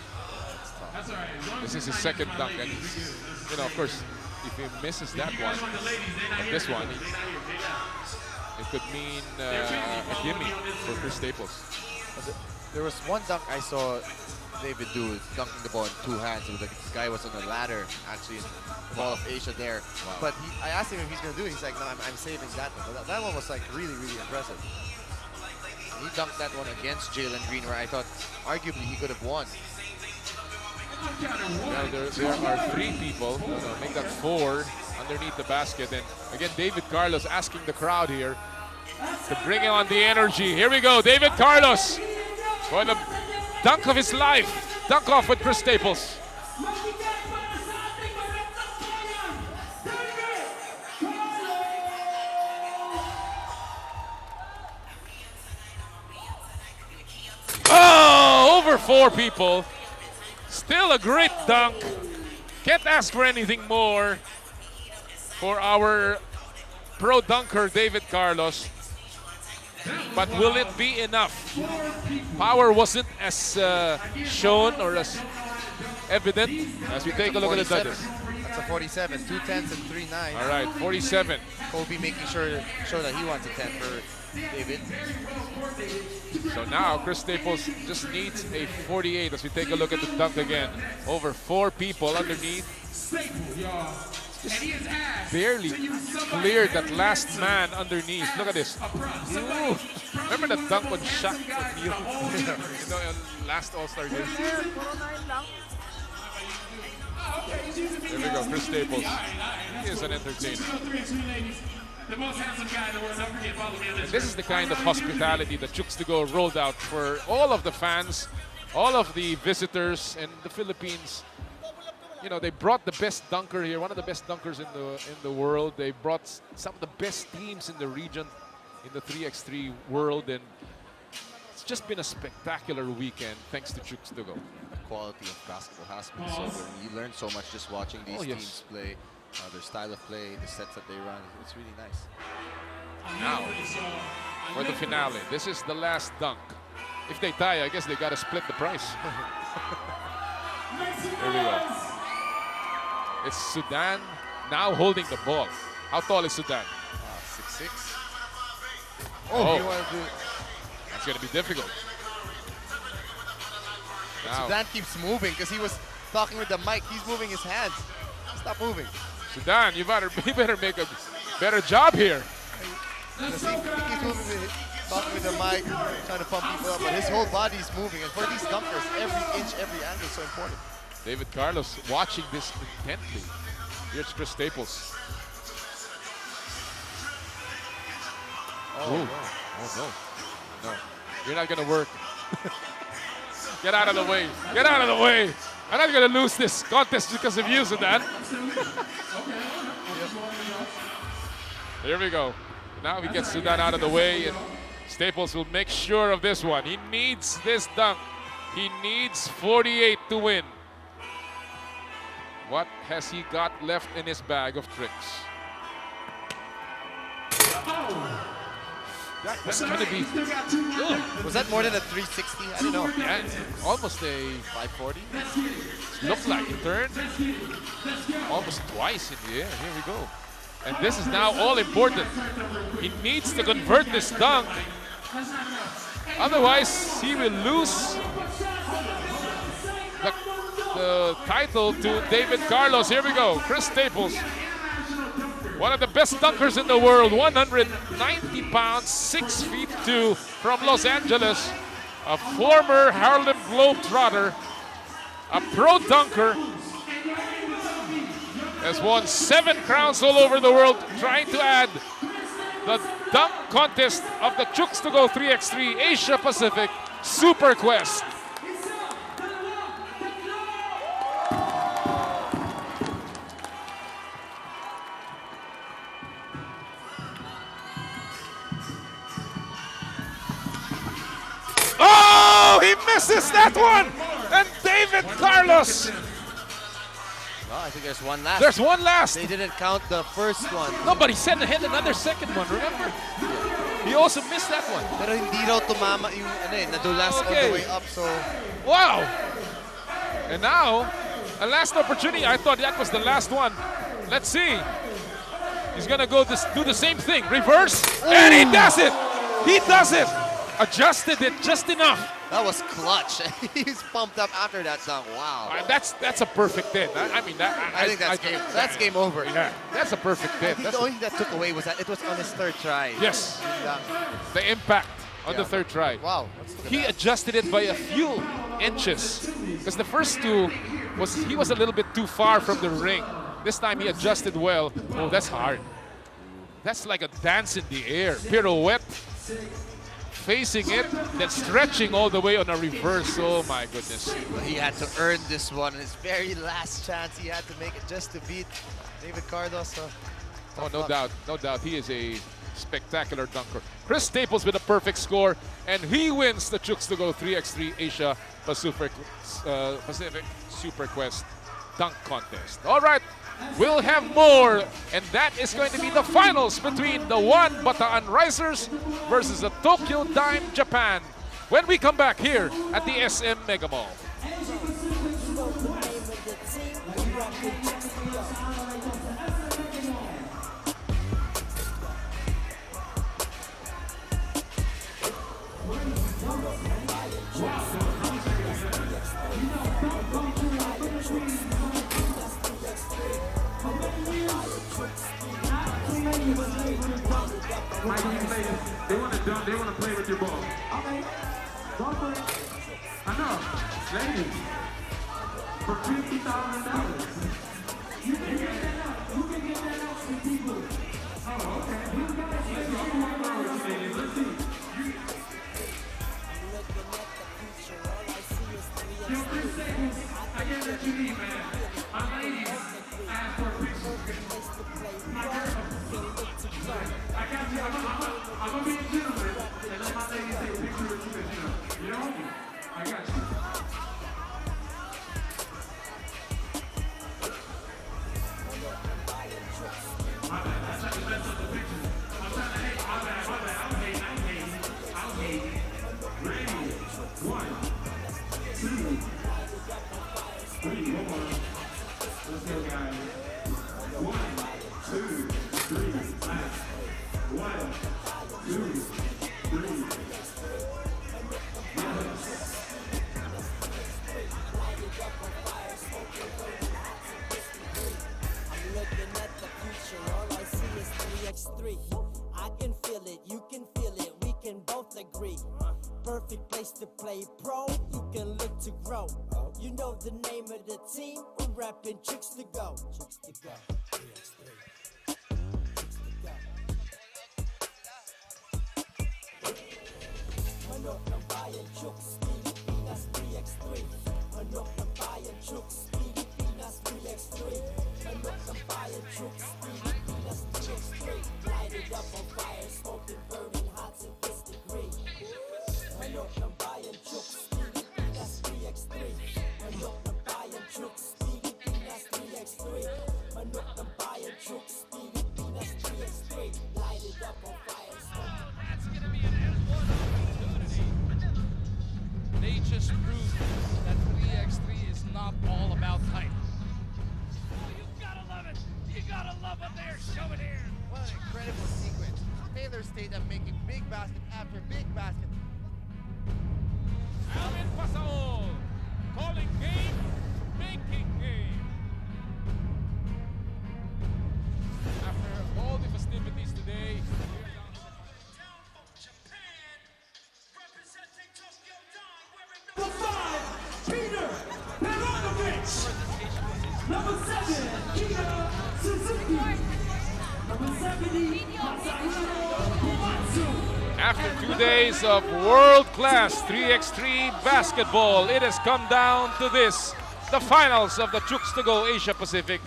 This is his second dunk, and he's, you know, of course, if he misses that one, and this one, it could mean a gimme for Chris Staples. There was one dunk I saw David do, dunking the ball in 2 hands. The guy was on a ladder, actually, in the Mall of Asia there. Wow. But I asked him if he's going to do it. He's like, no, I'm saving that one. But that one was like really, really impressive. He dunked that one against Jalen Green, where I thought arguably he could have won. Now there are 3 people, make that 4 underneath the basket. And again, David Carlos asking the crowd here to bring on the energy. Here we go, David Carlos for the dunk of his life. Dunk off with Chris Staples. Oh, over 4 people. Still a great dunk. Can't ask for anything more for our pro dunker, David Carlos. But will it be enough? Power wasn't as shown or as evident as we take a look at the judges. That's a 47, 2 10s and 3 9s. All right, 47. Kobe making sure that he wants a 10 for David. So now Chris Staples just needs a 48 as we take a look at the dunk again. Over 4 people underneath. Just barely cleared that last man underneath. Look at this. Ooh. Remember that dunk on Shaq O'Neal? Last All-Star game? There we go, Chris Staples. He is an entertainer. And this is the kind of hospitality that Chooks to Go rolled out for all of the fans, all of the visitors in the Philippines. You know, they brought the best dunker here, one of the best dunkers in the world. They brought some of the best teams in the region, in the 3x3 world, and it's just been a spectacular weekend thanks to Chooks to Go. The quality of basketball has been so good. You learn so much just watching these teams play. Their style of play, the sets that they run, it's really nice. Now, for the finale, this is the last dunk. If they tie, I guess they got to split the price. Here we go. It's Sudan now holding the ball. How tall is Sudan? 6'6". Oh, you want to do it? That's going to be difficult. Now, Sudan keeps moving because he was talking with the mic. He's moving his hands. Stop moving. Sudan, you better make a better job here. He keeps moving, talking with the mic, trying to pump people up, but his whole body's moving. And for these dunkers, every inch, every angle is so important. David Carlos watching this intently. Here's Chris Staples. Oh, Ooh. no. Oh, no. No. You're not going to work. Get out of the way. Get out of the way. I'm not going to lose this contest because of you, Sudan. Here we go. Now we get Sudan out of the way, and Staples will make sure of this one. He needs this dunk. He needs 48 to win. What has he got left in his bag of tricks? That's going to be... Was that more than a 360? I don't know. Yeah, almost a 540. Looked like it turned almost twice in the air. Here we go. And this is now all important. He needs to convert this dunk. Otherwise, he will lose the title to David Carlos. Here we go. Chris Staples. One of the best dunkers in the world, 190 pounds, 6 feet 2, from Los Angeles, a former Harlem Globetrotter, a pro dunker, has won 7 crowns all over the world, trying to add the dunk contest of the Chooks to Go 3x3 Asia Pacific Super Quest. Oh, he misses that one! And David Carlos. Well, I think there's one last. There's one last. They didn't count the first one. No, but he sent ahead another second one, remember? He also missed that one. Pero hindi raw tumama yung nadulas all the way up, so... Wow! And now, a last opportunity. I thought that was the last one. Let's see. He's gonna go do the same thing. Reverse, and he does it! He does it! Adjusted it just enough. That was clutch. He's pumped up after that dunk. Wow. That's a perfect hit. I mean, I think that's game over. Yeah, that's a perfect hit. The only thing that took away was that it was on his third try. Yes. The impact on the third try. Wow. He adjusted it by a few inches because the first two he was a little bit too far from the ring. This time he adjusted well. Oh, that's hard. That's like a dance in the air. Pirouette. facing it, then stretching all the way on a reverse. Oh my goodness. He had to earn this one. His very last chance, he had to make it just to beat David Cardoso. Oh, no doubt, no doubt. He is a spectacular dunker. Chris Staples with a perfect score, and he wins the Chooks to Go 3x3 Asia Pacific Super Quest Dunk Contest. All right, we'll have more, and that is going to be the finals between the one Bataan Risers versus the Tokyo Dime Japan when we come back here at the SM Mega Mall. They want to dunk, they want to play with your ball. Okay. Go for it. I know. Ladies. For $50,000. You can get that out. You can get that out from people. Oh, okay. You guys, let's go. Let's see. Yo, 3 seconds. I get what you need, man. My ladies ask for pictures. I got you. I'm gonna be a gentleman and let my ladies take a picture with you. You know? I got you. My bad. That's not the best of the pictures. I'm trying to hate. My bad. I'm hating. Ready? 1, 2, 3. One more. Let's go, guys. 1, 2, 3. Last. 1, 2, 3. Yes. I'm looking at the future, all I see is 3x3. I can feel it, you can feel it, we can both agree. Perfect place to play pro, you can look to grow. You know the name of the team, we're rapping Chooks to Go. Chooks to Go, 3x3. Manok ng bayan Chooks, Pilipinas 3x3. Manok ng bayan Chooks, Pilipinas 3x3. Manok ng bayan Chooks, Pilipinas 3x3. Light it up on fire, smoking, burning hot to this degree. Manok ng bayan Chooks, Pilipinas 3x3. Manok ng bayan Chooks, Pilipinas 3x3. Manok ng bayan Chooks, Pilipinas 3x3. Light it up on fire, smoking. That's gonna be an L1 opportunity. They just proved that 3x3 is not all about height. Oh, you gotta love it. You gotta love what they're showing here. What an incredible sequence. Taylor State up making big basket after big basket. Alvin Pasaol calling game, making game. After all the festivities today, Number 5, Peter Peronovich. Number 7, Peter Suzuki. Number 70, Masahiro. after 2 days of world-class 3x3 basketball, it has come down to this, the finals of the Chooks to Go Asia Pacific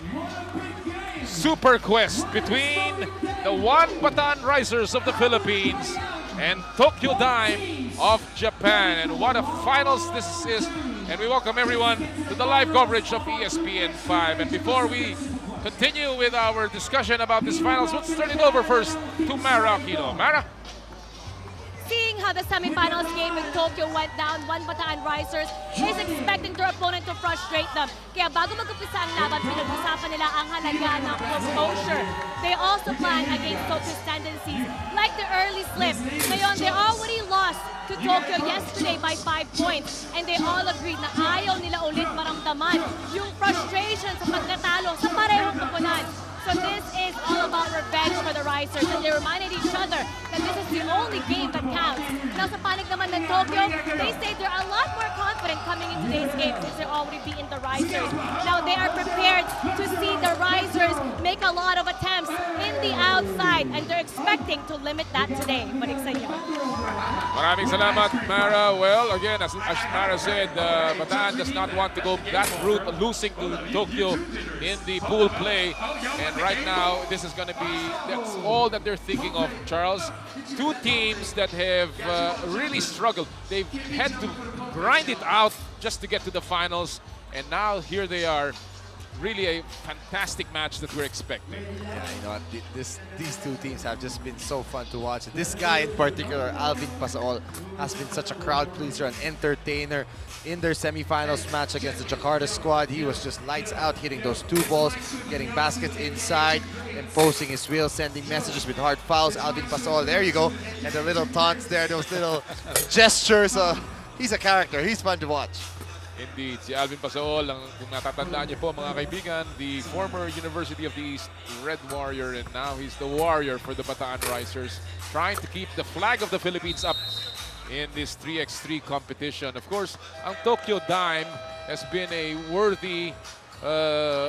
Super Quest between the one Bataan Risers of the Philippines and Tokyo Dime of Japan. And what a finals this is. And we welcome everyone to the live coverage of ESPN 5. And before we continue with our discussion about this finals, let's turn it over first to Mara Aquino. Mara? Seeing how the semifinals game in Tokyo went down, one Bataan Risers is expecting their opponent to frustrate them. Kaya bago mag-umpisa ang laban, pinag-usapan nila ang halaga ng composure. They also plan against Tokyo's tendencies, like the early slip. Ngayon, they already lost to Tokyo yesterday by 5 points, and they all agreed na ayaw nila ulit maramdaman yung frustration sa pagkatalo sa parehong koponan. So this is all about revenge for the Risers, and they reminded each other that this is the only game that counts. Now sa panig naman ng Tokyo, they say they're a lot more confident coming into today's game since they're already beating the Risers. Now they are prepared to see the Risers make a lot of attempts in the outside, and they're expecting to limit that today. Balik sa inyo. Maraming salamat, Mara. Well, again, as Mara said, Bataan does not want to go that route, losing to Tokyo in the pool play. And right now, this is going to be that's all that they're thinking of, Charles. Two teams that have really struggled. They've had to grind it out just to get to the finals. And now here they are. Really a fantastic match that we're expecting. Yeah, you know what, these two teams have just been so fun to watch. This guy in particular, Alvin Pasaol, has been such a crowd pleaser, an entertainer. In their semifinals match against the Jakarta squad, he was just lights out, hitting those two balls, getting baskets inside, imposing his will, sending messages with hard fouls. Alvin Pasaol, there you go. And the little taunts there, those little gestures. He's a character. He's fun to watch. Indeed, si Alvin Pasaol, kung natatandaan niyo po mga kaibigan, the former University of the East Red Warrior, and now he's the Warrior for the Bataan Risers, trying to keep the flag of the Philippines up in this 3x3 competition. Of course, ang Tokyo Dime has been a worthy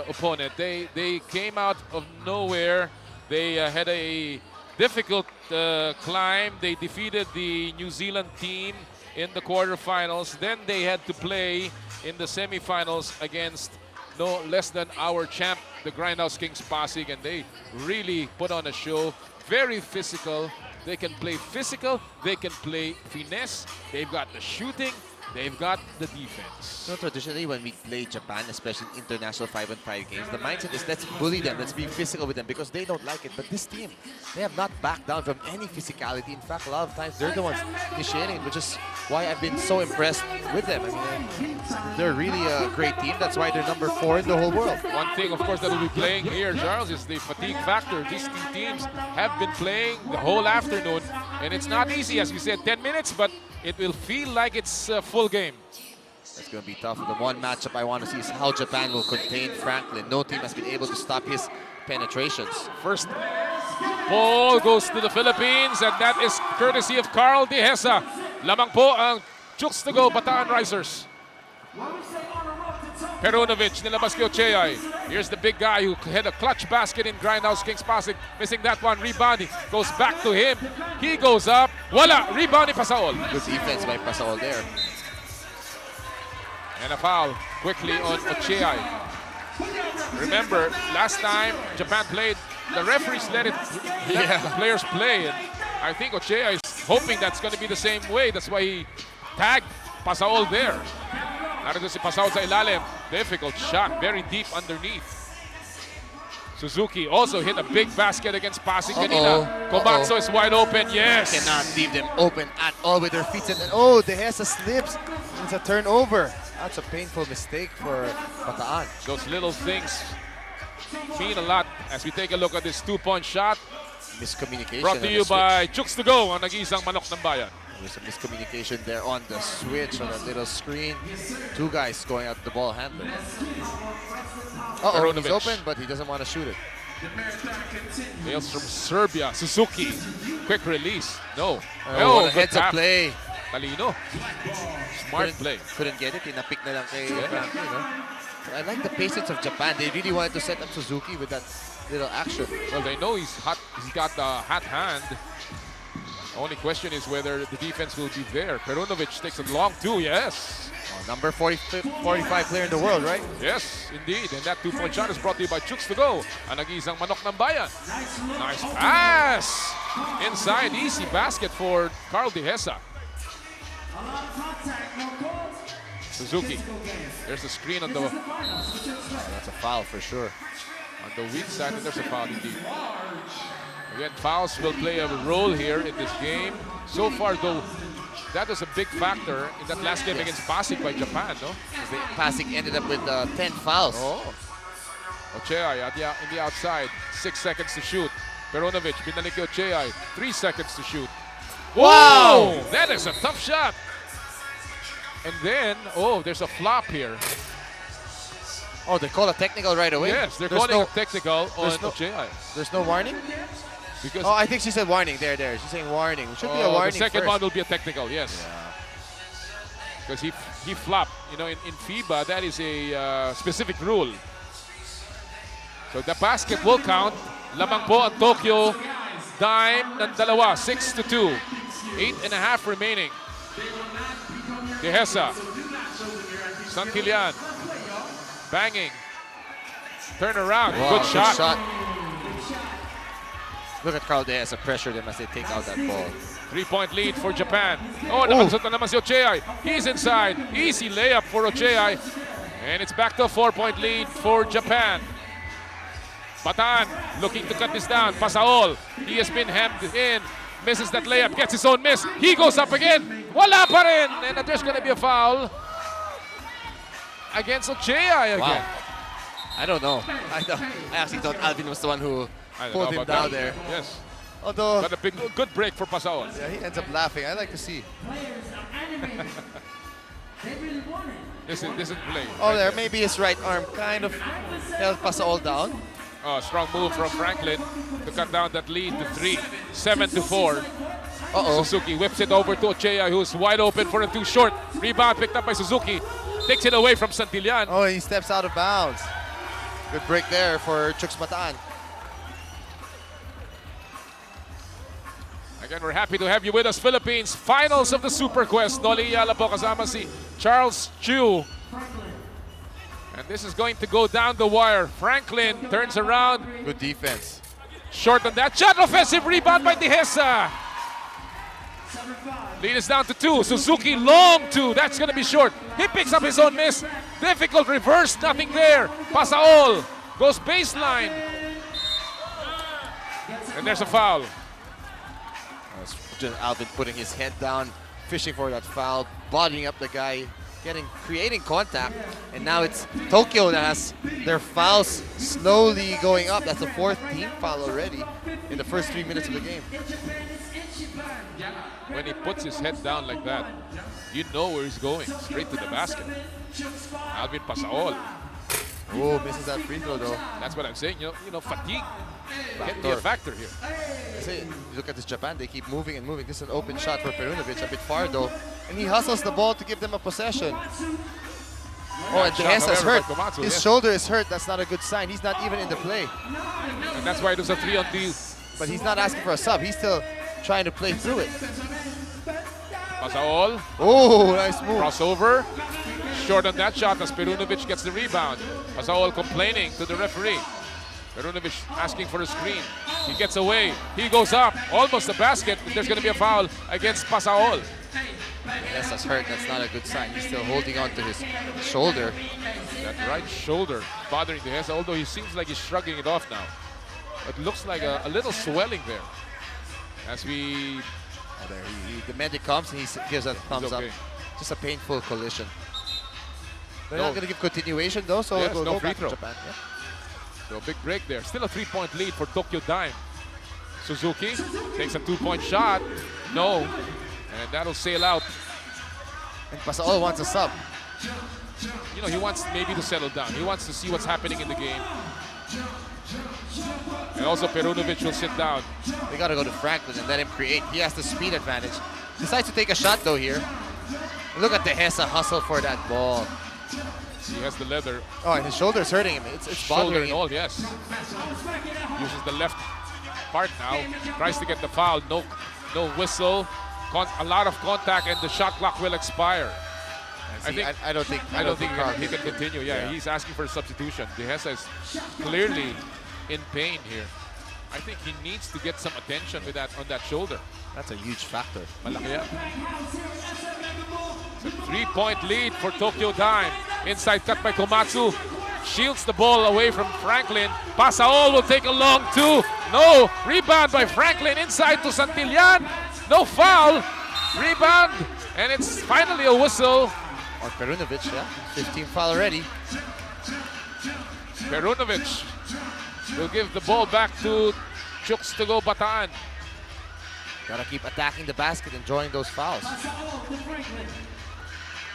opponent. They came out of nowhere. They had a difficult climb. They defeated the New Zealand team in the quarterfinals. Then they had to play in the semifinals against no less than our champ, the Grindhouse Kings Pasig, and they really put on a show. Very physical. They can play physical, they can play finesse, they've got the shooting, they've got the defense. So traditionally when we play Japan, especially in international 5-on-5 games, the mindset is let's bully them, let's be physical with them because they don't like it. But this team, they have not backed down from any physicality. In fact, a lot of times they're the ones initiating it, which is why I've been so impressed with them. I mean, they're really a great team. That's why they're number 4 in the whole world. One thing, of course, that will be playing here, Charles, is the fatigue factor. These two teams have been playing the whole afternoon, and it's not easy, as we said, 10 minutes, but it will feel like it's a full game. It's going to be tough. The one matchup I want to see is how Japan will contain Franklin. No team has been able to stop his penetrations. First ball goes to the Philippines, and that is courtesy of Carl Dehesa. Lamang po ang Chooks to go, Bataan Risers. Perunovic, nilabas kay Ocheay. Here's the big guy who had a clutch basket in Grindhouse Kings Pasig. Missing that one, rebounding. Goes back to him. He goes up. Wala, rebounding Pasaol. Good defense by Pasaol there. And a foul quickly on Ocheay. Remember, last time Japan played, the referees let the players play. And I think Ocheay is hoping that's going to be the same way. That's why he tagged Pasaol there. Narito si Pasaol sa ilalim. Difficult shot, very deep underneath. Suzuki also hit a big basket against Pasig kanina. Komatsu is wide open, yes. Cannot leave them open at all with their feet. And oh, Dehesa slips. It's a turnover. That's a painful mistake for Bataan. Those little things mean a lot as we take a look at this two-point shot. Miscommunication. Brought to you by Chooks to go, ang nag-iisang manok ng bayan. There's a miscommunication there on the switch on a little screen. Two guys going at the ball handler. He's open, but he doesn't want to shoot it. Hails from Serbia, Suzuki. Quick release. No. Oh, heads-up play. Talino. Smart play. Couldn't get it. Tinapik na lang kay Franklin, no? I like the patience of Japan. They really wanted to set up Suzuki with that little action. Well, they know he's hot. He's got the hot hand. The only question is whether the defense will be there. Perunovic takes it long too, yes. Number 45 player in the world, right? Yes, indeed. And that two-point shot is brought to you by Chooks to go. Ang nag-iisang manok ng bayan. Nice pass. Inside, easy basket for Carl Dehesa. Suzuki. There's a screen on the... That's a foul for sure. On the weak side, and there's a foul indeed. Again, fouls will play a role here in this game. So far, though, that was a big factor in that last game against Pasig by Japan, no? Pasig ended up with 10 fouls. Oh. Ocheay in the outside. 6 seconds to shoot. Perunovic, binalik kay Ocheay. 3 seconds to shoot. Wow! That is a tough shot. And then, there's a flop here. Oh, they call a technical right away? Yes, they're calling a technical on Ocheay. There's no warning? Because I think she said warning. There. She's saying warning. It should be a warning The second first. one will be a technical, yes. Because he flopped. You know, in FIBA, that is a specific rule. So the basket will count. Lamang po ang Tokyo. Dime ng dalawa, 6-2. 8.5 remaining. Dehesa. Santillan. Banging. Turn around. Wow, good shot. Look at Carl Dehesa pressure them as they take out that ball. 3-point lead for Japan. Oh, nakalusot na naman si Ochai. He's inside. Easy layup for Ochai. And it's back to a 4-point lead for Japan. Bataan looking to cut this down. Pasaol. He has been hemmed in. Misses that layup. Gets his own miss. He goes up again. Wala pa rin. And there's going to be a foul against Ochai again. Wow. I don't know. I actually thought Alvin was the one who pulled him down there. Yes. Although, but a good break for Pasaol. Yeah, he ends up laughing. I like to see. This is play. Oh, there. Maybe his right arm kind of held Pasaol down. Oh, strong move from Franklin to cut down that lead to 3. 7-4. Suzuki whips it over to Ochea, who's wide open for a too short. Rebound picked up by Suzuki. Takes it away from Santillan. Oh, he steps out of bounds. Good break there for Chooks Bataan. Again, we're happy to have you with us, Philippines. Finals of the Super Quest. Noli Yala po kasama si Charles Chu. And this is going to go down the wire. Franklin turns around. Good defense. Short on that shot. Offensive rebound by Dehesa. Lead is down to 2. Suzuki long 2. That's going to be short. He picks up his own miss. Difficult reverse. Nothing there. Pasaol goes baseline. And there's a foul. Just Alvin putting his head down, fishing for that foul, bodying up the guy, creating contact. And now it's Tokyo that has their fouls slowly going up. That's the 4th team foul already in the first 3 minutes of the game. When he puts his head down like that, you know where he's going, straight to the basket. Alvin Pasaol. Oh, misses that free throw though. That's what I'm saying. You know, fatigue can be a factor here. I say, look at this Japan. They keep moving and moving. This is an open shot for Perunovic, a bit far though, and he hustles the ball to give them a possession. Oh, and Dehesa's hurt. His shoulder is hurt. That's not a good sign. He's not even in the play. And that's why it was a 3-on-2. But he's not asking for a sub. He's still trying to play through it. Pasaol. Oh, nice move. Crossover. Short on that shot as Perunovic gets the rebound. Pasaol complaining to the referee. Perunovic asking for a screen. He gets away. He goes up. Almost the basket. There's going to be a foul against Pasaol. Yes, that's hurt. That's not a good sign. He's still holding on to his shoulder. That right shoulder bothering Dehesa, although he seems like he's shrugging it off now. It looks like a little swelling there. As we... Oh, there the medic comes and he gives a thumbs up. Just a painful collision. They're not going to give continuation though, so yes, we'll no go free back throw. to Japan. Yeah. So a big break there. Still a 3-point lead for Tokyo Dime. Suzuki takes a 2-point shot. No. And that'll sail out. And Pasaol wants a sub. You know, he wants maybe to settle down. He wants to see what's happening in the game. And also Perunovic will sit down. They got to go to Franklin and let him create. He has the speed advantage. Decides to take a shot though here. Look at Dehesa hustle for that ball. He has the leather. Oh, and his shoulder's hurting him. It's bothering him. All, yes. Uses the left part now. Tries to get the foul. No whistle. A lot of contact, and the shot clock will expire. I don't think he can continue. Yeah, he's asking for a substitution. Dehesa is clearly in pain here. I think he needs to get some attention with that on that shoulder. That's a huge factor. Malaki yan. It's a 3-point lead for Tokyo Dime. Inside cut by Komatsu. Shields the ball away from Franklin. Pasaol will take a long 2. No. Rebound by Franklin inside to Santillan. No foul. Rebound. And it's finally a whistle. On Perunovic, yeah. 15 foul already. Perunovic will give the ball back to Chooks to go Bataan. Gotta keep attacking the basket and drawing those fouls.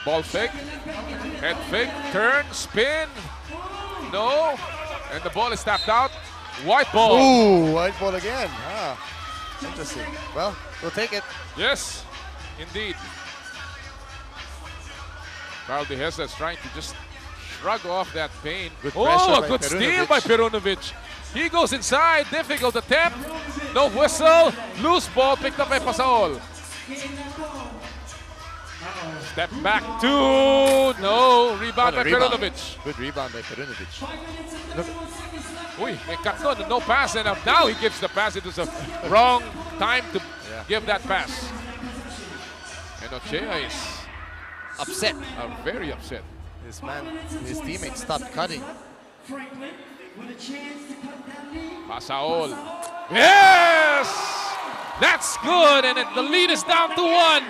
Ball fake, head fake, turn, spin, no, and the ball is tapped out. White ball. Ooh, white ball again. Ah, interesting. Well, we'll take it. Yes, indeed. Carl De Hesa is trying to just shrug off that pain. Good oh, pressure a by good steal Perunovic. by Perunovic. He goes inside, difficult attempt. No whistle, loose ball picked up by Pasaol. Step back two, no, rebound by Perunovic. Good rebound by Perunovic. Uy, may cut no pass, and now he gives the pass. It was a wrong time to give that pass. And Ochea is upset. Very upset. His teammates stopped cutting. Pasaol. Yes! That's good, and the lead is down to 1.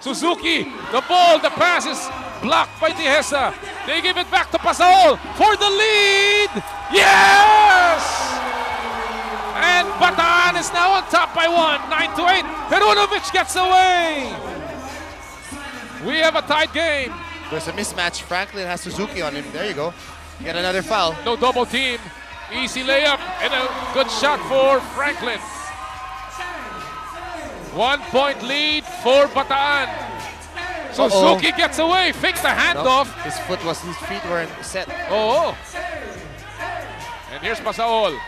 Suzuki, the ball, the pass is blocked by De Hesa. They give it back to Pasaol for the lead. Yes! And Bataan is now on top by 1, 9-8. Perunovic gets away. We have a tied game. There's a mismatch. Franklin has Suzuki on him. There you go. Get another foul. No double team. Easy layup and a good shot for Franklin. 1 point lead for Bataan. Suzuki gets away, fakes the handoff. No, his feet weren't set. Oh. And here's Pasaol.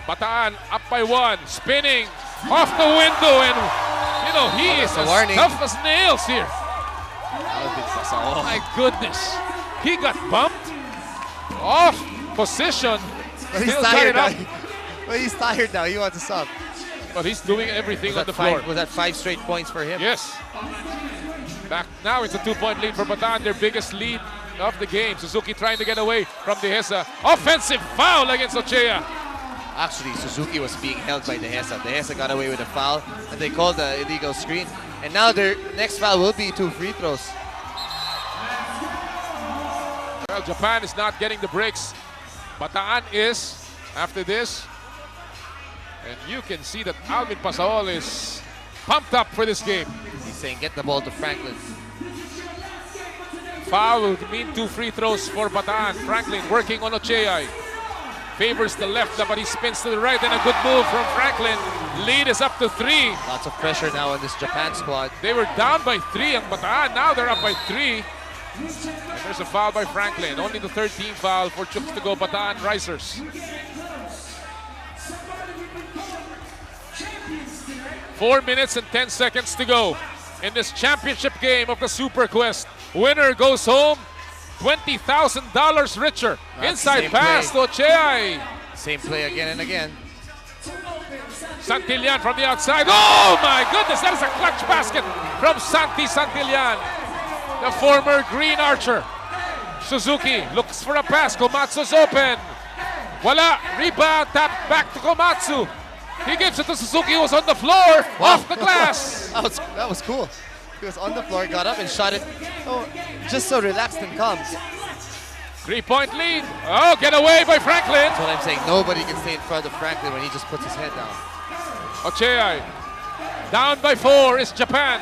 Bataan up by 1, spinning off the window, and you know he is as tough as nails here. Oh my goodness. He got bumped off position. But he's tired now. But he's tired now. He wants to sub. But he's doing everything on the floor. Was that 5 straight points for him? Yes. Back now it's a 2-point lead for Bataan, their biggest lead of the game. Suzuki trying to get away from De Hesa. Offensive foul against Ochea. Actually, Suzuki was being held by De Hesa. De Hesa got away with a foul, and they called the illegal screen. And now their next foul will be 2 free throws. Well, Japan is not getting the breaks. Bataan is after this. And you can see that Alvin Pasaol is pumped up for this game. He's saying, get the ball to Franklin. Foul will mean 2 free throws for Bataan. Franklin working on Ochea. Favors the left, but he spins to the right, and a good move from Franklin. Lead is up to 3. Lots of pressure now on this Japan squad. They were down by 3 on Bataan. Now they're up by 3. And there's a foul by Franklin. Only the 13th foul for Chooks to go Bataan Risers. 4 minutes and 10 seconds to go in this championship game of the Super Quest. Winner goes home $20,000 richer. Inside pass to Ochea. Same play again and again. Santillan from the outside. Oh my goodness, that is a clutch basket from Santi Santillan, the former Green Archer. Suzuki looks for a pass. Komatsu's open. Voila, rebound, tap back to Komatsu. He gives it to Suzuki, who was on the floor, off the glass. That was cool. He was on the floor, got up and shot it. Oh, just so relaxed and calm. 3-point lead. Oh, get away by Franklin. That's what I'm saying. Nobody can stay in front of Franklin when he just puts his head down. Ochea. Down by 4 is Japan.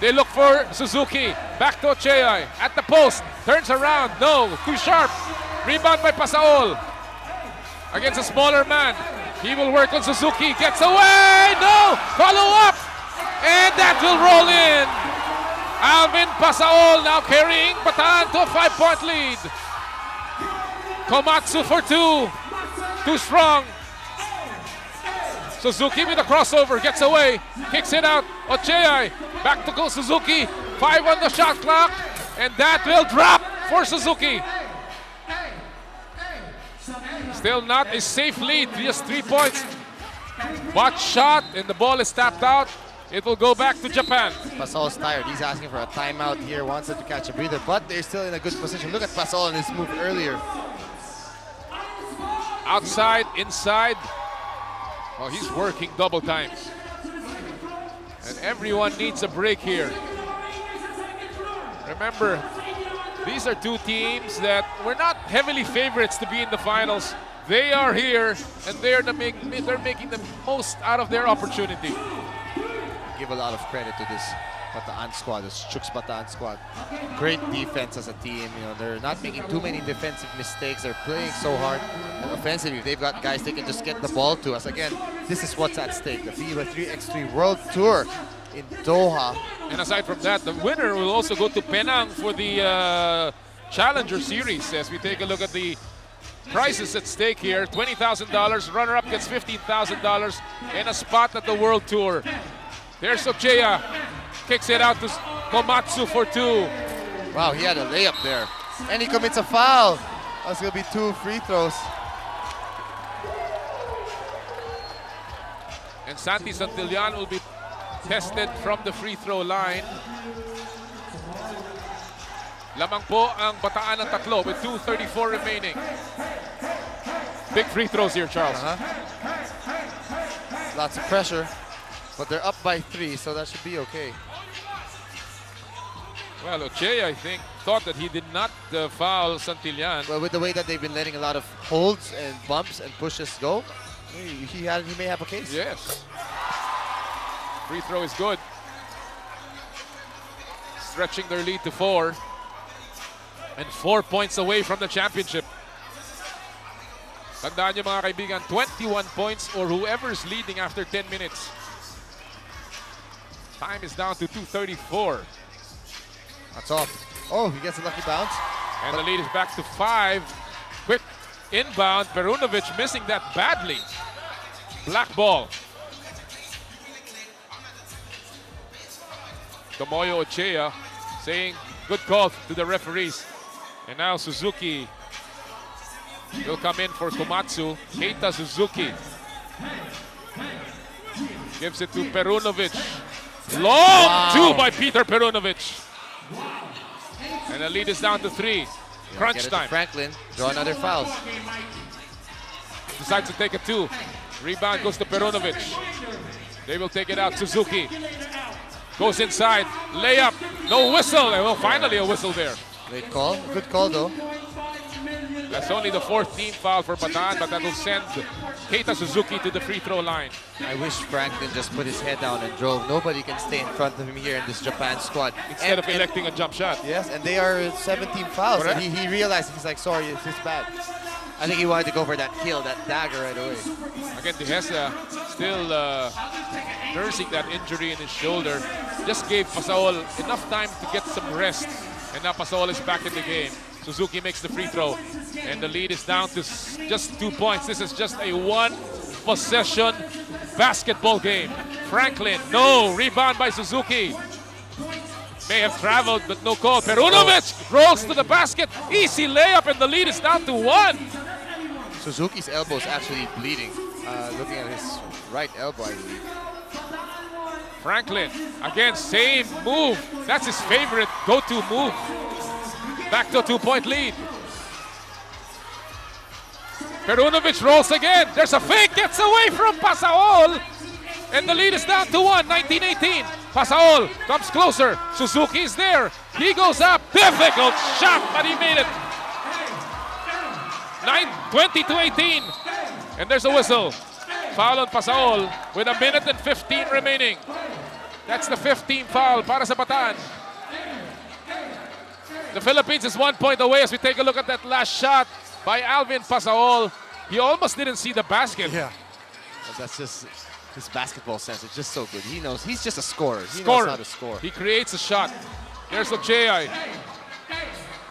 They look for Suzuki. Back to Ochea. At the post. Turns around. No. Too sharp. Rebound by Pasaol. Against a smaller man. He will work on Suzuki. Gets away. No. Follow up. And that will roll in. Alvin Pasaol now carrying Bataan to a 5-point lead. Komatsu for 2. Too strong. Suzuki with a crossover. Gets away. Kicks it out. Ochea. Back to go Suzuki. 5 on the shot clock. And that will drop for Suzuki. Still not a safe lead. Just 3 points. Botch shot and the ball is tapped out. It will go back to Japan. Pasaol's tired. He's asking for a timeout here. Wants it to catch a breather, but they're still in a good position. Look at Pasaol in his move earlier. Outside, inside. Oh, he's working double time. And everyone needs a break here. Remember, these are 2 teams that were not heavily favorites to be in the finals. They are here, and they're making the most out of their opportunity. Give a lot of credit to this Bataan squad, this Chooks Bataan squad. Great defense as a team. You know, they're not making too many defensive mistakes. They're playing so hard. And offensively, they've got guys they can just get the ball to us. Again, this is what's at stake. The FIBA 3x3 World Tour in Doha. And aside from that, the winner will also go to Penang for the Challenger Series. As we take a look at the prizes at stake here, $20,000. Runner-up gets $15,000 and a spot at the World Tour. There's Ocheya. Kicks it out to Komatsu for 2. Wow, he had a layup there. And he commits a foul. That's going to be 2 free throws. And Santi Santillan will be tested from the free throw line. Lamang po ang Bataan ng tatlo with 2:34 remaining. Big free throws here, Charles. Lots of pressure, but they're up by 3, so that should be okay. Well, Ocheya, I think, thought that he did not foul Santillan. Well, with the way that they've been letting a lot of holds and bumps and pushes go, he may have a case. Yes. Free throw is good. Stretching their lead to 4. And 4 points away from the championship. Tandaan nyo mga kaibigan, 21 points or whoever's leading after 10 minutes. Time is down to 2:34. That's off. Oh, he gets a lucky bounce. And the lead is back to 5. Quick inbound. Perunovic missing that badly. Black ball. Tomoyo Ocheya saying good call to the referees. And now Suzuki will come in for Komatsu. Keita Suzuki gives it to Perunovic. Long 2 by Peter Perunovic. And the lead is down to 3. Crunch time. Franklin, draw another foul. Decides to take a 2. Rebound goes to Perunovic. They will take it out. Suzuki goes inside. Layup. No whistle. Well, finally a whistle there. Great call. Good call though. That's only the 4th team foul for Bataan, but that will send Keita Suzuki to the free throw line. I wish Franklin just put his head down and drove. Nobody can stay in front of him here in this Japan squad. Instead of electing a jump shot. Yes, and they are 17 fouls. Correct. And he realized, he's like, sorry, it's just bad. I think he wanted to go for that kill, that dagger right away. Again, Dehesa still nursing that injury in his shoulder. Just gave Pasaol enough time to get some rest. And now Pasaol is back in the game. Suzuki makes the free throw. And the lead is down to just 2 points. This is just a 1-possession basketball game. Franklin, no. Rebound by Suzuki. May have traveled, but no call. Perunovic rolls to the basket. Easy layup, and the lead is down to 1. Suzuki's elbow is actually bleeding. Looking at his right elbow, I believe. Franklin, again, same move. That's his favorite go-to move. Back to a 2-point lead. Perunovic rolls again. There's a fake, gets away from Pasaol. And the lead is down to 1, 19-18. Pasaol comes closer. Suzuki is there. He goes up. Difficult shot, but he made it. 20-18. And there's a whistle. Foul on Pasaol with 1 minute and 15 remaining. That's the 15th foul para sa Bataan. The Philippines is 1 point away as we take a look at that last shot by Alvin Pasaol. He almost didn't see the basket. Yeah. That's just his basketball sense. It's just so good. He knows. He's just a scorer. He Scorer. knows how to score. He creates a shot. There's Ocheya.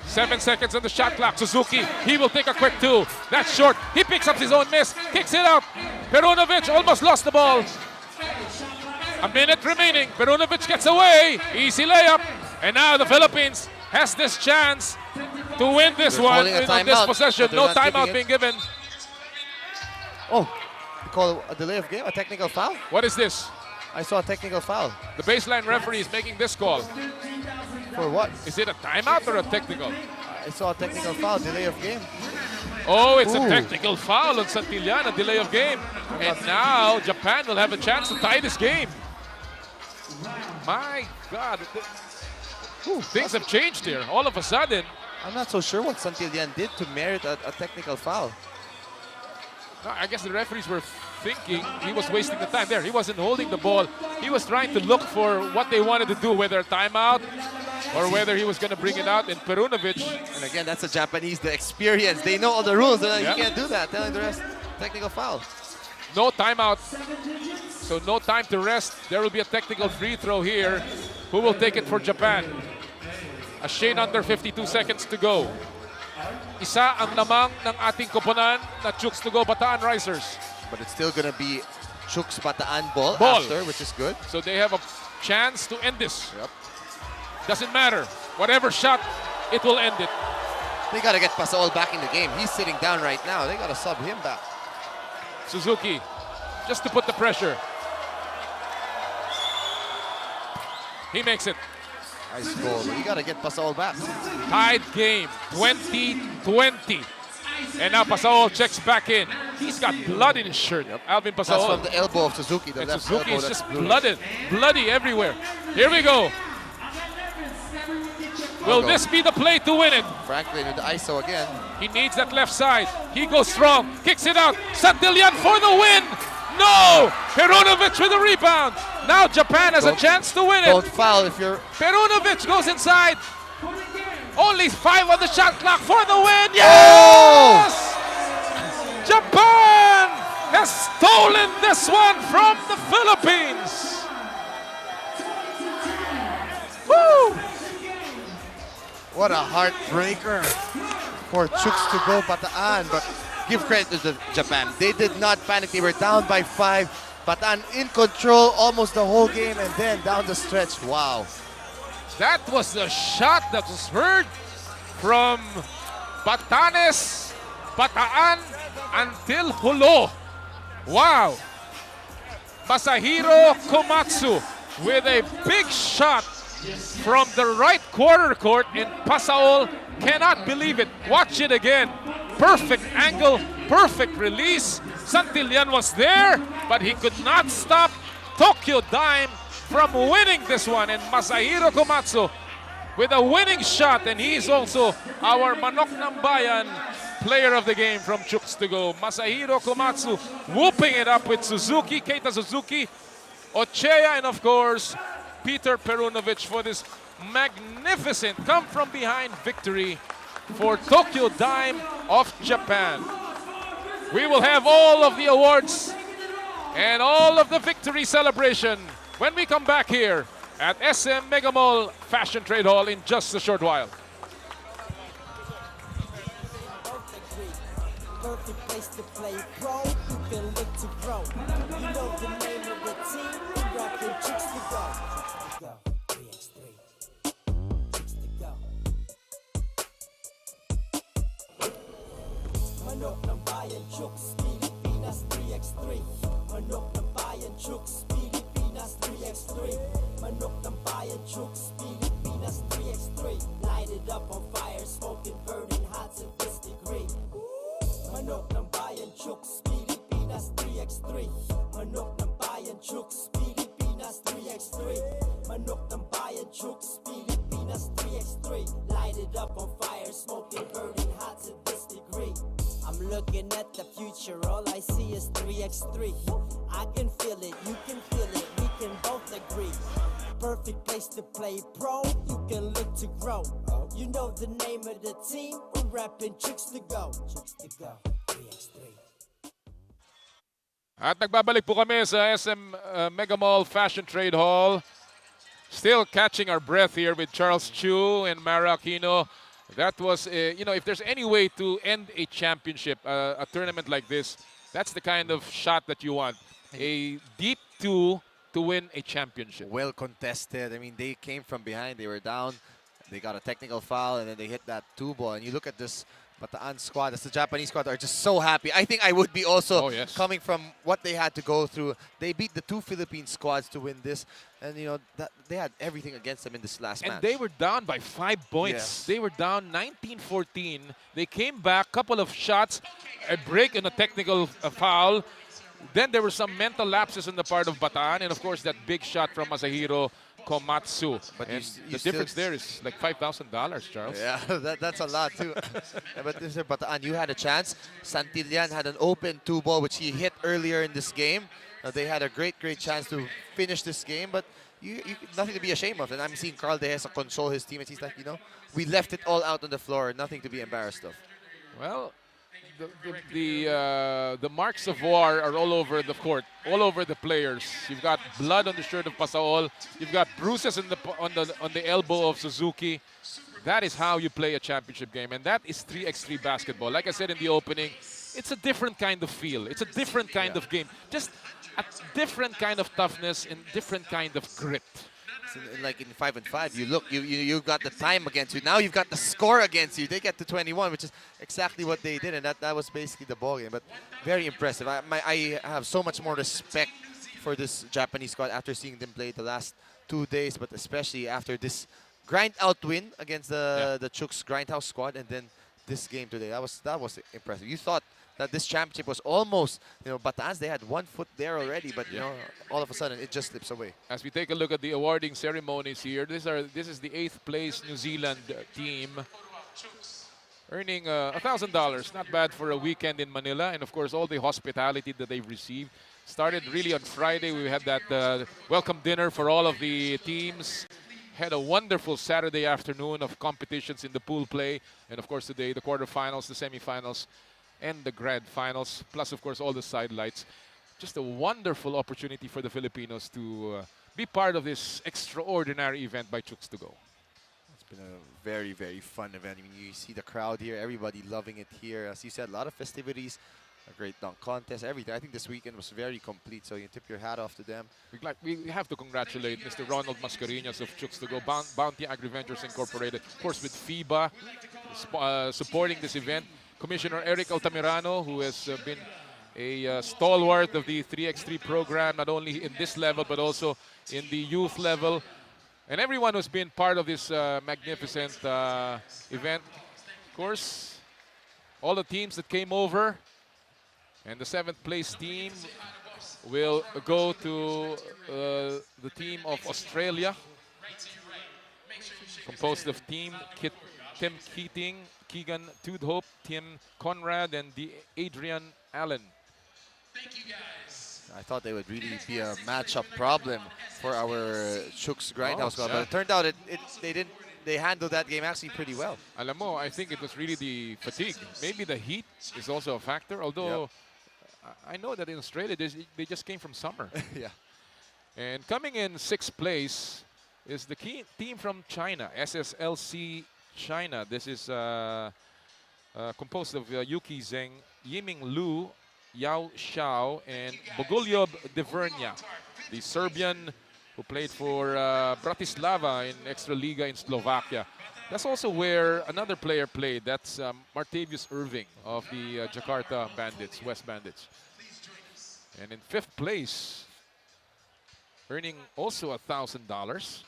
7 seconds on the shot clock. Suzuki, he will take a quick 2. That's short. He picks up his own miss. Kicks it out. Perunovic almost lost the ball. 1 minute remaining. Perunovic gets away. Easy layup. And now the Philippines has this chance to win this one on this possession. No timeout being given. Oh, you call a delay of game, a technical foul? What is this? I saw a technical foul. The baseline referee is making this call. For what? Is it a timeout or a technical? I saw a technical foul, delay of game. Oh, it's Ooh. a technical foul on Santillan, a delay of game. And now Japan will have a chance to tie this game. My God. Things have changed here. All of a sudden. I'm not so sure what Santillan did to merit a technical foul. I guess the referees were thinking he was wasting the time there. He wasn't holding the ball. He was trying to look for what they wanted to do, whether a timeout or whether he was going to bring it out. And Perunovic. And again, that's the Japanese, the experience. They know all the rules. They're like, Yeah. You can't do that. Telling the rest, technical foul. No timeout So no time to rest. There will be a technical free throw here. Who will take it for Japan? A shade under 52 seconds to go. Isa ang lamang ng ating koponan na Chooks to go Bataan Risers. But it's still going to be Chooks Bataan ball after, which is good. So they have a chance to end this. Yep. Doesn't matter. Whatever shot, it will end it. They got to get Pasaol back in the game. He's sitting down right now. They got to sub him back. Suzuki, just to put the pressure. He makes it. Nice goal, but you got to get Pasaol back. Tied game, 20-20. And now Pasaol checks back in. He's got blood in his shirt. Alvin Pasaol. That's from the elbow of Suzuki. The and left Suzuki elbow, is that's just blue. bloody everywhere. Here we go. Will this be the play to win it? Franklin with the ISO again. He needs that left side. He goes strong, kicks it out. Santillan for the win. No! Perunovic with the rebound. Now Japan has a chance to win it. Don't foul if you're... Perunovic goes inside. Only 5 on the shot clock for the win. Oh! Yes! Japan has stolen this one from the Philippines. Woo! What a heartbreaker for Chooks to go Bataan. But give credit to Japan. They did not panic. They were down by 5. Bataan in control almost the whole game, and then down the stretch. Wow. That was the shot that was heard from Batanes, Bataan until Hulo. Wow. Masahiro Komatsu with a big shot from the right quarter court, and Pasaol cannot believe it. Watch it again. Perfect angle, perfect release. Santillan was there, but he could not stop Tokyo Dime from winning this one. And Masahiro Komatsu with a winning shot, and he's also our Manok ng Bayan player of the game from Chooks to go. Masahiro Komatsu whooping it up with Suzuki, Keita Suzuki, Ochea, and of course, Peter Perunovic for this magnificent come-from-behind victory for Tokyo Dime of Japan. We will have all of the awards and all of the victory celebration when we come back here at SM Mega Mall Fashion Trade Hall in just a short while. Perfect place to play pro, you can look to grow. You know the name of the team, we rockin' Chooks to go. Chooks to go, 3x3. Chooks to go. Manok ng Bayan Chooks, Pilipinas 3x3. Manok ng Bayan Chooks, Pilipinas 3x3. Manok ng Bayan Chooks, Pilipinas 3x3. Light it up on fire, smoking, burning hot to this degree. Manok ng Bayan Chooks, Pilipinas 3x3. Manok ng Bayan Chooks, Pilipinas 3x3. Manok ng Bayan Chooks, Pilipinas 3x3. Light it up on fire, smoking, burning hot to this degree. I'm looking at the future, all I see is 3x3. I can feel it, you can feel it, we can both agree. Perfect place to play pro, you can look to grow. You know the name of the team, we're rapping Chooks to go. Chooks to go, 3x3. At nagbabalik po kami sa SM Mega Mall Fashion Trade Hall. Still catching our breath here with Charles Chu and Mara Aquino. That was, if there's any way to end a championship, a tournament like this, that's the kind of shot that you want. A deep two to win a championship. Well contested. I mean, they came from behind. They were down. They got a technical foul, and then they hit that 2-ball. And you look at this Bataan squad, that's the Japanese squad, are just so happy. I think I would be also coming from what they had to go through. They beat the 2 Philippine squads to win this. And, they had everything against them in this last match. And they were down by 5 points. Yes. They were down 19-14. They came back, couple of shots, a break and a technical foul. Then there were some mental lapses on the part of Bataan. And, of course, that big shot from Masahiro Komatsu. But the difference there is like $5,000, Charles. Yeah, that's a lot too. But this is Bataan. You had a chance. Santillan had an open 2-ball, which he hit earlier in this game. They had a great chance to finish this game, but you nothing to be ashamed of. And I'm seeing Carl Dehesa console his teammates. He's like, we left it all out on the floor. Nothing to be embarrassed of. Well, the marks of war are all over the court, all over the players. You've got blood on the shirt of Pasaol. You've got bruises on the elbow of Suzuki. That is how you play a championship game, and that is 3x3 basketball. Like I said in the opening, it's a different kind of feel. It's a different kind of game. Just a different kind of toughness and different kind of grit. Like in 5 and 5, you got the time against you. Now you've got the score against you. They get to 21, which is exactly what they did, and that was basically the ball game. But very impressive. I have so much more respect for this Japanese squad after seeing them play the last 2 days, but especially after this grind-out win against the Chooks Grindhouse squad, and then this game today. That was impressive. You thought that this championship was almost, Batangas, they had 1 foot there already, but all of a sudden it just slips away. As we take a look at the awarding ceremonies here, this is the 8th place New Zealand team, earning $1,000. Not bad for a weekend in Manila, and of course all the hospitality that they've received. Started really on Friday. We had that welcome dinner for all of the teams. Had a wonderful Saturday afternoon of competitions in the pool play. And of course today, the quarterfinals, the semifinals, and the grand finals. Plus, of course, all the sidelights. Just a wonderful opportunity for the Filipinos to be part of this extraordinary event by Chooks to Go. It's been a very, very fun event. I mean, you see the crowd here, everybody loving it here. As you said, a lot of festivities. A great dunk contest, everything. I think this weekend was very complete, so you tip your hat off to them. We have to congratulate Mr. Ronald Mascareñas of Chooks to Go, Bounty Agri-Ventures Incorporated, of course with FIBA supporting this event. Commissioner Eric Altamirano, who has been a stalwart of the 3x3 program, not only in this level, but also in the youth level. And everyone who's been part of this magnificent event. Of course, all the teams that came over. And the 7th place team will go to the team of Australia, composed of Tim Keating, Keegan Tudhope, Tim Conrad, and Adrian Allen. I thought they would really be a matchup problem for our Chooks Grindhouse squad, but it turned out they handled that game actually pretty well. Alam mo, I think it was really the fatigue. Maybe the heat is also a factor, although I know that in Australia they just came from summer. Yeah. And coming in 6th place is the team from China, SSLC China. This is composed of Yuki Zheng, Yiming Lu, Yao Xiao, and Bogoljob Devernia, the Serbian who played for Bratislava in Extraliga in Slovakia. That's also where another player played. That's Martavius Irving of the Jakarta Bandits, West Bandits. And in 5th place, earning also $1,000,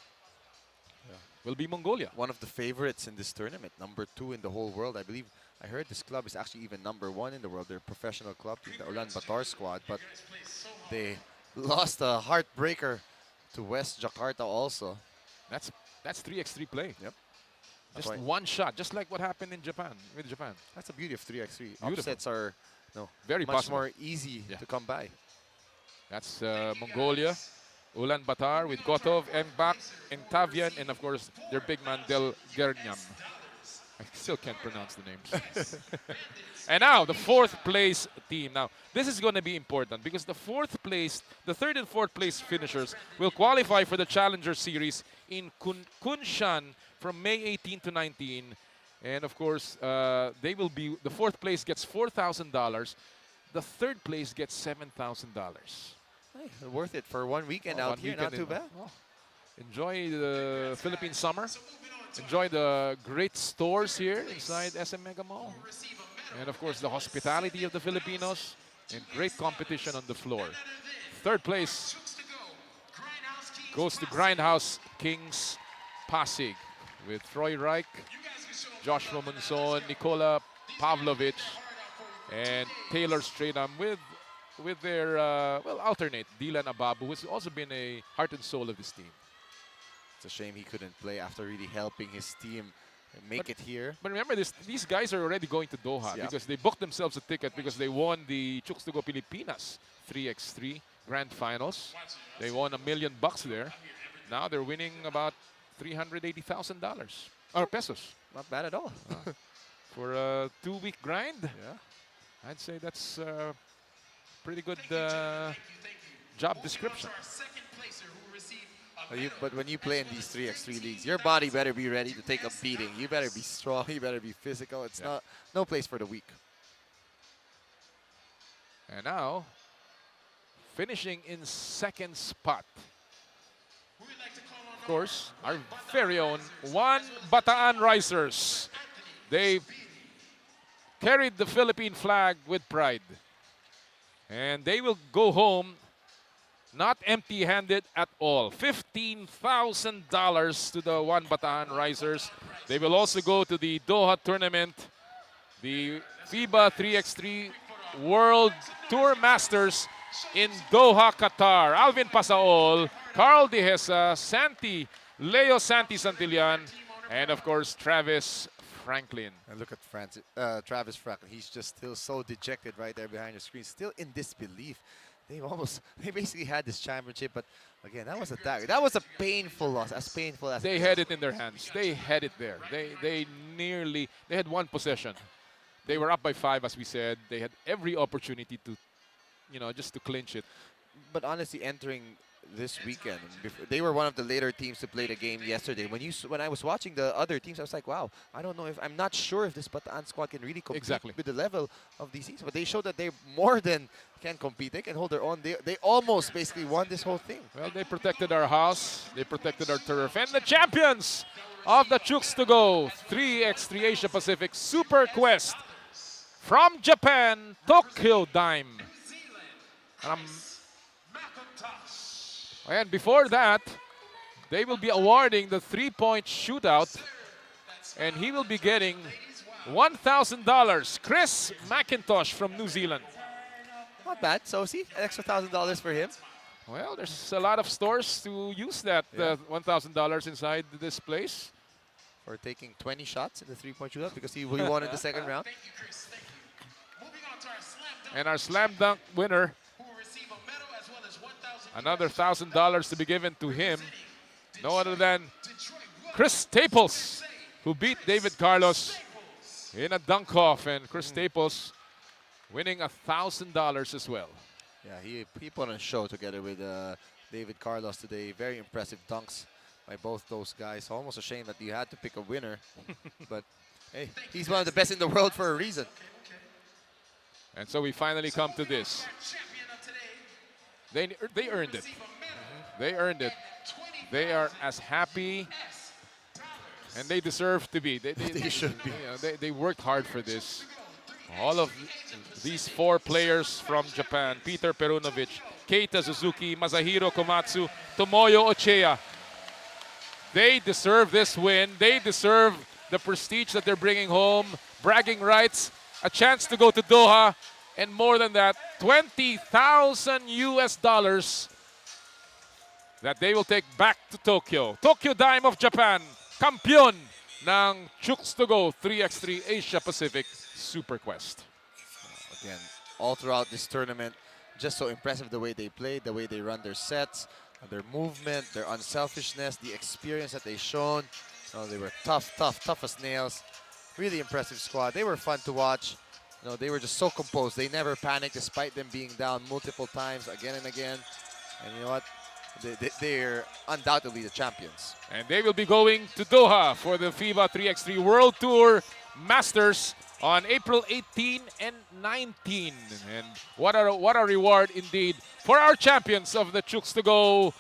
will be Mongolia. One of the favorites in this tournament, number 2 in the whole world. I believe, I heard this club is actually even number 1 in the world. They're a professional club, the Ulaanbaatar squad, but they lost a heartbreaker to West Jakarta also. That's 3x3 play. Yep. Just one shot, just like what happened in Japan, with Japan. That's the beauty of 3x3. Beautiful. Upsets are very much possible. more easy to come by. That's Mongolia, Ulaanbaatar with Gotov, Mbak, Tavian, and of course their big man Del Gernyam. I still can't pronounce the names. And now the 4th place team. Now this is going to be important because the 3rd and 4th place finishers will qualify for the Challenger Series in Kunshan from May 18 to 19. And of course, they will be, the 4th place gets $4,000. The 3rd place gets $7,000. Hey, worth it for one weekend out here, not too bad. Enjoy the Philippine summer. Enjoy the great stores here inside SM Mega Mall. And of course, the hospitality of the Filipinos and great competition on the floor. 3rd place goes to Grindhouse Kings Pasig with Troy Reich, Joshua Monson, Nicola Pavlovich, and Taylor Stradam with their, alternate, Dylan Ababu, who's also been a heart and soul of this team. It's a shame he couldn't play after really helping his team make it here. But remember, these guys are already going to Doha because they booked themselves a ticket because they won the Chooks to Go Pilipinas 3x3 Grand Finals. They won $1 million there. Now they're winning about $380,000 or pesos. Not bad at all. For a 2-week grind, Yeah. I'd say that's a pretty good job description. But when you play in these 3x3 leagues, your body better be ready to take a beating. You better be strong. You better be physical. It's no place for the weak. And now, finishing in second spot. Of course, our very own One Bataan Risers. They carried the Philippine flag with pride. And they will go home not empty-handed at all. $15,000 to the One Bataan Risers. They will also go to the Doha tournament, the FIBA 3x3 World Tour Masters in Doha, Qatar. Alvin Pasaol, Carl Dehesa, Leo Santi Santillan, and of course Travis Franklin. And look at Travis Franklin. He's just still so dejected right there behind the screen, still in disbelief. They basically had this championship, but again, that was a dagger. That was a painful loss, as painful as they had it in their hands. They had it there. They had one possession. They were up by 5, as we said. They had every opportunity to, just to clinch it. But honestly, entering this weekend, they were one of the later teams to play the game yesterday. When I was watching the other teams, I was like, wow, I'm not sure if this Bataan squad can really compete with the level of these teams. But they showed that they more than can compete. They can hold their own. They almost basically won this whole thing. Well, they protected our house. They protected our turf. And the champions of the Chooks to Go 3x3 Asia Pacific Super Quest from Japan, Tokyo Dime. And before that, they will be awarding the 3-point shootout, and he will be getting $1,000. Chris McIntosh from New Zealand. Not bad. So see, an extra $1,000 for him. Well, there's a lot of stores to use that $1,000 inside this place. For taking 20 shots in the 3-point shootout because he won in the second round. And our slam dunk winner, another $1,000 to be given to him. No other than Chris Staples, who beat David Carlos in a dunk-off. And Chris Staples winning $1,000 as well. Yeah, he put on a show together with David Carlos today. Very impressive dunks by both those guys. Almost a shame that you had to pick a winner. But hey, he's one of the best in the world for a reason. And so we finally come to this. They earned it. They earned it. They are as happy, and they deserve to be. They should be. They worked hard for this. All of these 4 players from Japan, Peter Perunovic, Keita Suzuki, Masahiro Komatsu, Tomoyo Ochea, they deserve this win. They deserve the prestige that they're bringing home, bragging rights, a chance to go to Doha, and more than that, $20,000 that they will take back to Tokyo. Tokyo Dime of Japan, kampiyon ng Chooks to Go 3x3 Asia Pacific Super Quest. Again, all throughout this tournament, just so impressive the way they played, the way they run their sets, their movement, their unselfishness, the experience that they've shown. They were tough as nails. Really impressive squad. They were fun to watch. They were just so composed. They never panicked despite them being down multiple times again and again. And you know what? They're undoubtedly the champions. And they will be going to Doha for the FIBA 3x3 World Tour Masters on April 18 and 19. And what a reward indeed for our champions of the Chooks to Go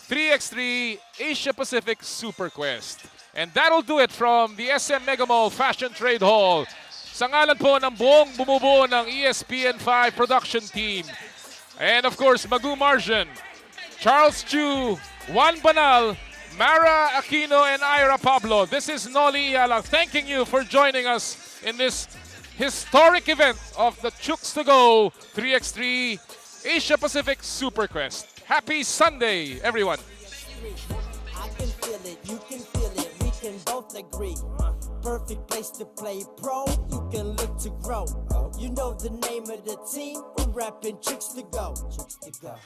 3x3 Asia Pacific Super Quest. And that'll do it from the SM Mega Mall Fashion Trade Hall. Sa ngalan po ng buong bumubuo ng ESPN5 production team. And of course, Magu Marjan, Charles Chu, Juan Banal, Mara Aquino, and Ira Pablo. This is Noli Iala thanking you for joining us in this historic event of the Chooks to Go 3x3 Asia Pacific Super Quest. Happy Sunday, everyone. I can feel it, you can feel it, we can both agree. Perfect place to play pro, you can look to grow. You know the name of the team, we're rapping Chooks to Go. Chooks to Go.